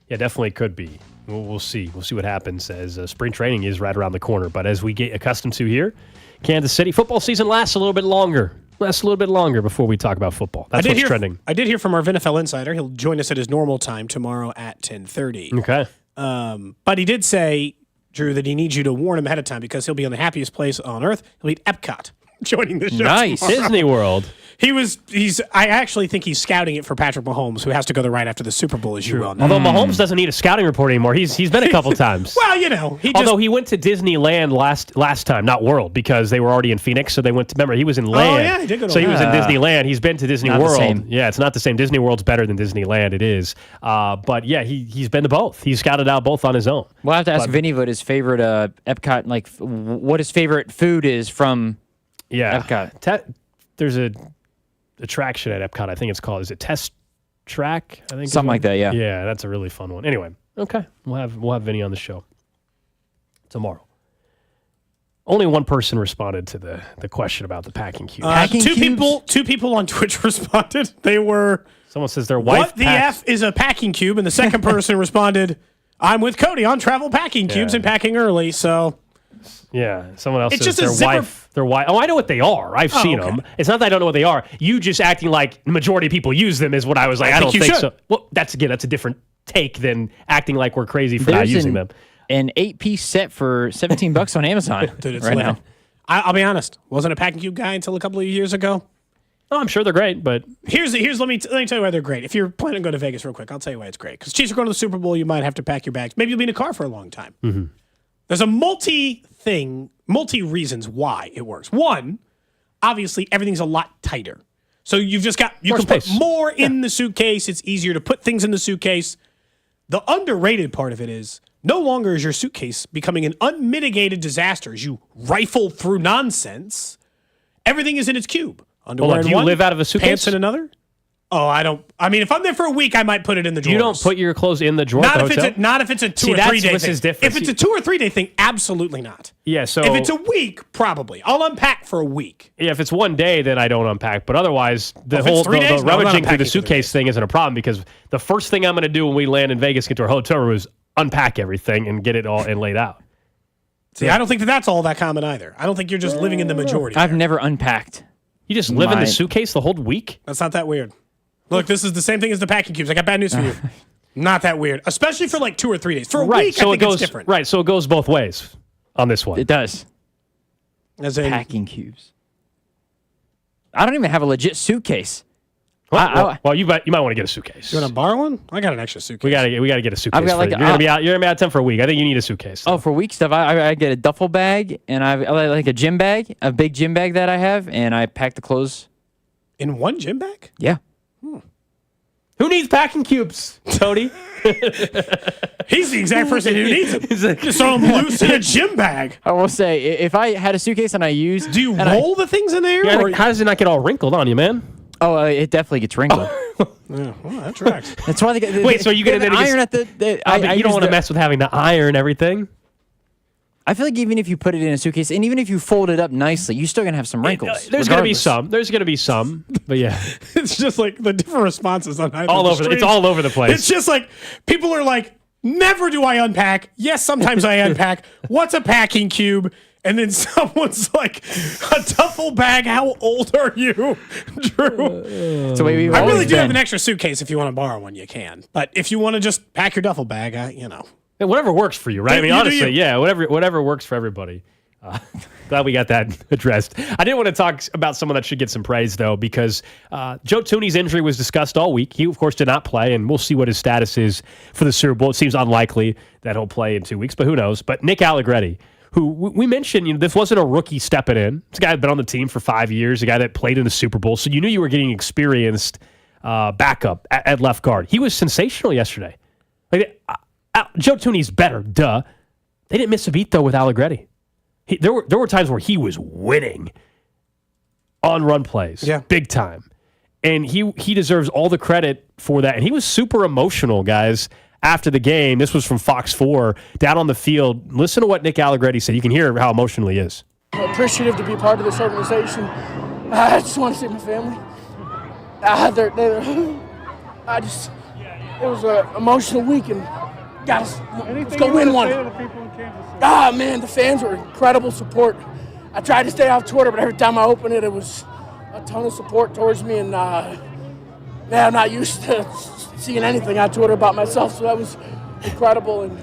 Yeah, definitely could be. We'll see. We'll see what happens as spring training is right around the corner. But as we get accustomed to here, Kansas City, football season lasts a little bit longer. Before we talk about football. That's what's trending. I did hear from our VinFL insider. He'll join us at his normal time tomorrow at 10:30. Okay. But he did say, Drew, that he needs you to warn him ahead of time because he'll be in the happiest place on earth. He'll be at Epcot joining the show. Nice. Tomorrow. Disney World. I actually think he's scouting it for Patrick Mahomes, who has to go there right after the Super Bowl, as you well know. Although Mahomes doesn't need a scouting report anymore. He's been a couple times. Well, he went to Disneyland last time, not World, because they were already in Phoenix, so they went to, remember, he was in Land. Oh, yeah, he did go to So he was in Land. Disneyland. He's been to Disney Not the World. same. Yeah, it's not the same. Disney World's better than Disneyland. It is. But yeah, he's been to both. He's scouted out both on his own. We'll have to ask Vinny what his favorite Epcot, what his favorite food is from Epcot. There's a attraction at Epcot. I think it's called. Is it Test Track? I think Something like that. Yeah. Yeah, that's a really fun one. Anyway, okay, we'll have Vinny on the show tomorrow. Only one person responded to the question about the packing cube. Two people on Twitch responded. They were. Someone says their wife. What the F is a packing cube? And the second person responded, "I'm with Cody on travel packing cubes and packing early." So. Yeah, someone else It's says just a their zipper- wife. Their wife. Oh, I know what they are. I've seen them. It's not that I don't know what they are. You just acting like the majority of people use them is what I was like. I don't think so. Well, that's a different take than acting like we're crazy for not using them. An 8-piece set for $17 on Amazon Dude, it's right living. now. I'll be honest. Wasn't a packing cube guy until a couple of years ago. Oh, I'm sure they're great, but here's let me tell you why they're great. If you're planning to go to Vegas real quick, I'll tell you why it's great. Because Chiefs are going to the Super Bowl, you might have to pack your bags. Maybe you'll be in a car for a long time. Mm-hmm. There's a multi reasons why it works. One, obviously everything's a lot tighter. So you can put more in the suitcase. It's easier to put things in the suitcase. The underrated part of it is no longer is your suitcase becoming an unmitigated disaster as you rifle through nonsense. Everything is in its cube. Underwear do in you one, live out of a suitcase? Pants in another? Oh, I don't. I mean, if I'm there for a week, I might put it in the drawers. You don't put your clothes in the drawer. Not at if the hotel? it's a 2 or 3 day thing. Is different. If it's a 2 or 3 day thing, absolutely not. Yeah, so if it's a week, probably. I'll unpack for a week. Yeah, if it's one day, then I don't unpack. But otherwise, the If it's 3 days, the no, I'm not rummaging through the unpacking for 3 suitcase thing isn't a problem because the first thing I'm going to do when we land in Vegas, get to our hotel room, is unpack everything and get it all and laid out. See, I don't think that's all that common either. I don't think you're just living in the majority. I've never unpacked. You just live in the suitcase the whole week? That's not that weird. Look, this is the same thing as the packing cubes. I got bad news for you. Not that weird, especially for like 2 or 3 days. For a week, I think it's different. Right, so it goes both ways on this one. It does. As in packing cubes. I don't even have a legit suitcase. Well, you might want to get a suitcase. You want to borrow one? I got an extra suitcase. We gotta get a suitcase. I've got you're gonna be out of town for a week. I think you need a suitcase. Oh, for week stuff, I get a duffel bag and I like a gym bag, a big gym bag that I have, and I pack the clothes in one gym bag. Yeah. Who needs packing cubes, Cody? He's the exact person who needs them. Just throw them loose in a gym bag. I will say, if I had a suitcase and I used, do you roll the things in there? Yeah, or how does it not get all wrinkled on you, man? Oh, it definitely gets wrinkled. Yeah, well, that tracks. That's why they get. Wait, so you get an iron at the? you don't want to mess with having to iron everything. I feel like even if you put it in a suitcase and even if you fold it up nicely, you're still gonna have some wrinkles. There's gonna be some. There's gonna be some. But yeah, it's just like the different responses on either all over. It's all over the place. It's just like people are like, never do I unpack. Yes, sometimes I unpack. What's a packing cube? And then someone's like, a duffel bag. How old are you, Drew? So I really do have an extra suitcase. If you want to borrow one, you can. But if you want to just pack your duffel bag, Yeah, whatever works for you, right? I mean, honestly, yeah, whatever works for everybody. Glad we got that addressed. I did want to talk about someone that should get some praise, though, because Joe Thuney's injury was discussed all week. He, of course, did not play, and we'll see what his status is for the Super Bowl. It seems unlikely that he'll play in 2 weeks, but who knows? But Nick Allegretti, who we mentioned, this wasn't a rookie stepping in. It's a guy that's been on the team for 5 years, a guy that played in the Super Bowl, so you knew you were getting experienced backup at left guard. He was sensational yesterday. Joe Thuney's better, duh. They didn't miss a beat, though, with Allegretti. There were times where he was winning on run plays, big time. And he deserves all the credit for that. And he was super emotional, guys, after the game. This was from Fox 4, down on the field. Listen to what Nick Allegretti said. You can hear how emotional he is. I'm appreciative to be part of this organization. I just want to see my family. It was an emotional week, and let's go win one. Man, the fans were incredible support. I tried to stay off Twitter, but every time I opened it, it was a ton of support towards me, and I'm not used to seeing anything on Twitter about myself, so that was incredible, and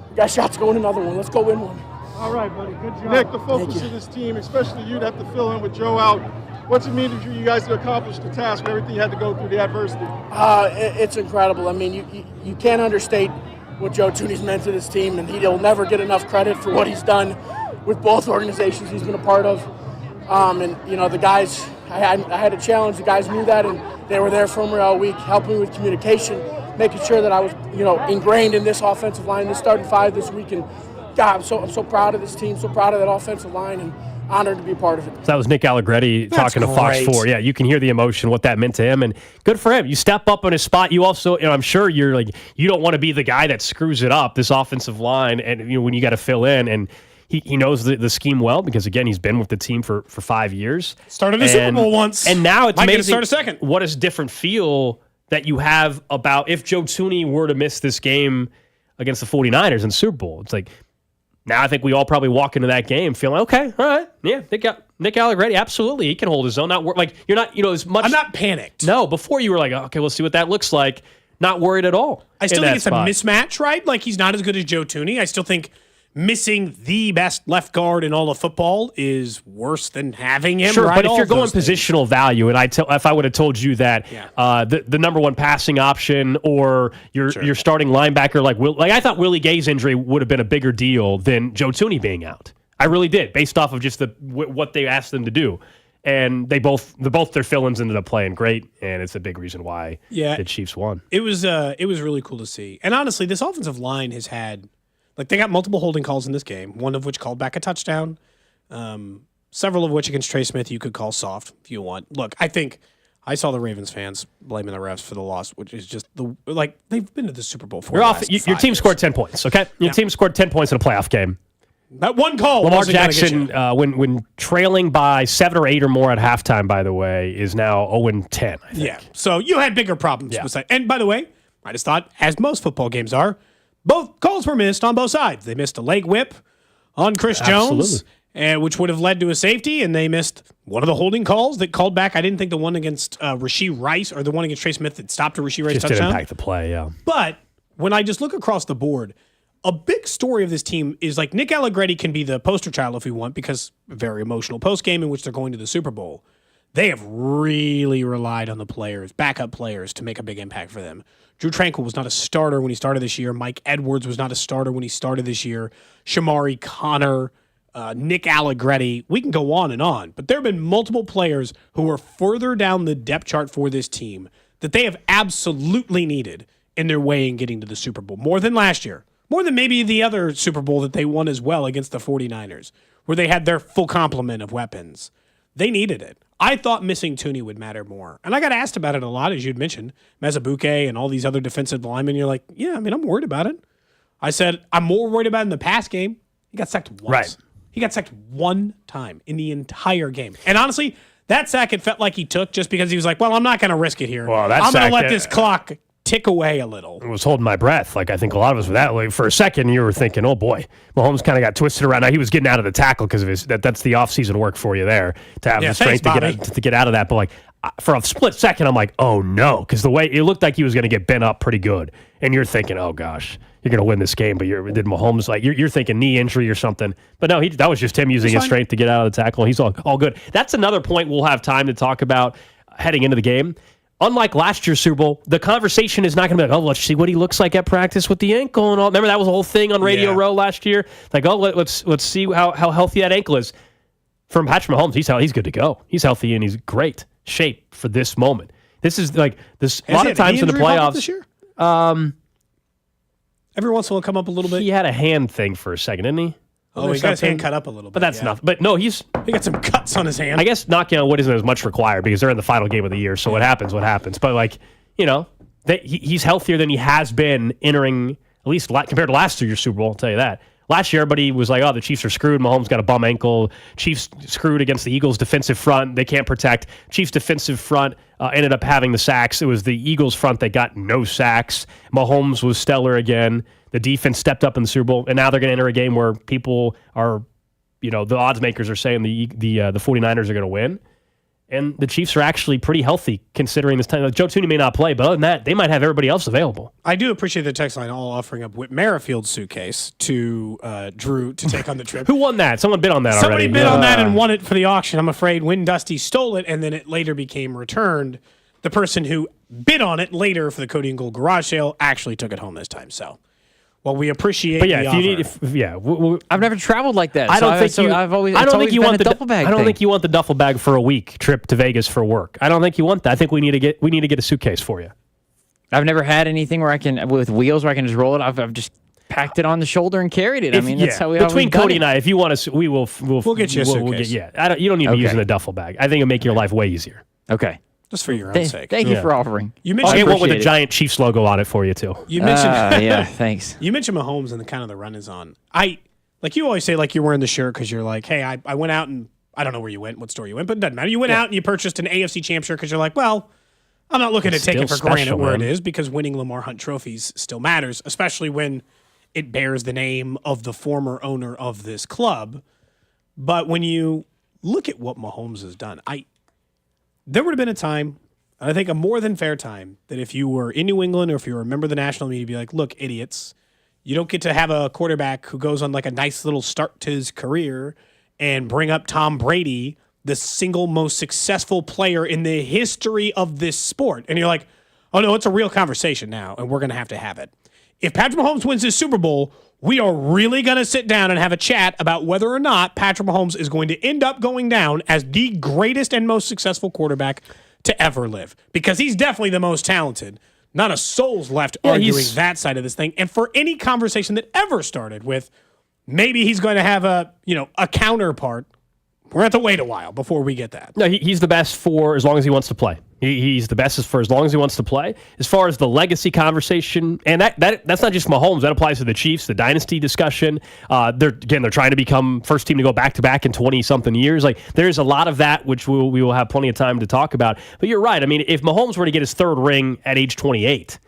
we got shots to win another one. Let's go win one. All right, buddy, good job. Nick, the focus of this team, especially you'd have to fill in with Joe out. What's it mean to you guys to accomplish the task, everything you had to go through, the adversity? It's incredible. I mean, you can't understate what Joe Thuney's meant to this team, and he'll never get enough credit for what he's done with both organizations he's been a part of. And, the guys, I had a challenge. The guys knew that, and they were there for me all week, helping me with communication, making sure that I was, ingrained in this offensive line, this starting five this week. And, God, I'm so proud of this team, so proud of that offensive line, and honored to be a part of it. So that was Nick Allegretti talking to Fox 4. Yeah, you can hear the emotion, what that meant to him, and good for him. You step up on his spot. You also, I'm sure you're like, you don't want to be the guy that screws it up, this offensive line, and when you got to fill in, and he knows the scheme well because, again, he's been with the team for 5 years. Started a Super Bowl once. And now it's amazing. Start a second. What a different feel that you have about if Joe Thuney were to miss this game against the 49ers in the Super Bowl. It's like, now I think we all probably walk into that game feeling, okay, all right, yeah, Nick Allegretti, absolutely, he can hold his own. You're not, as much. I'm not panicked. No, before you were like, okay, we'll see what that looks like. Not worried at all. I still think it's a mismatch, right? Like, he's not as good as Joe Thuney. I still think missing the best left guard in all of football is worse than having him. Sure, right? but if you're going positional value, and if I would have told you that the number one passing option or your starting linebacker like I thought Willie Gay's injury would have been a bigger deal than Joe Thuney being out. I really did, based off of just what they asked them to do. And both their fill-ins ended up playing great, and it's a big reason why the Chiefs won. It was really cool to see. And honestly, this offensive line has had, they got multiple holding calls in this game, one of which called back a touchdown, several of which against Trey Smith you could call soft if you want. Look, I think I saw the Ravens fans blaming the refs for the loss, which is just they've been to the Super Bowl 4. Your team scored 10 points, okay? Your team scored 10 points in a playoff game. That one call. Lamar Jackson, when trailing by 7 or 8 or more at halftime, by the way, is now 0-10, I think. Yeah, so you had bigger problems with that. And by the way, I just thought, as most football games are, both calls were missed on both sides. They missed a leg whip on Chris Jones, which would have led to a safety, and they missed one of the holding calls that called back. I didn't think the one against Rashee Rice or the one against Trey Smith that stopped a Rashee Rice just touchdown. Didn't impact the play, yeah. But when I just look across the board, a big story of this team is like Nick Allegretti can be the poster child if we want, because a very emotional postgame in which they're going to the Super Bowl. They have really relied on the players, backup players, to make a big impact for them. Drew Tranquill was not a starter when he started this year. Mike Edwards was not a starter when he started this year. Shamari Connor, Nick Allegretti. We can go on and on. But there have been multiple players who are further down the depth chart for this team that they have absolutely needed in their way in getting to the Super Bowl. More than last year. More than maybe the other Super Bowl that they won as well against the 49ers, where they had their full complement of weapons. They needed it. I thought missing Tooney would matter more. And I got asked about it a lot, as you'd mentioned. Mazabuke and all these other defensive linemen. You're like, yeah, I mean, I'm worried about it. I said, I'm more worried about it in the pass game. He got sacked once. Right. He got sacked one time in the entire game. And honestly, that sack it felt like he took just because he was like, well, I'm not going to risk it here. Well, that I'm going sack, to let this clock tick away a little. I was holding my breath. Like, I think a lot of us were that way. For a second, you were thinking, oh, boy. Mahomes kind of got twisted around. Now, he was getting out of the tackle because of his that's the offseason work for you there, to have the strength to get out of that. But, like, for a split second, I'm like, oh, no, because the way it looked like he was going to get bent up pretty good. And you're thinking, oh, gosh, you're going to win this game. But did Mahomes, like, you're thinking knee injury or something. But no, that was just him using his strength to get out of the tackle. He's all good. That's another point we'll have time to talk about heading into the game. Unlike last year's Super Bowl, the conversation is not going to be like, oh, let's see what he looks like at practice with the ankle and all. Remember that was a whole thing on Radio Row last year? Like, oh, let's see how healthy that ankle is. From Patrick Mahomes, he's good to go. He's healthy and he's great shape for this moment. This is like this. A lot of times in the playoffs this year? Every once in a while come up a little bit. He had a hand thing for a second, didn't he? Oh, he got his hand cut up a little bit. But that's nothing. But no, he got some cuts on his hand. I guess knocking on wood isn't as much required because they're in the final game of the year. So what happens. But, like, you know, he's healthier than he has been entering, at least compared to last year's Super Bowl, I'll tell you that. Last year, everybody was like, oh, the Chiefs are screwed. Mahomes got a bum ankle. Chiefs screwed against the Eagles' defensive front. They can't protect. Chiefs' defensive front ended up having the sacks. It was the Eagles' front that got no sacks. Mahomes was stellar again. The defense stepped up in the Super Bowl, and now they're going to enter a game where people are, you know, the odds makers are saying the 49ers are going to win. And the Chiefs are actually pretty healthy considering this time. Like, Joe Tooney may not play, but other than that, they might have everybody else available. I do appreciate the text line all offering up Whit Merrifield's suitcase to Drew to take on the trip. Who won that? Someone bid on that already. Somebody bid on that and won it for the auction. I'm afraid when Dusty stole it and then it later became returned, the person who bid on it later for the Cody and Gold garage sale actually took it home this time. So, well, we appreciate. But yeah, the if you need, I've never traveled like that. I don't think you. I've always. I don't think you want the duffel bag. I don't think you want the duffel bag for a week trip to Vegas for work. I don't think you want that. I think we need to get a suitcase for you. I've never had anything where I can with wheels where I can just roll it. I've just packed it on the shoulder and carried it. That's how we between Cody and I. If you want to, we'll get you a suitcase. You don't need to be using a duffel bag. I think it'll make your life way easier. Okay. Just for your own sake. Thank you for offering. You mentioned I'll get one with a giant Chiefs logo on it for you too. You mentioned yeah, thanks. You mentioned Mahomes and the kind of the run is on. Like you always say, like you're wearing the shirt because you're like, hey, I went out and I don't know where you went, what store you went, but it doesn't matter. You went out and you purchased an AFC champ shirt because you're like, well, I'm not looking to take it for granted where it is because winning Lamar Hunt trophies still matters, especially when it bears the name of the former owner of this club. But when you look at what Mahomes has done, there would have been a time, I think a more than fair time, that if you were in New England or if you were a member of the national media, you'd be like, look, idiots, you don't get to have a quarterback who goes on like a nice little start to his career and bring up Tom Brady, the single most successful player in the history of this sport. And you're like, oh no, it's a real conversation now, and we're going to have it. If Patrick Mahomes wins this Super Bowl, we are really going to sit down and have a chat about whether or not Patrick Mahomes is going to end up going down as the greatest and most successful quarterback to ever live, because he's definitely the most talented. Not a soul's left arguing that side of this thing. And for any conversation that ever started with maybe he's going to have a counterpart, we're going to have to wait a while before we get that. No, he's the best for as long as he wants to play. He's the best for as long as he wants to play. As far as the legacy conversation, and that's not just Mahomes. That applies to the Chiefs, the dynasty discussion. They're trying to become first team to go back-to-back in 20-something years. Like, there's a lot of that, which we will have plenty of time to talk about. But you're right. I mean, if Mahomes were to get his third ring at age 28,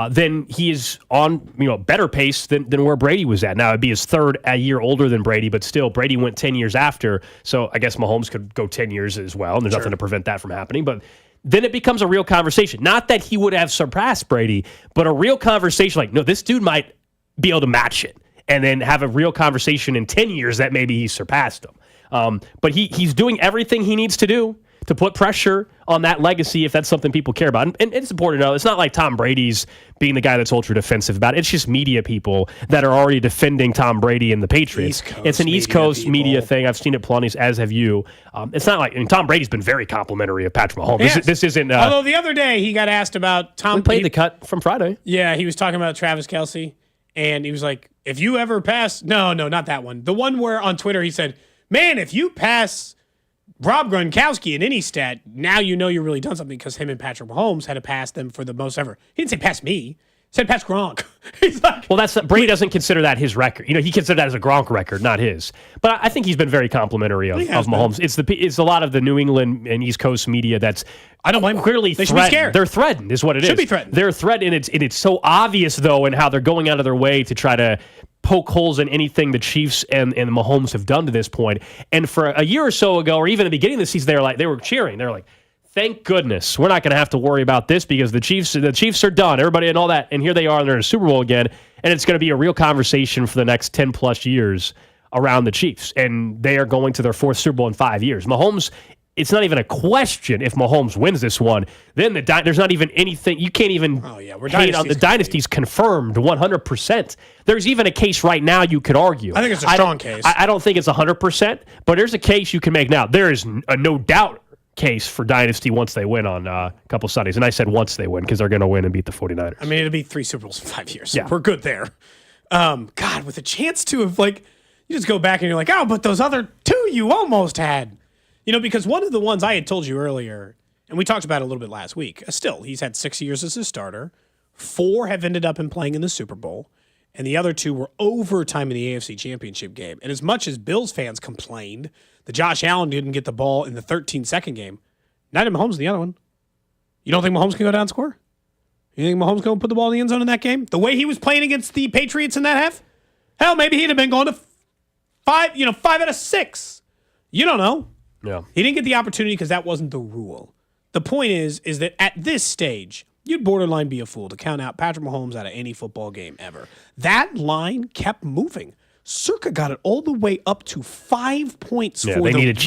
then he is on better pace than where Brady was at. Now, it'd be his third a year older than Brady, but still, Brady went 10 years after, so I guess Mahomes could go 10 years as well, and there's nothing to prevent that from happening. But then it becomes a real conversation. Not that he would have surpassed Brady, but a real conversation like, no, this dude might be able to match it, and then have a real conversation in 10 years that maybe he surpassed him. But he's doing everything he needs to do to put pressure on that legacy if that's something people care about. And it's important to know, it's not like Tom Brady's being the guy that's ultra defensive about it. It's just media people that are already defending Tom Brady and the Patriots. It's an East Coast media thing. I've seen it plenty, as have you. It's not like, Tom Brady's been very complimentary of Patrick Mahomes. Yes. This isn't... Although the other day he got asked about Tom... We played the cut from Friday. Yeah, he was talking about Travis Kelce, and he was like, if you ever pass... No, not that one. The one where on Twitter he said, man, if you pass Rob Gronkowski in any stat, now you know you're really done something, because him and Patrick Mahomes had to pass them for the most ever. He didn't say pass me. He said pass Gronk. He's like, well, Brady doesn't consider that his record. He considered that as a Gronk record, not his. But I think he's been very complimentary of Mahomes. It's a lot of the New England and East Coast media that's I don't blame them. Clearly They should be scared. They're threatened, is what it is. Should be threatened. They're threatened, and it's so obvious though, in how they're going out of their way to try to poke holes in anything the Chiefs and Mahomes have done to this point. And for a year or so ago, or even at the beginning of the season, they were cheering. They were like, thank goodness we're not going to have to worry about this, because the Chiefs are done. Everybody and all that. And here they are, and they're in a Super Bowl again. And it's going to be a real conversation for the next 10 plus years around the Chiefs. And they are going to their fourth Super Bowl in 5 years. Mahomes, it's not even a question if Mahomes wins this one. Then there's not even anything. You can't even hate on the dynasty's confirmed 100%. There's even a case right now you could argue. I think it's a strong case. I don't think it's 100%, but there's a case you can make now. There is a no doubt case for dynasty once they win on a couple Sundays. And I said once they win, because they're going to win and beat the 49ers. I mean, it'll be 3 Super Bowls in 5 years. Yeah. We're good there. God, with a chance to have, you just go back and you're like, oh, but those other 2 you almost had. Because one of the ones I had told you earlier, and we talked about it a little bit last week, still, he's had 6 years as a starter. 4 have ended up in playing in the Super Bowl, and the other 2 were overtime in the AFC Championship game. And as much as Bills fans complained that Josh Allen didn't get the ball in the 13-second game, neither Mahomes in the other one. You don't think Mahomes can go down and score? You think Mahomes going to put the ball in the end zone in that game? The way he was playing against the Patriots in that half? Hell, maybe he'd have been going to 5 out of 6. You don't know. Yeah. He didn't get the opportunity because that wasn't the rule. The point is that at this stage, you'd borderline be a fool to count out Patrick Mahomes out of any football game ever. That line kept moving. Circa got it all the way up to 5 points for the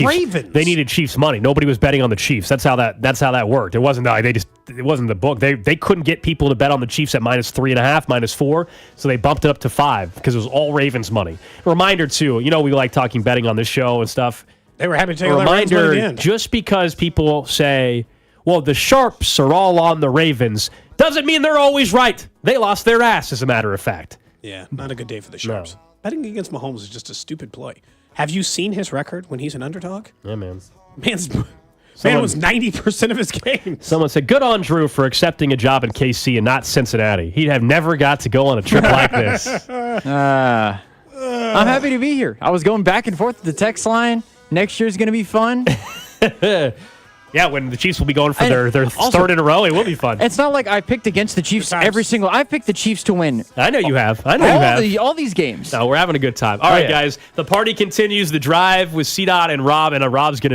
Ravens. They needed Chiefs money. Nobody was betting on the Chiefs. That's how that worked. It wasn't it wasn't the book. They couldn't get people to bet on the Chiefs at -3.5, -4, so they bumped it up to 5 because it was all Ravens money. Reminder too, we like talking betting on this show and stuff. They were happy to take all that Ravens money at the end. Just because people say, well, the Sharps are all on the Ravens, doesn't mean they're always right. They lost their ass, as a matter of fact. Yeah, not a good day for the Sharps. No. Betting against Mahomes is just a stupid play. Have you seen his record when he's an underdog? Yeah, man. Man was 90% of his games. Someone said, good on Drew for accepting a job in KC and not Cincinnati. He'd have never got to go on a trip like this. I'm happy to be here. I was going back and forth to the text line. Next year's going to be fun. Yeah, when the Chiefs will be going for their third in a row, it will be fun. It's not like I picked against the Chiefs I picked the Chiefs to win. I know you have. All these games. No, we're having a good time. All right, guys. The party continues. The drive with CDOT and Rob, and Rob's going to